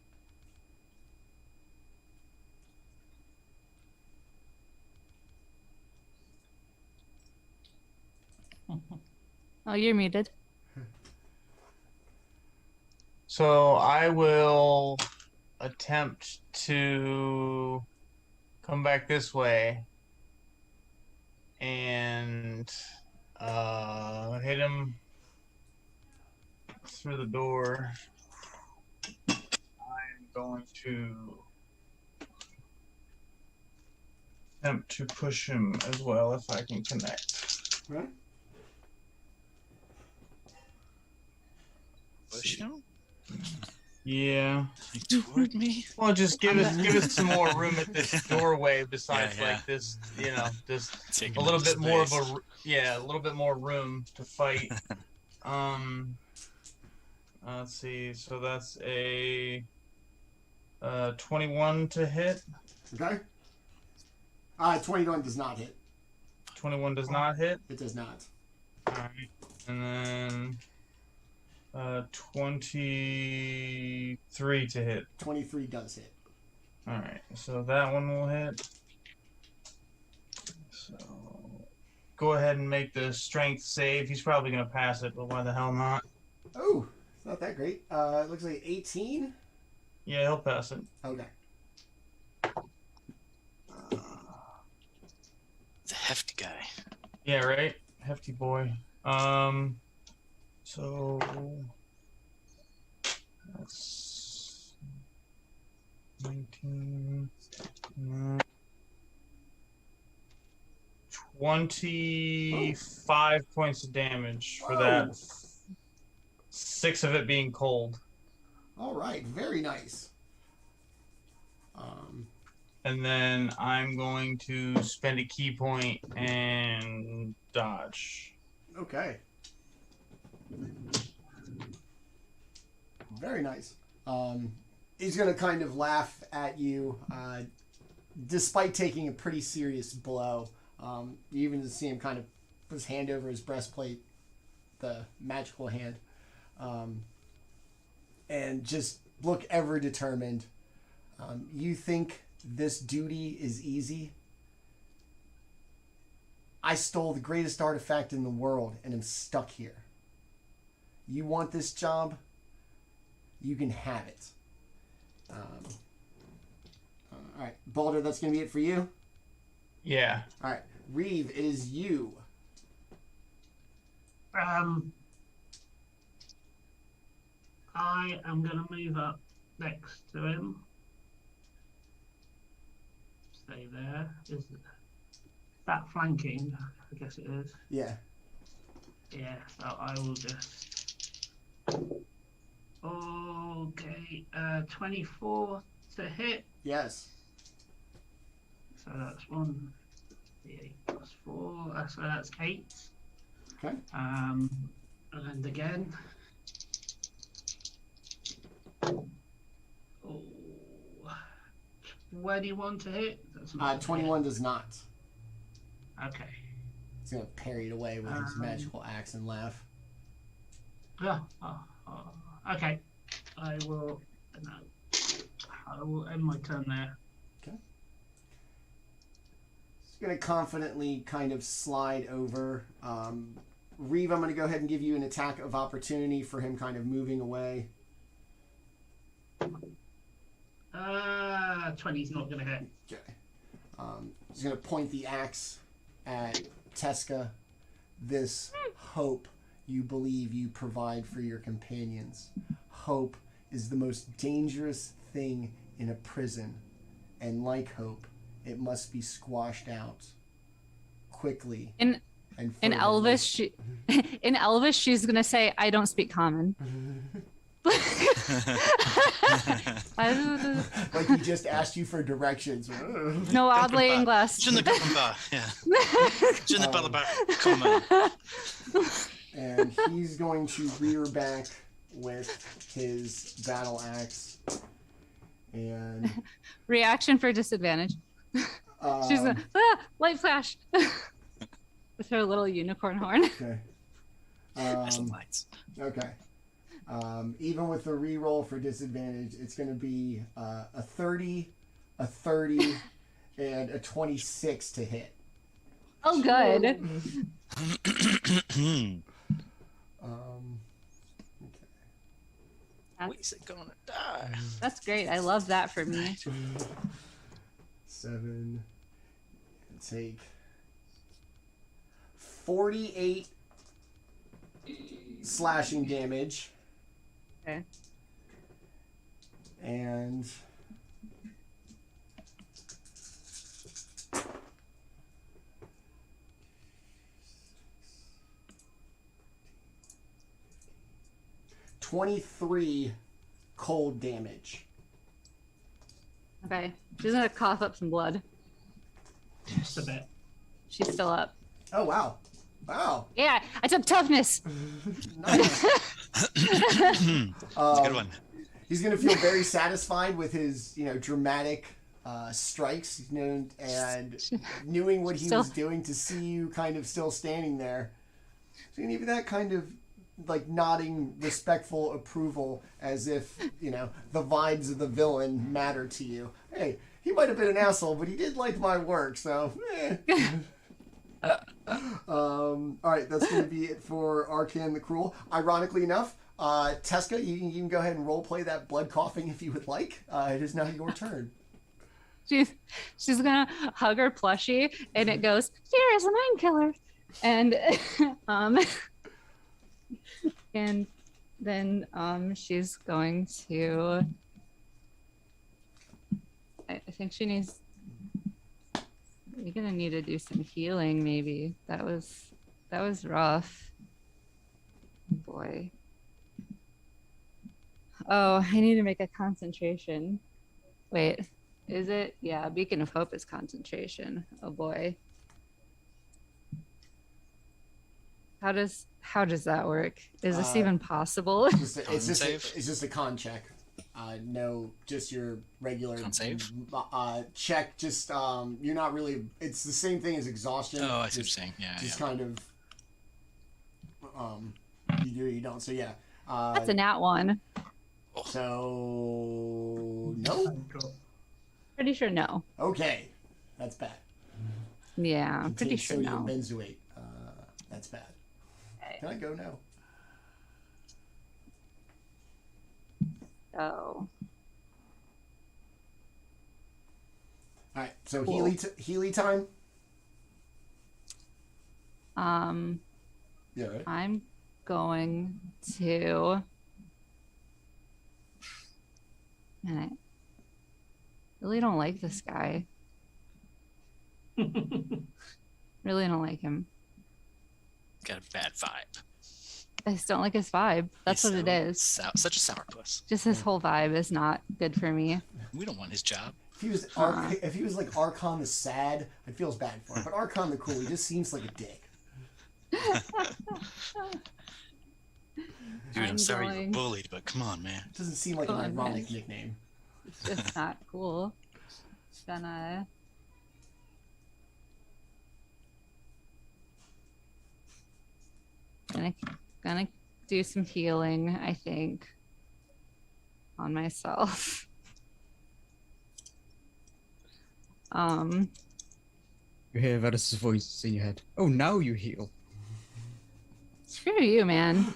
Oh, you're muted. So I will attempt to come back this way and hit him through the door. I'm going to attempt to push him as well if I can connect. Right. Push him? Yeah. Toward me? Well, just give us some more room at this doorway. Besides, like this, just Taking a little up bit more of space. a little bit more room to fight. Let's see. So that's a 21 to hit. Okay. 21 does not hit. 21 does not hit. It does not. All right. And then 23 to hit. 23 does hit. All right. So that one will hit. So go ahead and make the strength save. He's probably going to pass it, but why the hell not? Oh, it's not that great. It looks like 18. Yeah, he'll pass it. Okay. It's a hefty guy. Yeah, right? Hefty boy. So that's 19. 25 points of damage for that. 6 of it being cold. All right, very nice. And then I'm going to spend a key point and dodge. Okay. Very nice. He's going to kind of laugh at you, despite taking a pretty serious blow. You even see him kind of put his hand over his breastplate, the magical hand, and just look ever determined. You think this duty is easy? I stole the greatest artifact in the world and am stuck here. You want this job? You can have it. All right, Baldr, that's going to be it for you? Yeah. All right, Reeve, it is you. I am going to move up next to him. Stay there. Is that flanking? I guess it is. Yeah. Yeah, so I will just... Okay, 24 to hit. Yes. So that's 1, d8 plus 4, so that's 8. Okay. And again. Oh, 21 to hit. That's not 21 does not. Okay. He's going to parry it away with his magical axe and laugh. Okay. I will end my turn there. Okay. He's going to confidently kind of slide over. Reeve, I'm going to go ahead and give you an attack of opportunity for him kind of moving away. 20's not going to hit. Okay. He's going to point the axe at Teska. This hope you believe you provide for your companions. Hope is the most dangerous thing in a prison. And like hope, it must be squashed out quickly. In Elvish, she's going to say, I don't speak common. Like he just asked you for directions. No, oddly English. And he's going to rear back with his battle axe. And reaction for disadvantage. She's gonna light flash with her little unicorn horn. Okay. Okay. Even with the re-roll for disadvantage, it's going to be a 30, a 30, and a 26 to hit. Oh, good. Okay. When's it gonna die? That's great. I love that for me. 7. Take 48 slashing damage. Okay. And $23 cold damage. Okay. She's going to cough up some blood. Just a bit. She's still up. Oh, wow. Wow. Yeah, I took toughness. Nice. It's a good one. He's gonna feel very satisfied with his, dramatic strikes, and knowing what he was doing to see you kind of still standing there. So you give that kind of like nodding, respectful approval, as if the vibes of the villain matter to you. Hey, he might have been an asshole, but he did like my work, so. All right, that's going to be it for Arcan the Cruel. Ironically enough, Teska, you can go ahead and roleplay that blood coughing if you would like. It is now your turn. She's gonna hug her plushie, and it goes, "Here is a mind killer," and and then she's going to. I think she needs. You're gonna need to do some healing, maybe. That was rough. Boy. Oh, I need to make a concentration. Wait, is it? Yeah, Beacon of Hope is concentration. Oh boy. How does that work? Is this even possible? It's just a con check. No, just your regular Con save? Check. Just you're not really. It's the same thing as exhaustion. Oh, I see what you're saying. Yeah, Just yeah. kind of. You do or you don't. So yeah. That's a nat one. So no. Pretty sure no. Okay, that's bad. Yeah, I'm pretty Contains sure sodium no. benzoate. That's bad. Okay. Can I go now? Oh. All right. So Cool. Healy time. Yeah. Right. I'm going to. Man, I really don't like this guy. Really don't like him. Got a bad vibe. I just don't like his vibe. That's He's what it is. Such a sourpuss. Just his whole vibe is not good for me. We don't want his job. If he was like Archon the Sad, I'd feel bad for him. But Archon the Cool, he just seems like a dick. Dude, I'm sorry you going- were bullied, but come on, man. It doesn't seem like Come an on, ironic man. nickname. It's just not cool. Gonna. Gonna do some healing, I think, on myself. You hear Veles' voice in your head. Oh, now you heal. Screw you, man.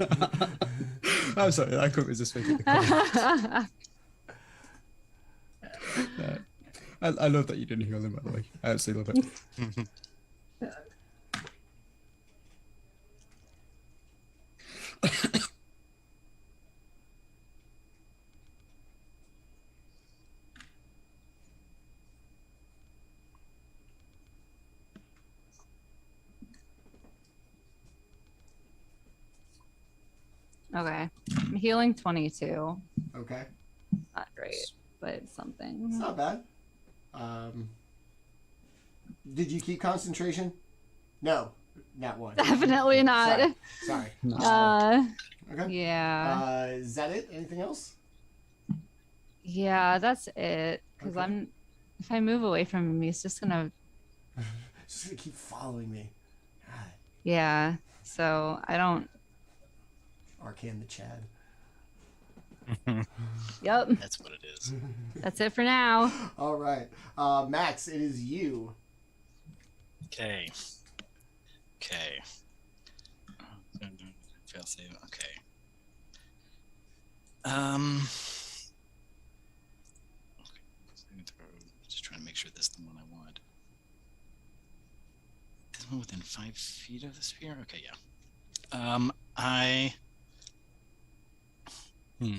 I'm sorry, I couldn't resist making the comment. I love that you didn't heal him, by the way. I absolutely love it. Okay. I'm healing 22. Okay. Not great, but it's something. It's not bad. Did you keep concentration? No. Not one. Definitely not. Sorry. Okay. Yeah. Is that it? Anything else? Yeah, that's it. Because Okay. if I move away from him, he's just gonna. Just gonna keep following me. God. Yeah. So I don't. Arcan the Chad. Yep. That's what it is. That's it for now. All right. Makks, it is you. Okay. Fail save. Okay. Just trying to make sure this is the one I want. This one within 5 feet of the sphere. Okay, yeah. Yeah,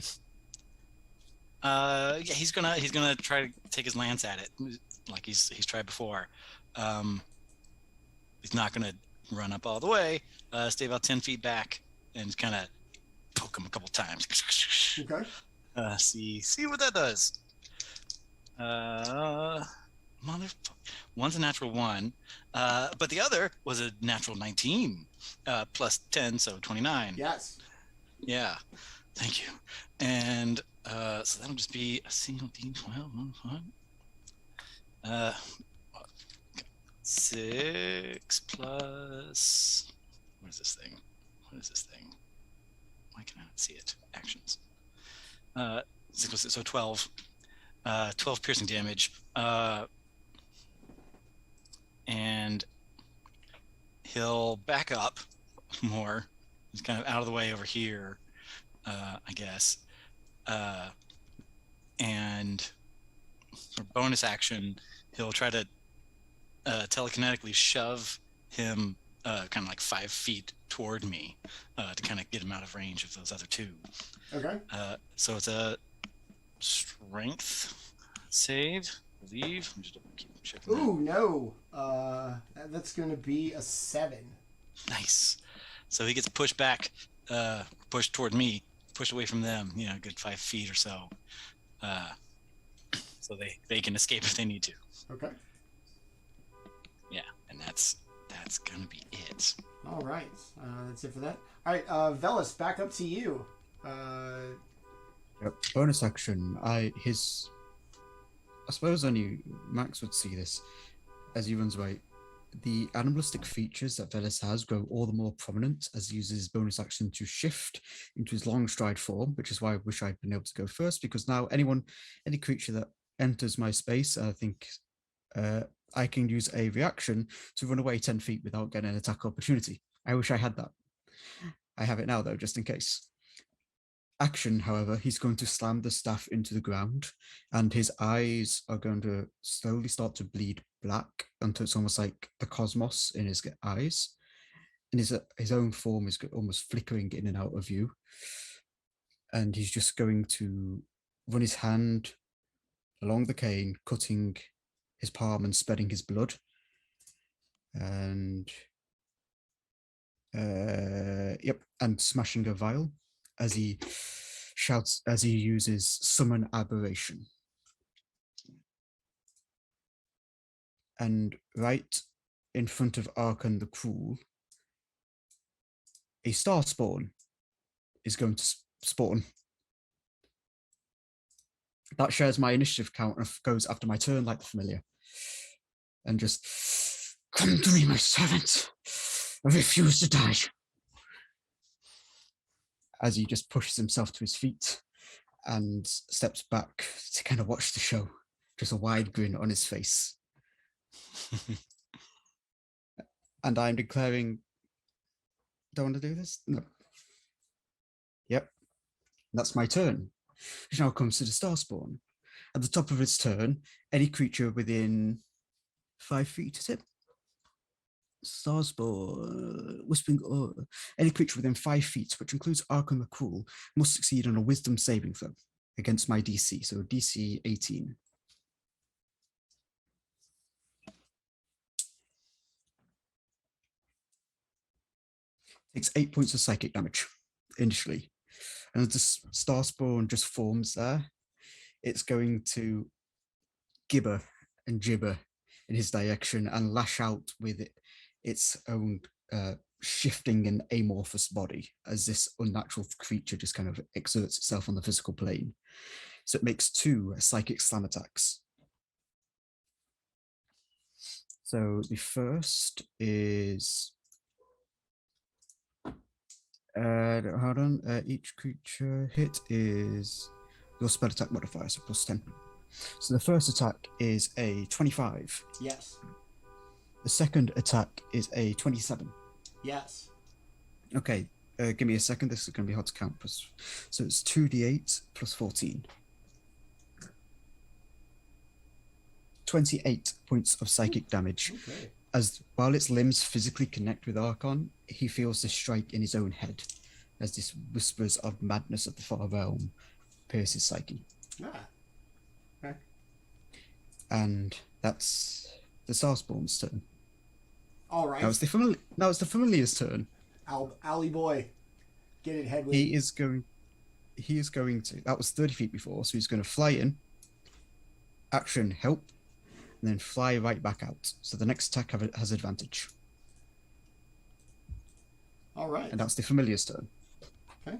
he's gonna try to take his lance at it, like he's tried before. He's not gonna run up all the way. Stay about 10 feet back and kind of poke him a couple times. Okay. See what that does. Motherfucker. One's a natural 1, but the other was a natural 19, plus 10, so 29. Yes. Yeah, thank you. And so that'll just be a single D12. 6 plus. What is this thing? Why can I not see it? Actions. 6 plus 6, so 12. 12 piercing damage. And he'll back up more. He's kind of out of the way over here, I guess. And for bonus action, he'll try to telekinetically shove him kind of like 5 feet toward me to kind of get him out of range of those other 2. Okay. So it's a strength save, I believe. I'm just keep checking. Ooh, no. That's going to be a 7. Nice. So he gets pushed back, pushed toward me, pushed away from them, a good 5 feet or so. So they can escape if they need to. Okay. Yeah, and that's gonna be it. All right. That's it for that. All right, Veles, back up to you. Yep. Bonus action. I suppose only Makks would see this as he runs away. The animalistic features that Veles has grow all the more prominent as he uses his bonus action to shift into his long stride form, which is why I wish I'd been able to go first, because now any creature that enters my space, I think I can use a reaction to run away 10 feet without getting an attack opportunity. I wish I had that. I have it now, though, just in case. Action, however, he's going to slam the staff into the ground, and his eyes are going to slowly start to bleed black until it's almost like the cosmos in his eyes. And his own form is almost flickering in and out of view. And he's just going to run his hand along the cane, cutting his palm and spreading his blood. And and smashing a vial as he shouts, as he uses Summon Aberration. And right in front of Archon the Cruel, a star spawn is going to spawn. That shares my initiative count and goes after my turn like the familiar. And just, come to me, my servant. I refuse to die. As he just pushes himself to his feet and steps back to kind of watch the show. Just a wide grin on his face. And I'm declaring, don't want to do this? No. Yep. That's my turn. Which now comes to the star spawn. At the top of its turn, any creature within 5 feet, is it? Star spawn, whispering, any creature within 5 feet, which includes Archon the Cruel, must succeed on a wisdom saving throw against my DC, so DC 18. Takes 8 points of psychic damage initially. And as the star spawn just forms there, it's going to gibber and gibber in his direction and lash out with its own shifting and amorphous body as this unnatural creature just kind of exerts itself on the physical plane. So it makes 2 psychic slam attacks. So the first is hold on. Each creature hit is your spell attack modifier, so plus 10. So the first attack is a 25. Yes. The second attack is a 27. Yes. Okay, give me a second. This is going to be hard to count. So it's 2d8 plus 14. 28 points of psychic damage. Okay. As while its limbs physically connect with Archon, he feels this strike in his own head as this whispers of madness of the far realm pierce his psyche. Ah. Okay. And that's the Starspawn's turn. All right. Now it's the familiar's turn. Alley boy, get it headway. He is going to. That was 30 feet before, so he's going to fly in. Action, help, and then fly right back out. So the next attack has advantage. All right. And that's the familiar's turn. Okay.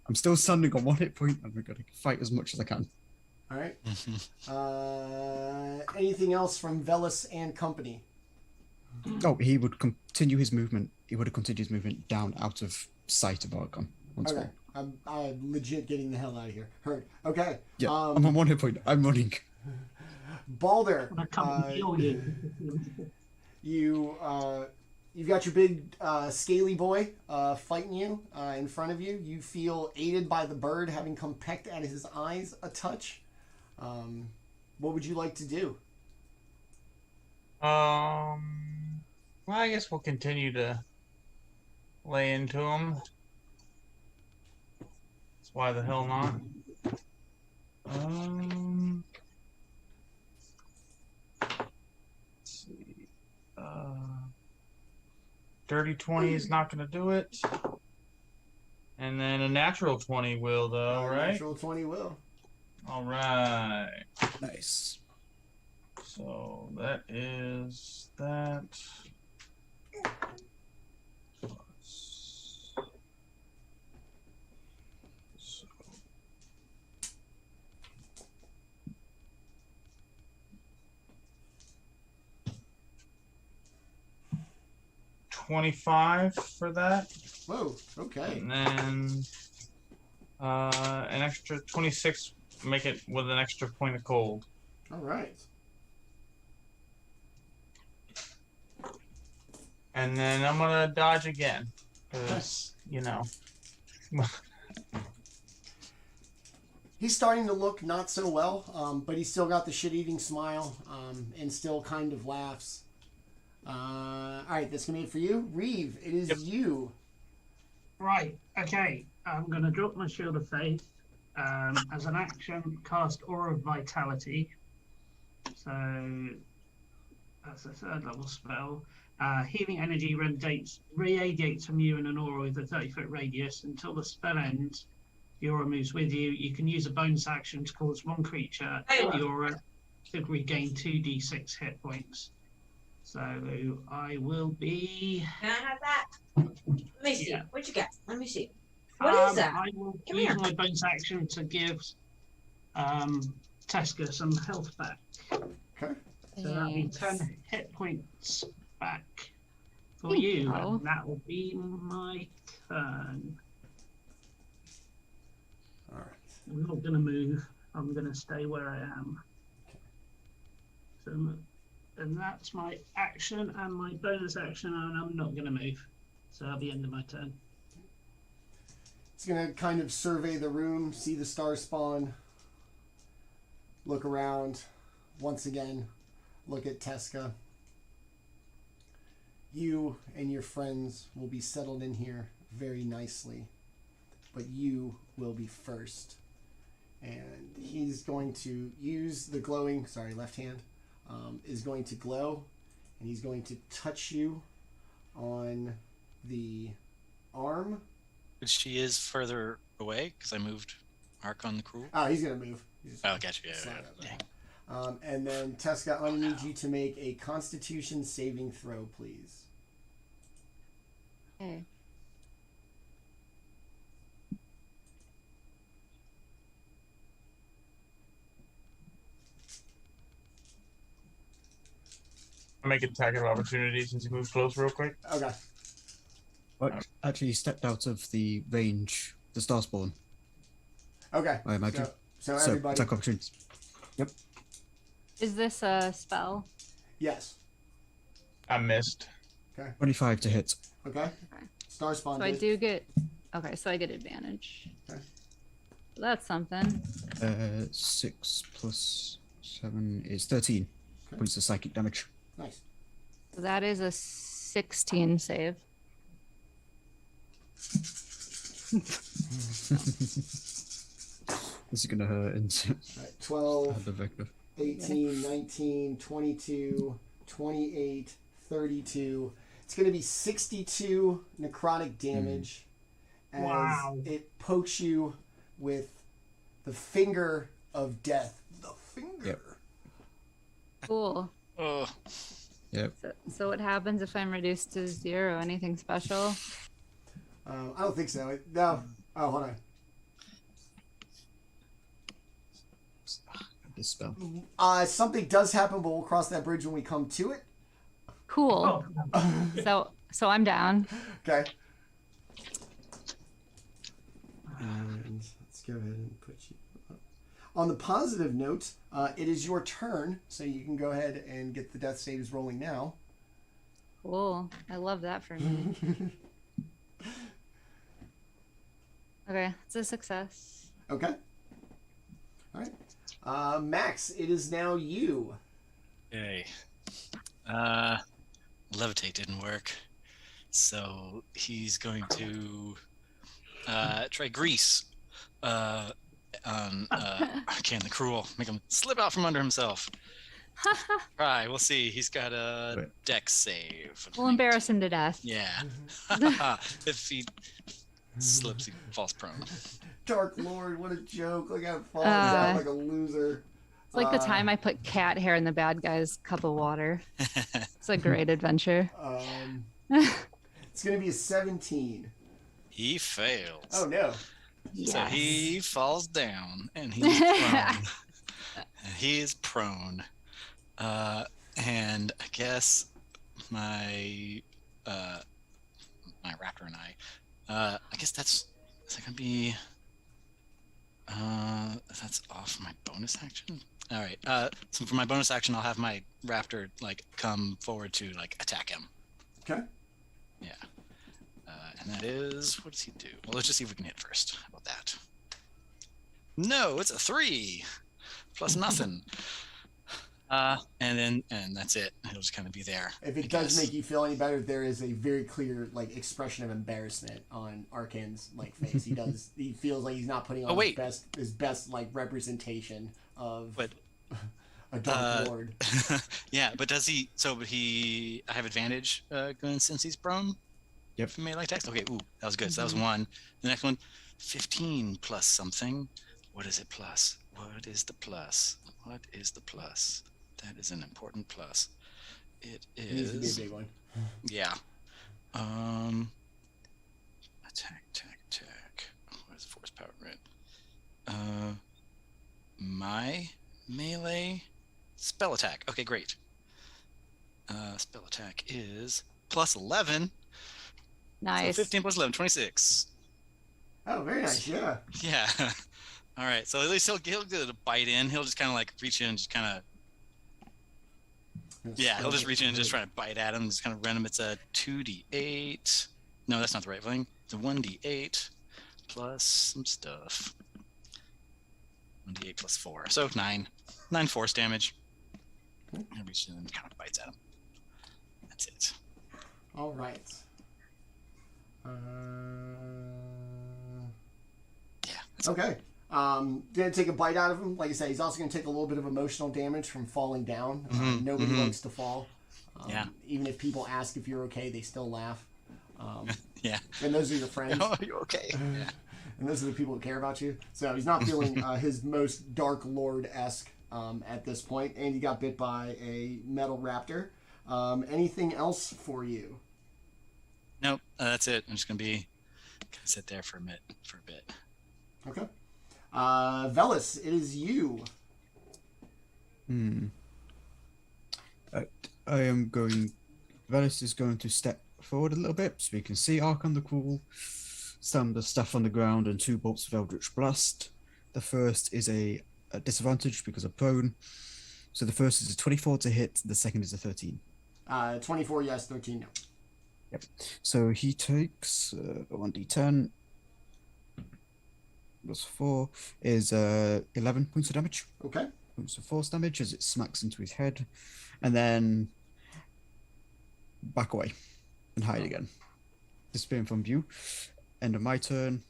I'm still standing on 1 hit point, and we're going to fight as much as I can. All right. Anything else from Veles and company? Oh, he would continue his movement. He would have continued his movement down out of sight of Archon. Okay. I'm legit getting the hell out of here. Heard. Okay. Yeah, I'm on 1 hit point. I'm running. Baldr, I come and kill you. you've got your big scaly boy fighting you in front of you. You feel aided by the bird having come pecked at his eyes a touch. What would you like to do? Well, I guess we'll continue to lay into him. Why the hell not? Let's see. Dirty 20 is not going to do it. And then a natural 20 will, though, right? Natural 20 will. All right. Nice. So that is that. Plus. So. $25 for that. Whoa, okay. And then an extra 26, make it with an extra point of cold. All right. And then I'm going to dodge again. Because, you know. He's starting to look not so well, but he's still got the shit-eating smile and still kind of laughs. All right, that's going to be it for you. Reeve, it is you. Right, okay. I'm going to drop my Shield of Faith. As an action, cast Aura of Vitality. So that's a 3rd level spell. Healing energy radiates from you in an aura with a 30-foot radius. Until the spell ends, the aura moves with you. You can use a bonus action to cause one creature in the aura to regain 2d6 hit points. So I will be... Can I have that? Let me see. Yeah. What you got? Let me see. What is that? I will Come use here. my bonus action to give Teska some health back. Okay. So that'll be Thanks. 10 hit points back for Thank you, you. and that will be my turn. All right. I'm not going to move. I'm going to stay where I am. So, and that's my action and my bonus action, and I'm not going to move. So that'll be the end of my turn. He's going to kind of survey the room, see the star spawn, look around, once again, look at Teska. You and your friends will be settled in here very nicely, but you will be first. And he's going to use the glowing, left hand, is going to glow, and he's going to touch you on the arm. But she is further away because I moved Archon the Cruel. Oh, he's going to move. Oh, gotcha. Yeah, Slide yeah, up yeah. there. And then, Teska, I'm going to need you to make a Constitution saving throw, please. Okay. I'll make an attack of opportunity since he moves close real quick. Okay. But actually, he stepped out of the range, the star spawn, Okay. I imagine. So So, everybody. attack opportunities. Yep. Is this a spell? Yes. I missed. 25 to hit. Okay. Okay. Star spawn. So I did. do get. Okay, so I get advantage. Okay. That's something. 6 plus 7 is 13 Okay. points of psychic damage. Nice. So that is a 16 save. This is gonna hurt, isn't it? All right. 12, The vector. 18, 19, 22, 28, 32. It's going to be 62 necrotic damage as Wow. it pokes you with the finger of death. The finger. Yep. Cool. Oh, Yep. So what happens if I'm reduced to 0? Anything special? I don't think so. No. Oh, hold This spell. on. Something does happen, but we'll cross that bridge when we come to it. Cool. Oh, So I'm down. Okay. And let's go ahead and put you up. On the positive note, it is your turn, so you can go ahead and get the death saves rolling now. Cool. I love that for me. Okay, it's a success. Okay. All right. Makks, it is now you. okay. Levitate didn't work, so he's going to try grease on Arcane the Cruel. Make him slip out from under himself. Try. We'll see. He's got a dex save. We'll embarrass him to death. Yeah. If he slips, he falls prone. Dark Lord, what a joke. Look how it falls down like a loser. It's like the time I put cat hair in the bad guy's cup of water. It's a great adventure. It's going to be a 17. He fails. Oh, no. Yes. So he falls down, and he's prone. He is prone. And I guess my raptor and I guess is that gonna be that's off my bonus action. All right. So for my bonus action, I'll have my raptor like come forward to like attack him. Okay. Yeah. And that is, what does he do? Well, let's just see if we can hit first. How about that? No, it's a 3 plus nothing. And that's it. He'll just kind of be there. If it does make you feel any better, there is a very clear like expression of embarrassment on Arcane's like face. He feels like he's not putting on his best like representation of a Dark Lord. Yeah, but does he? So, I have advantage going since he's prone. Yep. For melee attacks. Okay. Ooh, that was good. So that was 1. The next one, 15 plus something. What is it plus? What is the plus? What is the plus? That is an important plus. It is. It needs to be a big one. Yeah. Attack. What is force power, right? My melee spell attack. Okay, great. Spell attack is plus 11. Nice. So 15 plus 11, 26. Oh, very nice. Yeah. Yeah. All right. So at least he'll get a bite in. He'll just kind of like reach in and just kind of. Yeah, he'll just reach in and just try to bite at him. Just kind of random. It's a 2d8. No, that's not the right thing. It's a 1d8 plus some stuff. 1d8 plus 4. So 9. 9 force damage. He reaches in and kind of bites at him. That's it. All right. Yeah. Okay. Gonna take a bite out of him. Like I said, he's also gonna take a little bit of emotional damage from falling down. Nobody likes to fall. Yeah. Even if people ask if you're okay, they still laugh. Yeah. And those are your friends. Oh, you're okay. Yeah. And those are the people who care about you. So he's not feeling his most Dark Lord-esque at this point. And he got bit by a metal raptor. Anything else for you? Nope. That's it. I'm just gonna sit there for a bit. Okay. Veles, it is you. Veles is going to step forward a little bit so we can see Archon the Cruel. Stand the staff on the ground and 2 bolts of Eldritch Blast. The first is a disadvantage because of prone. So the first is a 24 to hit, the second is a 13. 24, yes, 13, no. Yep. So he takes 1d10 plus 4 is 11 points of damage. Okay. Points of force damage as it smacks into his head, and then back away and hide again, disappearing from view. End of my turn.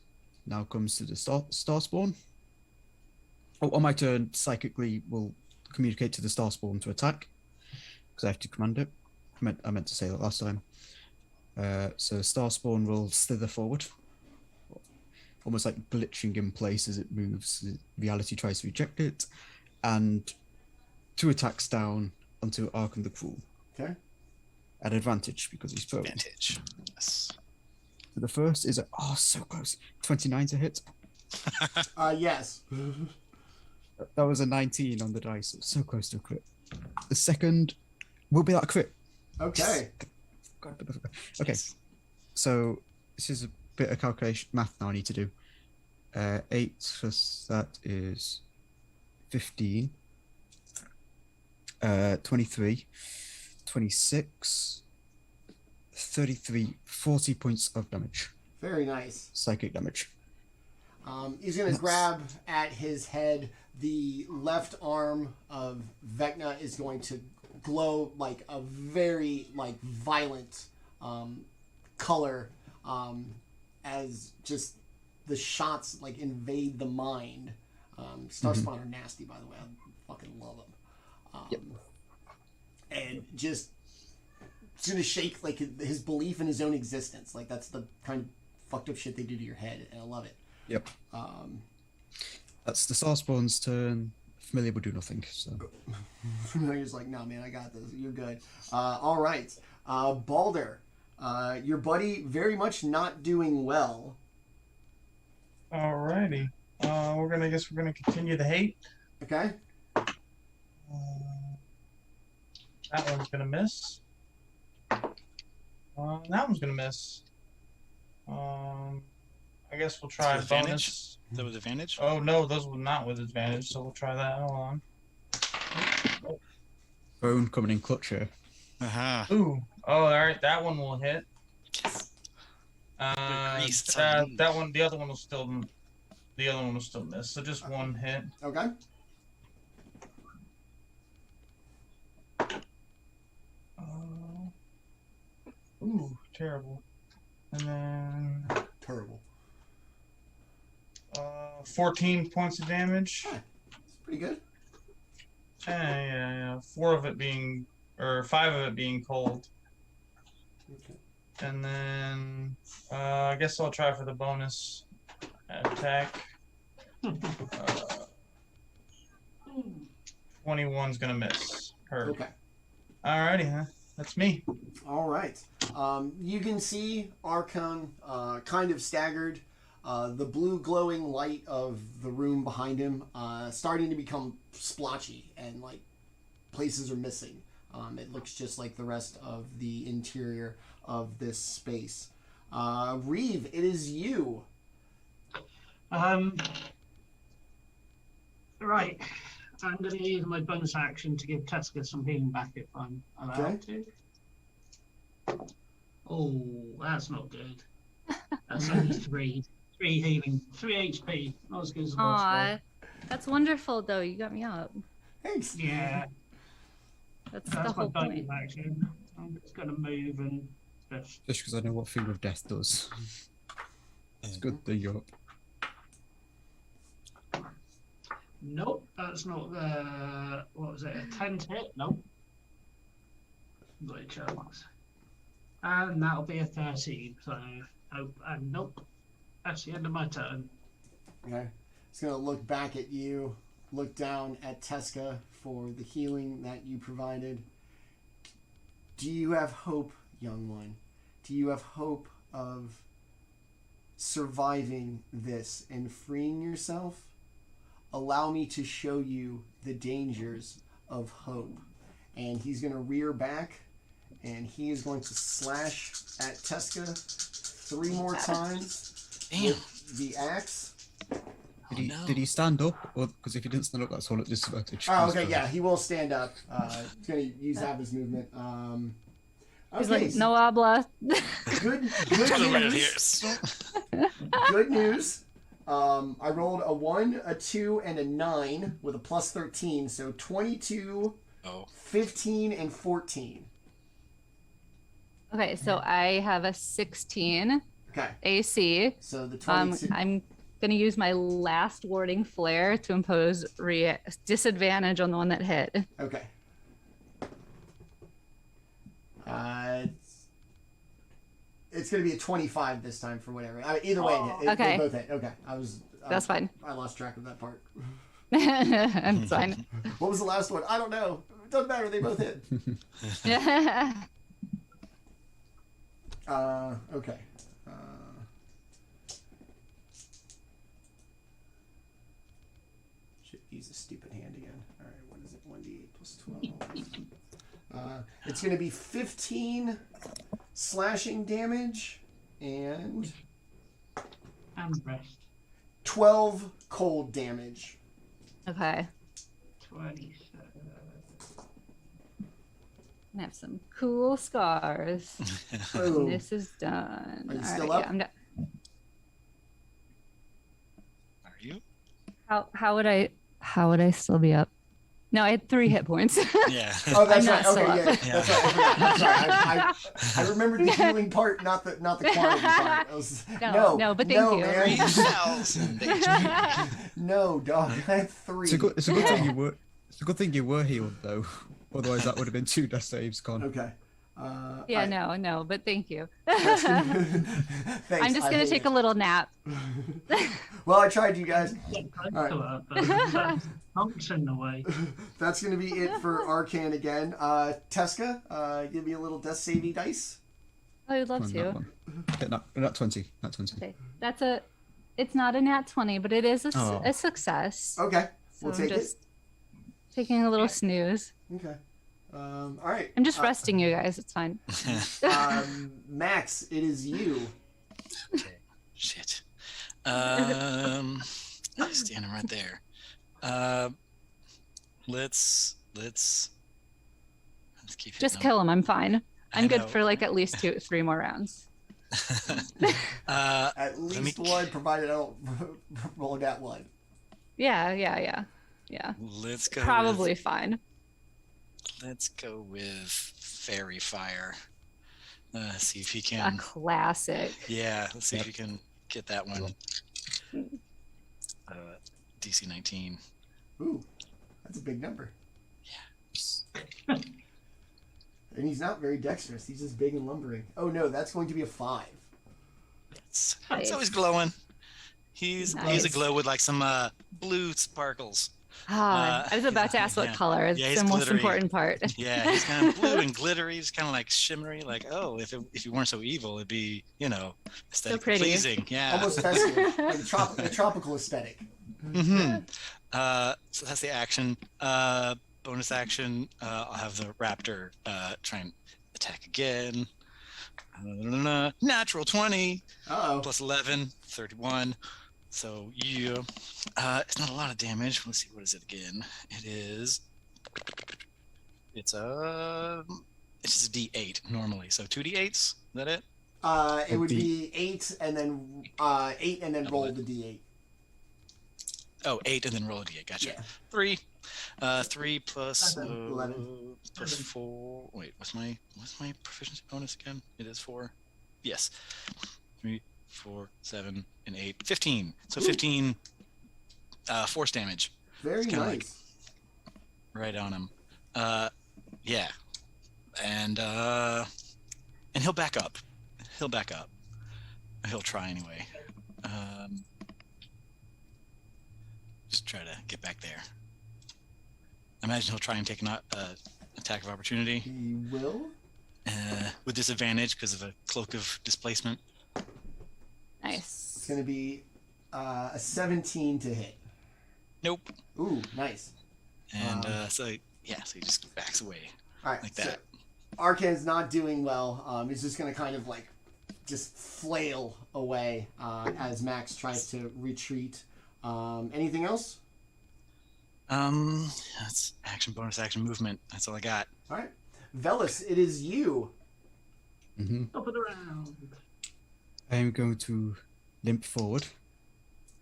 Now comes to the star spawn. Oh, on my turn, psychically will communicate to the star spawn to attack because I have to command it. I meant to say that last time. So star spawn will slither forward, almost like glitching in place as it moves. Reality tries to reject it, and 2 attacks down onto Arkham the Cruel. Okay. At advantage because he's prone. Advantage. Yes. So the first is so close. 29 to hit. Yes. That was a 19 on the dice. It's so close to a crit. The second will be that crit. Okay. Okay. So this is a bit of calculation math now I need to do. 8 plus that is 15. 23. 26. 33. 40 points of damage. Very nice. Psychic damage. He's going to grab at his head. The left arm of Vecna is going to glow like a very violent color as just the shots invade the mind. Starspawn are nasty, by the way. I fucking love them. Yep. And just it's going to shake his belief in his own existence. That's the kind of fucked up shit they do to your head, and I love it. Yep. That's the Starspawn's turn. Familiar will do nothing. So Familiar's like, no, man, I got this. You're good. All right. Baldr, your buddy very much not doing well. Alrighty. We're gonna continue the hate. Okay. That one's gonna miss. That one's gonna miss. I guess we'll try With bonus. advantage? Is that with advantage? Oh no, those were not with advantage, so we'll try that. Hold on. Bone coming in clutch here. Aha. Ooh. Oh, alright, that one will hit. Yes. Greased. That one, the other one will still miss. So just one hit. Okay. Ooh, terrible. And then Terrible. 14 points of damage. It's pretty good. Yeah. 5 of it being cold. Okay. And then I guess I'll try for the bonus attack. 21's gonna miss. Her. Okay. Alrighty, huh? That's me. All right. You can see Archon kind of staggered. The blue glowing light of the room behind him starting to become splotchy and places are missing. It looks just like the rest of the interior of this space. Reeve, it is you. Right. I'm going to use my bonus action to give Teska some healing back if I'm allowed to. Oh, that's not good. That's only 3 healing, 3 HP. Not as good as the last Aw, that's wonderful though. You got me up. Thanks. one. Yeah, That's the that's my whole bonus point. action. I'm just going to move and just. Just because I know what Finger of Death does. It's good that you're up. Nope, that's not the. What was it? A 10 hit? Nope. Got a chance. And that'll be a 13. So, nope. That's the end of my turn. Okay. It's going to look back at you, look down at Teska for the healing that you provided. Do you have hope, young one? Do you have hope of surviving this and freeing yourself? Allow me to show you the dangers of hope. And he's going to rear back, and he is going to slash at Teska 3 more times with the axe. Did he stand up? Or because if he didn't stand up, that's all at disadvantage. Oh, okay, yeah, he will stand up. He's going to use half his movement. He's Okay, like, no habla. good Right news. here. Good news. I rolled a 1, a 2, and a 9 with a plus 13, so 22, 15, and 14. Okay, so I have a 16 Okay, AC. so the 22. I'm gonna use my last warding flare to impose disadvantage on the one that hit. Okay. It's going to be a 25 this time for whatever. Either way, Okay. they both hit. Okay, That's fine. I lost track of that part. It's fine. What was the last one? I don't know. Doesn't matter. They both hit. Okay. Should use a stupid hand again. All right, what is it? 1d8 plus 12. It's going to be 15 slashing damage and rest. 12 cold damage. Okay. 27. I have some cool scars. Boom. This is done. Are you All still right, up? yeah, I'm done. Are you? How would I still be up? No, I had 3 hit points. Yeah. Oh, that's I'm right. not Okay, still yeah, up. that's right. I'm sorry. I remembered the healing part, not the quantity part. I was, No, but thank you. man. 3,000 HP. No, dog. I had 3. It's a good thing you were. It's a good thing you were healed though. Otherwise, that would have been 2 death saves gone. Okay. Yeah, no, but thank you. Thanks. I'm just gonna take a little nap. Well, I tried, you guys. All right. Hunks in the way. That's going to be it for Arcane again. Teska, give me a little death saving dice. I would love Come to. on, that one. Yeah, not 20. Not 20. Okay. It's not a nat 20, but it is Oh. a success. Okay. So We'll I'm take just taking a little snooze. it. Okay. All right. I'm just resting you guys. It's fine. Makks, it is you. Okay. Shit. Standing right there. Let's keep hitting Just them. kill him. I'm fine. I'm I good know. for like at least 3 more rounds. At least one, provided I don't roll that one. Yeah. Let's go. Probably fine. Let's go with Fairy Fire. See if he A can. classic. Yeah, let's see if he can get that one. DC 19. Ooh, that's a big number. Yeah. And he's not very dexterous. He's just big and lumbering. Oh no, that's going to be a 5. It's Nice. always glowing. He's Nice. a glow with like some blue sparkles. I was about to ask what yeah. color. It's Yeah, he's the most glittery. important part. Yeah, he's kind of blue and glittery. He's kind of like shimmery. Like, oh, if you weren't so evil, it'd be, aesthetically pretty. pleasing. Yeah. Almost festive, like a tropical aesthetic. Mm-hmm. So that's the action. Bonus action. I'll have the raptor try and attack again. Natural 20 Uh-oh. plus 11, 31. So yeah, it's not a lot of damage. Let's see, what is it again? It's just a D8 normally. So 2 D8s. Is that it? It would be 8 and then 8 and then roll the d8. Oh, 8 and then roll a D8. Gotcha. Yeah. 3. 3 plus 11. plus 4. Wait, what's my proficiency bonus again? It is 4. Yes. 3, 4, 7, and 8. 15. So 15 force damage. Very kinda like- nice. Right on him. Yeah. And he'll back up. He'll try anyway. Just try to get back there. I imagine he'll try and take an attack of opportunity He will. with disadvantage because of a cloak of displacement. Nice. It's going to be a 17 to hit. Nope. Ooh, nice. And so he just backs away All right. like So that. Arcane's not doing well. He's just going to kind of like just flail away as Makks tries to retreat. Anything else? That's action, bonus action, movement. That's all I got. All right. Veles, it is you. Top of the round. I am going to limp forward,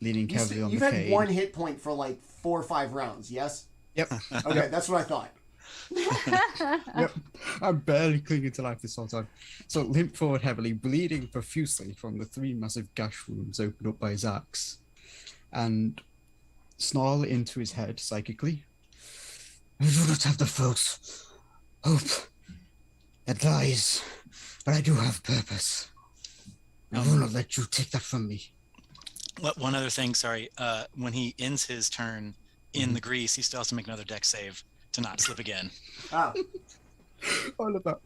leaning heavily on You've the had cane. 1 hit point for like 4 or 5 rounds, yes? Yep. Okay, that's what I thought. Yep. I'm barely clinging to life this whole time. So limp forward heavily, bleeding profusely from the 3 massive gash wounds opened up by his axe, and snarl into his head psychically. I do not have the false hope that lies, but I do have purpose. I will not let you take that from me. One other thing, sorry. When he ends his turn in the grease, he still has to make another dex save to not slip again. Oh, I love that.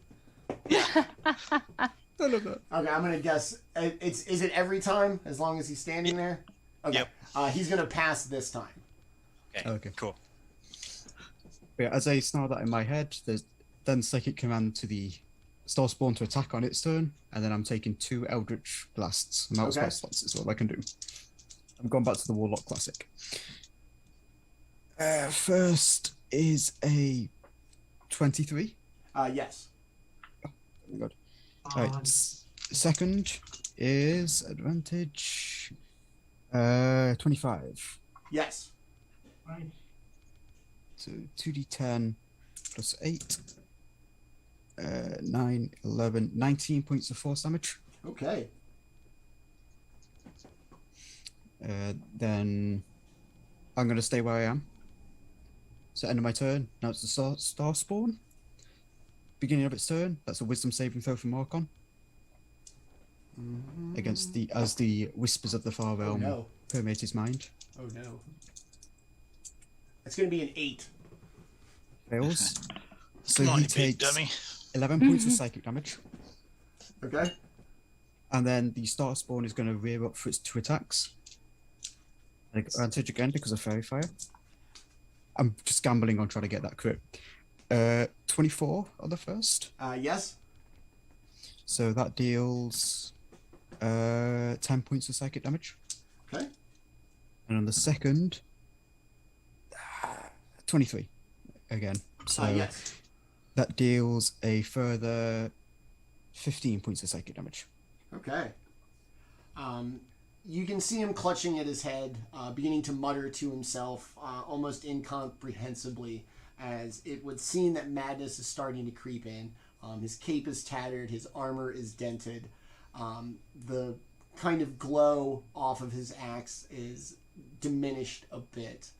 Yeah. I love that. okay. I'm gonna guess. Is it every time as long as he's standing there? Okay. Yep. He's gonna pass this time. Okay. Cool. Yeah, as I snarl that in my head, there's then psychic command to the star spawn to attack on its turn, and then I'm taking 2 Eldritch Blasts. I'm out of spell slots is what I can do. I'm going back to the Warlock Classic. First is a 23. Yes. Very good. Right. Second is advantage. 25. Yes. Right. So 2d10 plus 8. 9, 11, 19 points of force damage. Okay. Then I'm going to stay where I am. So end of my turn. Now it's the star spawn. Beginning of its turn. That's a wisdom saving throw from Archon. Against the whispers of the far realm permeate his mind. Oh no. It's gonna be an 8. Fails. So Come on, he you big takes dummy. 11 points of psychic damage. Okay. And then the star spawn is going to rear up for its 2 attacks. Advantage again because of Fairy Fire. I'm just gambling on trying to get that crit. 24 on the first. Yes. So that deals 10 points of psychic damage. Okay. And on the second, 23 again. So Yes. that deals a further 15 points of psychic damage. Okay. You can see him clutching at his head, beginning to mutter to himself, almost incomprehensibly, as it would seem that madness is starting to creep in. His cape is tattered, his armor is dented. The kind of glow off of his axe is diminished a bit.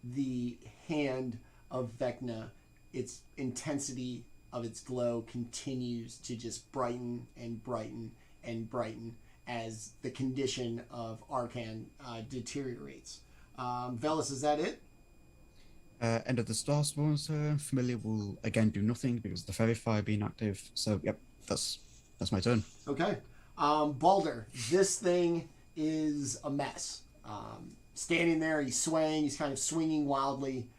The hand of Vecna, its intensity of its glow continues to just brighten and brighten and brighten as the condition of Arcan deteriorates. Veles, is that it? End of the star spawn's turn. Familiar will again do nothing because of the fairy fire being active. So yep, that's my turn. Okay. Baldr, this thing is a mess. Standing there, he's swaying, he's kind of swinging wildly,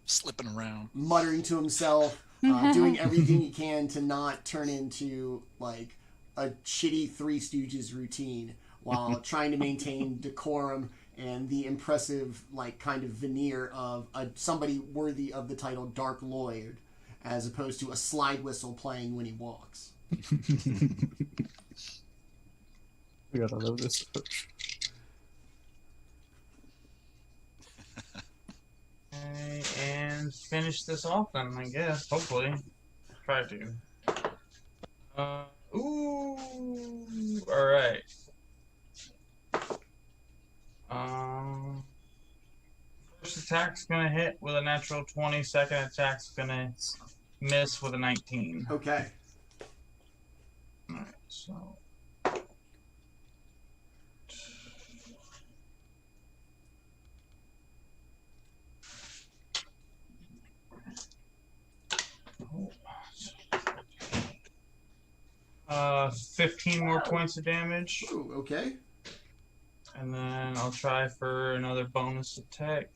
Slipping around. muttering to himself, doing everything he can to not turn into like a shitty Three Stooges routine while trying to maintain decorum and the impressive like kind of veneer of somebody worthy of the title Dark Lord, as opposed to a slide whistle playing when he walks. God, I love this. Okay, and finish this off then, I guess. Hopefully. Try to. Alright. First attack's gonna hit with a natural 20, second attack's gonna miss with a 19. Okay. Alright, so. Oh. 15 more points of damage. Ooh, okay. And then I'll try for another bonus attack.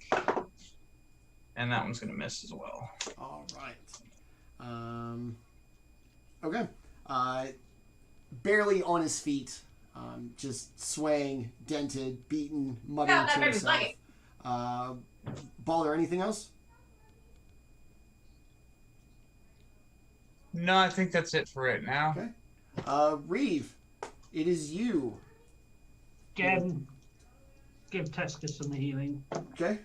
And that one's going to miss as well. All right. Okay. Barely on his feet, just swaying, dented, beaten, muttering to himself. Baldr, anything else? No, I think that's it for right now. Okay. Reeve, it is you. Again, give Teska some healing. Okay.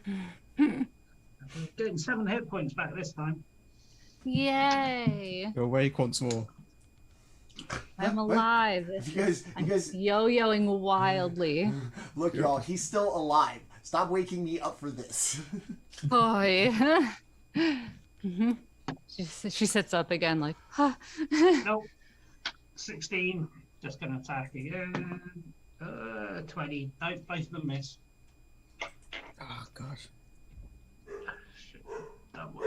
Getting 7 hit points back this time. Yay! Go awake once more. I'm alive. You guys, Yo-yoing wildly. look, y'all. He's still alive. Stop waking me up for this. Boy. She sits up again, like, huh. Nope. 16. Just gonna attack again. 20. No, both of them miss. Oh gosh. Shit. That one.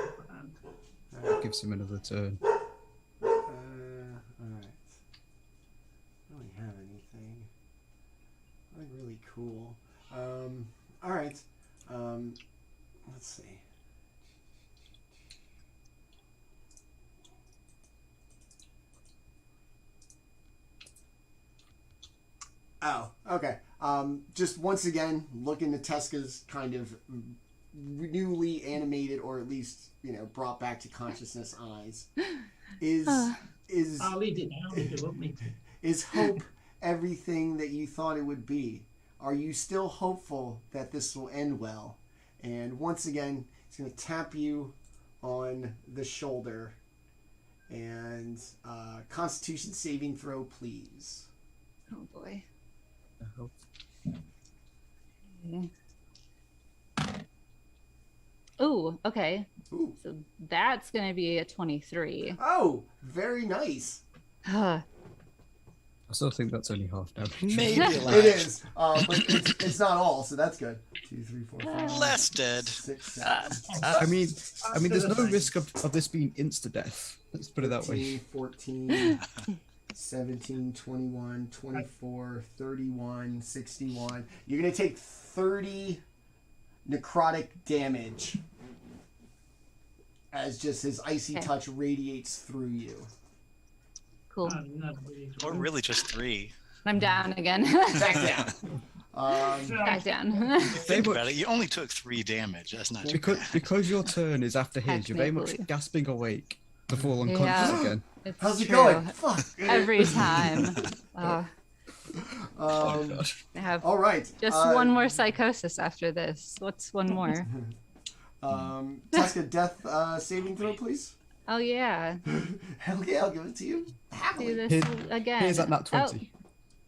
Gives him another turn. Alright. I don't really have anything. Nothing really cool. Alright. Let's see. Oh, okay. Just once again, looking at Teska's kind of newly animated, or at least, brought back to consciousness eyes. I'll leave it now if you want me to. Is hope everything that you thought it would be? Are you still hopeful that this will end well? And once again, he's going to tap you on the shoulder. And Constitution saving throw, please. Oh boy. I hope. Ooh, okay. Ooh. So that's gonna be a 23. Oh, very nice. I still think that's only half damage. Maybe It is, but it's not all, so that's good. 2, 3, 4, 5. less dead. 6, 7. I mean, there's no risk of this being insta death. Let's put it that way. 14, 17, 21, 24, 31, 61. You're going to take 30 necrotic damage as just his icy Okay. touch radiates through you. Cool. Or really just 3. I'm down again. Back down. Back down. Think about it. You only took 3 damage. That's not too bad. Because your turn is after his, you're very much Technically. gasping awake to fall unconscious Yeah. again. It's How's it true. going? Fuck. Every time. God. I have All right. just one more psychosis after this. What's one more? Teska, death saving throw, please. Oh yeah. Hell yeah, I'll give it to you. Do Happily. this Here- again. Here's that nat 20.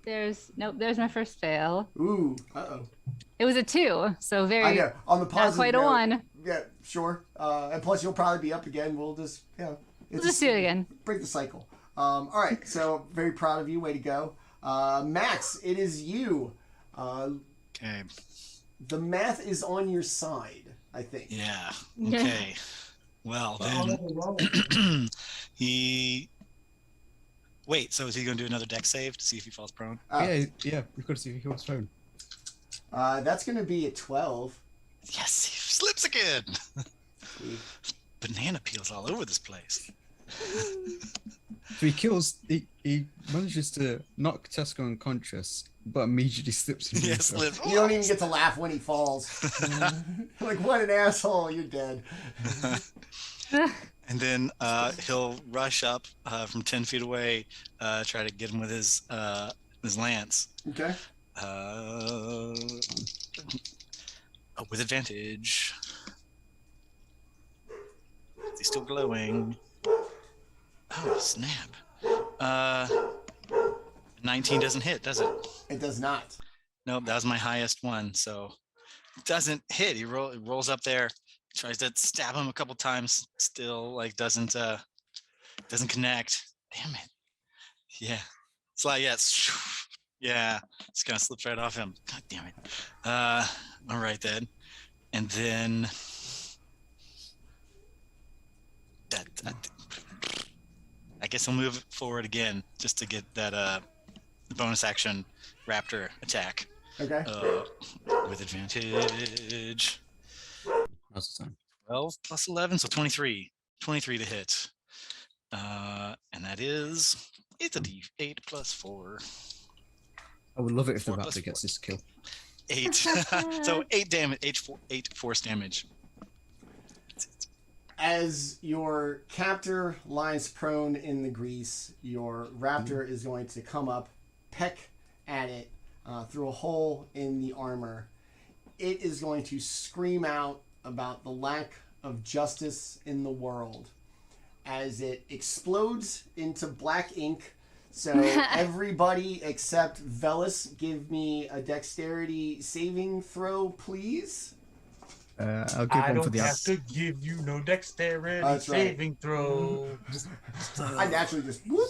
There's my first fail. Ooh, uh-oh. It was a 2, so I very know. On the not positive quite a note, 1. Yeah, sure. And plus, you'll probably be up again. We'll just, We'll just do it again. break the cycle. All right. So very proud of you. Way to go, Makks. It is you. Okay. The math is on your side, I think. Yeah. Okay. Well, then he. Wait. So is he going to do another deck save to see if he falls prone? Yeah, we've got to see if he was thrown. That's going to be a 12. Yes, he slips again. Sweet. Banana peels all over this place. So he kills. He manages to knock Teska unconscious, but immediately slips him. Yeah, slips. You don't even get to laugh when he falls. Like, what an asshole! You're dead. And then he'll rush up from 10 feet away, try to get him with his lance. Okay. With advantage. He's still glowing. Oh, snap. 19 doesn't hit, does it? It does not. Nope, that was my highest one, so it doesn't hit. He rolls up there, tries to stab him a couple times, still doesn't connect. Damn it. Yeah. It's like yeah, just kind of slips right off him. God damn it. All right then. And then I guess I'll move forward again just to get that bonus action raptor attack. Okay. With advantage. How's the time? 12 plus 11, so 23. 23 to hit. And that is, it's a d8 plus 4. I would love it if the 4 plus raptor gets 4. this kill. 8. So 8 damage, 8 force damage. As your captor lies prone in the grease, your raptor is going to come up, peck at it through a hole in the armor. It is going to scream out about the lack of justice in the world as it explodes into black ink. So everybody except Veles, give me a dexterity saving throw, please. I'll give I one for don't the have to give you no dexterity That's right. saving throw. I naturally just whoop,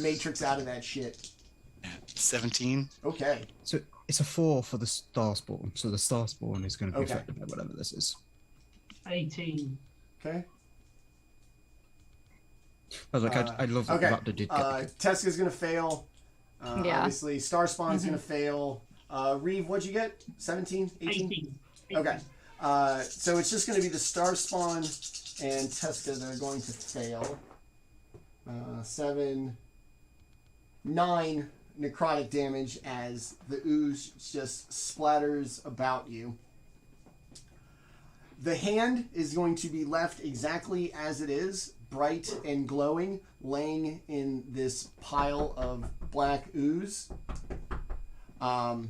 matrix out of that shit. 17. Okay. So it's a 4 for the star spawn. So the star spawn is going to be Okay. affected by whatever this is. 18. Okay. I was like, I love that okay. the raptor did get Teska's gonna fail. Yeah. Obviously, Starspawn's gonna fail. Reeve, what'd you get? 17? 18? Okay. So it's just gonna be the Starspawn and Teska that are going to fail. 7, 9 necrotic damage as the ooze just splatters about you. The hand is going to be left exactly as it is, bright and glowing, laying in this pile of black ooze. And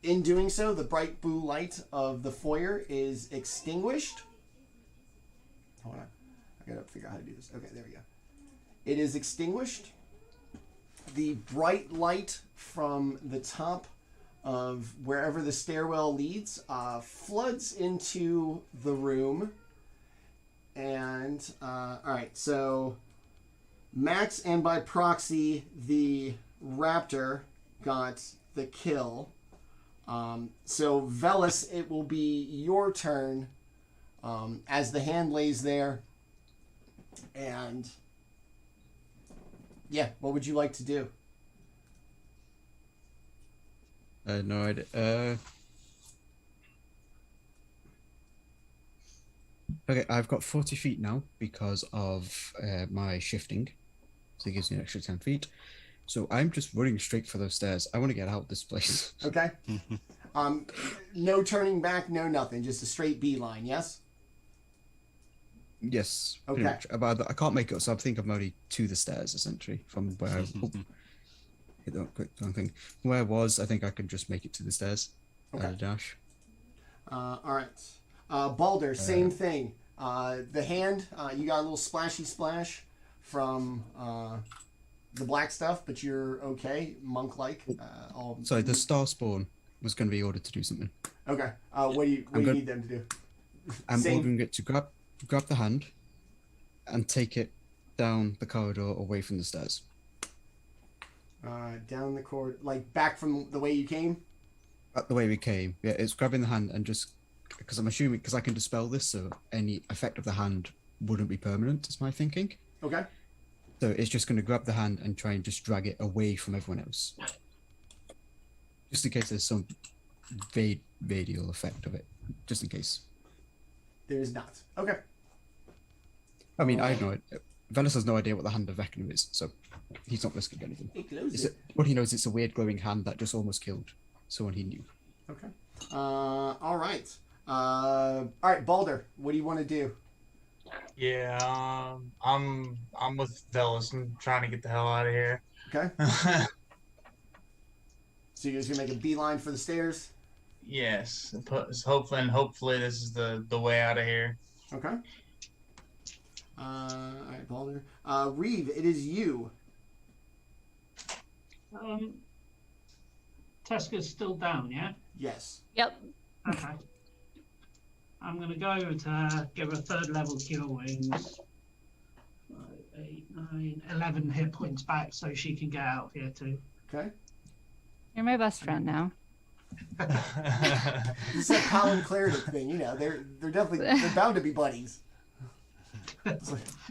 in doing so, the bright blue light of the foyer is extinguished. Hold on. I gotta figure out how to do this. Okay, there we go. It is extinguished. The bright light from the top of wherever the stairwell leads floods into the room. And, alright, so Makks and by proxy, the raptor got the kill. So Veles, it will be your turn as the hand lays there. And yeah, what would you like to do? No idea. Okay, I've got 40 feet now because of my shifting. So it gives me an extra 10 feet. So I'm just running straight for those stairs. I want to get out of this place. Okay. No turning back, no nothing. Just a straight beeline, yes? Yes. Okay. Much. But I can't make it, so I think I'm only to the stairs, essentially, from where I... hit that quick thing. From where I was, I think I can just make it to the stairs. Okay. At a dash. All right. Baldr, same thing. The hand, you got a little splashy splash from the black stuff, but you're okay, monk-like. Sorry, the star spawn was going to be ordered to do something. Okay. What do you need them to do? I'm ordering it to grab the hand and take it down the corridor away from the stairs. Down the corridor, like back from the way you came? Back the way we came. Yeah, it's grabbing the hand and just... Because I'm assuming, because I can dispel this, so any effect of the hand wouldn't be permanent, is my thinking. Okay. So it's just going to grab the hand and try and just drag it away from everyone else. Just in case there's some radial effect of it. Just in case. There is not. Okay. I mean, I have no idea. Veles has no idea what the hand of Vecna is, so he's not risking anything. It glows. What he knows, it's a weird glowing hand that just almost killed someone he knew. Okay. All right. All right, Baldr, what do you want to do? Yeah, I'm with Veles. I'm trying to get the hell out of here. Okay. So you're just gonna make a beeline for the stairs? Yes. Hopefully this is the way out of here. Okay. All right, Baldr. Reeve, it is you. Teska's still down, yeah? Yes. Yep. Okay. I'm going to go to give her third level cure wounds. 8, 9, 11 hit points back so she can get out of here too. Okay. You're my best friend now. It's that Colin Claredick thing, you know. They're bound to be buddies.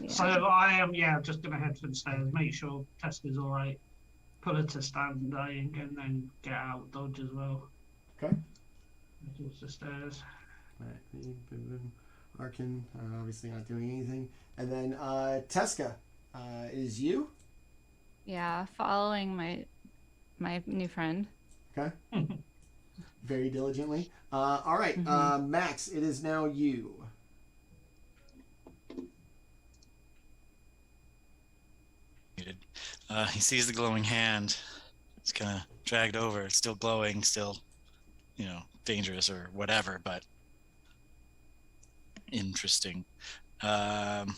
So I am, just going to head for the stairs, make sure Teska's all right, put her to standing, and then get out, dodge as well. Okay. Towards the stairs. All right. Boom, boom. Arkin, obviously not doing anything. And then Teska, is you? Yeah, following my new friend. Okay. Very diligently. All right, Makks, it is now you. He sees the glowing hand. It's kind of dragged over. It's still glowing, still, dangerous or whatever, but interesting. Can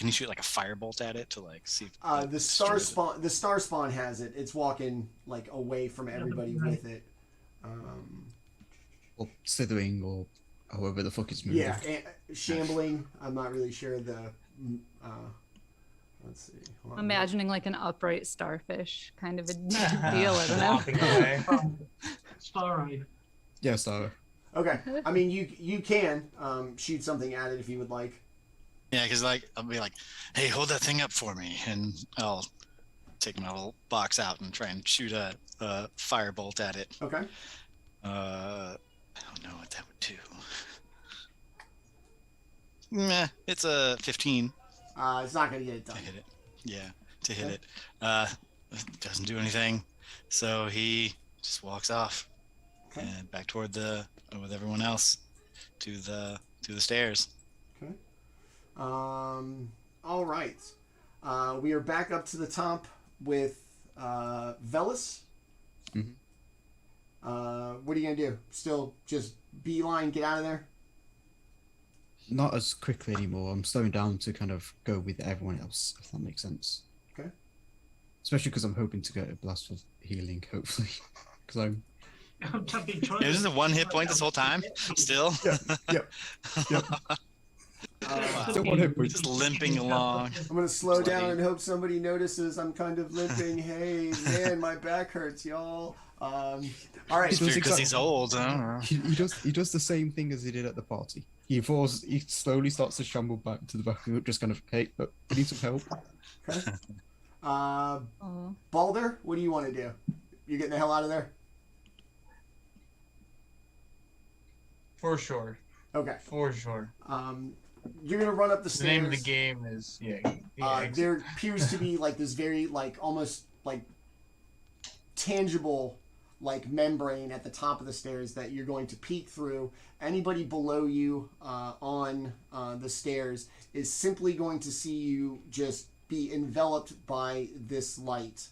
you shoot like a firebolt at it to see if the star spawn has it. It's walking away from everybody with it. Or slithering, or however the fuck it's moving. Yeah, shambling. I'm not really sure the. Let's see. I'm imagining like an upright starfish kind of a deal. I don't know. Starry. Yeah, Star. Okay. I mean, you can shoot something at it if you would like. Yeah, because like I'll be like, "Hey, hold that thing up for me," and I'll take my little box out and try and shoot a firebolt at it. Okay. I don't know what that would do. Meh, it's a 15 It's not gonna get it done. to hit it. Yeah, to hit it. It doesn't do anything. So he just walks off Okay. and back toward with everyone else to the stairs. Okay. All right. We are back up to the top with Veles. Mhm. What are you gonna do? Still just beeline, get out of there? Not as quickly anymore. I'm slowing down to kind of go with everyone else, if that makes sense. Okay. Especially because I'm hoping to get a blast of healing, hopefully. Because I'm. Is this a 1 hit point this whole time? Still? Yep. Wow. Still 1 hit point. Just limping along. I'm gonna slow down and hope somebody notices I'm kind of limping. Hey, man, my back hurts, y'all. All right. He does Because he's old. I don't know. He does the same thing as he did at the party. He slowly starts to shamble back to the back, just kind of, hey, look, I need some help. Okay. Oh. Baldr, what do you want to do? You getting the hell out of there? For sure. Okay. For sure. You're gonna run up the The stairs. name of the game is There appears to be like this very like almost like tangible like membrane at the top of the stairs that you're going to peek through. Anybody below you on the stairs is simply going to see you just be enveloped by this light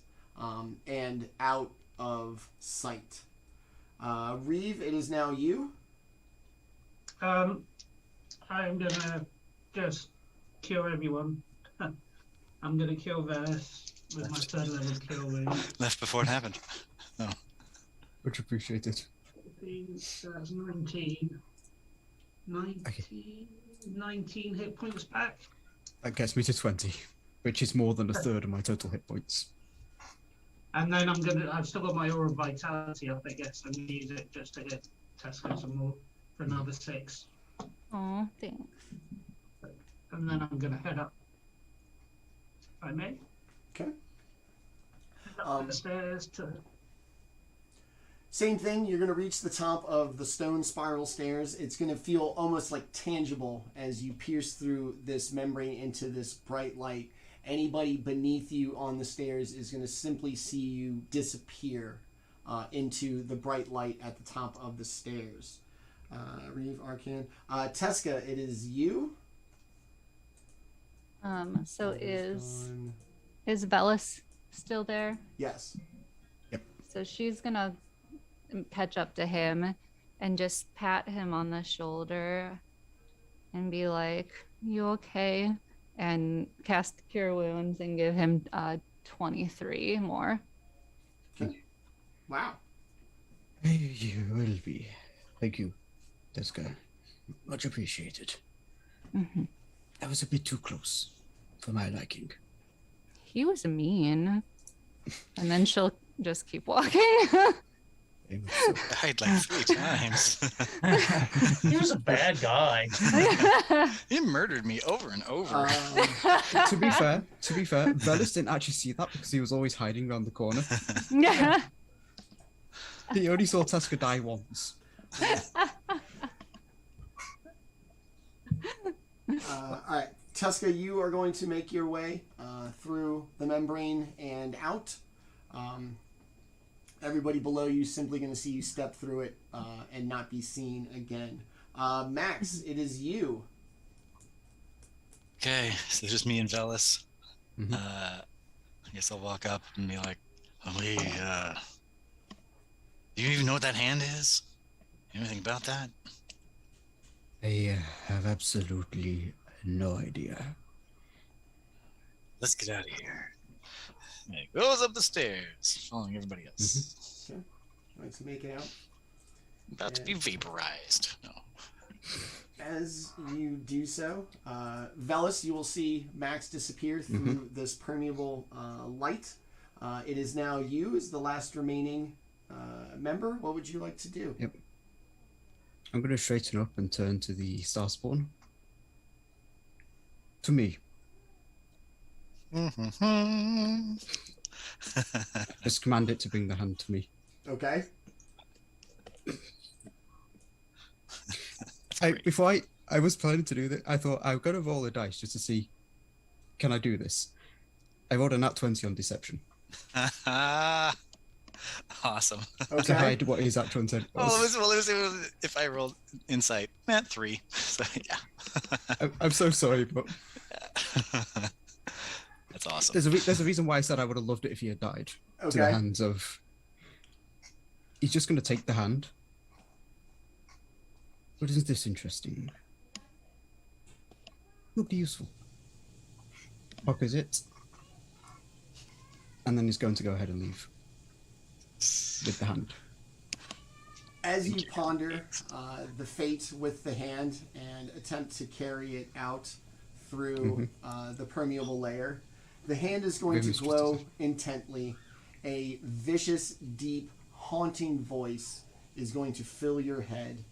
and out of sight. Reeve, it is now you. I'm gonna just kill everyone. I'm gonna kill Veles with my 3rd level kill wound. Left before it happened. Much appreciated. That's 19. 19 hit points back. That gets me to 20, which is more than a third of my total hit points. And then I've still got my aura of vitality up, I guess. I'm gonna use it just to hit Teska some more for another 6. Oh, thanks. And then I'm gonna head up. If I may. Okay. Up the stairs to. Same thing, you're going to reach the top of the stone spiral stairs. It's going to feel almost like tangible as you pierce through this membrane into this bright light. Anybody beneath you on the stairs is going to simply see you disappear into the bright light at the top of the stairs. Reeve, Arcan. Teska, it is you. So is Gone. Veles still there? Yes. So she's gonna catch up to him and just pat him on the shoulder and be like, "You okay?" And cast Cure Wounds and give him 23 more. Okay. Wow. You will be. Thank you, Teska. Much appreciated. Mm-hmm. That was a bit too close for my liking. He was mean. And then she'll just keep walking. Very much so. Died like 3 times. He was a bad guy. He murdered me over and over. To be fair, Veles didn't actually see that because he was always hiding around the corner. Yeah. He only saw Teska die once. All right, Teska, you are going to make your way through the membrane and out. Everybody below you is simply going to see you step through it and not be seen again. Makks, it is you. Okay, so just me and Veles. Mhm. I guess I'll walk up and be like, "Ali, do you even know what that hand is? Anything about that?" I have absolutely no idea. Let's get out of here. And it goes up the stairs, following everybody else. Let's make it out. About to be vaporized. No. As you do so, Veles, you will see Makks disappear through this permeable light. It is now you as the last remaining member. What would you like to do? Yep. I'm going to straighten up and turn to the star spawn. to me. Just command it to bring the hand to me. Okay. I was planning to do that. I thought I'm gonna roll a dice just to see, can I do this? I rolled a nat 20 on deception. Awesome. Okay. To hide what his actual intent was. Well, it was if I rolled insight, 3. So yeah. I'm so sorry, but that's awesome. there's a reason why I said I would have loved it if he had died. Okay. To the hands of. He's just going to take the hand. But isn't this interesting? Would be useful. Pockets it. And then he's going to go ahead and leave. With the hand. As you ponder the fate with the hand and attempt to carry it out through the permeable layer, the hand is going to glow intently. A vicious, deep, haunting voice is going to fill your head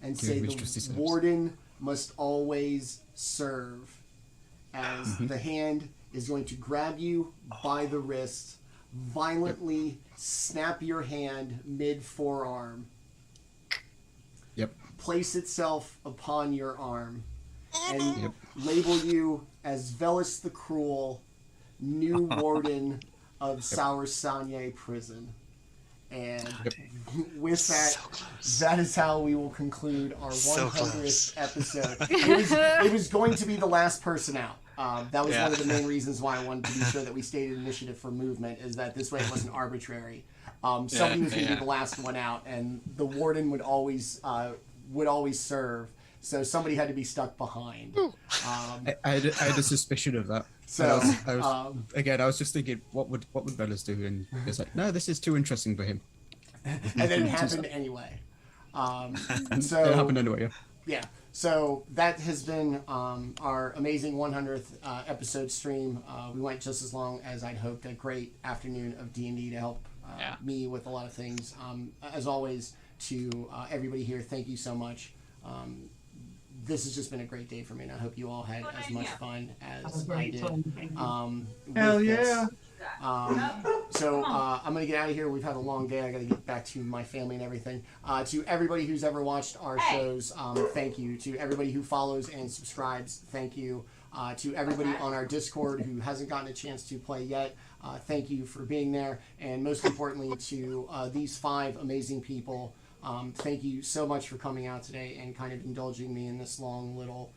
and say the warden must always serve. As the hand is going to grab you by the wrist, violently snap your hand mid-forearm. Yep. Place itself upon your arm and label you as Veles the Cruel, new warden of Soursagne prison. And with that, that is how we will conclude our 100th episode. It was going to be the last person out. That was one of the main reasons why I wanted to be sure that we stayed in initiative for movement, is that this way it wasn't arbitrary. Somebody was going to be the last one out, and the warden would always serve. So somebody had to be stuck behind. I had a suspicion of that. So I was just thinking, what would Veles do? And it's like, no, this is too interesting for him. And then it happened anyway. So it happened anyway. Yeah. So that has been our amazing 100th episode stream. We went just as long as I'd hoped. A great afternoon of D&D to help me with a lot of things. As always, to everybody here, thank you so much. This has just been a great day for me, and I hope you all had as much fun as I did. Hell yeah! So I'm gonna get out of here. We've had a long day. I gotta get back to my family and everything. To everybody who's ever watched our shows, thank you. To everybody who follows and subscribes, thank you. To everybody on our Discord who hasn't gotten a chance to play yet, thank you for being there. And most importantly, to these 5 amazing people. Thank you so much for coming out today and kind of indulging me in this long little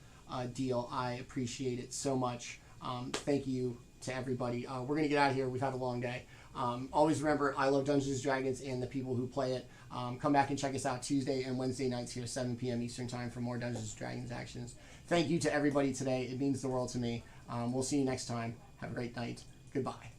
deal. I appreciate it so much. Thank you to everybody. We're going to get out of here. We've had a long day. Always remember, I love Dungeons & Dragons and the people who play it. Come back and check us out Tuesday and Wednesday nights here, 7 p.m. Eastern Time for more Dungeons & Dragons actions. Thank you to everybody today. It means the world to me. We'll see you next time. Have a great night. Goodbye.